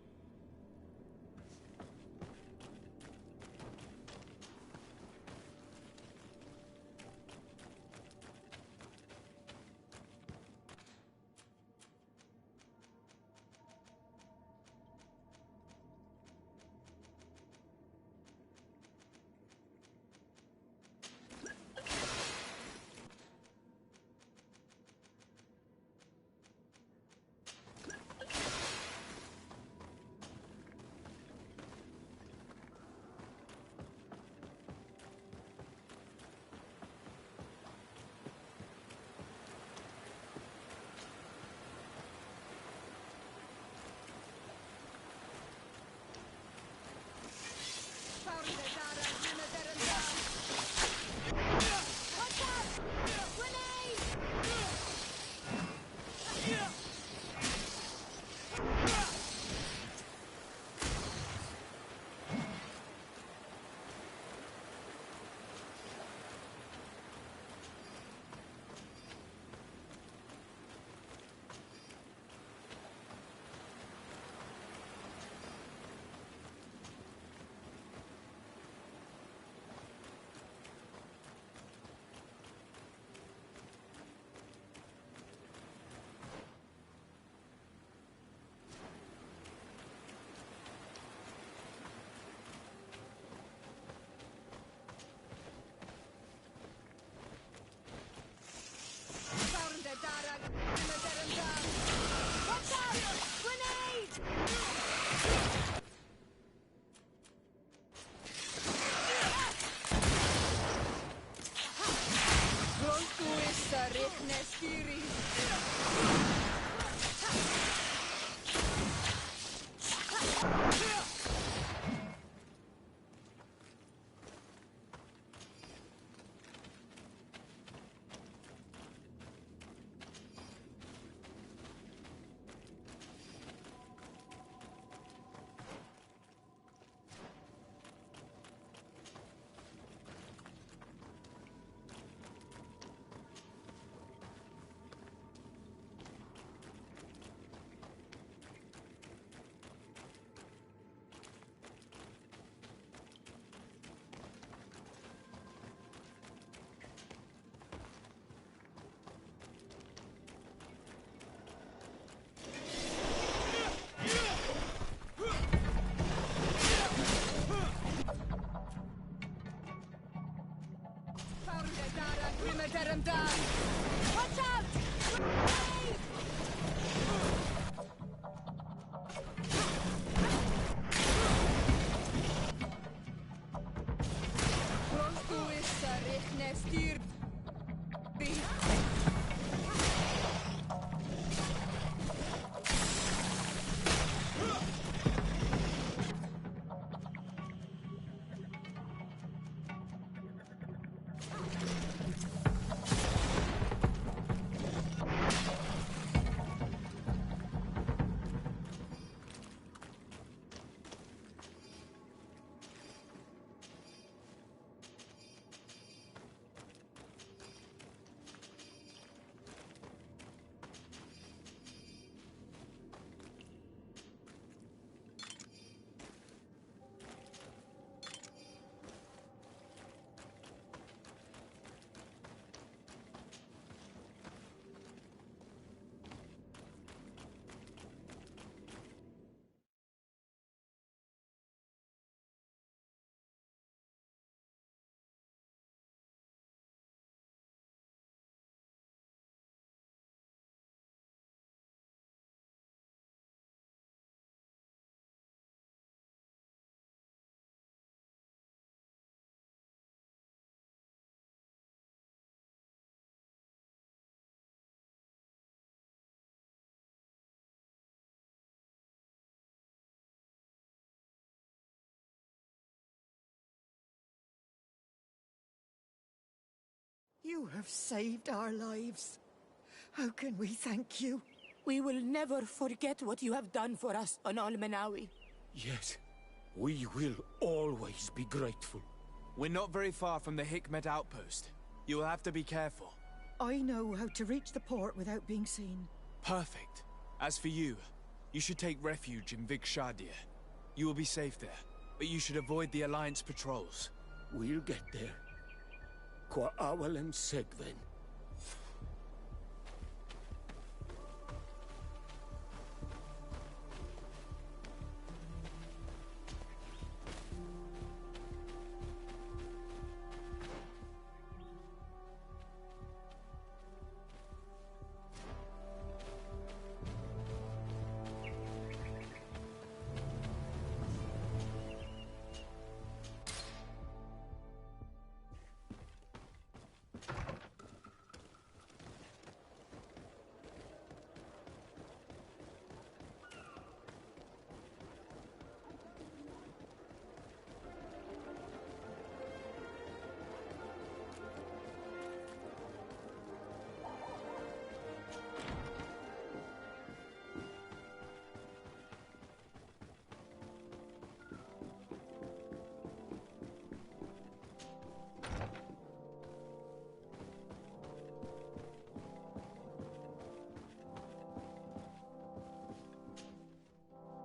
[SPEAKER 18] You have saved our lives. How can we thank you?
[SPEAKER 17] We will never forget what you have done for us on Al-Manawi.
[SPEAKER 4] Yes, we will always be grateful.
[SPEAKER 10] We're not very far from the Hikmet outpost. You will have to be careful.
[SPEAKER 18] I know how to reach the port without being seen.
[SPEAKER 10] Perfect. As for you, you should take refuge in Vikshadir. You will be safe there, but you should avoid the Alliance patrols.
[SPEAKER 4] We'll get there. Qua awalem segven.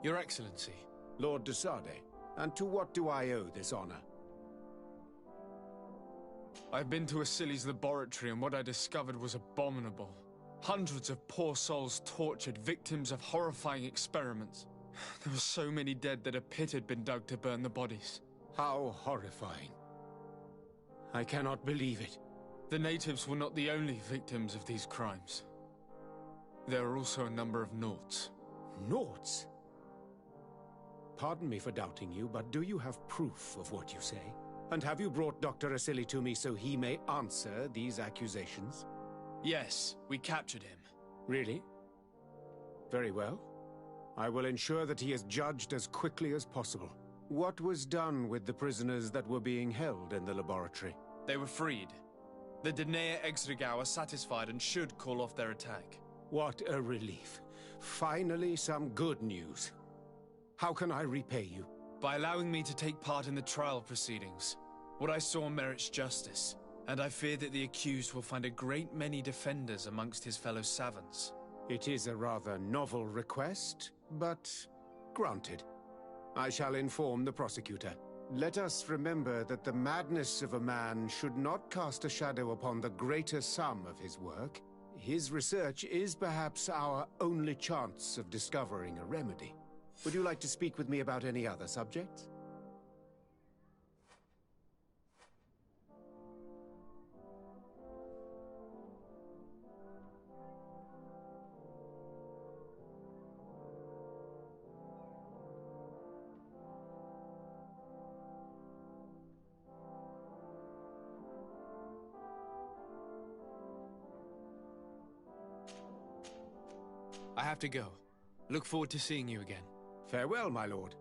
[SPEAKER 10] Your Excellency.
[SPEAKER 4] Lord de Sade, and to what do I owe this honor?
[SPEAKER 10] I've been to Asili's laboratory and what I discovered was abominable. Hundreds of poor souls tortured, victims of horrifying experiments. There were so many dead that a pit had been dug to burn the bodies.
[SPEAKER 4] How horrifying. I cannot believe it.
[SPEAKER 10] The natives were not the only victims of these crimes. There are also a number of Nauts.
[SPEAKER 4] Nauts? Pardon me for doubting you, but do you have proof of what you say? And have you brought Dr. Asili to me so he may answer these accusations?
[SPEAKER 10] Yes, we captured him.
[SPEAKER 4] Really? Very well. I will ensure that he is judged as quickly as possible. What was done with the prisoners that were being held in the laboratory?
[SPEAKER 10] They were freed. The Dinea Exregau are satisfied and should call off their attack.
[SPEAKER 4] What a relief. Finally, some good news. How can I repay you?
[SPEAKER 10] By allowing me to take part in the trial proceedings. What I saw merits justice, and I fear that the accused will find a great many defenders amongst his fellow savants.
[SPEAKER 4] It is a rather novel request, but granted. I shall inform the prosecutor. Let us remember that the madness of a man should not cast a shadow upon the greater sum of his work. His research is perhaps our only chance of discovering a remedy. Would you like to speak with me about any other subjects?
[SPEAKER 10] I have to go. Look forward to seeing you again.
[SPEAKER 4] Farewell, my lord.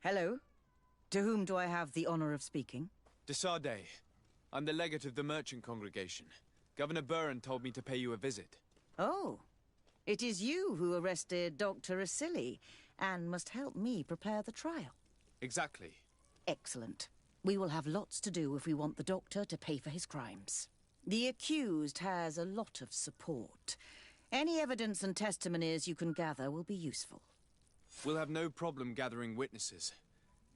[SPEAKER 13] Hello. To whom do I have the honor of speaking?
[SPEAKER 10] Desarde. I'm the legate of the merchant congregation. Governor Buran told me to pay you a visit.
[SPEAKER 13] Oh. It is you who arrested Dr. Asili and must help me prepare the trial.
[SPEAKER 10] Exactly.
[SPEAKER 13] Excellent. We will have lots to do if we want the doctor to pay for his crimes. The accused has a lot of support. Any evidence and testimonies you can gather will be useful.
[SPEAKER 10] We'll have no problem gathering witnesses.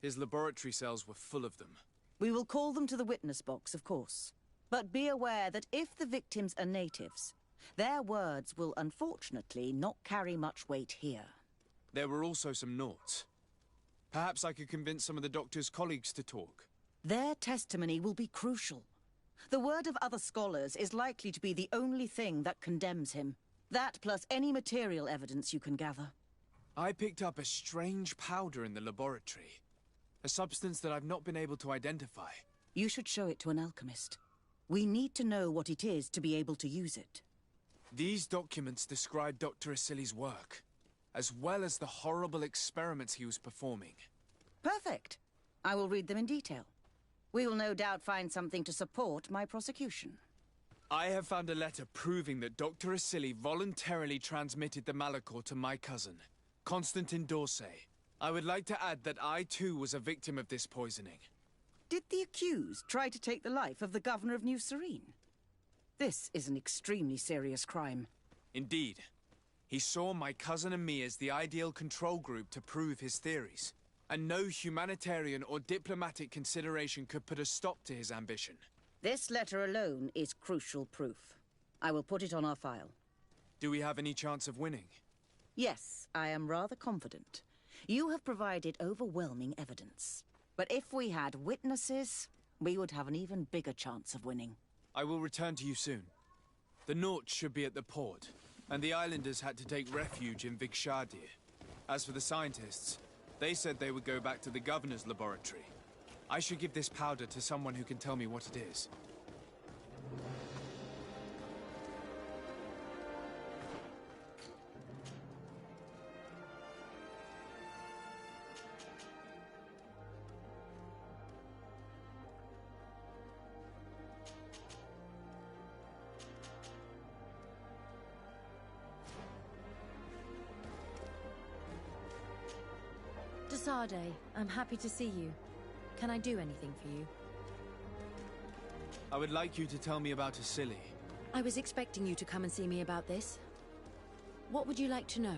[SPEAKER 10] His laboratory cells were full of them.
[SPEAKER 13] We will call them to the witness box, of course. But be aware that if the victims are natives, their words will unfortunately not carry much weight here.
[SPEAKER 10] There were also some Nauts. Perhaps I could convince some of the doctor's colleagues to talk.
[SPEAKER 13] Their testimony will be crucial. The word of other scholars is likely to be the only thing that condemns him. That plus any material evidence you can gather.
[SPEAKER 10] I picked up a strange powder in the laboratory. A substance that I've not been able to identify.
[SPEAKER 13] You should show it to an alchemist. We need to know what it is to be able to use it.
[SPEAKER 10] These documents describe Dr. Asili's work, as well as the horrible experiments he was performing.
[SPEAKER 13] Perfect. I will read them in detail. We will no doubt find something to support my prosecution.
[SPEAKER 10] I have found a letter proving that Dr. Asili voluntarily transmitted the Malachor to my cousin, Constantin d'Orsay. I would like to add that I too was a victim of this poisoning.
[SPEAKER 13] Did the accused try to take the life of the governor of New Serene? This is an extremely serious crime.
[SPEAKER 10] Indeed. He saw my cousin and me as the ideal control group to prove his theories. And no humanitarian or diplomatic consideration could put a stop to his ambition.
[SPEAKER 13] This letter alone is crucial proof. I will put it on our file.
[SPEAKER 10] Do we have any chance of winning?
[SPEAKER 13] Yes, I am rather confident. You have provided overwhelming evidence. But if we had witnesses, we would have an even bigger chance of winning.
[SPEAKER 10] I will return to you soon. The Nauts should be at the port, and the islanders had to take refuge in Vikshadir. As for the scientists, they said they would go back to the governor's laboratory. I should give this powder to someone who can tell me what it is.
[SPEAKER 22] Desarde, I'm happy to see you. Can I do anything for you?
[SPEAKER 10] I would like you to tell me about Asili.
[SPEAKER 22] I was expecting you to come and see me about this. What would you like to know?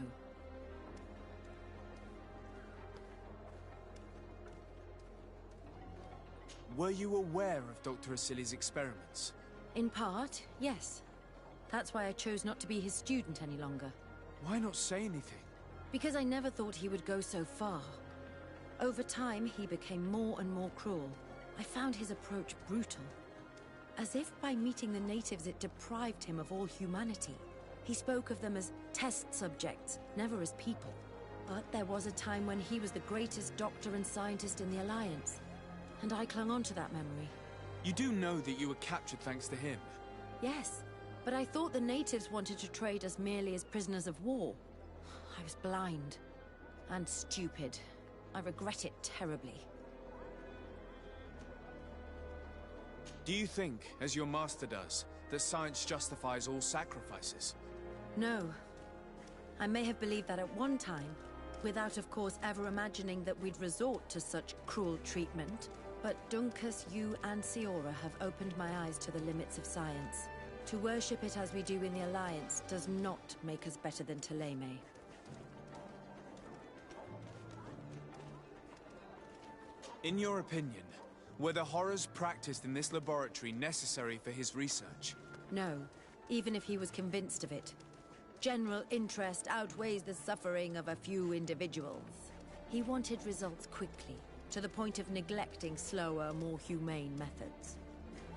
[SPEAKER 10] Were you aware of Dr. Asili's experiments?
[SPEAKER 22] In part, yes. That's why I chose not to be his student any longer.
[SPEAKER 10] Why not say anything?
[SPEAKER 22] Because I never thought he would go so far. Over time, he became more and more cruel. I found his approach brutal. As if by meeting the natives it deprived him of all humanity. He spoke of them as test subjects, never as people. But there was a time when he was the greatest doctor and scientist in the Alliance. And I clung on to that memory.
[SPEAKER 10] You do know that you were captured thanks to him?
[SPEAKER 22] Yes, but I thought the natives wanted to trade us merely as prisoners of war. I was blind. And stupid. I regret it terribly.
[SPEAKER 10] Do you think, as your master does, that science justifies all sacrifices?
[SPEAKER 22] No. I may have believed that at one time, without of course ever imagining that we'd resort to such cruel treatment. But Dunkus, you and Siora have opened my eyes to the limits of science. To worship it as we do in the Alliance does not make us better than Thélème.
[SPEAKER 10] In your opinion, were the horrors practiced in this laboratory necessary for his research?
[SPEAKER 22] No, even if he was convinced of it. General interest outweighs the suffering of a few individuals. He wanted results quickly, to the point of neglecting slower, more humane methods.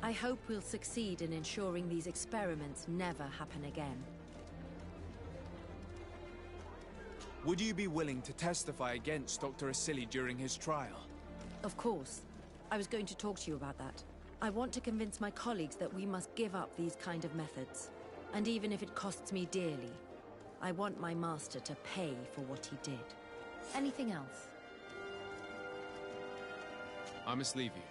[SPEAKER 22] I hope we'll succeed in ensuring these experiments never happen again.
[SPEAKER 10] Would you be willing to testify against Dr. Asili during his trial?
[SPEAKER 22] Of course. I was going to talk to you about that. I want to convince my colleagues that we must give up these kind of methods. And even if it costs me dearly, I want my master to pay for what he did. Anything else?
[SPEAKER 10] I must leave you.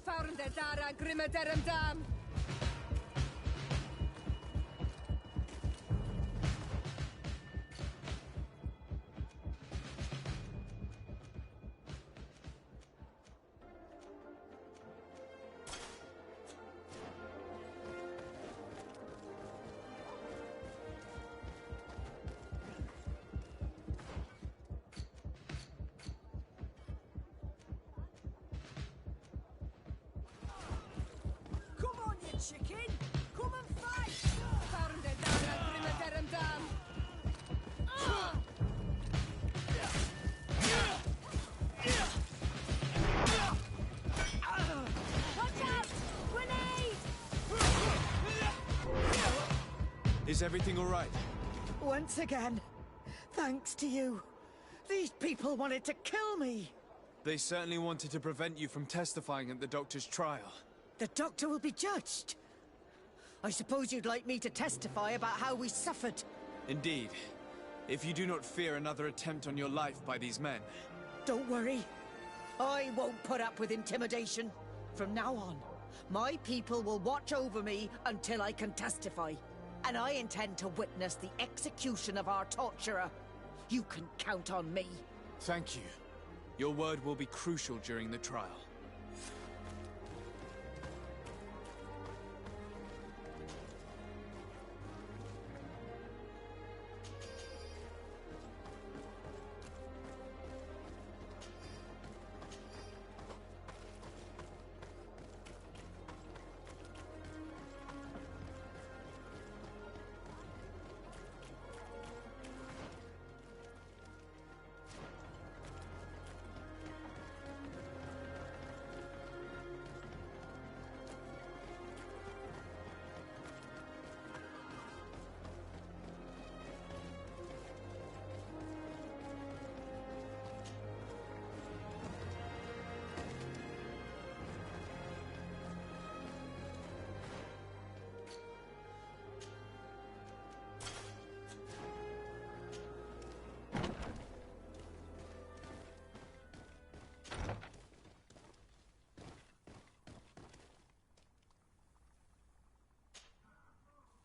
[SPEAKER 6] Farnde dara grimmederem dam.
[SPEAKER 17] Chicken, come and fight!
[SPEAKER 6] Farnde dara grimmederem dam.
[SPEAKER 17] Watch out! Grenade!
[SPEAKER 10] Is everything all right?
[SPEAKER 18] Once again, thanks to you. These people wanted to kill me.
[SPEAKER 10] They certainly wanted to prevent you from testifying at the doctor's trial.
[SPEAKER 18] The doctor will be judged. I suppose you'd like me to testify about how we suffered.
[SPEAKER 10] Indeed. If you do not fear another attempt on your life by these men.
[SPEAKER 18] Don't worry. I won't put up with intimidation. From now on, my people will watch over me until I can testify. And I intend to witness the execution of our torturer. You can count on me.
[SPEAKER 10] Thank you. Your word will be crucial during the trial.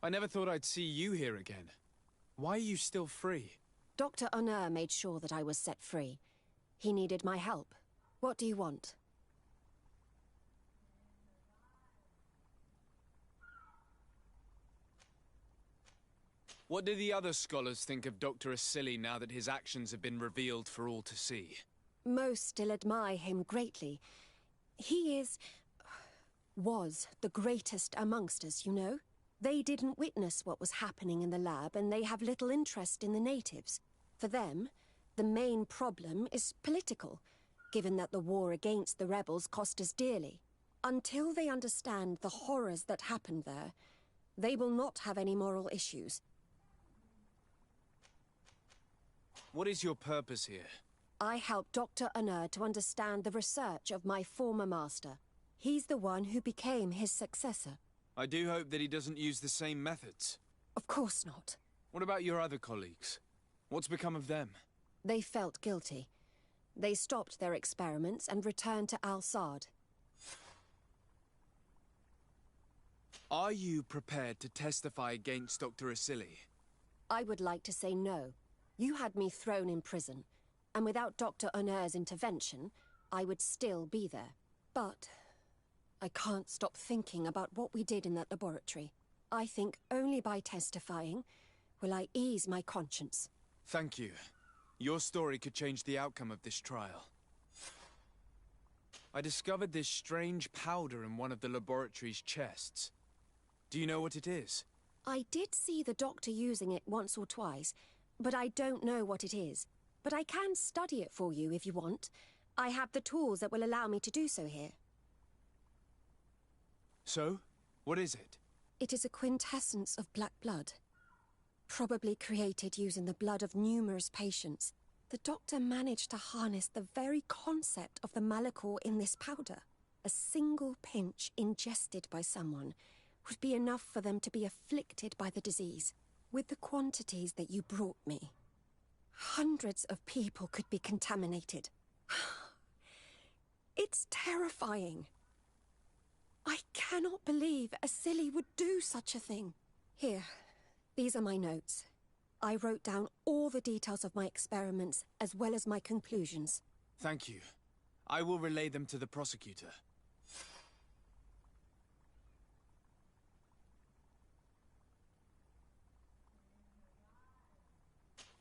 [SPEAKER 10] I never thought I'd see you here again. Why are you still free?
[SPEAKER 7] Dr. Honor made sure that I was set free. He needed my help. What do you want?
[SPEAKER 10] What do the other scholars think of Dr. Asili now that his actions have been revealed for all to see?
[SPEAKER 7] Most still admire him greatly. He was the greatest amongst us, you know? They didn't witness what was happening in the lab, and they have little interest in the natives. For them, the main problem is political, given that the war against the rebels cost us dearly. Until they understand the horrors that happened there, they will not have any moral issues.
[SPEAKER 10] What is your purpose here?
[SPEAKER 7] I helped Dr. Honor to understand the research of my former master. He's the one who became his successor.
[SPEAKER 10] I do hope that he doesn't use the same methods.
[SPEAKER 7] Of course not.
[SPEAKER 10] What about your other colleagues? What's become of them?
[SPEAKER 7] They felt guilty. They stopped their experiments and returned to Al-Sad.
[SPEAKER 10] Are you prepared to testify against Dr. Asili?
[SPEAKER 7] I would like to say no. You had me thrown in prison, and without Dr. Honor's intervention, I would still be there. But I can't stop thinking about what we did in that laboratory. I think only by testifying will I ease my conscience.
[SPEAKER 10] Thank you. Your story could change the outcome of this trial. I discovered this strange powder in one of the laboratory's chests. Do you know what it is?
[SPEAKER 7] I did see the doctor using it once or twice, but I don't know what it is. But I can study it for you if you want. I have the tools that will allow me to do so here.
[SPEAKER 10] So, what is it?
[SPEAKER 7] It is a quintessence of black blood. Probably created using the blood of numerous patients. The doctor managed to harness the very concept of the Malachor in this powder. A single pinch ingested by someone would be enough for them to be afflicted by the disease. With the quantities that you brought me, hundreds of people could be contaminated. It's terrifying. I cannot believe Asili would do such a thing. Here, these are my notes. I wrote down all the details of my experiments, as well as my conclusions.
[SPEAKER 10] Thank you. I will relay them to the prosecutor.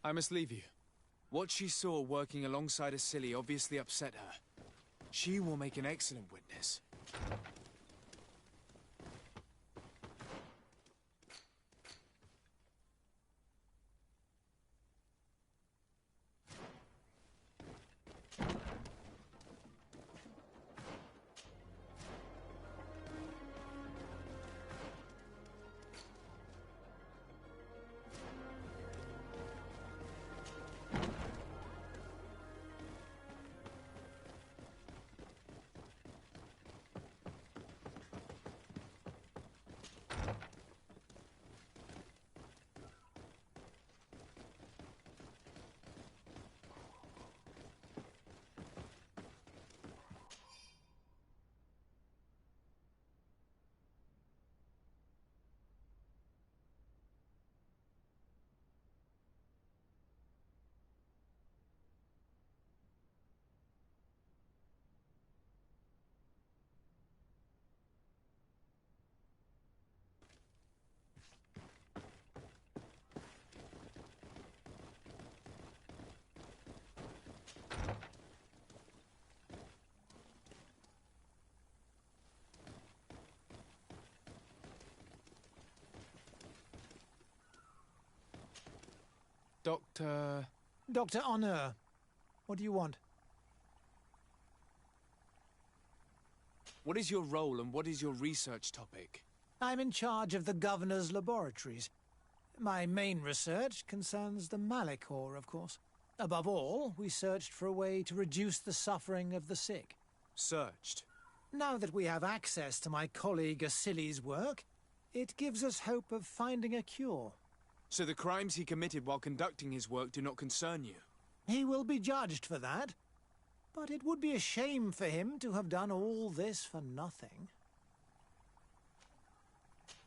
[SPEAKER 10] I must leave you. What she saw working alongside Asili obviously upset her. She will make an excellent witness.
[SPEAKER 21] Dr. Honor, what do you want?
[SPEAKER 10] What is your role and what is your research topic?
[SPEAKER 21] I'm in charge of the governor's laboratories. My main research concerns the Malachor, of course. Above all, we searched for a way to reduce the suffering of the sick.
[SPEAKER 10] Searched?
[SPEAKER 21] Now that we have access to my colleague Asili's work, it gives us hope of finding a cure.
[SPEAKER 10] So the crimes he committed while conducting his work do not concern you?
[SPEAKER 21] He will be judged for that. But it would be a shame for him to have done all this for nothing.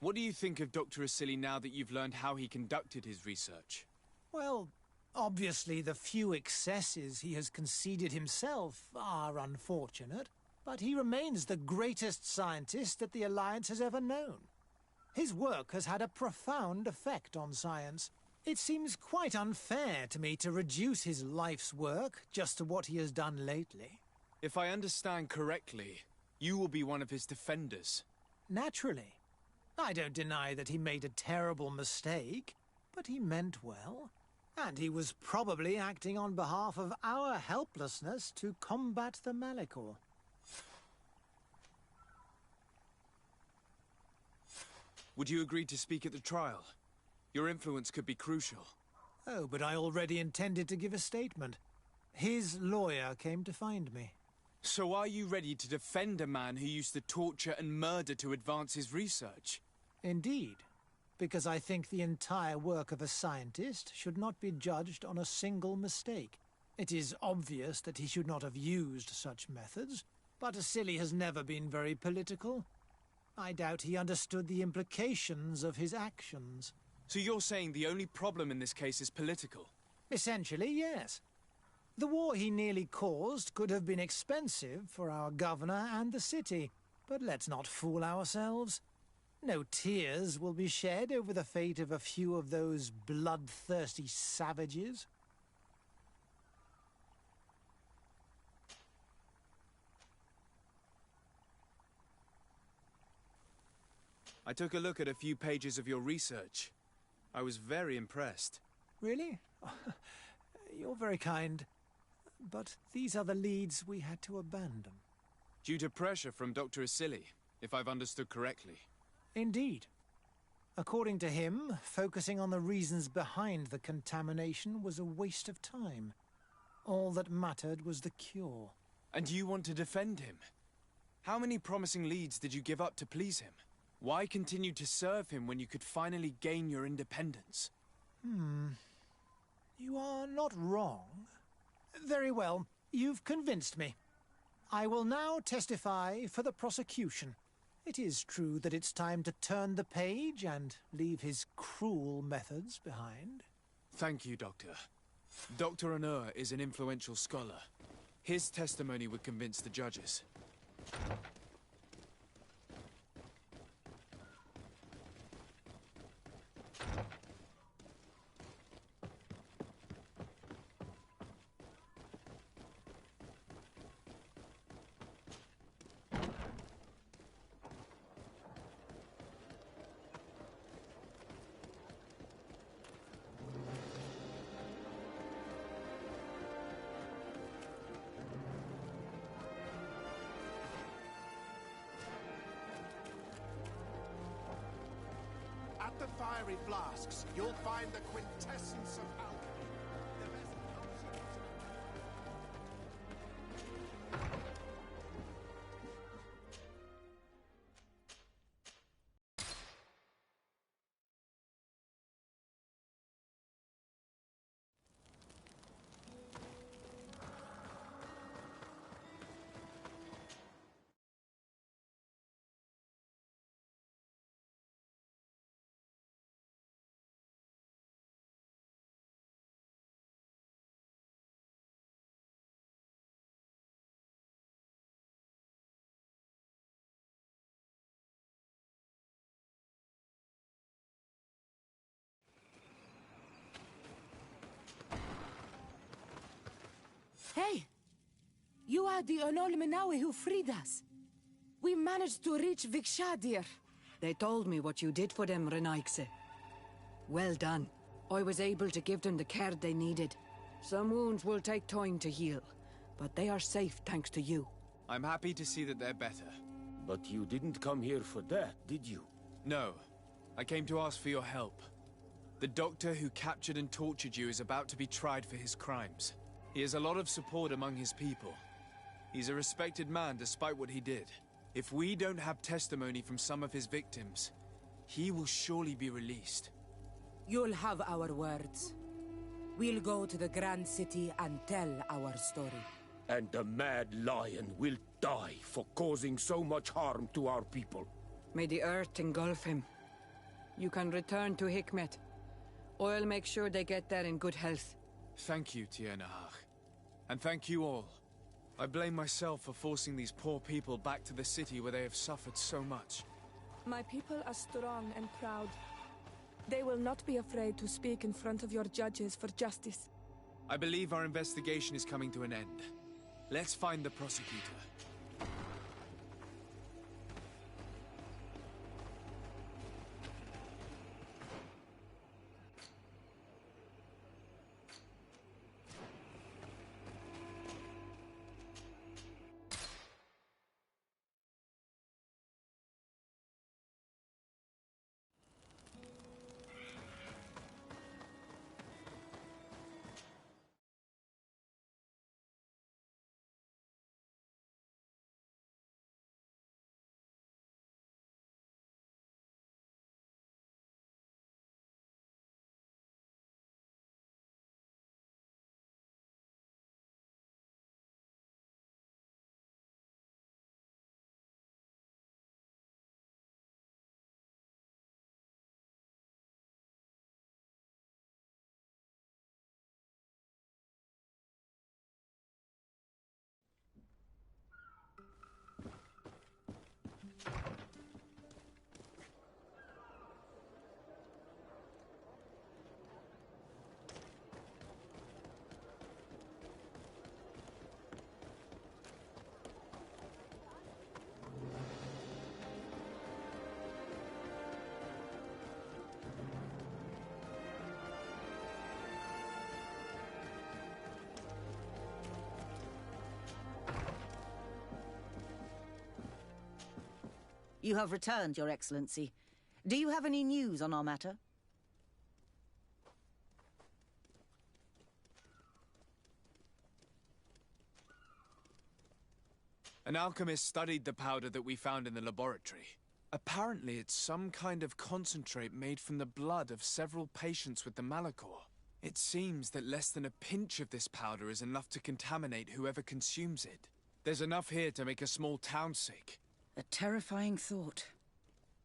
[SPEAKER 10] What do you think of Dr. Asili now that you've learned how he conducted his research?
[SPEAKER 21] Well, obviously the few excesses he has conceded himself are unfortunate, but he remains the greatest scientist that the Alliance has ever known. His work has had a profound effect on science. It seems quite unfair to me to reduce his life's work just to what he has done lately.
[SPEAKER 10] If I understand correctly, you will be one of his defenders.
[SPEAKER 21] Naturally. I don't deny that he made a terrible mistake, but he meant well. And he was probably acting on behalf of our helplessness to combat the Malachor.
[SPEAKER 10] Would you agree to speak at the trial? Your influence could be crucial.
[SPEAKER 21] Oh, but I already intended to give a statement. His lawyer came to find me.
[SPEAKER 10] So are you ready to defend a man who used to torture and murder to advance his research?
[SPEAKER 21] Indeed, because I think the entire work of a scientist should not be judged on a single mistake. It is obvious that he should not have used such methods, but Asili has never been very political. I doubt he understood the implications of his actions.
[SPEAKER 10] So you're saying the only problem in this case is political?
[SPEAKER 21] Essentially, yes. The war he nearly caused could have been expensive for our governor and the city, but let's not fool ourselves. No tears will be shed over the fate of a few of those bloodthirsty savages.
[SPEAKER 10] I took a look at a few pages of your research. I was very impressed.
[SPEAKER 21] Really? You're very kind. But these are the leads we had to abandon.
[SPEAKER 10] Due to pressure from Dr. Asili, if I've understood correctly.
[SPEAKER 21] Indeed. According to him, focusing on the reasons behind the contamination was a waste of time. All that mattered was the cure.
[SPEAKER 10] And you want to defend him? How many promising leads did you give up to please him? Why continue to serve him when you could finally gain your independence?
[SPEAKER 21] You are not wrong. Very well, you've convinced me. I will now testify for the prosecution. It is true that it's time to turn the page and leave his cruel methods behind.
[SPEAKER 10] Thank you, Doctor. Dr. Anur is an influential scholar. His testimony would convince the judges.
[SPEAKER 20] At the fiery flasks, you'll find the quintessence of alchemy. The best concepts.
[SPEAKER 17] Hey! You are the Onol Menawi who freed us. We managed to reach Vikshadir.
[SPEAKER 8] They told me what you did for them, Renaikse. Well done. I was able to give them the care they needed. Some wounds will take time to heal, but they are safe thanks to you.
[SPEAKER 10] I'm happy to see that they're better.
[SPEAKER 9] But you didn't come here for that, did you?
[SPEAKER 10] No. I came to ask for your help. The doctor who captured and tortured you is about to be tried for his crimes. He has a lot of support among his people. He's a respected man despite what he did. If we don't have testimony from some of his victims, he will surely be released.
[SPEAKER 17] You'll have our words. We'll go to the Grand City and tell our story.
[SPEAKER 9] And the Mad Lion will die for causing so much harm to our people.
[SPEAKER 8] May the earth engulf him. You can return to Hikmet. I'll make sure they get there in good health.
[SPEAKER 10] Thank you, Tiernahach. And thank you all. I blame myself for forcing these poor people back to the city where they have suffered so much.
[SPEAKER 3] My people are strong and proud. They will not be afraid to speak in front of your judges for justice.
[SPEAKER 10] I believe our investigation is coming to an end. Let's find the prosecutor.
[SPEAKER 13] You have returned, Your Excellency. Do you have any news on our matter?
[SPEAKER 10] An alchemist studied the powder that we found in the laboratory. Apparently, it's some kind of concentrate made from the blood of several patients with the Malachor. It seems that less than a pinch of this powder is enough to contaminate whoever consumes it. There's enough here to make a small town sick.
[SPEAKER 13] A terrifying thought.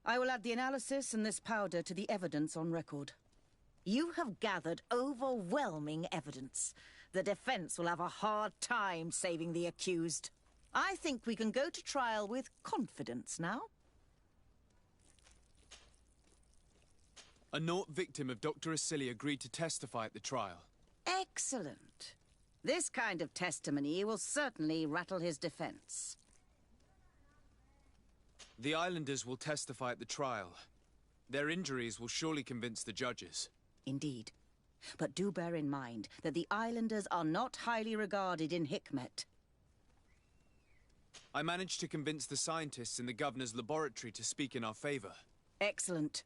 [SPEAKER 13] I will add the analysis and this powder to the evidence on record. You have gathered overwhelming evidence. The defense will have a hard time saving the accused. I think we can go to trial with confidence now.
[SPEAKER 10] A Naut victim of Dr. Asili agreed to testify at the trial.
[SPEAKER 13] Excellent. This kind of testimony will certainly rattle his defense.
[SPEAKER 10] The islanders will testify at the trial. Their injuries will surely convince the judges.
[SPEAKER 13] Indeed. But do bear in mind that the islanders are not highly regarded in Hikmet.
[SPEAKER 10] I managed to convince the scientists in the governor's laboratory to speak in our favor.
[SPEAKER 13] Excellent.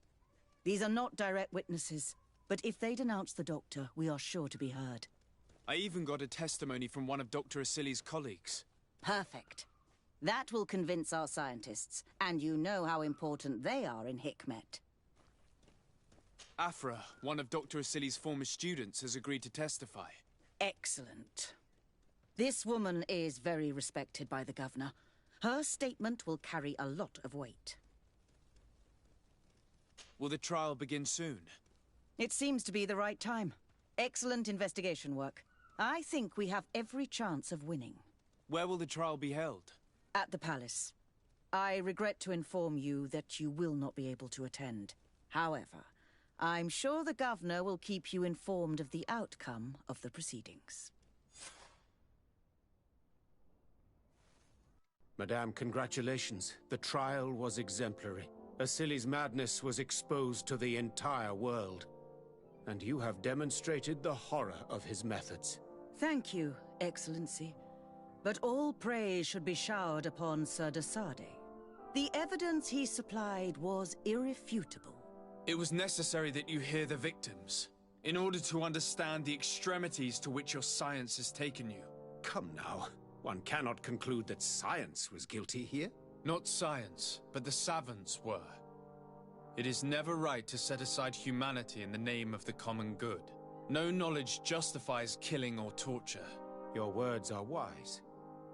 [SPEAKER 13] These are not direct witnesses, but if they denounce the doctor, we are sure to be heard.
[SPEAKER 10] I even got a testimony from one of Dr. Asili's colleagues.
[SPEAKER 13] Perfect. That will convince our scientists, and you know how important they are in Hikmet.
[SPEAKER 10] Afra, one of Dr. Asili's former students, has agreed to testify.
[SPEAKER 13] Excellent. This woman is very respected by the governor. Her statement will carry a lot of weight.
[SPEAKER 10] Will the trial begin soon?
[SPEAKER 13] It seems to be the right time. Excellent investigation work. I think we have every chance of winning.
[SPEAKER 10] Where will the trial be held?
[SPEAKER 13] At the palace. I regret to inform you that you will not be able to attend. However, I'm sure the governor will keep you informed of the outcome of the proceedings.
[SPEAKER 9] Madame, congratulations. The trial was exemplary. Asili's madness was exposed to the entire world. And you have demonstrated the horror of his methods.
[SPEAKER 13] Thank you, Excellency. But all praise should be showered upon Sir Desade. The evidence he supplied was irrefutable.
[SPEAKER 10] It was necessary that you hear the victims, in order to understand the extremities to which your science has taken you.
[SPEAKER 9] Come now. One cannot conclude that science was guilty here.
[SPEAKER 10] Not science, but the savants were. It is never right to set aside humanity in the name of the common good. No knowledge justifies killing or torture.
[SPEAKER 9] Your words are wise,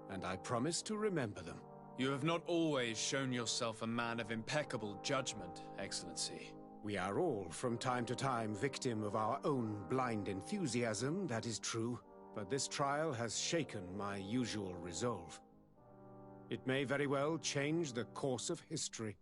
[SPEAKER 9] and I promise to remember them.
[SPEAKER 10] You have not always shown yourself a man of impeccable judgment, Excellency.
[SPEAKER 9] We are all, from time to time, victim of our own blind enthusiasm, that is true. But this trial has shaken my usual resolve. It may very well change the course of history.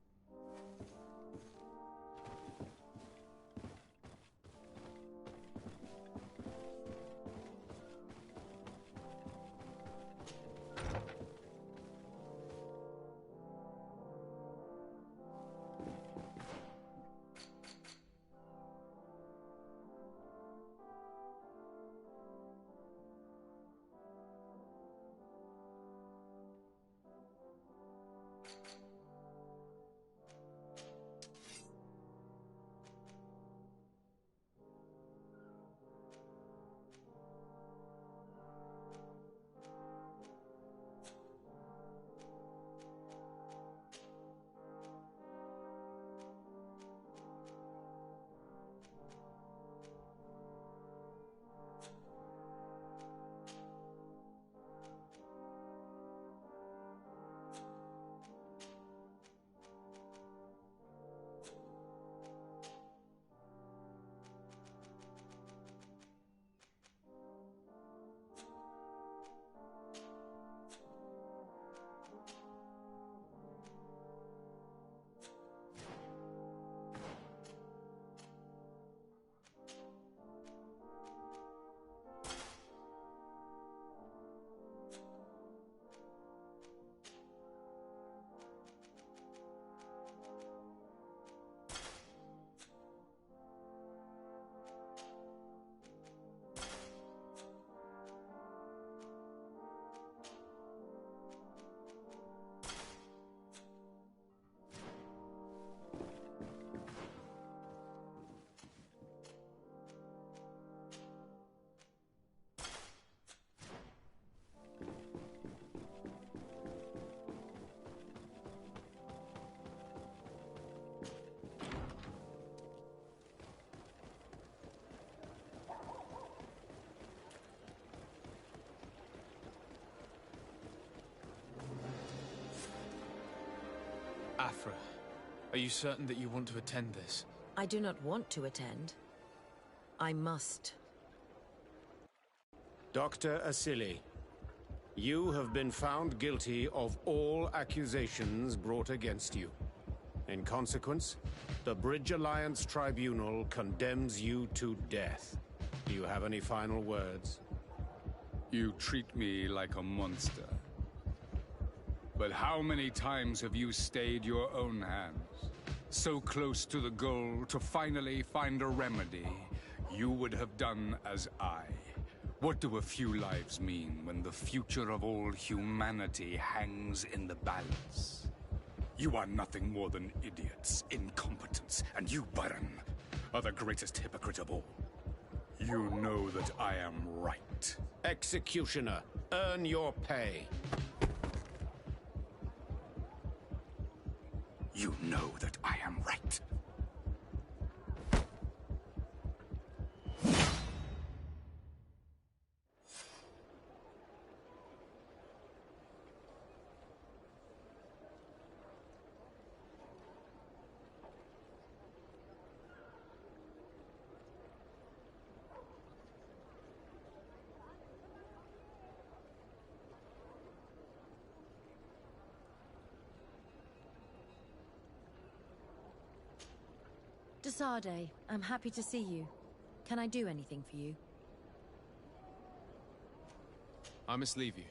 [SPEAKER 10] Afra, are you certain that you want to attend this?
[SPEAKER 7] I do not want to attend. I must.
[SPEAKER 14] Dr. Asili, you have been found guilty of all accusations brought against you. In consequence, the Bridge Alliance Tribunal condemns you to death. Do you have any final words?
[SPEAKER 2] You treat me like a monster. But how many times have you stayed your own hands? So close to the goal to finally find a remedy, you would have done as I. What do a few lives mean when the future of all humanity hangs in the balance? You are nothing more than idiots, incompetents, and you, Baron, are the greatest hypocrite of all. You know that I am right.
[SPEAKER 14] Executioner, earn your pay.
[SPEAKER 2] You know that I am right.
[SPEAKER 22] Desade, I'm happy to see you. Can I do anything for you?
[SPEAKER 10] I must leave you.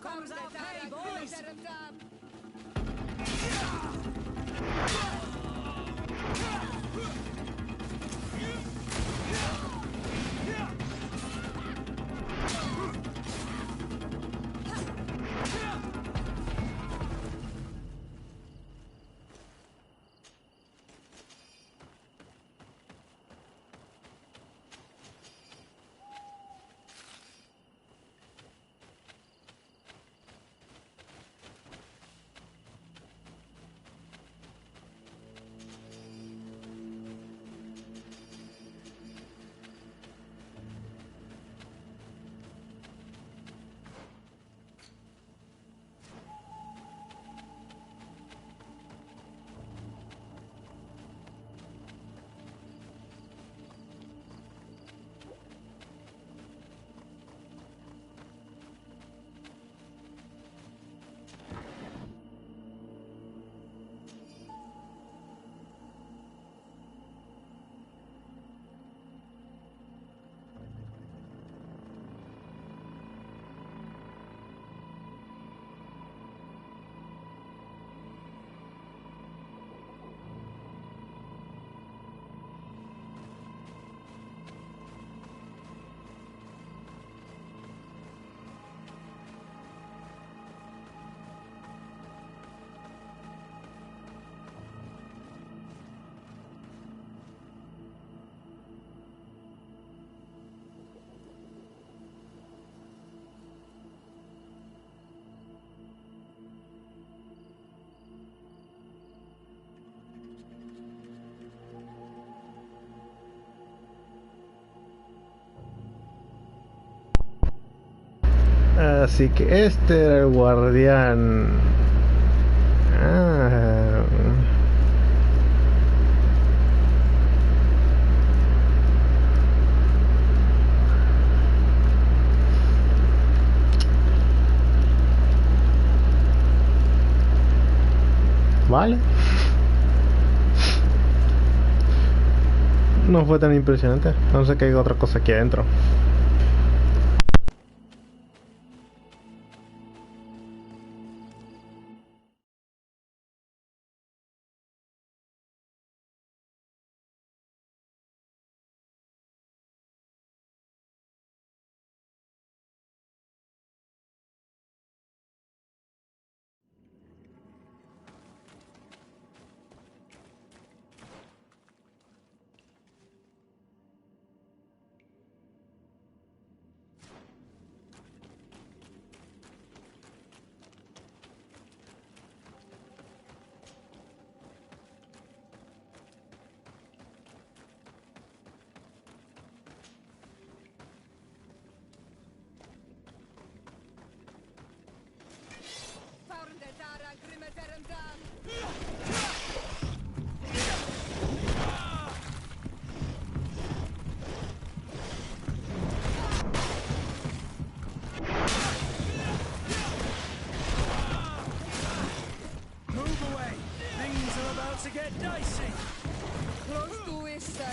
[SPEAKER 8] comes our pay, boys!
[SPEAKER 5] Así que este era el guardián. Ah. Vale. No fue tan impresionante. No sé que hay otra cosa aquí adentro.
[SPEAKER 21] Move away! Things are about to get dicey!
[SPEAKER 6] Close to it, sir.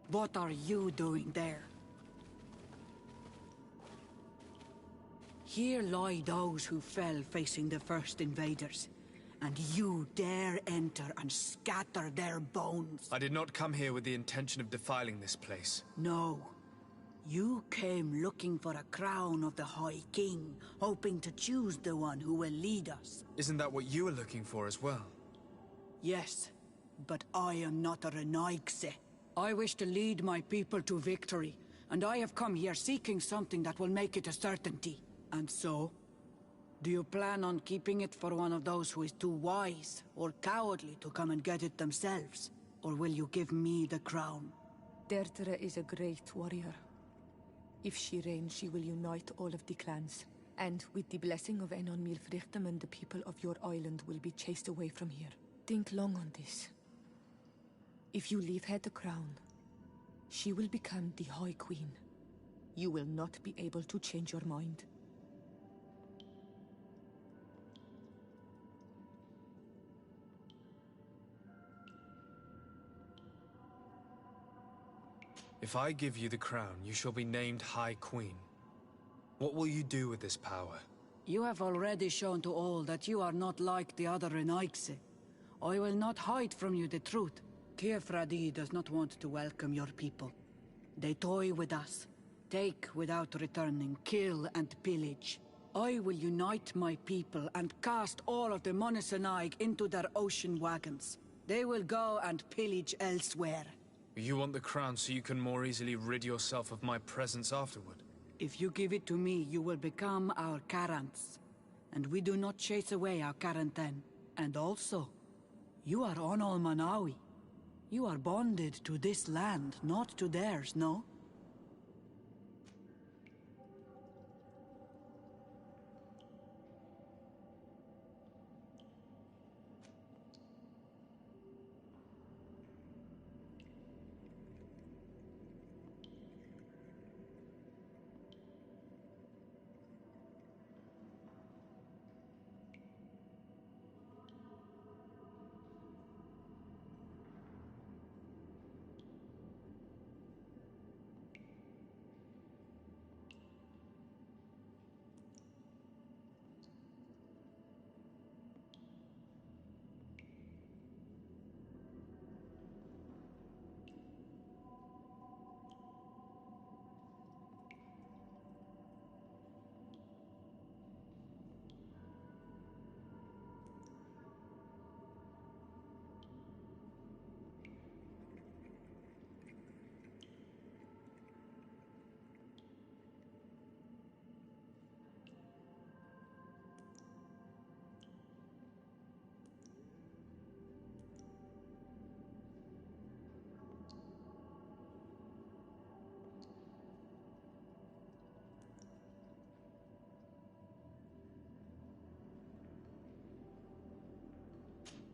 [SPEAKER 8] What are you doing there? Here lie those who fell facing the first invaders, And you dare enter and scatter their bones.
[SPEAKER 10] I did not come here with the intention of defiling this place.
[SPEAKER 8] No. You came looking for a crown of the High King, hoping to choose the one who will lead us.
[SPEAKER 10] Isn't that what you were looking for as well?
[SPEAKER 8] Yes, but I am not a Renaigse. I wish to lead my people to victory, and I have come here seeking something that will make it a certainty. And so, do you plan on keeping it for one of those who is too wise or cowardly to come and get it themselves? Or will you give me the crown?
[SPEAKER 3] Deirdre is a great warrior. If she reigns, she will unite all of the clans. And with the blessing of Enon Milfrichtem, the people of your island will be chased away from here. Think long on this. If you leave her the crown, she will become the High Queen. You will not be able to change your mind.
[SPEAKER 10] If I give you the crown, you shall be named High Queen. What will you do with this power?
[SPEAKER 8] You have already shown to all that you are not like the other Renaigse. I will not hide from you the truth. Teofradi does not want to welcome your people. They toy with us, take without returning, kill and pillage. I will unite my people and cast all of the Monesenaig into their ocean wagons. They will go and pillage elsewhere.
[SPEAKER 10] You want the crown so you can more easily rid yourself of my presence afterward?
[SPEAKER 8] If you give it to me, you will become our Karants. And we do not chase away our Karanten. And also, you are on Manawi. You are bonded to this land, not to theirs, no?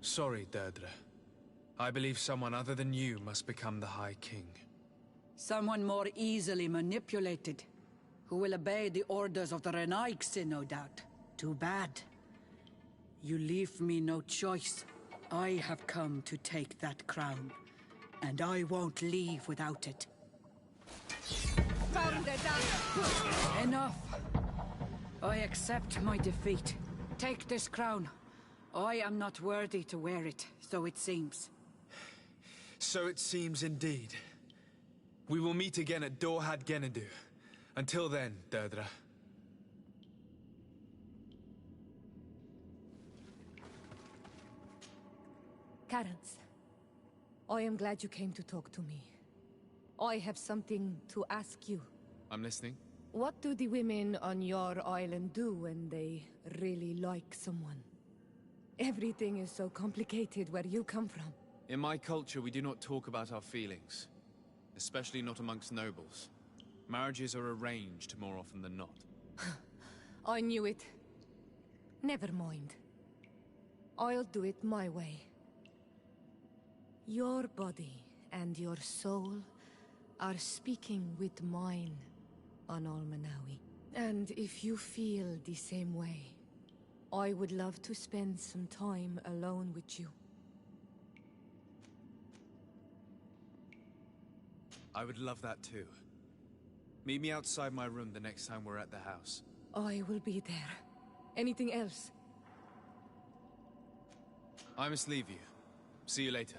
[SPEAKER 10] Sorry, Deirdre. I believe someone other than you must become the High King.
[SPEAKER 8] Someone more easily manipulated, who will obey the orders of the Renaigse, no doubt. Too bad. You leave me no choice. I have come to take that crown, and I won't leave without it. Enough! I accept my defeat. Take this crown. I am not worthy to wear it, so it seems.
[SPEAKER 10] So it seems indeed. We will meet again at Dorhad Genadu. Until then, Deirdre.
[SPEAKER 3] Karens, I am glad you came to talk to me. I have something to ask you.
[SPEAKER 10] I'm listening.
[SPEAKER 3] What do the women on your island do when they really like someone? Everything is so complicated where you come from.
[SPEAKER 10] In my culture, we do not talk about our feelings. Especially not amongst nobles. Marriages are arranged more often than not.
[SPEAKER 3] I knew it. Never mind. I'll do it my way. Your body and your soul are speaking with mine on Almanawi. And if you feel the same way, I would love to spend some time alone with you.
[SPEAKER 10] I would love that too. Meet me outside my room the next time we're at the house.
[SPEAKER 3] I will be there. Anything else?
[SPEAKER 10] I must leave you. See you later.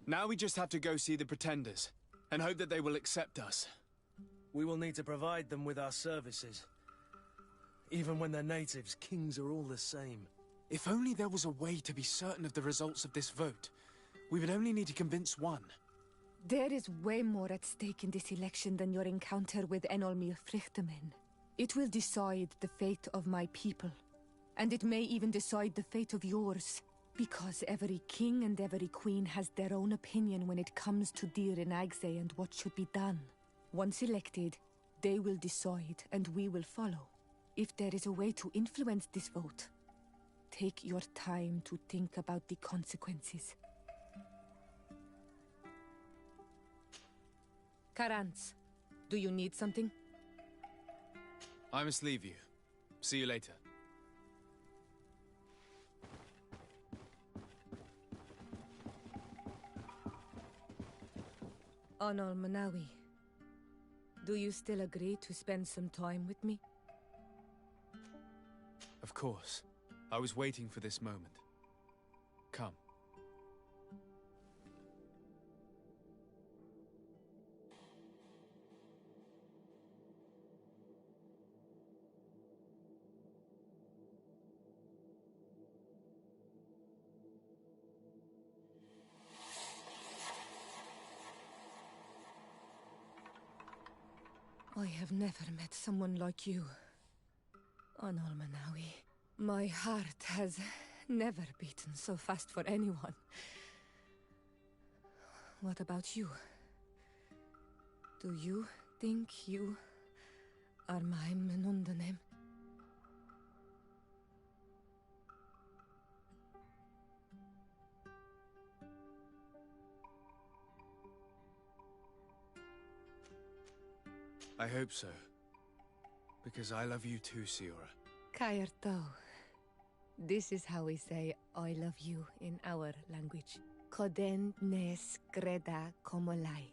[SPEAKER 10] Now we just have to go see the Pretenders, and hope that they will accept us.
[SPEAKER 12] We will need to provide them with our services. Even when they're natives, kings are all the same.
[SPEAKER 10] If only there was a way to be certain of the results of this vote. We would only need to convince one.
[SPEAKER 6] There is way more at stake in this election than your encounter with Enolmir Frichtemen. It will decide the fate of my people. And it may even decide the fate of yours. Because every king and every queen has their own opinion when it comes to Dir and Agse and what should be done. Once elected, they will decide and we will follow. If there is a way to influence this vote, take your time to think about the consequences. Karantz, do you need something?
[SPEAKER 10] I must leave you. See you later.
[SPEAKER 6] Anal Manawi, do you still agree to spend some time with me?
[SPEAKER 10] Of course. I was waiting for this moment. Come.
[SPEAKER 6] I have never met someone like you. Anol Manawi. My heart has never beaten so fast for anyone. What about you? Do you think you are my Menundanem?
[SPEAKER 10] I hope so. Because I love you too, Siora.
[SPEAKER 6] Kairto. This is how we say I love you in our language. Koden nes greda komolai.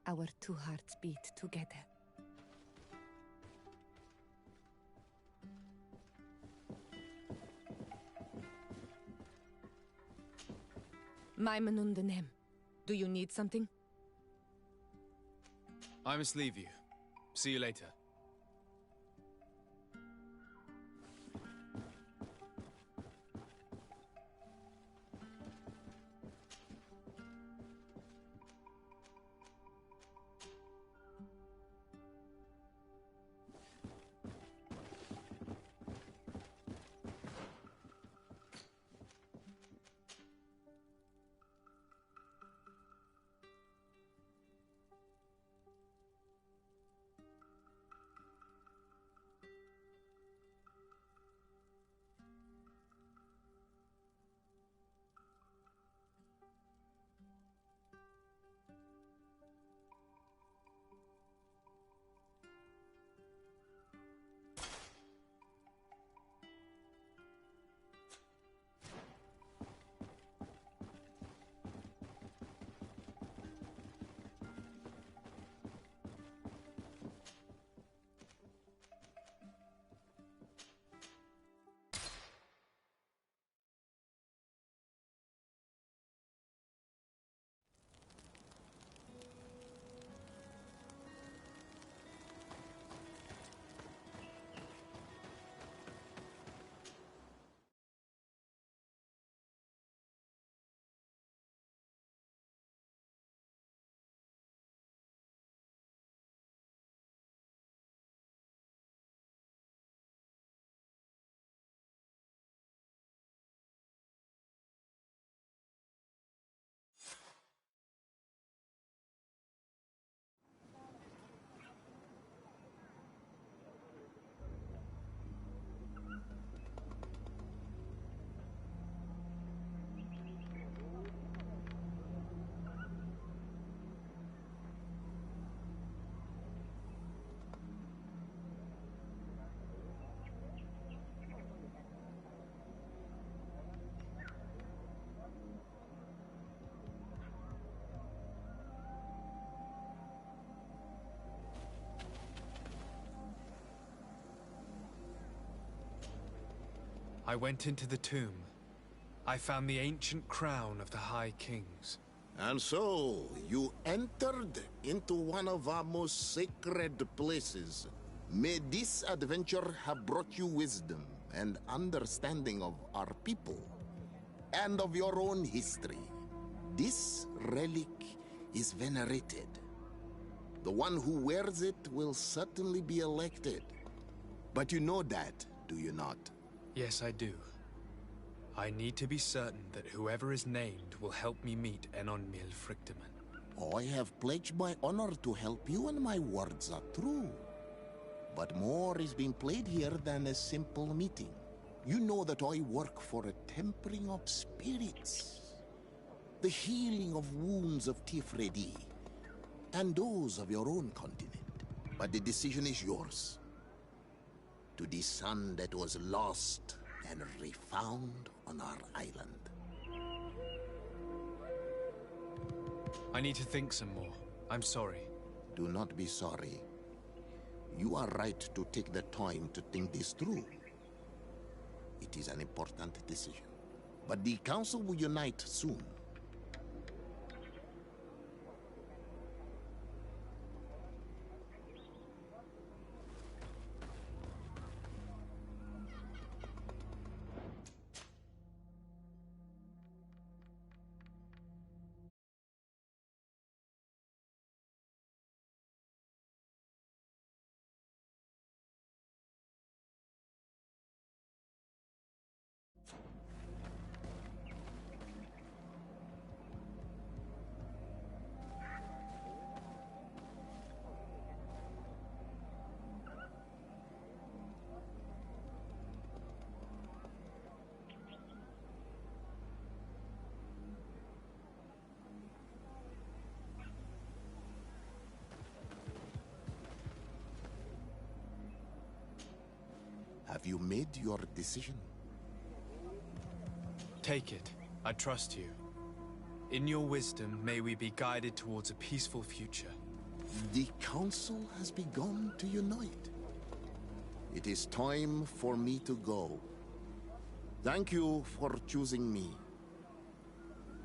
[SPEAKER 6] Our two hearts beat together. My Menundanem. Do you need something?
[SPEAKER 10] I must leave you. See you later. I went into the tomb. I found the ancient crown of the High Kings.
[SPEAKER 20] And so, you entered into one of our most sacred places. May this adventure have brought you wisdom and understanding of our people and of your own history. This relic is venerated. The one who wears it will certainly be elected. But you know that, do you not?
[SPEAKER 10] Yes, I do. I need to be certain that whoever is named will help me meet Enonmil Frichtemann.
[SPEAKER 20] I have pledged my honor to help you, and my words are true. But more is being played here than a simple meeting. You know that I work for a tempering of spirits, the healing of wounds of Tifredi, and those of your own continent. But the decision is yours. To the son that was lost and refound on our island.
[SPEAKER 10] I need to think some more. I'm sorry.
[SPEAKER 20] Do not be sorry. You are right to take the time to think this through. It is an important decision. But the council will unite soon. Have you made your decision?
[SPEAKER 10] Take it. I trust you. In your wisdom, may we be guided towards a peaceful future.
[SPEAKER 20] The Council has begun to unite. It is time for me to go. Thank you for choosing me.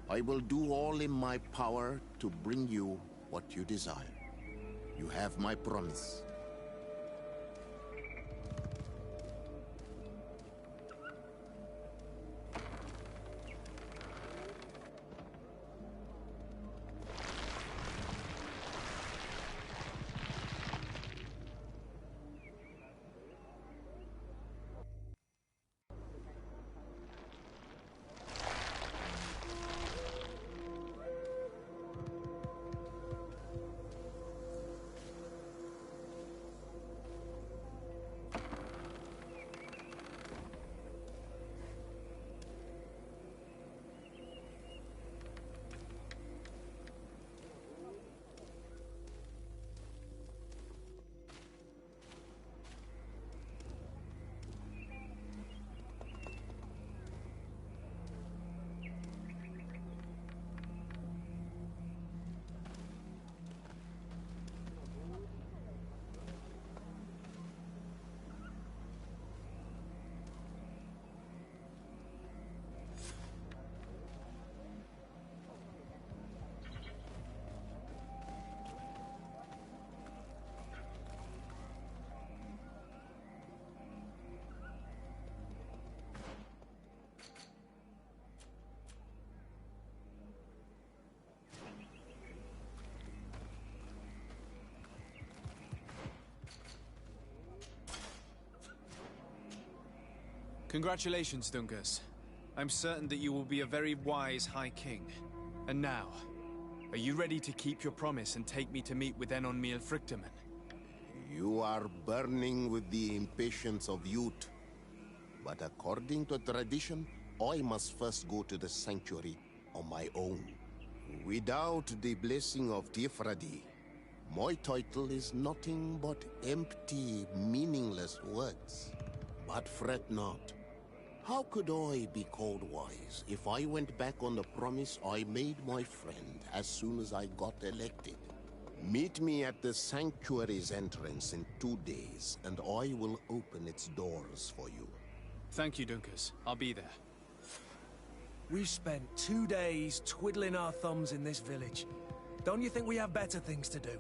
[SPEAKER 20] I will do all in my power to bring you what you desire. You have my promise.
[SPEAKER 10] Congratulations, Dungus. I'm certain that you will be a very wise High King. And now, are you ready to keep your promise and take me to meet with Enonmil Frichtemann?
[SPEAKER 20] You are burning with the impatience of youth. But according to tradition, I must first go to the sanctuary on my own. Without the blessing of Tifradi, my title is nothing but empty, meaningless words. But fret not. How could I be called wise if I went back on the promise I made my friend as soon as I got elected? Meet me at the sanctuary's entrance in 2 days, and I will open its doors for you.
[SPEAKER 10] Thank you, Dunkus. I'll be there.
[SPEAKER 12] We spent 2 days twiddling our thumbs in this village. Don't you think we have better things to do?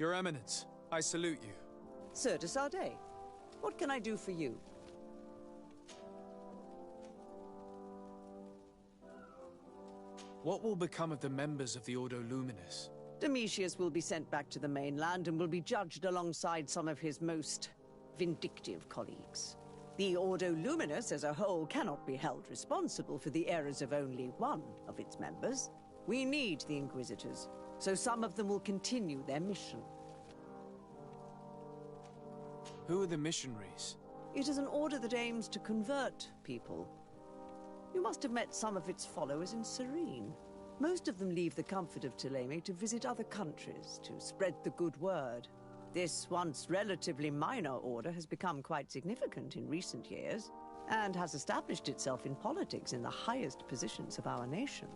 [SPEAKER 10] Your Eminence, I salute you.
[SPEAKER 16] Sir de Sardet, what can I do for you?
[SPEAKER 10] What will become of the members of the Ordo Luminis?
[SPEAKER 16] Domitius will be sent back to the mainland and will be judged alongside some of his most vindictive colleagues. The Ordo Luminis as a whole cannot be held responsible for the errors of only one of its members. We need the Inquisitors, so some of them will continue their mission.
[SPEAKER 10] Who are the missionaries?
[SPEAKER 16] It is an order that aims to convert people. You must have met some of its followers in Serene. Most of them leave the comfort of Thélème to visit other countries, to spread the good word. This once relatively minor order has become quite significant in recent years, and has established itself in politics in the highest positions of our nation.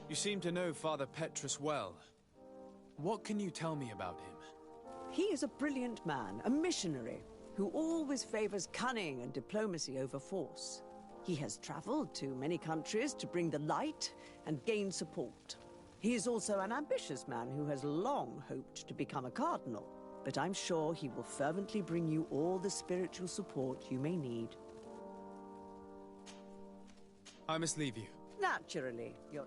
[SPEAKER 10] You seem to know Father Petrus well. What can you tell me about him?
[SPEAKER 16] He is a brilliant man, a missionary, who always favors cunning and diplomacy over force. He has traveled to many countries to bring the light and gain support. He is also an ambitious man who has long hoped to become a cardinal, but I'm sure he will fervently bring you all the spiritual support you may need.
[SPEAKER 10] I must leave you.
[SPEAKER 16] Naturally, you're...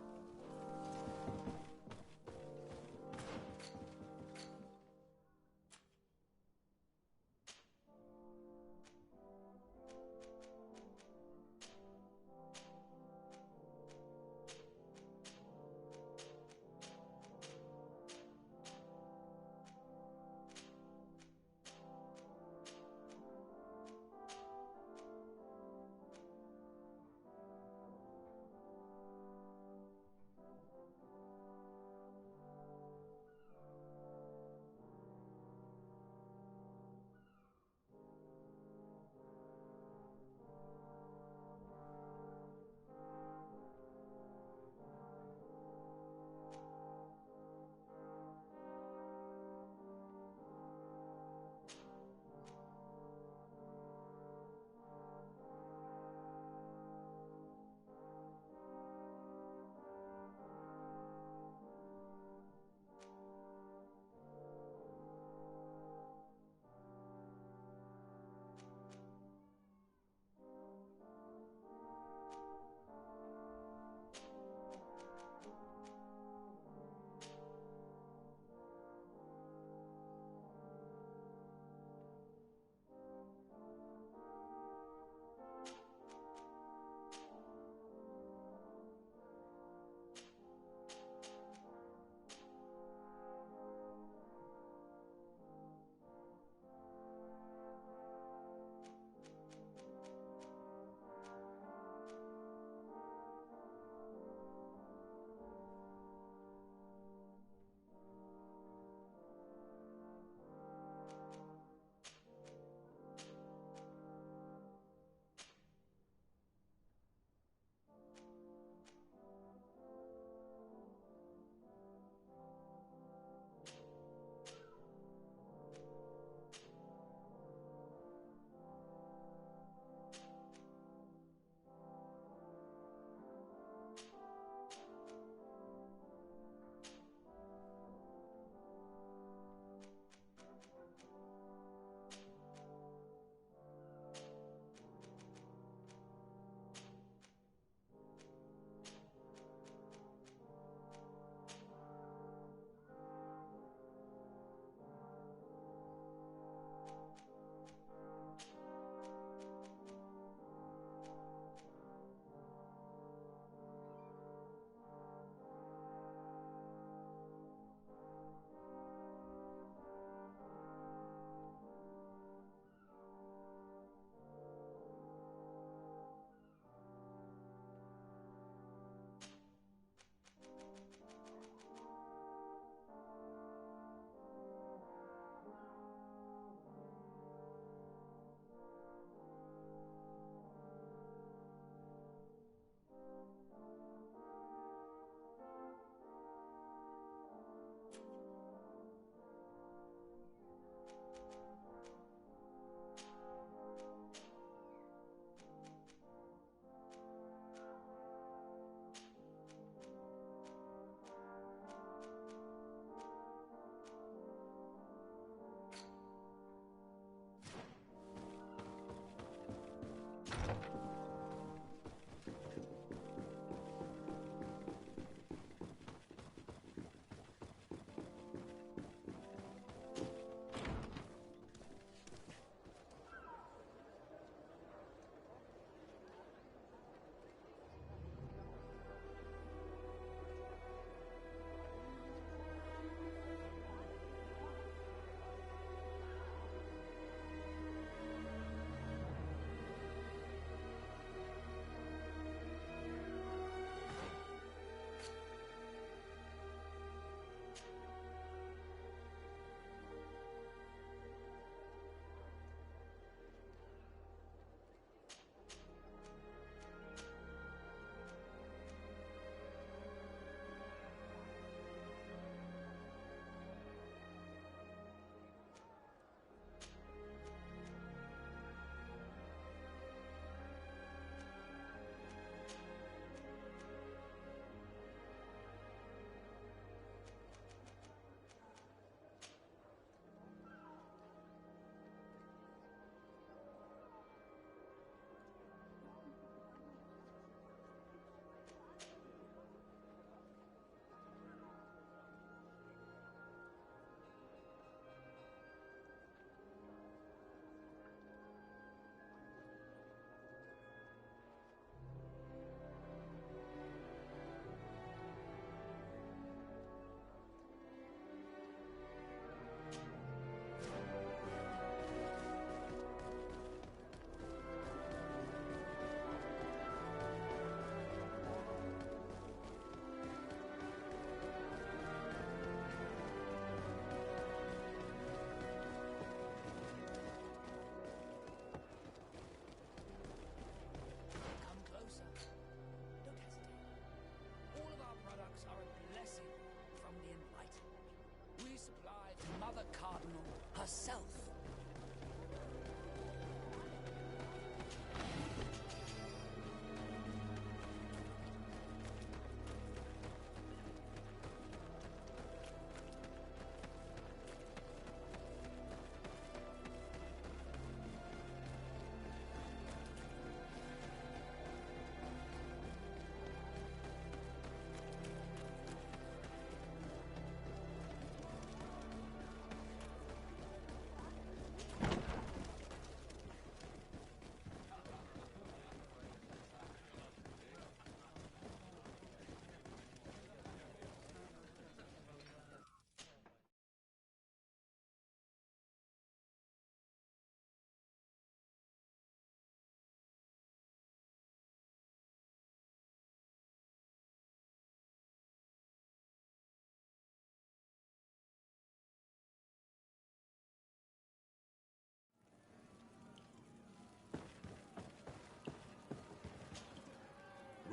[SPEAKER 7] herself.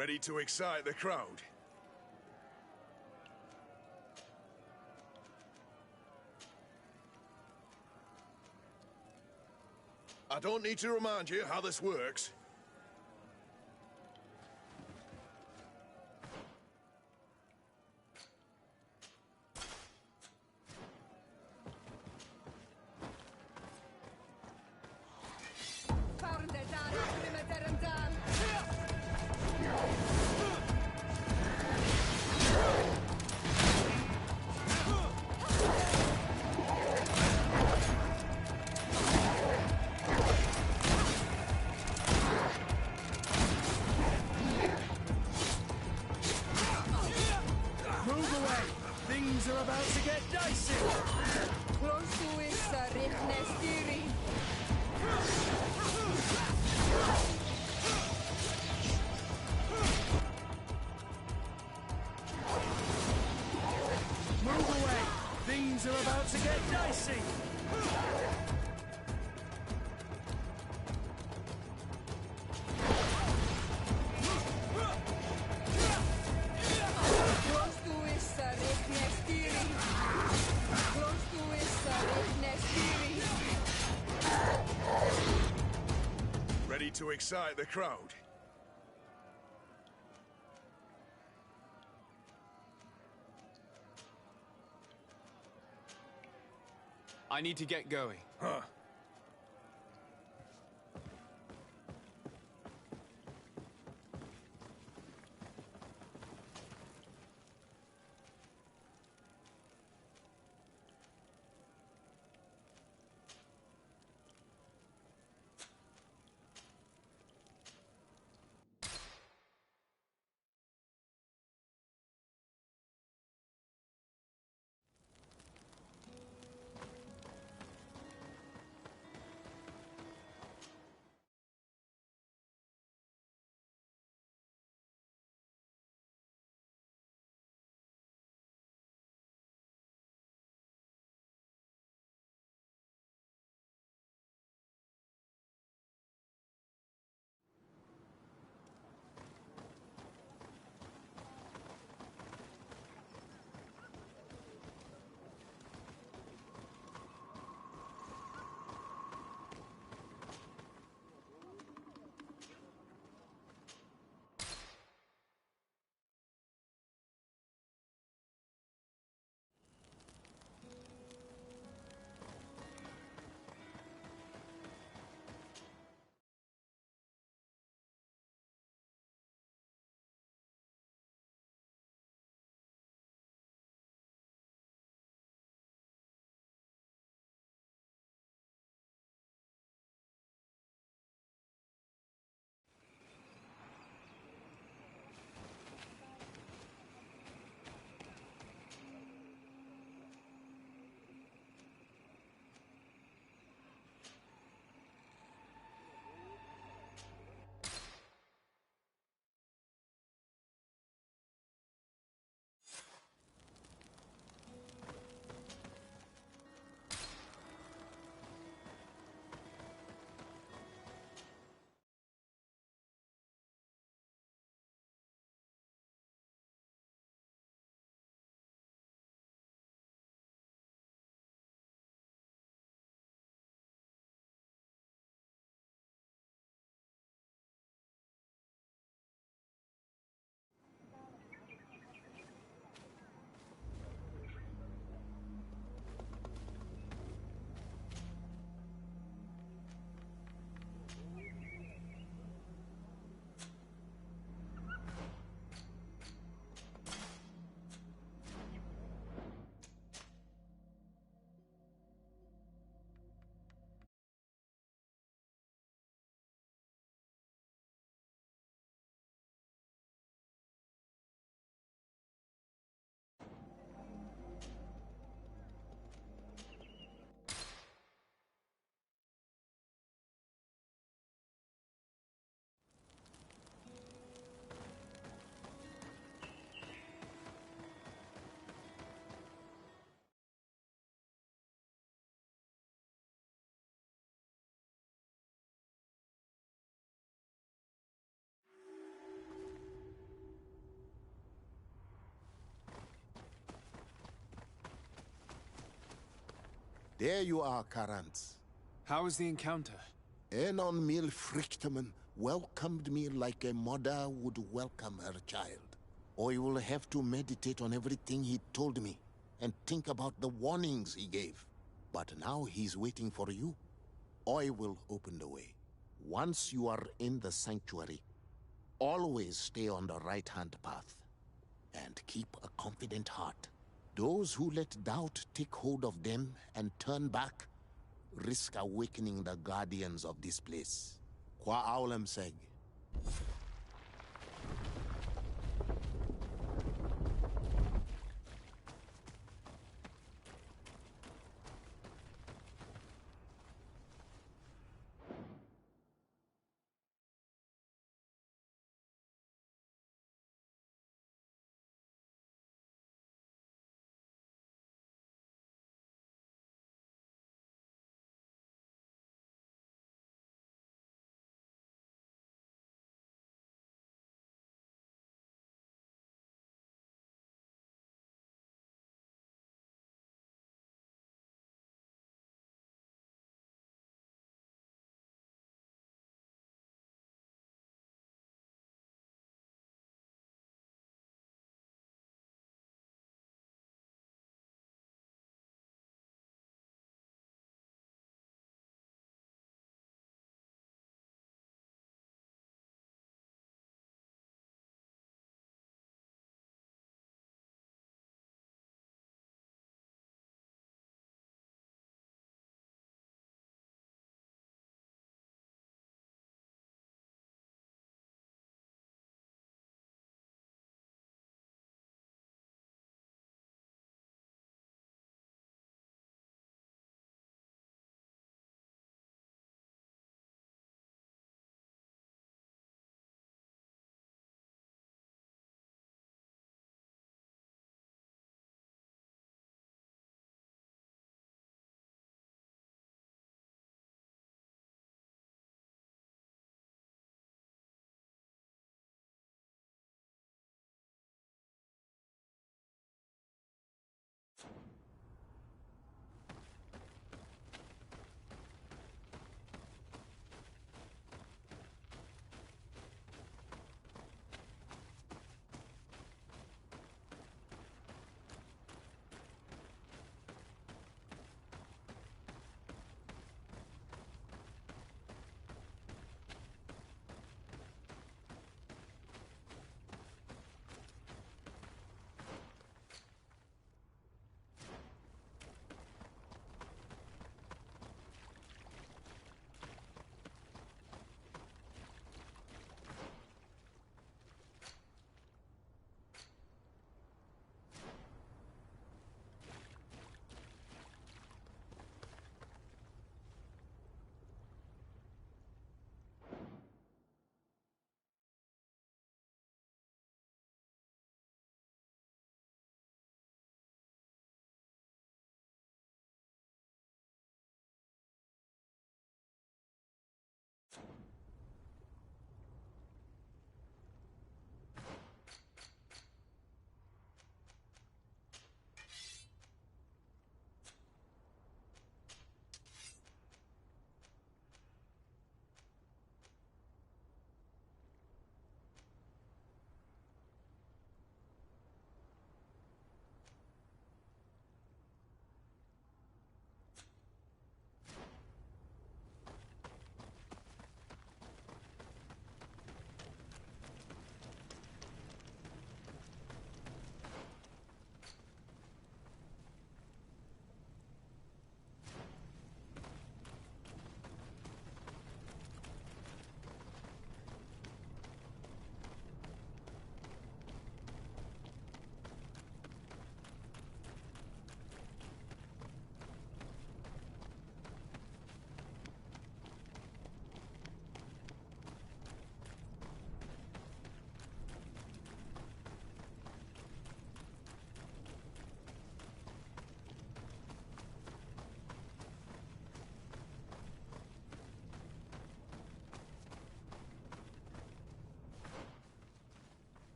[SPEAKER 15] Ready to excite the crowd? I don't need to remind you how this works. Ready to excite the crowd?
[SPEAKER 10] I need to get going.
[SPEAKER 15] Huh.
[SPEAKER 20] There you are, Karantz.
[SPEAKER 10] How was the encounter?
[SPEAKER 20] Enon Mil Frichtman welcomed me like a mother would welcome her child. I will have to meditate on everything he told me and think about the warnings he gave. But now he's waiting for you. I will open the way. Once you are in the sanctuary, always stay on the right-hand path. And keep a confident heart. Those who let doubt take hold of them and turn back risk awakening the guardians of this place. Qua aulem seg.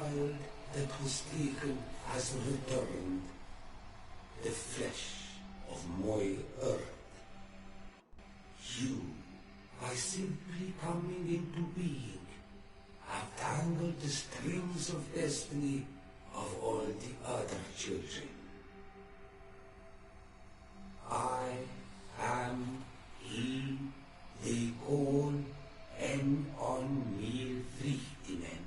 [SPEAKER 1] child that was taken has returned. The flesh of my earth. You, by simply coming into being, have tangled the strings of destiny of all the other children. I am he they call en on mil vliegtingen.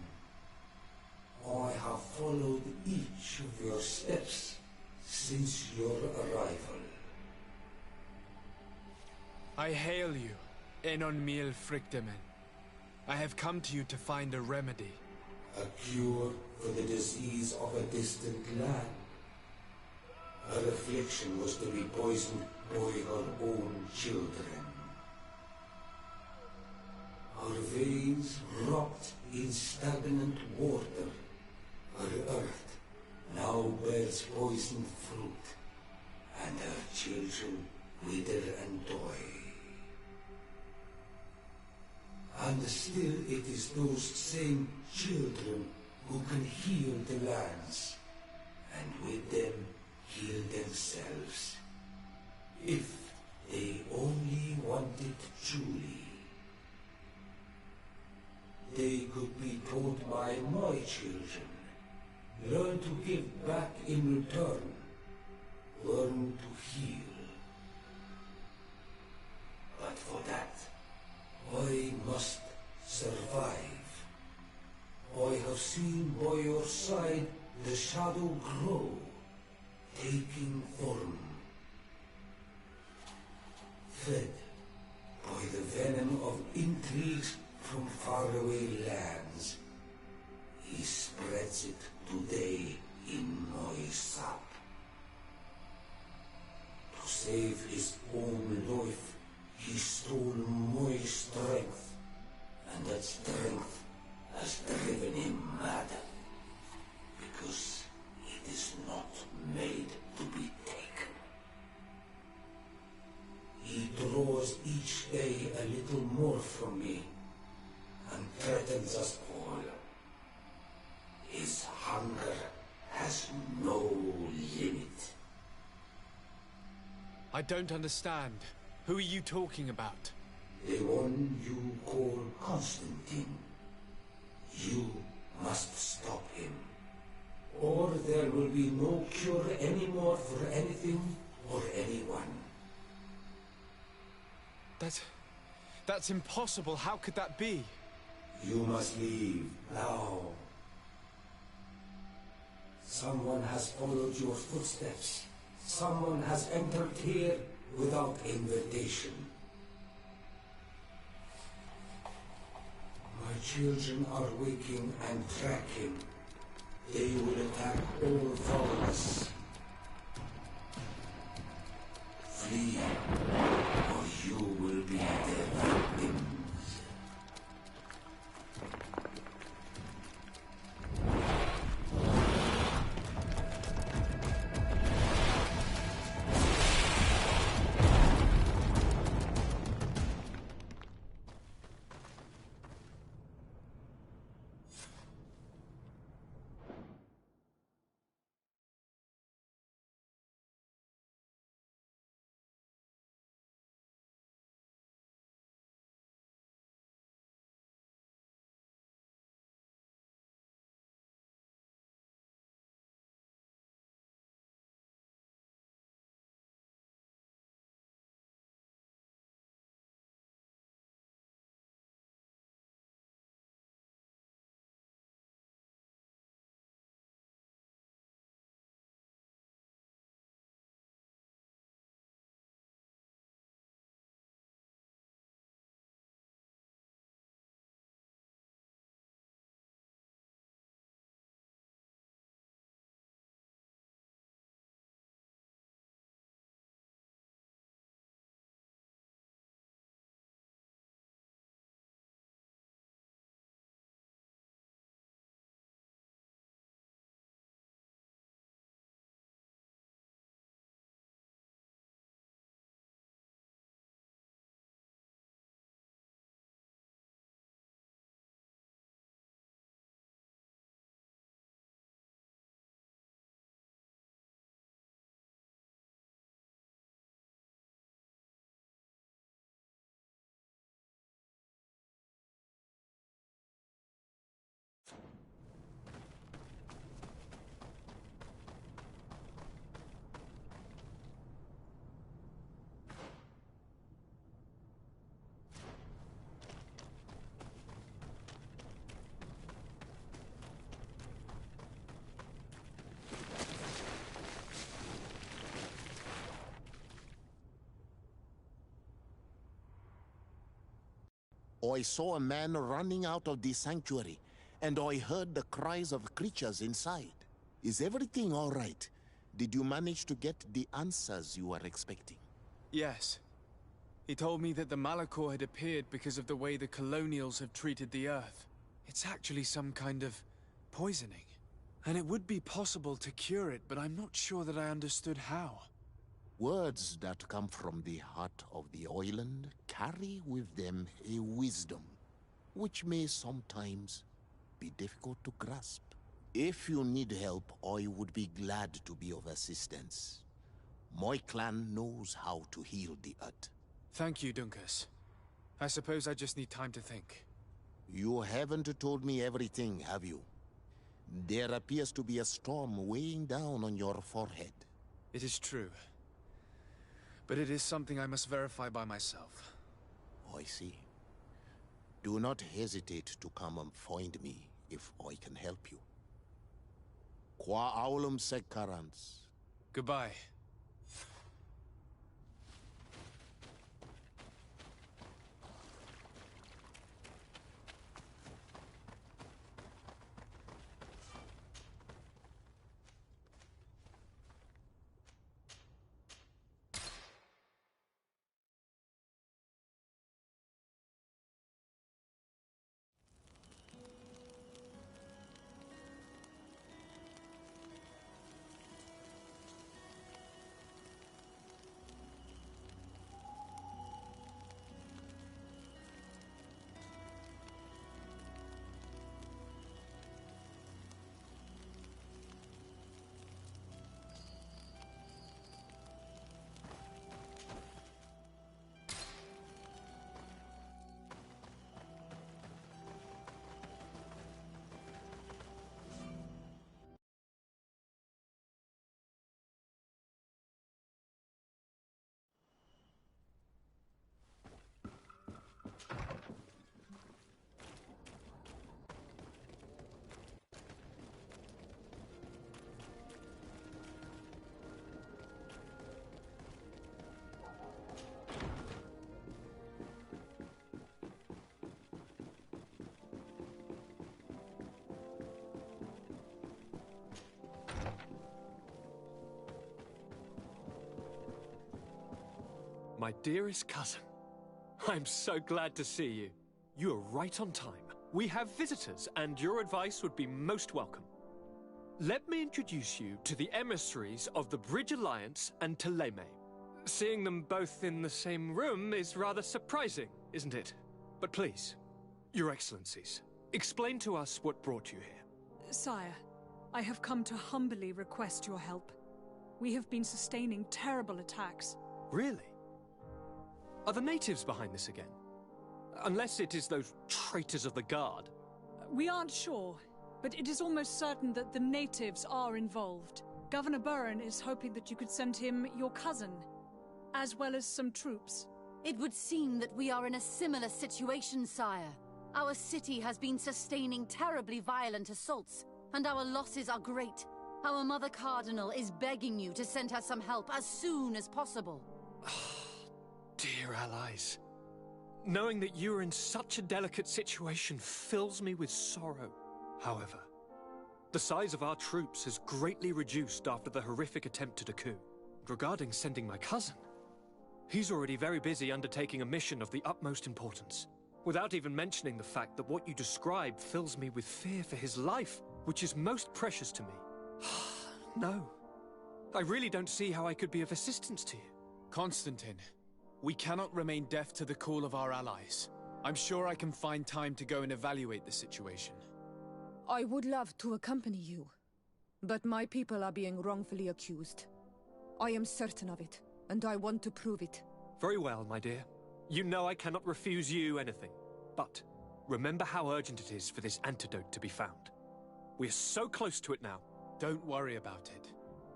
[SPEAKER 1] I have followed each of your steps since your arrival.
[SPEAKER 10] I hail you, Enon Mil Frichtemen. I have come to you to find a remedy.
[SPEAKER 1] A cure for the disease of a distant land. Her affliction was to be poisoned by her own children. Her veins rocked in stagnant water. Her earth now bears poisoned fruit, and her children wither and die. And still it is those same children who can heal the lands, and with them heal themselves, if they only wanted truly. They could be taught by my children, learn to give back in return, learn to heal. But for that, I must survive. I have seen by your side the shadow grow, taking form. Fed by the venom of intrigues from faraway lands, he spreads it today in my sap. To save his own life, he stole my strength, and that strength has driven him mad, because it is not made to be taken. He draws each day a little more from me, and threatens us all. His hunger has no limit.
[SPEAKER 10] I don't understand. Who are you talking about?
[SPEAKER 1] The one you call Constantine. You must stop him, or there will be no cure anymore for anything or anyone.
[SPEAKER 10] That's impossible. How could that be?
[SPEAKER 1] You must leave now. Someone has followed your footsteps. Someone has entered here without invitation. My children are waking and tracking. They will attack all followers. Flee, or you will be their victim.
[SPEAKER 20] I saw a man running out of the sanctuary, and I heard the cries of creatures inside. Is everything all right? Did you manage to get the answers you were expecting?
[SPEAKER 10] Yes. He told me that the Malachor had appeared because of the way the colonials have treated the Earth. It's actually some kind of poisoning. And it would be possible to cure it, but I'm not sure that I understood how.
[SPEAKER 20] Words that come from the heart of the island carry with them a wisdom, which may sometimes be difficult to grasp. If you need help, I would be glad to be of assistance. My clan knows how to heal the Earth.
[SPEAKER 10] Thank you, Dunkus. I suppose I just need time to think.
[SPEAKER 20] You haven't told me everything, have you? There appears to be a storm weighing down on your forehead.
[SPEAKER 10] It is true. But it is something I must verify by myself.
[SPEAKER 20] I see. Do not hesitate to come and find me if I can help you. Qua aulum secarans.
[SPEAKER 10] Goodbye.
[SPEAKER 9] My dearest cousin, I'm so glad to see you. You are right on time. We have visitors, and your advice would be most welcome. Let me introduce you to the emissaries of the Bridge Alliance and Teleme. Seeing them both in the same room is rather surprising, isn't it? But please, Your Excellencies, explain to us what brought you here.
[SPEAKER 11] Sire, I have come to humbly request your help. We have been sustaining terrible attacks.
[SPEAKER 9] Really? Are the natives behind this again? Unless it is those traitors of the Guard.
[SPEAKER 11] We aren't sure, but it is almost certain that the natives are involved. Governor Burren is hoping that you could send him your cousin, as well as some troops.
[SPEAKER 22] It would seem that we are in a similar situation, sire. Our city has been sustaining terribly violent assaults, and our losses are great. Our Mother Cardinal is begging you to send her some help as soon as possible.
[SPEAKER 9] Dear allies, knowing that you are in such a delicate situation fills me with sorrow. However, the size of our troops has greatly reduced after the horrific attempt at a coup. Regarding sending my cousin, he's already very busy undertaking a mission of the utmost importance, without even mentioning the fact that what you describe fills me with fear for his life, which is most precious to me. No, I really don't see how I could be of assistance to you.
[SPEAKER 10] Constantine, we cannot remain deaf to the call of our allies. I'm sure I can find time to go and evaluate the situation.
[SPEAKER 6] I would love to accompany you, but my people are being wrongfully accused. I am certain of it, and I want to prove it.
[SPEAKER 9] Very well, my dear. You know I cannot refuse you anything. But remember how urgent it is for this antidote to be found. We're so close to it now.
[SPEAKER 10] Don't worry about it.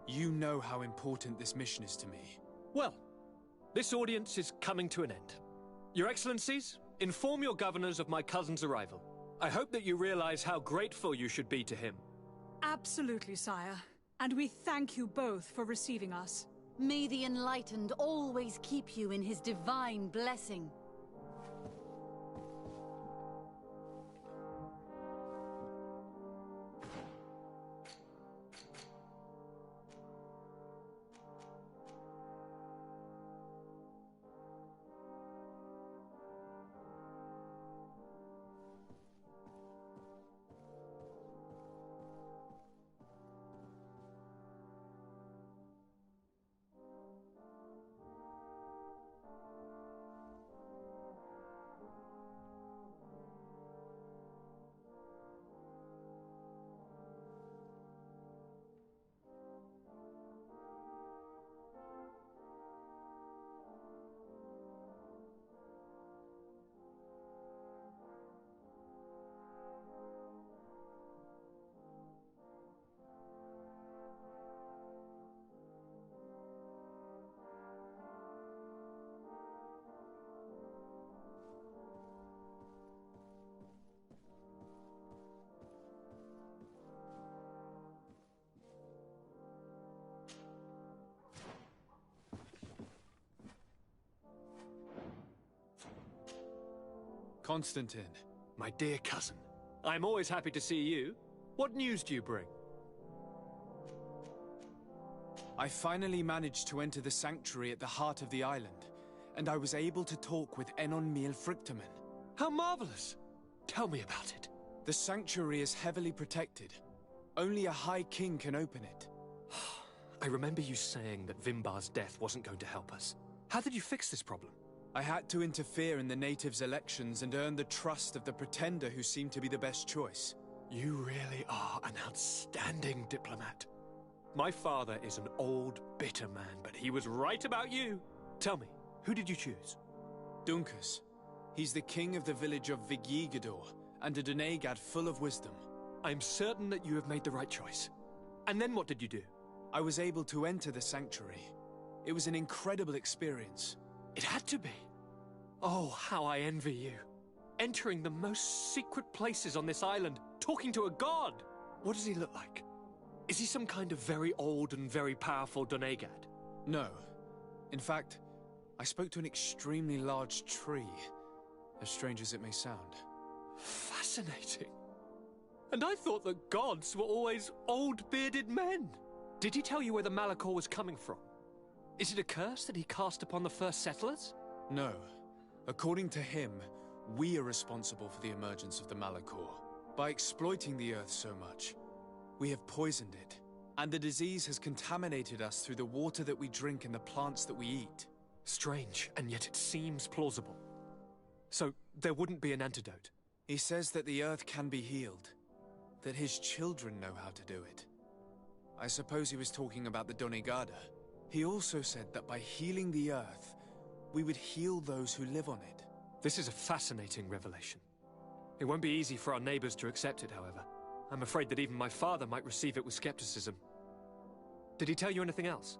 [SPEAKER 10] You know how important this mission is to me.
[SPEAKER 9] Well, this audience is coming to an end. Your Excellencies, inform your governors of my cousin's arrival. I hope that you realize how grateful you should be to him.
[SPEAKER 11] Absolutely, sire. And we thank you both for receiving us.
[SPEAKER 22] May the Enlightened always keep you in his divine blessing.
[SPEAKER 10] Constantine.
[SPEAKER 9] My dear cousin, I'm always happy to see you. What news do you bring?
[SPEAKER 10] I finally managed to enter the sanctuary at the heart of the island, and I was able to talk with Enon Miel Frictamen.
[SPEAKER 9] How marvelous! Tell me about it.
[SPEAKER 10] The sanctuary is heavily protected. Only a High King can open it.
[SPEAKER 9] I remember you saying that Vimbar's death wasn't going to help us. How did you fix this problem?
[SPEAKER 10] I had to interfere in the natives' elections and earn the trust of the pretender who seemed to be the best choice.
[SPEAKER 9] You really are an outstanding diplomat. My father is an old, bitter man, but he was right about you. Tell me, who did you choose?
[SPEAKER 10] Dunkus. He's the king of the village of Vigyigador, and a Donegad full of wisdom.
[SPEAKER 9] I'm certain that you have made the right choice. And then what did you do?
[SPEAKER 10] I was able to enter the sanctuary. It was an incredible experience.
[SPEAKER 9] It had to be. Oh, how I envy you. Entering the most secret places on this island, talking to a god. What does he look like? Is he some kind of very old and very powerful Donegad?
[SPEAKER 10] No. In fact, I spoke to an extremely large tree, as strange as it may sound.
[SPEAKER 9] Fascinating. And I thought that gods were always old, bearded men. Did he tell you where the Malachor was coming from? Is it a curse that he cast upon the first settlers?
[SPEAKER 10] No. According to him, we are responsible for the emergence of the Malachor. By exploiting the earth so much, we have poisoned it, and the disease has contaminated us through the water that we drink and the plants that we eat.
[SPEAKER 9] Strange, and yet it seems plausible. So, there wouldn't be an antidote?
[SPEAKER 10] He says that the earth can be healed, that his children know how to do it. I suppose he was talking about the Donegada. He also said that by healing the earth, we would heal those who live on it.
[SPEAKER 9] This is a fascinating revelation. It won't be easy for our neighbors to accept it, however. I'm afraid that even my father might receive it with skepticism. Did he tell you anything else?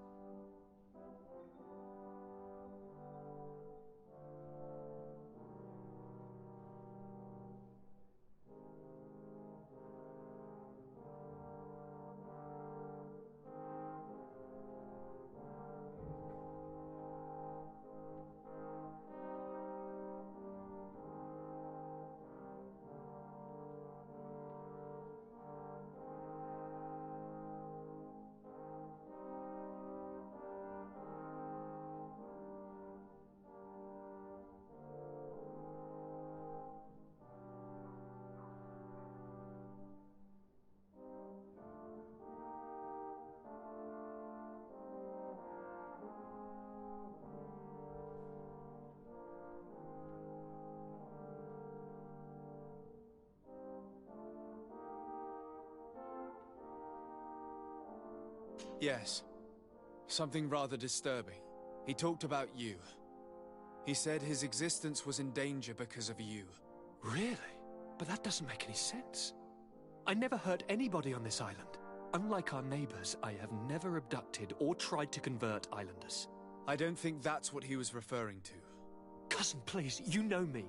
[SPEAKER 10] Yes. Something rather disturbing. He talked about you. He said his existence was in danger because of you.
[SPEAKER 9] Really? But that doesn't make any sense. I never hurt anybody on this island. Unlike our neighbors, I have never abducted or tried to convert islanders.
[SPEAKER 10] I don't think that's what he was referring to.
[SPEAKER 9] Cousin, please, you know me.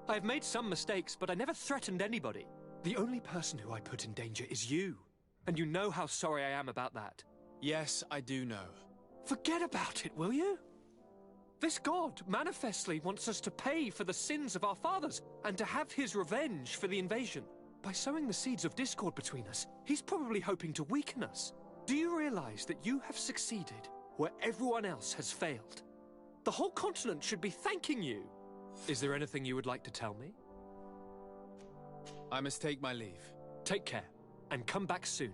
[SPEAKER 9] I have made some mistakes, but I never threatened anybody. The only person who I put in danger is you. And you know how sorry I am about that.
[SPEAKER 10] Yes, I do know.
[SPEAKER 9] Forget about it, will you? This god manifestly wants us to pay for the sins of our fathers and to have his revenge for the invasion. By sowing the seeds of discord between us, he's probably hoping to weaken us. Do you realize that you have succeeded where everyone else has failed? The whole continent should be thanking you. Is there anything you would like to tell me?
[SPEAKER 10] I must take my leave.
[SPEAKER 9] Take care, and come back soon.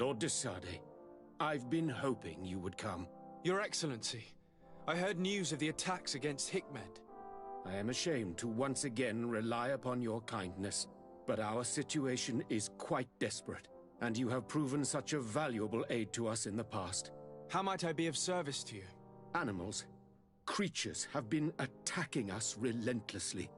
[SPEAKER 14] Lord de Sade, I've been hoping you would come.
[SPEAKER 10] Your Excellency, I heard news of the attacks against Hikmet.
[SPEAKER 14] I am ashamed to once again rely upon your kindness, but our situation is quite desperate, and you have proven such a valuable aid to us in the past.
[SPEAKER 10] How might I be of service to you?
[SPEAKER 14] Animals, creatures have been attacking us relentlessly.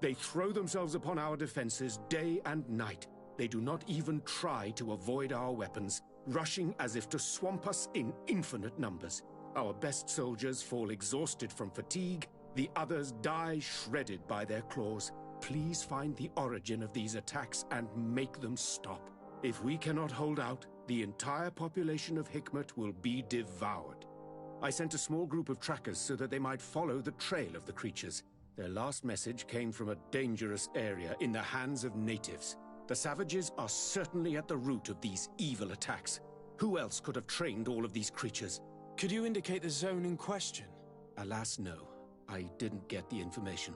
[SPEAKER 14] They throw themselves upon our defenses day and night. They do not even try to avoid our weapons, rushing as if to swamp us in infinite numbers. Our best soldiers fall exhausted from fatigue, the others die shredded by their claws. Please find the origin of these attacks and make them stop. If we cannot hold out, the entire population of Hikmet will be devoured. I sent a small group of trackers so that they might follow the trail of the creatures. Their last message came from a dangerous area in the hands of natives. The savages are certainly at the root of these evil attacks. Who else could have trained all of these creatures?
[SPEAKER 10] Could you indicate the zone in question?
[SPEAKER 14] Alas, no. I didn't get the information.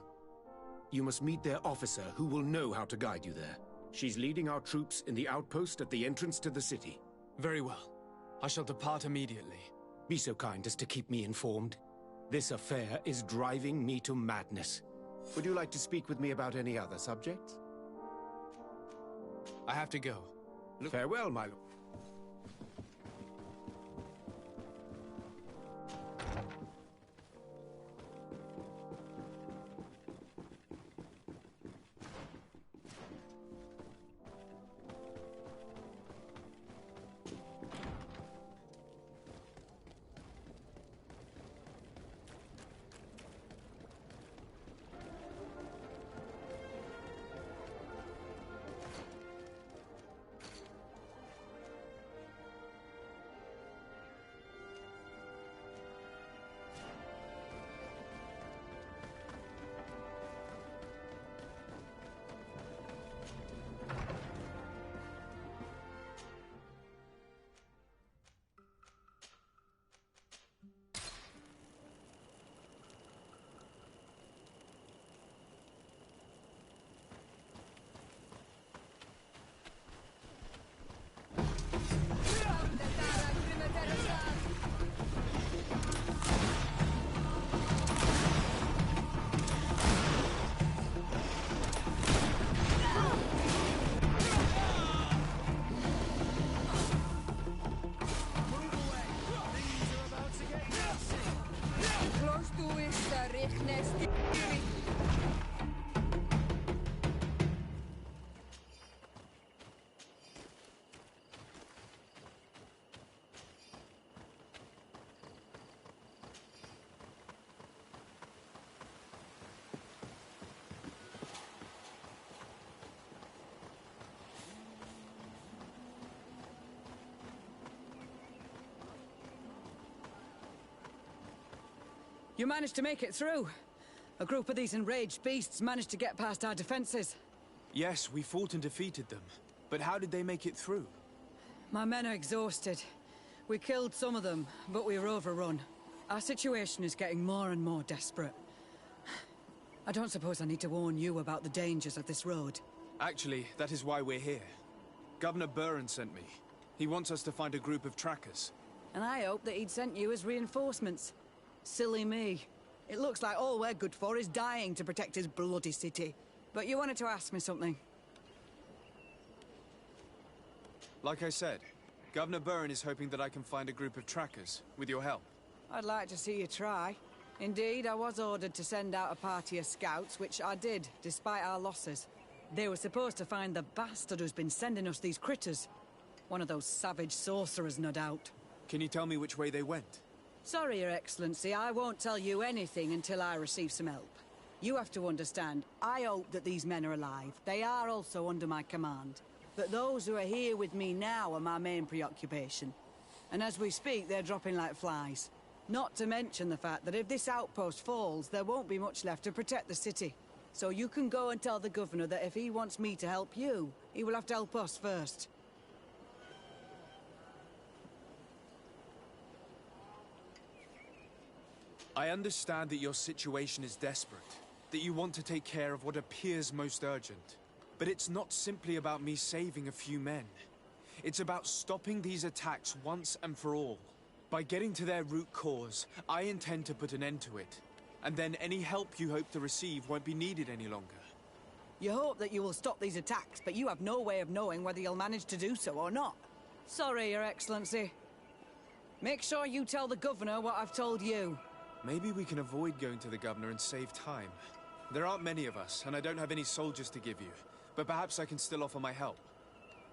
[SPEAKER 14] You must meet their officer, who will know how to guide you there. She's leading our troops in the outpost at the entrance to the city.
[SPEAKER 10] Very well. I shall depart immediately.
[SPEAKER 14] Be so kind as to keep me informed. This affair is driving me to madness. Would you like to speak with me about any other subjects?
[SPEAKER 10] I have to go.
[SPEAKER 14] Farewell, my lord.
[SPEAKER 8] You managed to make it through. A group of these enraged beasts managed to get past our defenses.
[SPEAKER 10] Yes, we fought and defeated them. But how did they make it through?
[SPEAKER 8] My men are exhausted. We killed some of them, but we were overrun. Our situation is getting more and more desperate. I don't suppose I need to warn you about the dangers of this road.
[SPEAKER 10] Actually, that is why we're here. Governor Buren sent me. He wants us to find a group of trackers.
[SPEAKER 8] And I hope that he'd sent you as reinforcements. Silly me. It looks like all we're good for is dying to protect his bloody city. But you wanted to ask me something.
[SPEAKER 10] Like I said, Governor Buren is hoping that I can find a group of trackers, with your help.
[SPEAKER 8] I'd like to see you try. Indeed, I was ordered to send out a party of scouts, which I did, despite our losses. They were supposed to find the bastard who's been sending us these critters. One of those savage sorcerers, no doubt.
[SPEAKER 10] Can you tell me which way they went?
[SPEAKER 8] Sorry, Your Excellency, I won't tell you anything until I receive some help. You have to understand, I hope that these men are alive. They are also under my command. But those who are here with me now are my main preoccupation. And as we speak, they're dropping like flies. Not to mention the fact that if this outpost falls, there won't be much left to protect the city. So you can go and tell the governor that if he wants me to help you, he will have to help us first.
[SPEAKER 10] I understand that your situation is desperate, that you want to take care of what appears most urgent. But it's not simply about me saving a few men. It's about stopping these attacks once and for all. By getting to their root cause, I intend to put an end to it. And then any help you hope to receive won't be needed any longer.
[SPEAKER 8] You hope that you will stop these attacks, but you have no way of knowing whether you'll manage to do so or not. Sorry, Your Excellency. Make sure you tell the Governor what I've told you.
[SPEAKER 10] Maybe we can avoid going to the Governor and save time. There aren't many of us, and I don't have any soldiers to give you. But perhaps I can still offer my help.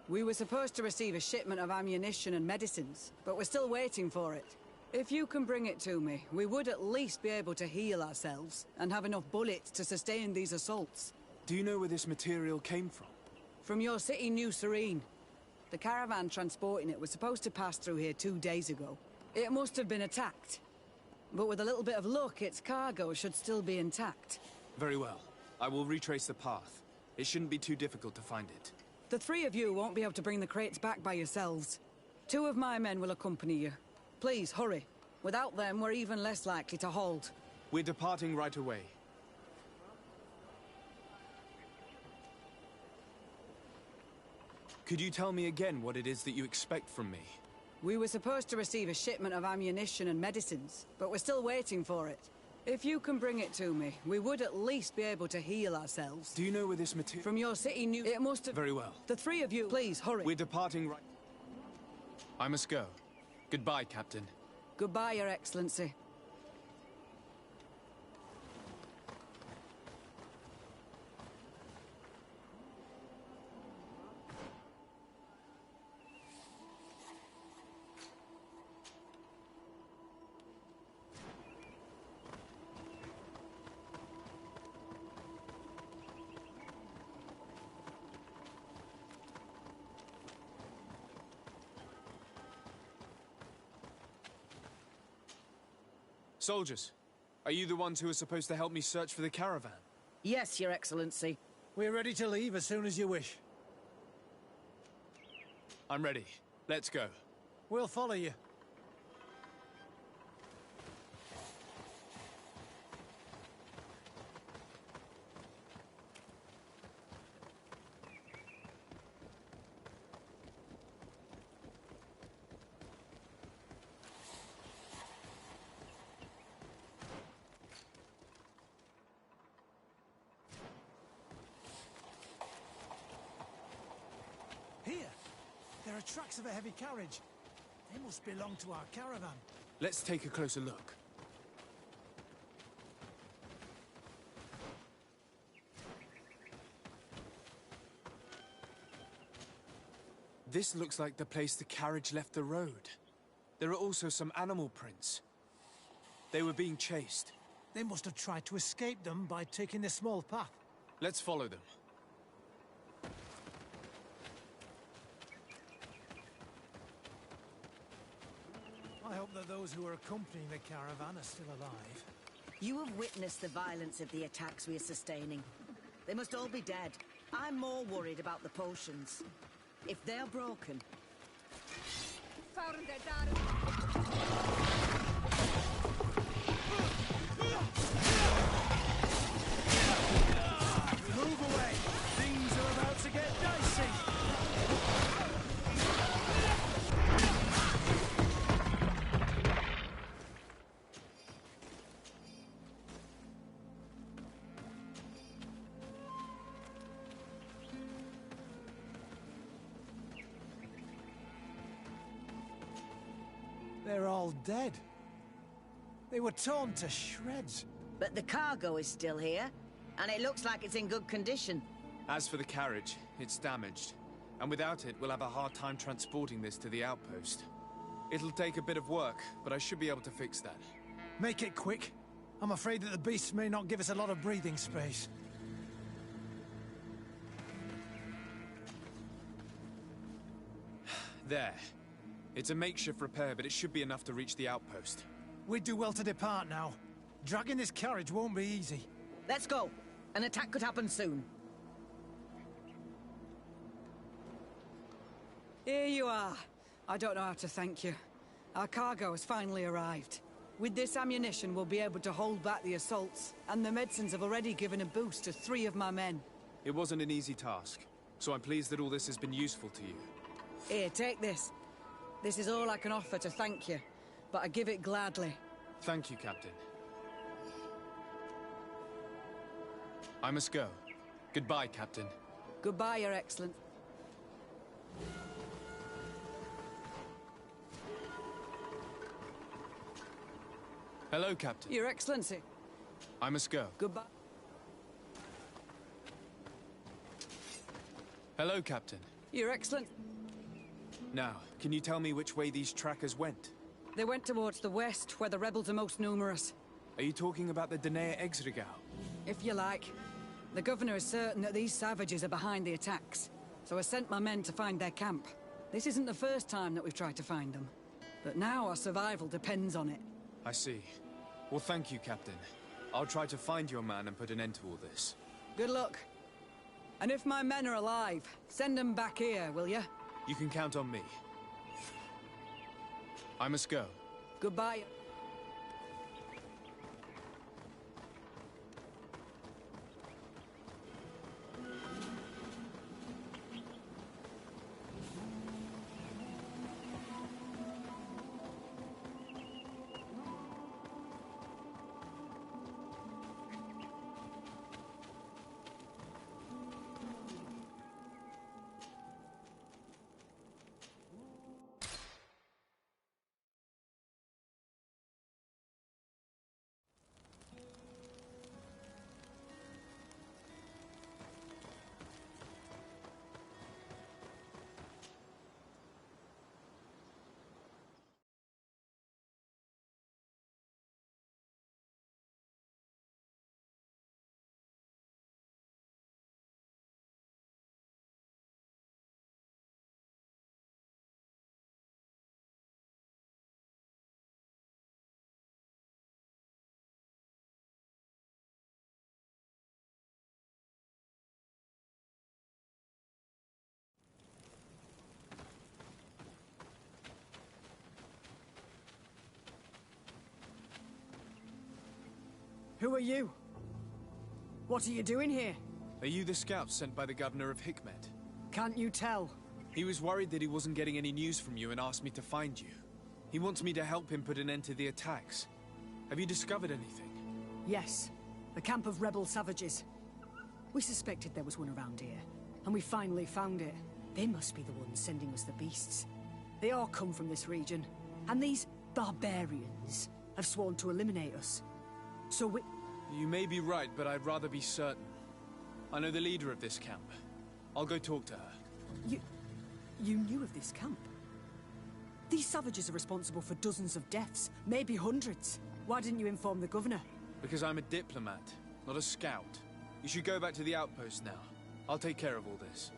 [SPEAKER 8] We were supposed to receive a shipment of ammunition and medicines, but we're still waiting for it. If you can bring it to me, we would at least be able to heal ourselves and have enough bullets to sustain these assaults.
[SPEAKER 10] Do you know where this material came from?
[SPEAKER 8] From your city, New Serene. The caravan transporting it was supposed to pass through here 2 days ago. It must have been attacked. But with a little bit of luck, its cargo should still be intact.
[SPEAKER 10] Very well. I will retrace the path. It shouldn't be too difficult to find it.
[SPEAKER 8] The 3 of you won't be able to bring the crates back by yourselves. 2 of my men will accompany you. Please, hurry. Without them, we're even less likely to hold.
[SPEAKER 10] We're departing right away. Could you tell me again what it is that you expect from me?
[SPEAKER 8] We were supposed to receive a shipment of ammunition and medicines, but we're still waiting for it. If you can bring it to me, we would at least be able to heal ourselves.
[SPEAKER 10] Do you know where this material...
[SPEAKER 8] From your city, It must have...
[SPEAKER 10] Very well.
[SPEAKER 8] The 3 of you... Please, hurry.
[SPEAKER 10] We're departing right... I must go. Goodbye, Captain.
[SPEAKER 8] Goodbye, Your Excellency.
[SPEAKER 10] Soldiers, are you the ones who are supposed to help me search for the caravan?
[SPEAKER 8] Yes, Your Excellency.
[SPEAKER 21] We're ready to leave as soon as you wish.
[SPEAKER 10] I'm ready. Let's go.
[SPEAKER 21] We'll follow you. Here, there are tracks of a heavy carriage. They must belong to our caravan.
[SPEAKER 10] Let's take a closer look. This looks like the place the carriage left the road. There are also some animal prints. They were being chased.
[SPEAKER 21] They must have tried to escape them by taking the small path.
[SPEAKER 10] Let's follow them.
[SPEAKER 21] I hope that those who are accompanying the caravan are still alive.
[SPEAKER 13] You have witnessed the violence of the attacks we are sustaining. They must all be dead. I'm more worried about the potions. If they're broken...
[SPEAKER 21] Move away! Things are about to get dicey! They're all dead. They were torn to shreds.
[SPEAKER 13] But the cargo is still here, and it looks like it's in good condition.
[SPEAKER 10] As for the carriage, it's damaged. And without it, we'll have a hard time transporting this to the outpost. It'll take a bit of work, but I should be able to fix that.
[SPEAKER 21] Make it quick. I'm afraid that the beasts may not give us a lot of breathing space.
[SPEAKER 10] There. It's a makeshift repair, but it should be enough to reach the outpost.
[SPEAKER 21] We'd do well to depart now. Dragging this carriage won't be easy.
[SPEAKER 13] Let's go. An attack could happen soon.
[SPEAKER 8] Here you are. I don't know how to thank you. Our cargo has finally arrived. With this ammunition, we'll be able to hold back the assaults, and the medicines have already given a boost to 3 of my men.
[SPEAKER 10] It wasn't an easy task, so I'm pleased that all this has been useful to you.
[SPEAKER 8] Here, take this. This is all I can offer to thank you, but I give it gladly.
[SPEAKER 10] Thank you, Captain. I must go. Goodbye, Captain.
[SPEAKER 8] Goodbye, Your Excellency.
[SPEAKER 10] Hello, Captain.
[SPEAKER 8] Your Excellency.
[SPEAKER 10] I must go.
[SPEAKER 8] Goodbye.
[SPEAKER 10] Hello, Captain.
[SPEAKER 8] Your Excellency.
[SPEAKER 10] Now, can you tell me which way these trackers went?
[SPEAKER 8] They went towards the west, where the rebels are most numerous.
[SPEAKER 10] Are you talking about the Danea Exregau?
[SPEAKER 8] If you like. The governor is certain that these savages are behind the attacks, so I sent my men to find their camp. This isn't the first time that we've tried to find them, but now our survival depends on it.
[SPEAKER 10] I see. Well, thank you, Captain. I'll try to find your man and put an end to all this.
[SPEAKER 8] Good luck. And if my men are alive, send them back here, will you?
[SPEAKER 10] You can count on me. I must go.
[SPEAKER 8] Goodbye. Who are you? What are you doing here?
[SPEAKER 10] Are you the scouts sent by the governor of Hikmet?
[SPEAKER 8] Can't you tell?
[SPEAKER 10] He was worried that he wasn't getting any news from you and asked me to find you. He wants me to help him put an end to the attacks. Have you discovered anything?
[SPEAKER 8] Yes. The camp of rebel savages. We suspected there was one around here, and we finally found it. They must be the ones sending us the beasts. They all come from this region, and these barbarians have sworn to eliminate us. So we...
[SPEAKER 10] You may be right, but I'd rather be certain. I know the leader of this camp. I'll go talk to her.
[SPEAKER 8] You knew of this camp? These savages are responsible for dozens of deaths, maybe hundreds. Why didn't you inform the governor?
[SPEAKER 10] Because I'm a diplomat, not a scout. You should go back to the outpost now. I'll take care of all this.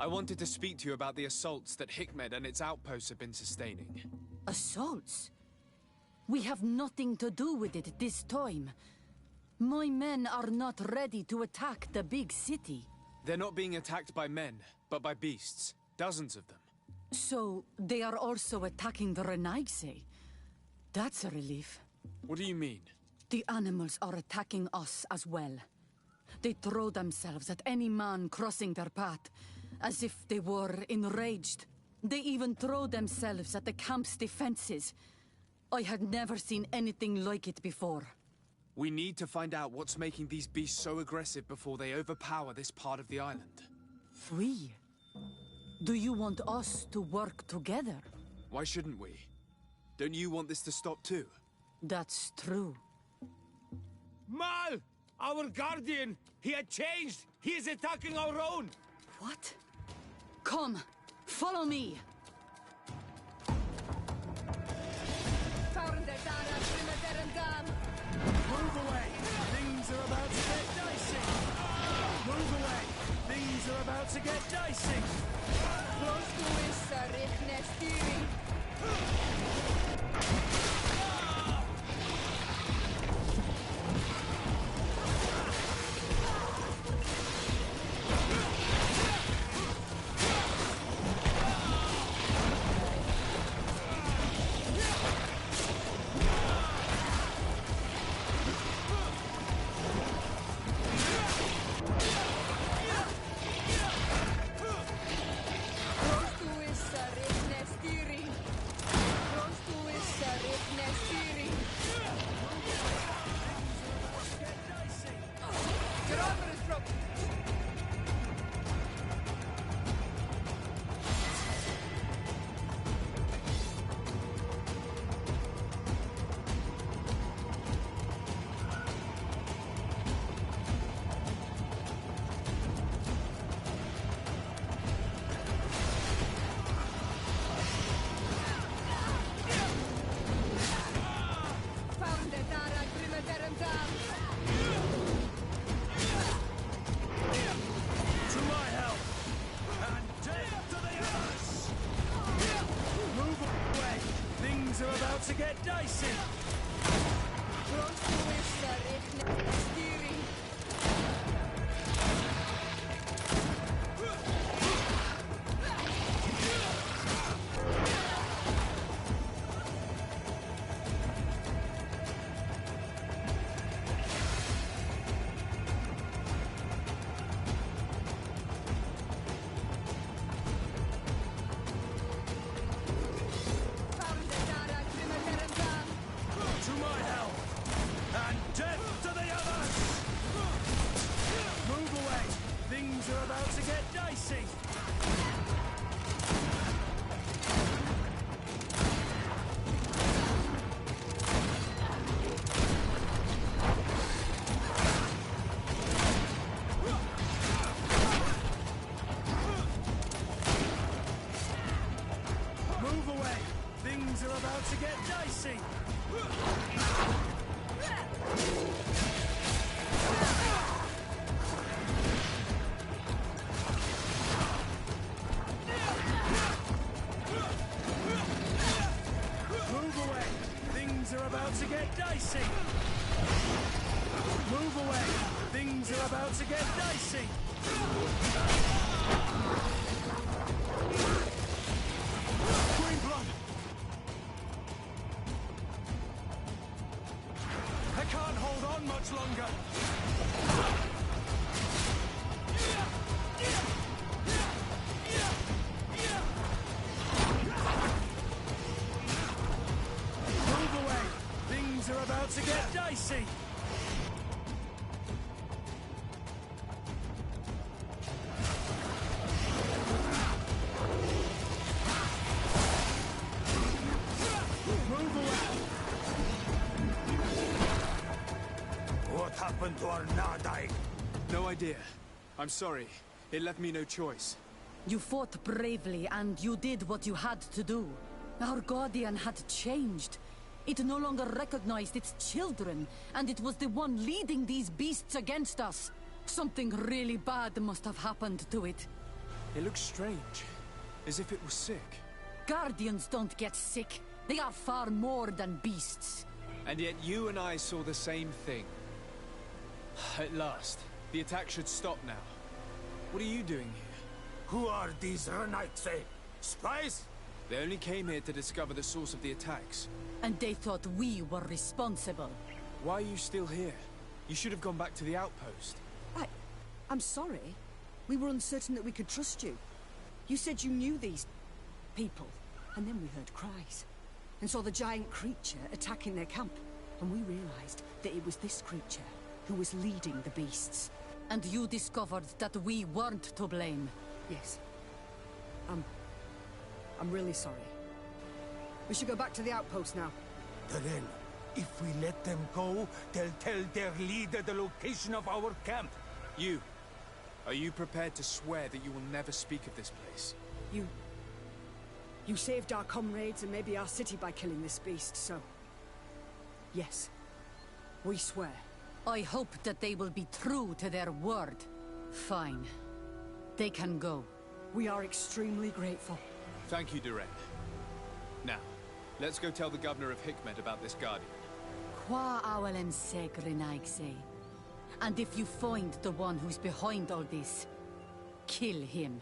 [SPEAKER 10] I wanted to speak to you about the assaults that Hikmed and its outposts have been sustaining.
[SPEAKER 17] Assaults? We have nothing to do with it this time. My men are not ready to attack the big city.
[SPEAKER 10] They're not being attacked by men, but by beasts. Dozens of them.
[SPEAKER 17] So, they are also attacking the Renaigse? That's a relief.
[SPEAKER 10] What do you mean?
[SPEAKER 17] The animals are attacking us as well. They throw themselves at any man crossing their path, as if they were enraged. They even throw themselves at the camp's defenses. I had never seen anything like it before.
[SPEAKER 10] We need to find out what's making these beasts so aggressive before they overpower this part of the island.
[SPEAKER 17] We? Do you want us to work together?
[SPEAKER 10] Why shouldn't we? Don't you want this to stop too?
[SPEAKER 17] That's true.
[SPEAKER 4] Mal! Our guardian! He had changed! He is attacking our own!
[SPEAKER 17] What? Come, follow me!
[SPEAKER 12] Move away! Things are about to get dicey! Move away! Things are about to get dicey! To get dicey! To get dicey! Move away! Things are about to get dicey! Move away! Things are about to get dicey! Green blood! I can't hold on much longer. Move away. Things are about to get dicey. Move away.
[SPEAKER 4] What happened to our Nadai?
[SPEAKER 10] No idea. I'm sorry. It left me no choice.
[SPEAKER 17] You fought bravely and you did what you had to do. Our guardian had changed. It no longer recognized its children, and it was the one leading these beasts against us. Something really bad must have happened to it.
[SPEAKER 10] It looks strange, as if it was sick.
[SPEAKER 8] Guardians don't get sick. They are far more than beasts.
[SPEAKER 10] And yet you and I saw the same thing. At last, the attack should stop now. What are you doing here?
[SPEAKER 4] Who are these Renaitse? Spies?
[SPEAKER 10] They only came here to discover the source of the attacks.
[SPEAKER 8] And they thought we were responsible.
[SPEAKER 10] Why are you still here? You should have gone back to the outpost.
[SPEAKER 18] I'm sorry. We were uncertain that we could trust you. You said you knew these people, and then we heard cries, and saw the giant creature attacking their camp, and we realized that it was this creature who was leading the beasts.
[SPEAKER 8] And you discovered that we weren't to blame.
[SPEAKER 18] Yes. I'm really sorry. We should go back to the outpost now.
[SPEAKER 4] Then, if we let them go, they'll tell their leader the location of our camp.
[SPEAKER 10] Are you prepared to swear that you will never speak of this place?
[SPEAKER 18] You saved our comrades and maybe our city by killing this beast, so... Yes. We swear.
[SPEAKER 8] I hope that they will be true to their word. Fine. They can go.
[SPEAKER 18] We are extremely grateful.
[SPEAKER 10] Thank you, Duran. Now, let's go tell the governor of Hikmet about this guardian.
[SPEAKER 8] Qua awalen segrenaigse. And if you find the one who's behind all this, kill him.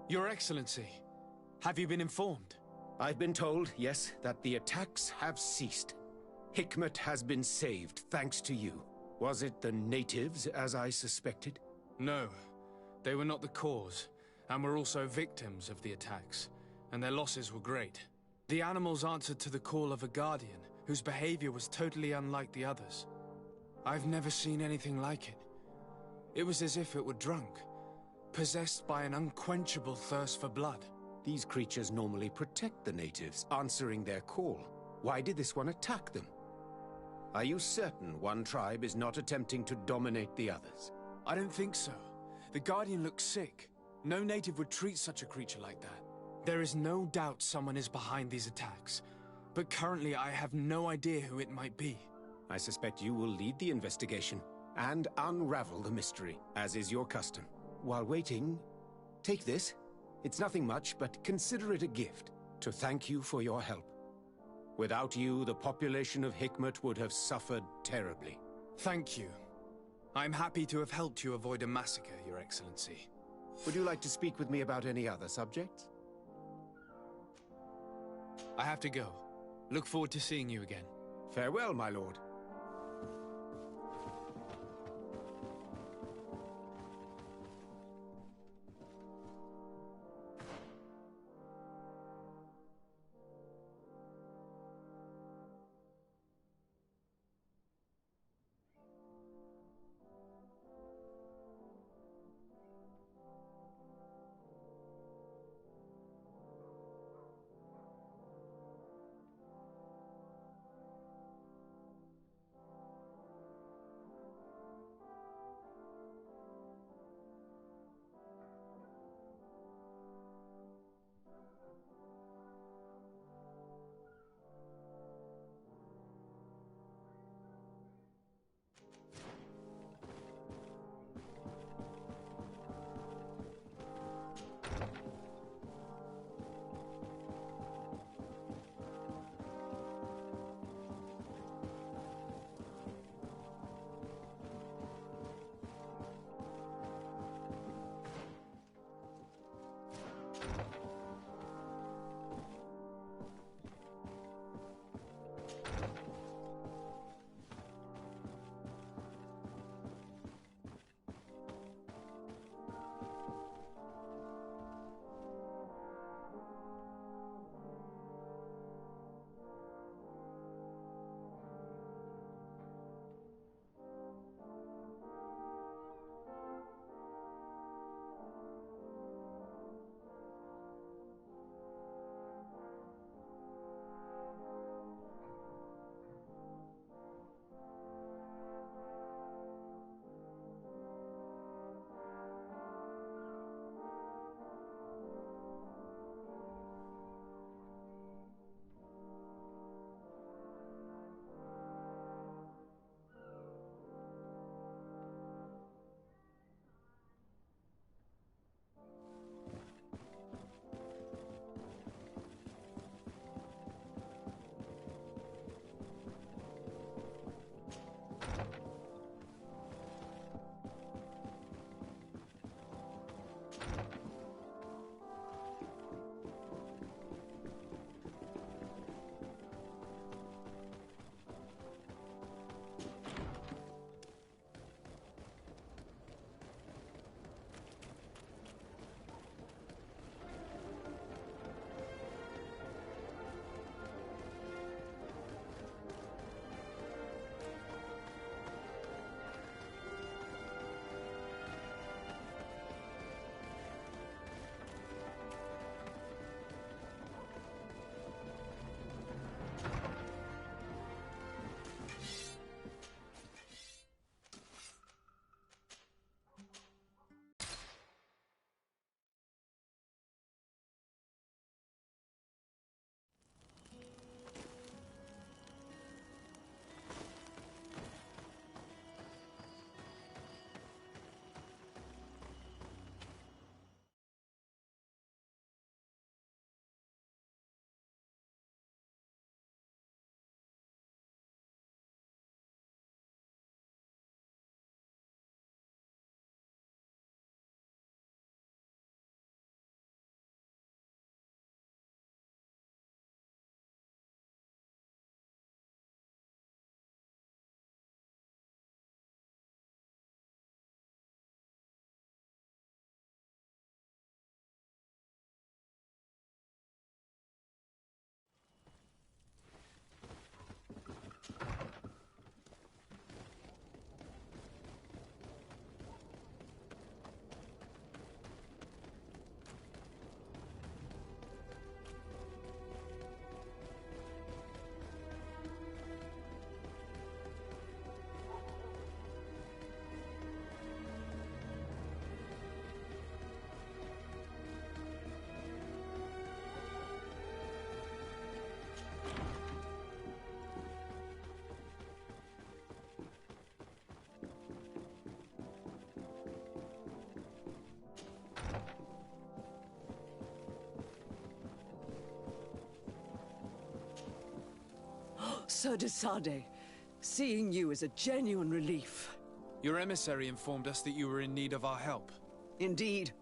[SPEAKER 10] Your Excellency, have you been informed?
[SPEAKER 14] I've been told, yes, that the attacks have ceased. Hikmet has been saved, thanks to you. Was it the natives, as I suspected?
[SPEAKER 10] No, they were not the cause, and were also victims of the attacks, and their losses were great. The animals answered to the call of a guardian, whose behavior was totally unlike the others. I've never seen anything like it. It was as if it were drunk, possessed by an unquenchable thirst for blood.
[SPEAKER 14] These creatures normally protect the natives, answering their call. Why did this one attack them? Are you certain one tribe is not attempting to dominate the others?
[SPEAKER 10] I don't think so. The Guardian looks sick. No native would treat such a creature like that. There is no doubt someone is behind these attacks, but currently I have no idea who it might be.
[SPEAKER 14] I suspect you will lead the investigation and unravel the mystery, as is your custom. While waiting, take this. It's nothing much, but consider it a gift to thank you for your help. Without you, the population of Hikmet would have suffered terribly.
[SPEAKER 10] Thank you. I'm happy to have helped you avoid a massacre, Your Excellency.
[SPEAKER 14] Would you like to speak with me about any other subjects?
[SPEAKER 10] I have to go. Look forward to seeing you again.
[SPEAKER 14] Farewell, my lord.
[SPEAKER 16] Sir de Sade, seeing you is a genuine relief.
[SPEAKER 10] Your emissary informed us that you were in need of our help.
[SPEAKER 16] Indeed.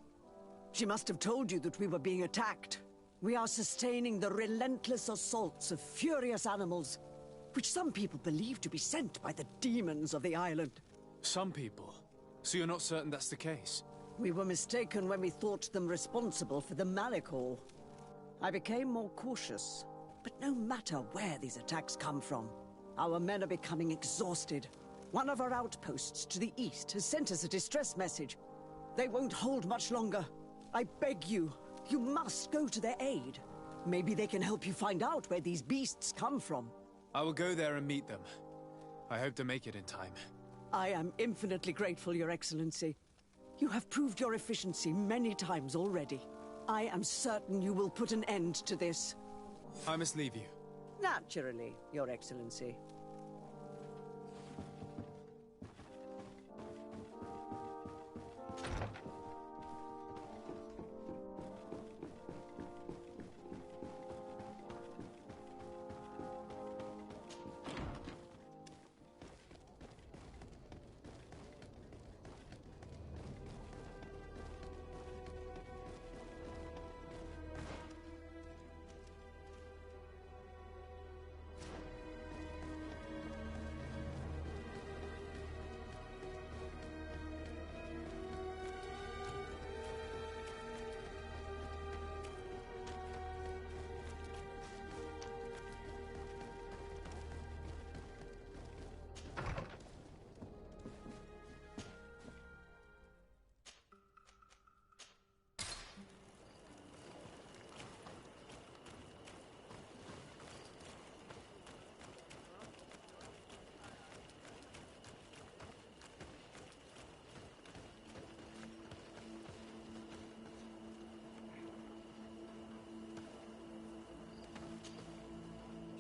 [SPEAKER 16] She must have told you that we were being attacked. We are sustaining the relentless assaults of furious animals, which some people believe to be sent by the demons of the island.
[SPEAKER 10] Some people? So you're not certain that's the case?
[SPEAKER 16] We were mistaken when we thought them responsible for the Malicor. I became more cautious, but no matter where these attacks come from, our men are becoming exhausted. One of our outposts to the east has sent us a distress message. They won't hold much longer. I beg you, you must go to their aid. Maybe they can help you find out where these beasts come from.
[SPEAKER 10] I will go there and meet them. I hope to make it in time.
[SPEAKER 16] I am infinitely grateful, Your Excellency. You have proved your efficiency many times already. I am certain you will put an end to this.
[SPEAKER 10] I must leave you.
[SPEAKER 16] Naturally, Your Excellency.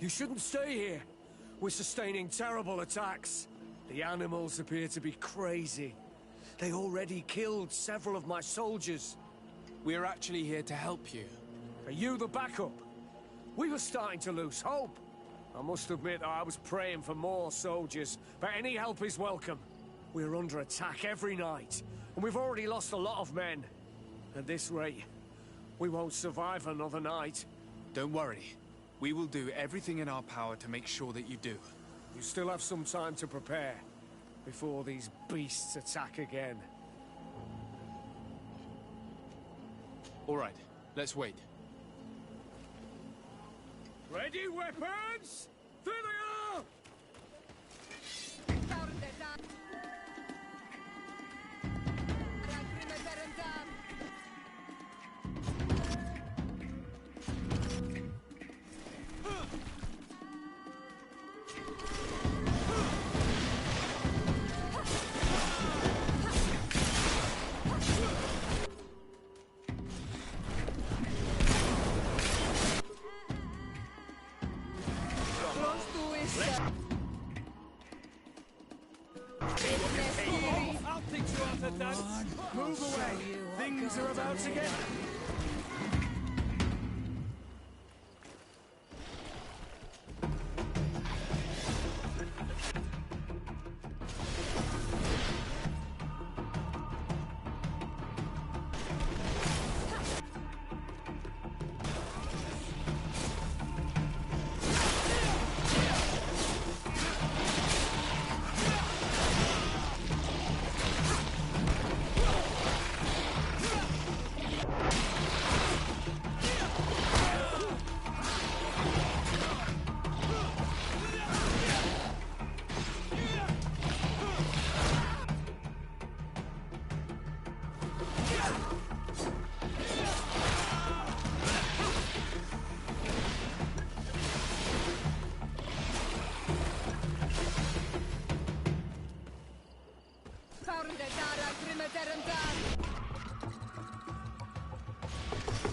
[SPEAKER 9] You shouldn't stay here. We're sustaining terrible attacks. The animals appear to be crazy. They already killed several of my soldiers.
[SPEAKER 10] We're actually here to help you.
[SPEAKER 9] Are you the backup? We were starting to lose hope. I must admit I was praying for more soldiers, but any help is welcome. We're under attack every night, and we've already lost a lot of men. At this rate, we won't survive another night.
[SPEAKER 10] Don't worry. We will do everything in our power to make sure that you do.
[SPEAKER 9] You still have some time to prepare, before these beasts attack again.
[SPEAKER 10] All right, let's wait.
[SPEAKER 9] Ready, weapons? There they are!
[SPEAKER 21] I'll teach you how to dance. Move away. Things are about to get...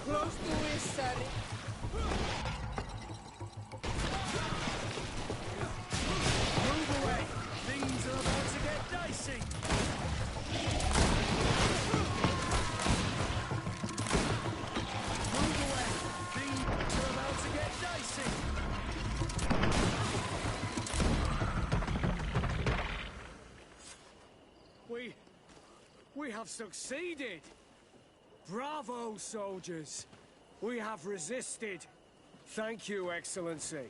[SPEAKER 3] Close to his side.
[SPEAKER 21] Move away. Things are about to get dicey. Move away. Things are about to get dicey.
[SPEAKER 9] have succeeded! Bravo, soldiers! We have resisted. Thank you, Excellency.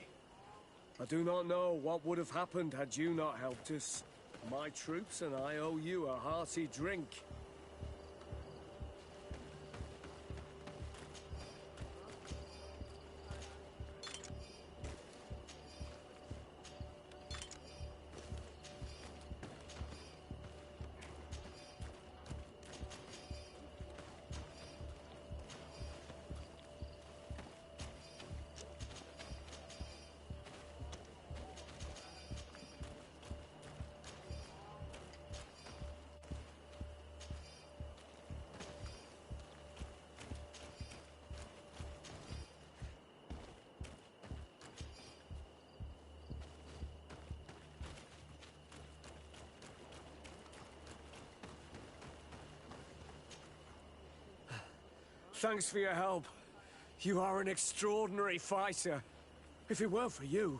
[SPEAKER 9] I do not know what would have happened had you not helped us. My troops and I owe you a hearty drink. Thanks for your help. You are an extraordinary fighter. If it weren't for you,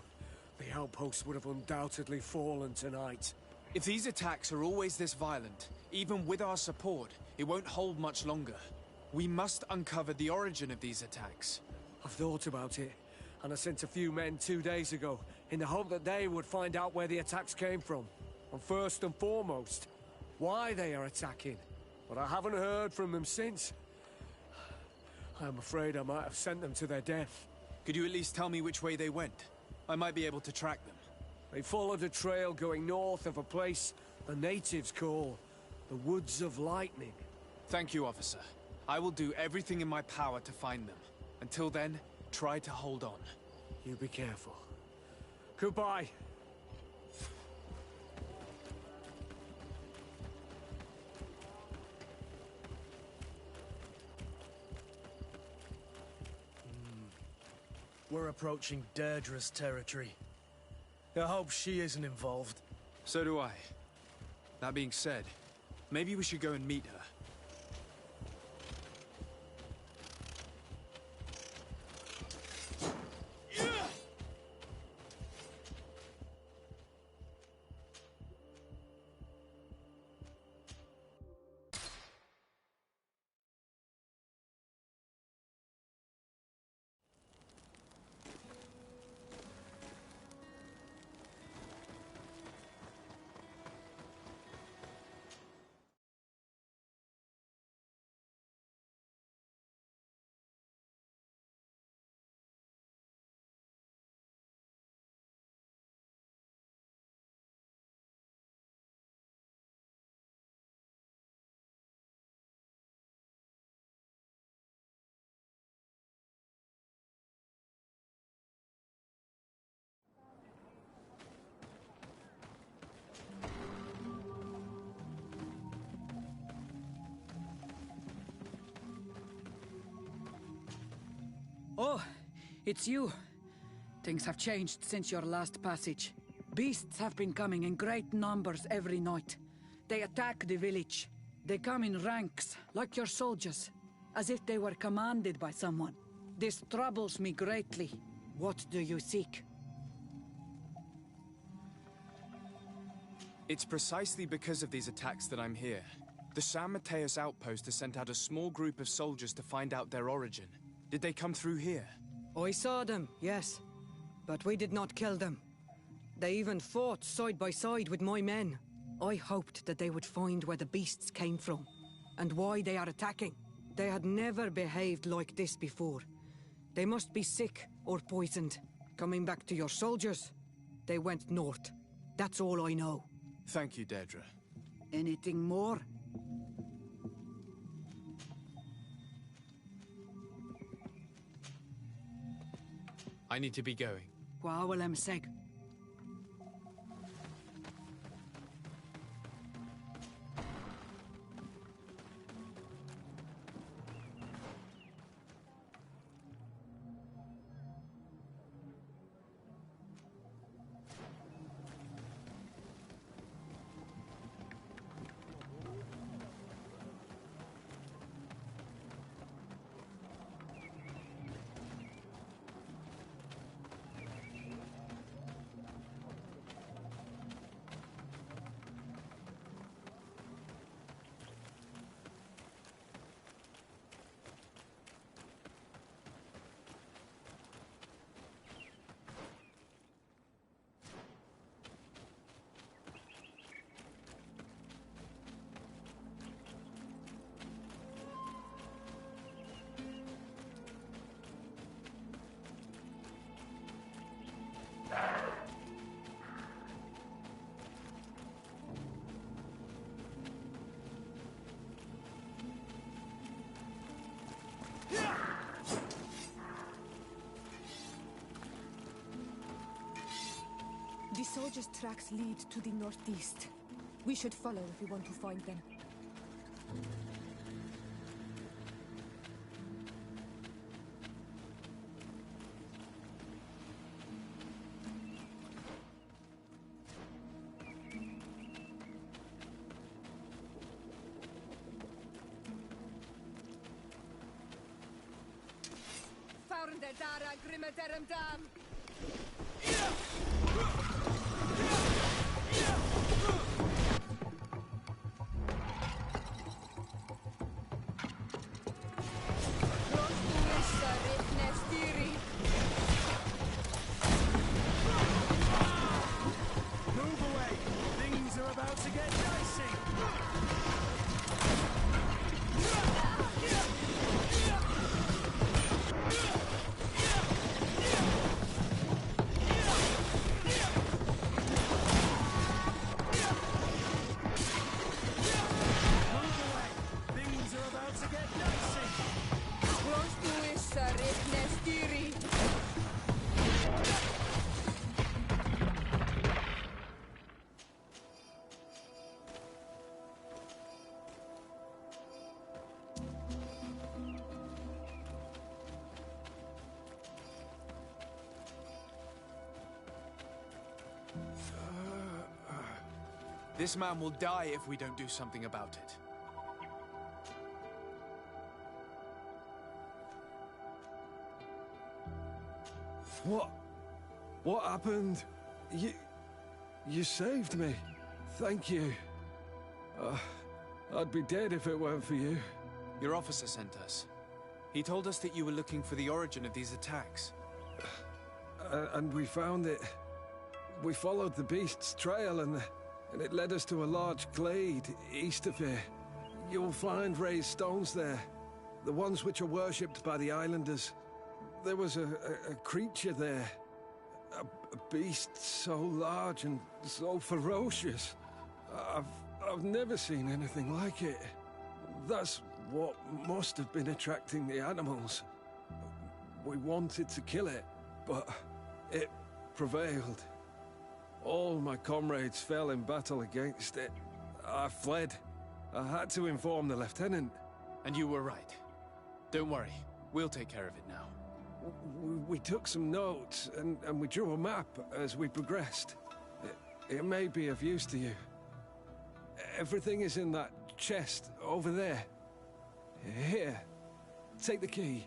[SPEAKER 9] the outpost would have undoubtedly fallen tonight.
[SPEAKER 10] If these attacks are always this violent, even with our support, it won't hold much longer. We must uncover the origin of these attacks.
[SPEAKER 9] I've thought about it, and I sent a few men 2 days ago, in the hope that they would find out where the attacks came from. And first and foremost, why they are attacking. But I haven't heard from them since. I'm afraid I might have sent them to their death.
[SPEAKER 10] Could you at least tell me which way they went? I might be able to track them.
[SPEAKER 9] They followed a trail going north of a place the natives call the Woods of Lightning.
[SPEAKER 10] Thank you, officer. I will do everything in my power to find them. Until then, try to hold on.
[SPEAKER 9] You be careful. Goodbye.
[SPEAKER 12] We're approaching Deirdre's territory. I hope she isn't involved.
[SPEAKER 10] So do I. That being said, maybe we should go and meet her.
[SPEAKER 8] Oh, it's you. Things have changed since your last passage. Beasts have been coming in great numbers every night. They attack the village. They come in ranks, like your soldiers, as if they were commanded by someone. This troubles me greatly. What do you seek?
[SPEAKER 10] It's precisely because of these attacks that I'm here. The San Mateus outpost has sent out a small group of soldiers to find out their origin. Did they come through here?
[SPEAKER 8] I saw them, yes. But we did not kill them. They even fought side by side with my men. I hoped that they would find where the beasts came from, and why they are attacking. They had never behaved like this before. They must be sick or poisoned. Coming back to your soldiers, they went north. That's all I know.
[SPEAKER 10] Thank you, Deirdre.
[SPEAKER 8] Anything more?
[SPEAKER 10] I need to be going.
[SPEAKER 8] Kwawalem seg.
[SPEAKER 6] soldiers' tracks lead to the northeast. We should follow if we want to find them. Found the Dara Grimmaderum Dam!
[SPEAKER 12] Move away! Things are about to get dicey!
[SPEAKER 10] This man will die if we don't do something about it.
[SPEAKER 9] What happened? You saved me. Thank you. I'd be dead if it weren't for you.
[SPEAKER 10] Your officer sent us. He told us that you were looking for the origin of these attacks.
[SPEAKER 9] And we found it. We followed the beast's trail and it led us to a large glade east of here. You'll find raised stones there, the ones which are worshipped by the islanders. There was a creature there, a beast so large and so ferocious. I've never seen anything like it. That's what must have been attracting the animals. We wanted to kill it, but it prevailed. All my comrades fell in battle against it. I fled. I had to inform the lieutenant.
[SPEAKER 10] And you were right. Don't worry, we'll take care of it now.
[SPEAKER 9] We took some notes and we drew a map as we progressed. It may be of use to you. Everything is in that chest over there. Here, take the key.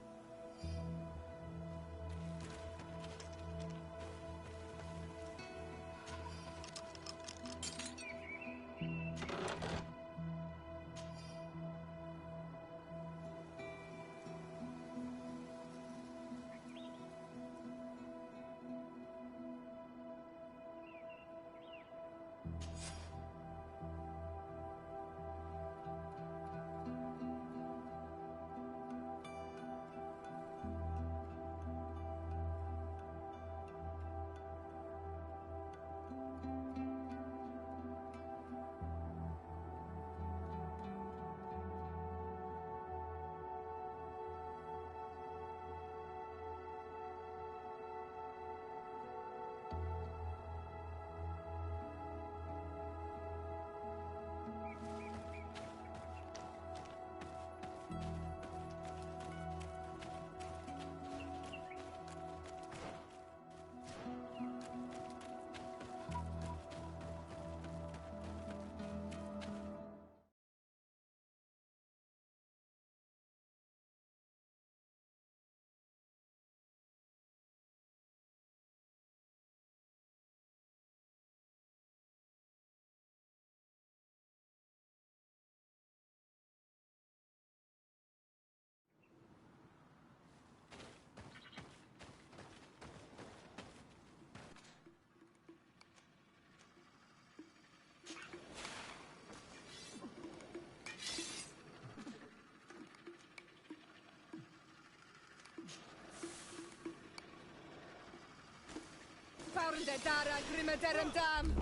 [SPEAKER 6] Found the Dara Grimmaderum Dam!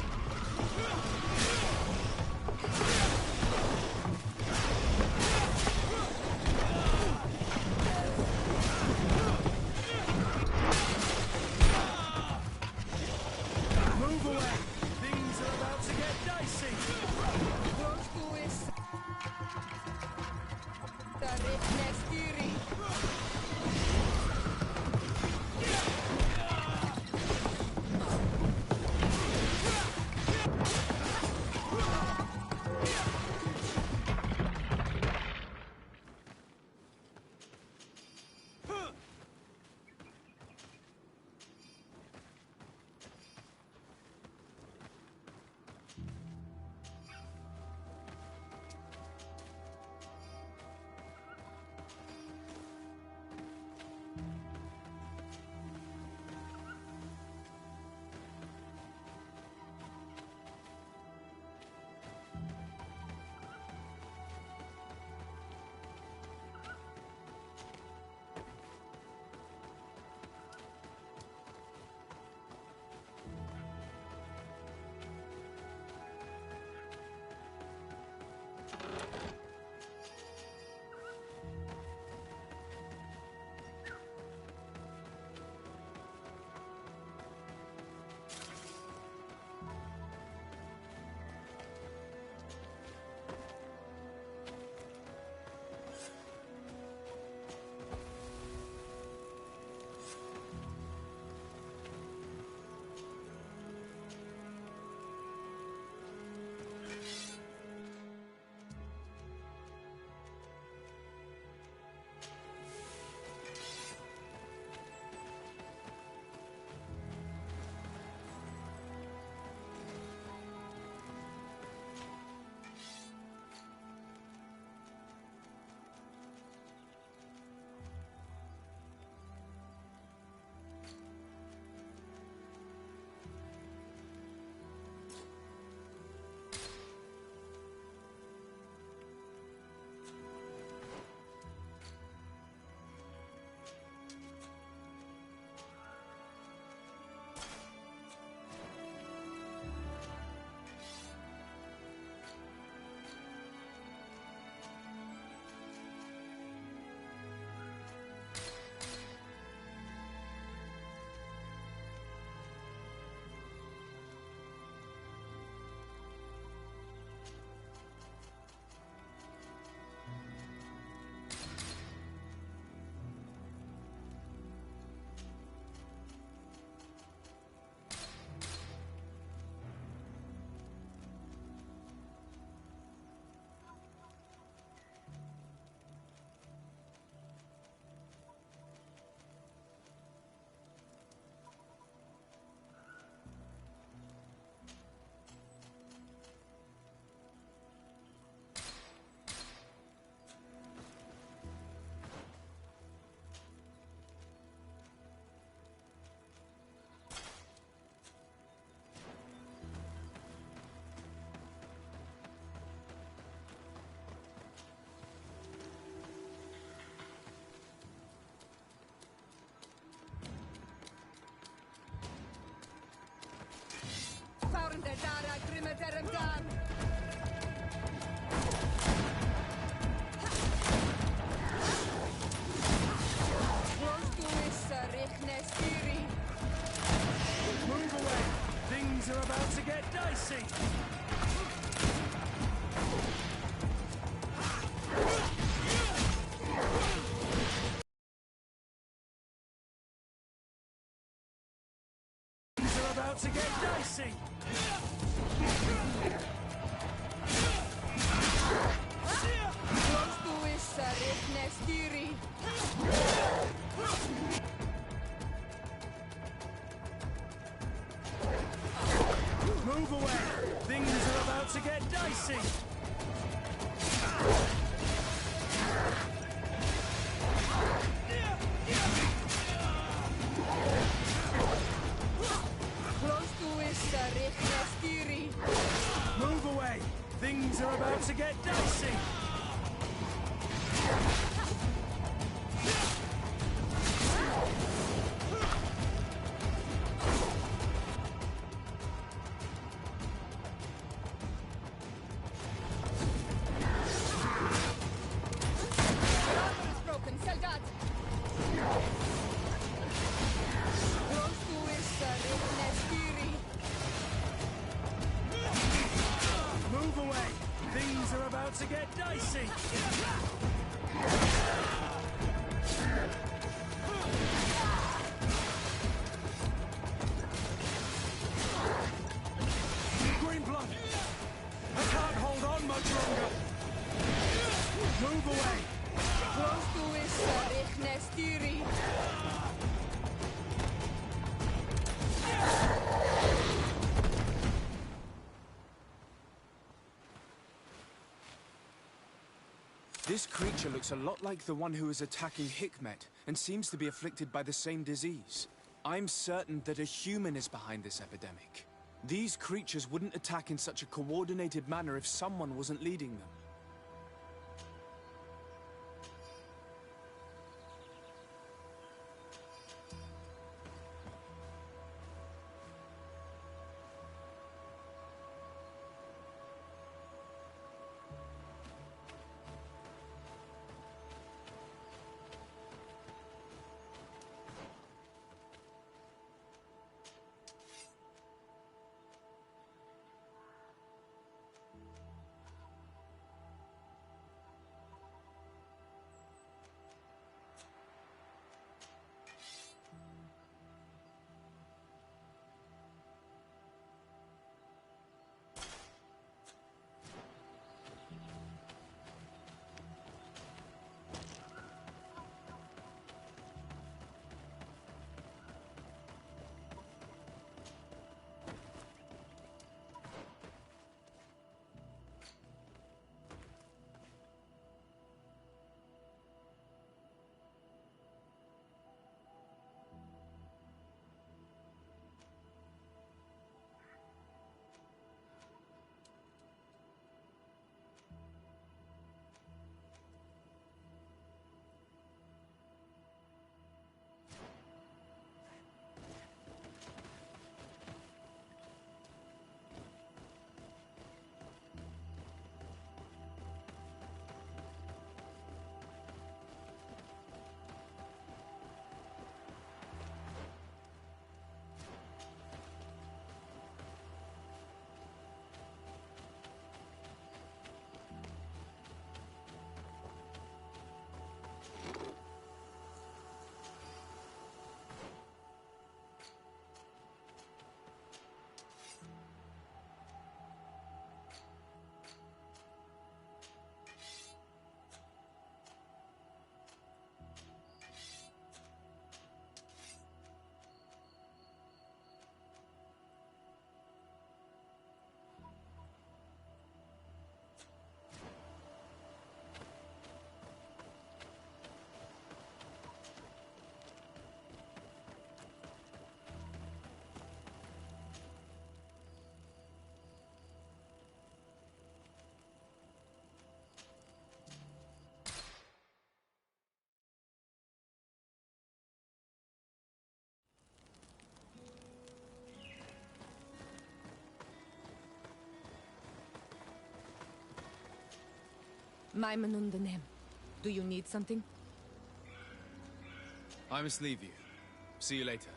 [SPEAKER 12] Move away! Move away! Things are about to get dicey! Things are about to get dicey! Move away! Things are about to get dicey! Move away! Things are about to get dicey! Move away! Things are about to get dicey! Green blood! I can't hold on much longer! Move away!
[SPEAKER 10] This creature looks a lot like the one who is attacking Hikmet, and seems to be afflicted by the same disease. I'm certain that a human is behind this epidemic. These creatures wouldn't attack in such a coordinated manner if someone wasn't leading them.
[SPEAKER 6] My Manundanem. Do you need something?
[SPEAKER 10] I must leave you. See you later.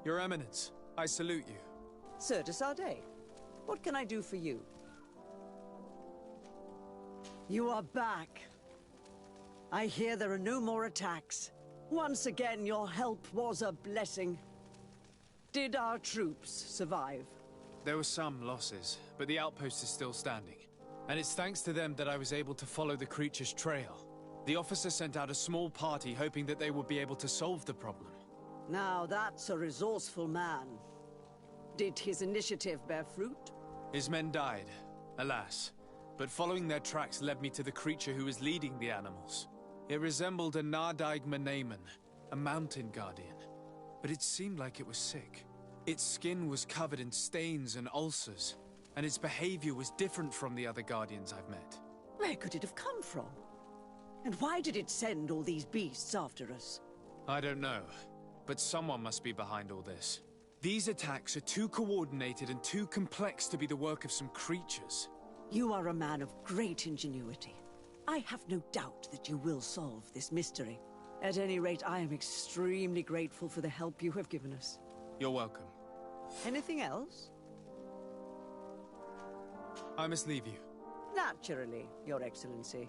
[SPEAKER 10] Your Eminence, I salute you.
[SPEAKER 16] Sir de Sardet, what can I do for you? You are back. I hear there are no more attacks. Once again, your help was a blessing. Did our troops survive?
[SPEAKER 10] There were some losses, but the outpost is still standing. And it's thanks to them that I was able to follow the creature's trail. The officer sent out a small party hoping that they would be able to solve the problem.
[SPEAKER 16] Now that's a resourceful man. Did his initiative bear fruit?
[SPEAKER 10] His men died, alas. But following their tracks led me to the creature who was leading the animals. It resembled a Nardaig Meneman, a mountain guardian. But it seemed like it was sick. Its skin was covered in stains and ulcers, and its behavior was different from the other guardians I've met.
[SPEAKER 16] Where could it have come from? And why did it send all these beasts after us?
[SPEAKER 10] I don't know, but someone must be behind all this. These attacks are too coordinated and too complex to be the work of some creatures.
[SPEAKER 16] You are a man of great ingenuity. I have no doubt that you will solve this mystery. At any rate, I am extremely grateful for the help you have given us.
[SPEAKER 10] You're welcome.
[SPEAKER 16] Anything else?
[SPEAKER 10] I must leave you.
[SPEAKER 16] Naturally, Your Excellency.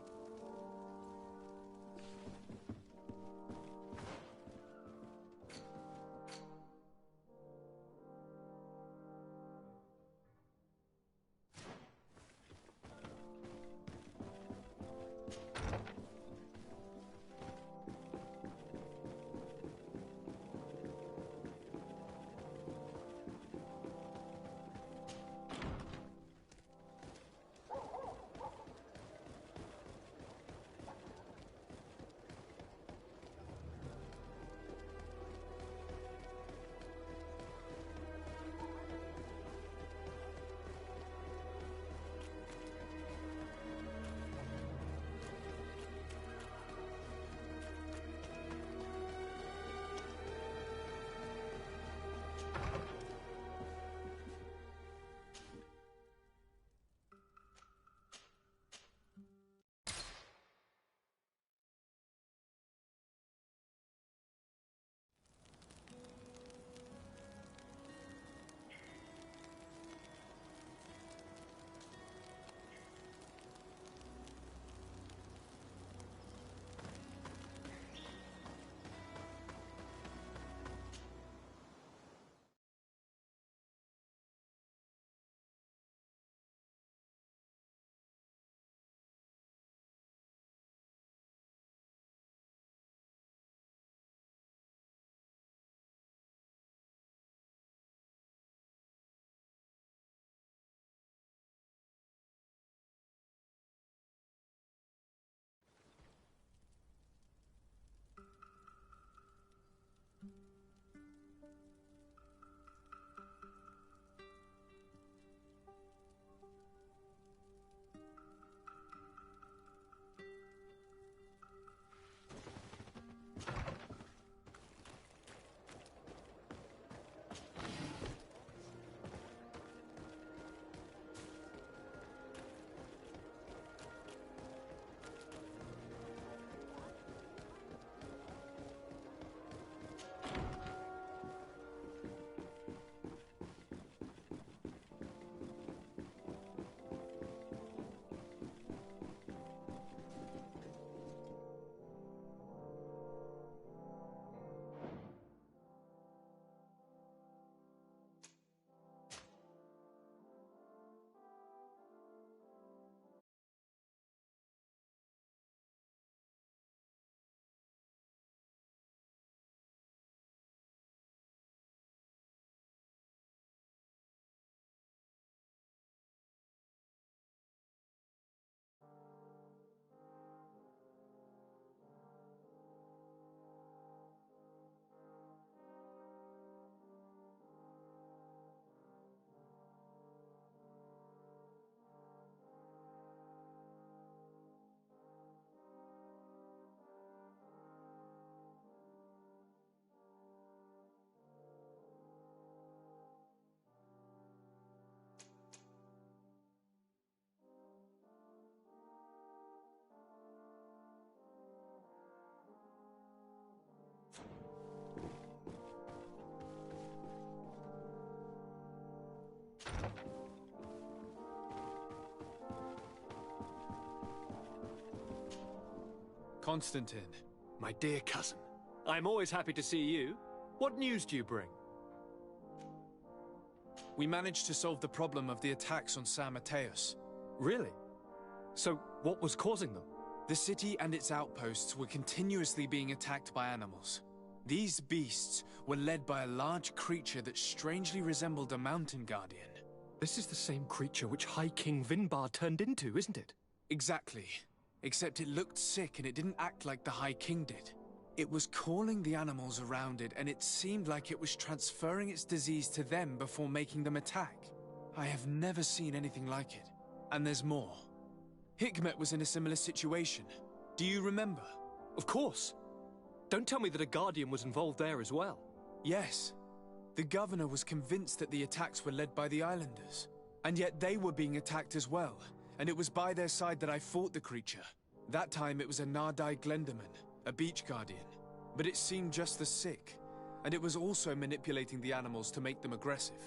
[SPEAKER 10] Constantine.
[SPEAKER 2] My dear cousin, I'm always happy to see you. What news do you bring?
[SPEAKER 10] We managed to solve the problem of the attacks on San Mateus.
[SPEAKER 2] Really? So, what was causing them?
[SPEAKER 10] The city and its outposts were continuously being attacked by animals. These beasts were led by a large creature that strangely resembled a mountain guardian.
[SPEAKER 2] This is the same creature which High King Vinbar turned into, isn't it?
[SPEAKER 10] Exactly. Except it looked sick and it didn't act like the High King did. It was calling the animals around it, and it seemed like it was transferring its disease to them before making them attack. I have never seen anything like it. And there's more. Hikmet was in a similar situation. Do you remember?
[SPEAKER 2] Of course. Don't tell me that a Guardian was involved there as well.
[SPEAKER 10] Yes. The governor was convinced that the attacks were led by the islanders. And yet they were being attacked as well. And it was by their side that I fought the creature. That time it was a Nardai Glenderman, a beach guardian. But it seemed just as sick. And it was also manipulating the animals to make them aggressive.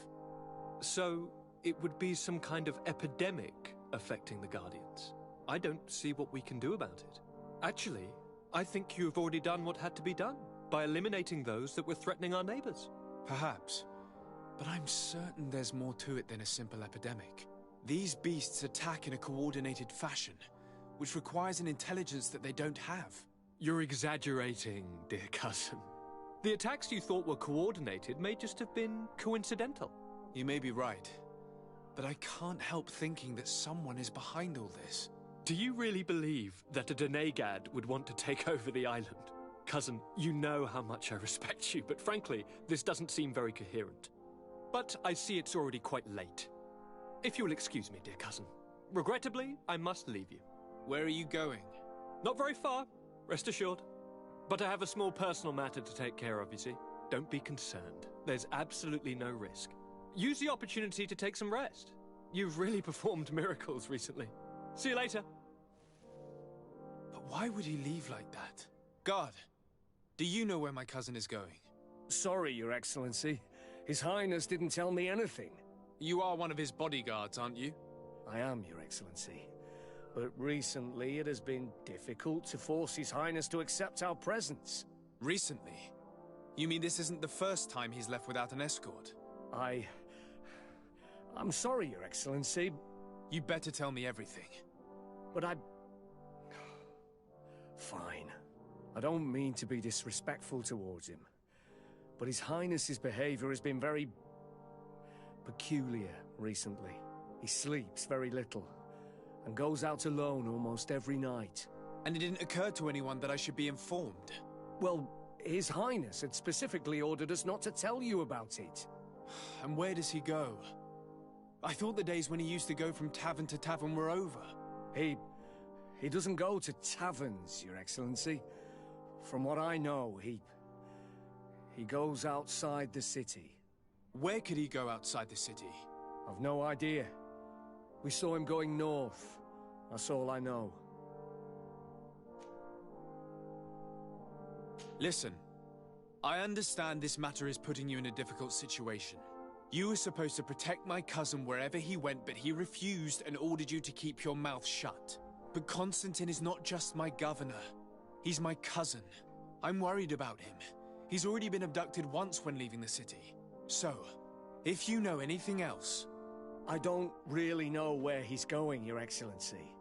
[SPEAKER 2] So, it would be some kind of epidemic affecting the Guardians. I don't see what we can do about it. Actually, I think you've already done what had to be done, by eliminating those that were threatening our neighbors.
[SPEAKER 10] Perhaps. But I'm certain there's more to it than a simple epidemic. These beasts attack in a coordinated fashion, which requires an intelligence that they don't have.
[SPEAKER 2] You're exaggerating, dear cousin. The attacks you thought were coordinated may just have been coincidental.
[SPEAKER 10] You may be right. But I can't help thinking that someone is behind all this.
[SPEAKER 2] Do you really believe that a Denegad would want to take over the island? Cousin, you know how much I respect you, but frankly, this doesn't seem very coherent. But I see it's already quite late. If you'll excuse me, dear cousin. Regrettably, I must leave you.
[SPEAKER 10] Where are you going?
[SPEAKER 2] Not very far, rest assured. But I have a small personal matter to take care of, you see. Don't be concerned. There's absolutely no risk. Use the opportunity to take some rest. You've really performed miracles recently. See you later.
[SPEAKER 10] But why would he leave like that? Guard, do you know where my cousin is going?
[SPEAKER 9] Sorry, Your Excellency. His Highness didn't tell me anything.
[SPEAKER 10] You are one of his bodyguards, aren't you?
[SPEAKER 9] I am, Your Excellency. But recently it has been difficult to force His Highness to accept our presence.
[SPEAKER 10] Recently? You mean this isn't the first time he's left without an escort?
[SPEAKER 9] I'm sorry, Your Excellency.
[SPEAKER 10] You better tell me everything.
[SPEAKER 9] But Fine. I don't mean to be disrespectful towards him. But His Highness's behavior has been very peculiar recently. He sleeps very little, and goes out alone almost every night.
[SPEAKER 10] And it didn't occur to anyone that I should be informed?
[SPEAKER 9] Well, His Highness had specifically ordered us not to tell you about it.
[SPEAKER 10] And where does he go? I thought the days when he used to go from tavern to tavern were over.
[SPEAKER 9] He doesn't go to taverns, Your Excellency. From what I know, he goes outside the city.
[SPEAKER 10] Where could he go outside the city?
[SPEAKER 9] I've no idea. We saw him going north. That's all I know.
[SPEAKER 10] Listen, I understand this matter is putting you in a difficult situation. You were supposed to protect my cousin wherever he went, but he refused and ordered you to keep your mouth shut. But Constantine is not just my governor. He's my cousin. I'm worried about him. He's already been abducted once when leaving the city. So, if you know anything else...
[SPEAKER 9] I don't really know where he's going, Your Excellency.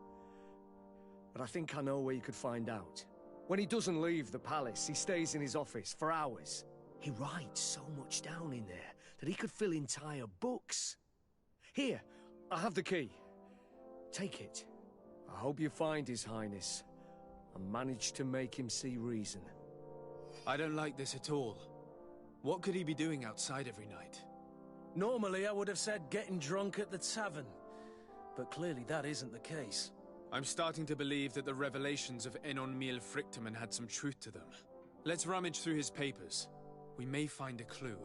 [SPEAKER 9] But I think I know where you could find out. When he doesn't leave the palace, he stays in his office for hours. He writes so much down in there that he could fill entire books. Here, I have the key. Take it. I hope you find His Highness and manage to make him see reason.
[SPEAKER 10] I don't like this at all. What could he be doing outside every night?
[SPEAKER 12] Normally I would have said getting drunk at the tavern, but clearly that isn't the case.
[SPEAKER 10] I'm starting to believe that the revelations of Enon Miel Frichtemann had some truth to them. Let's rummage through his papers. We may find a clue.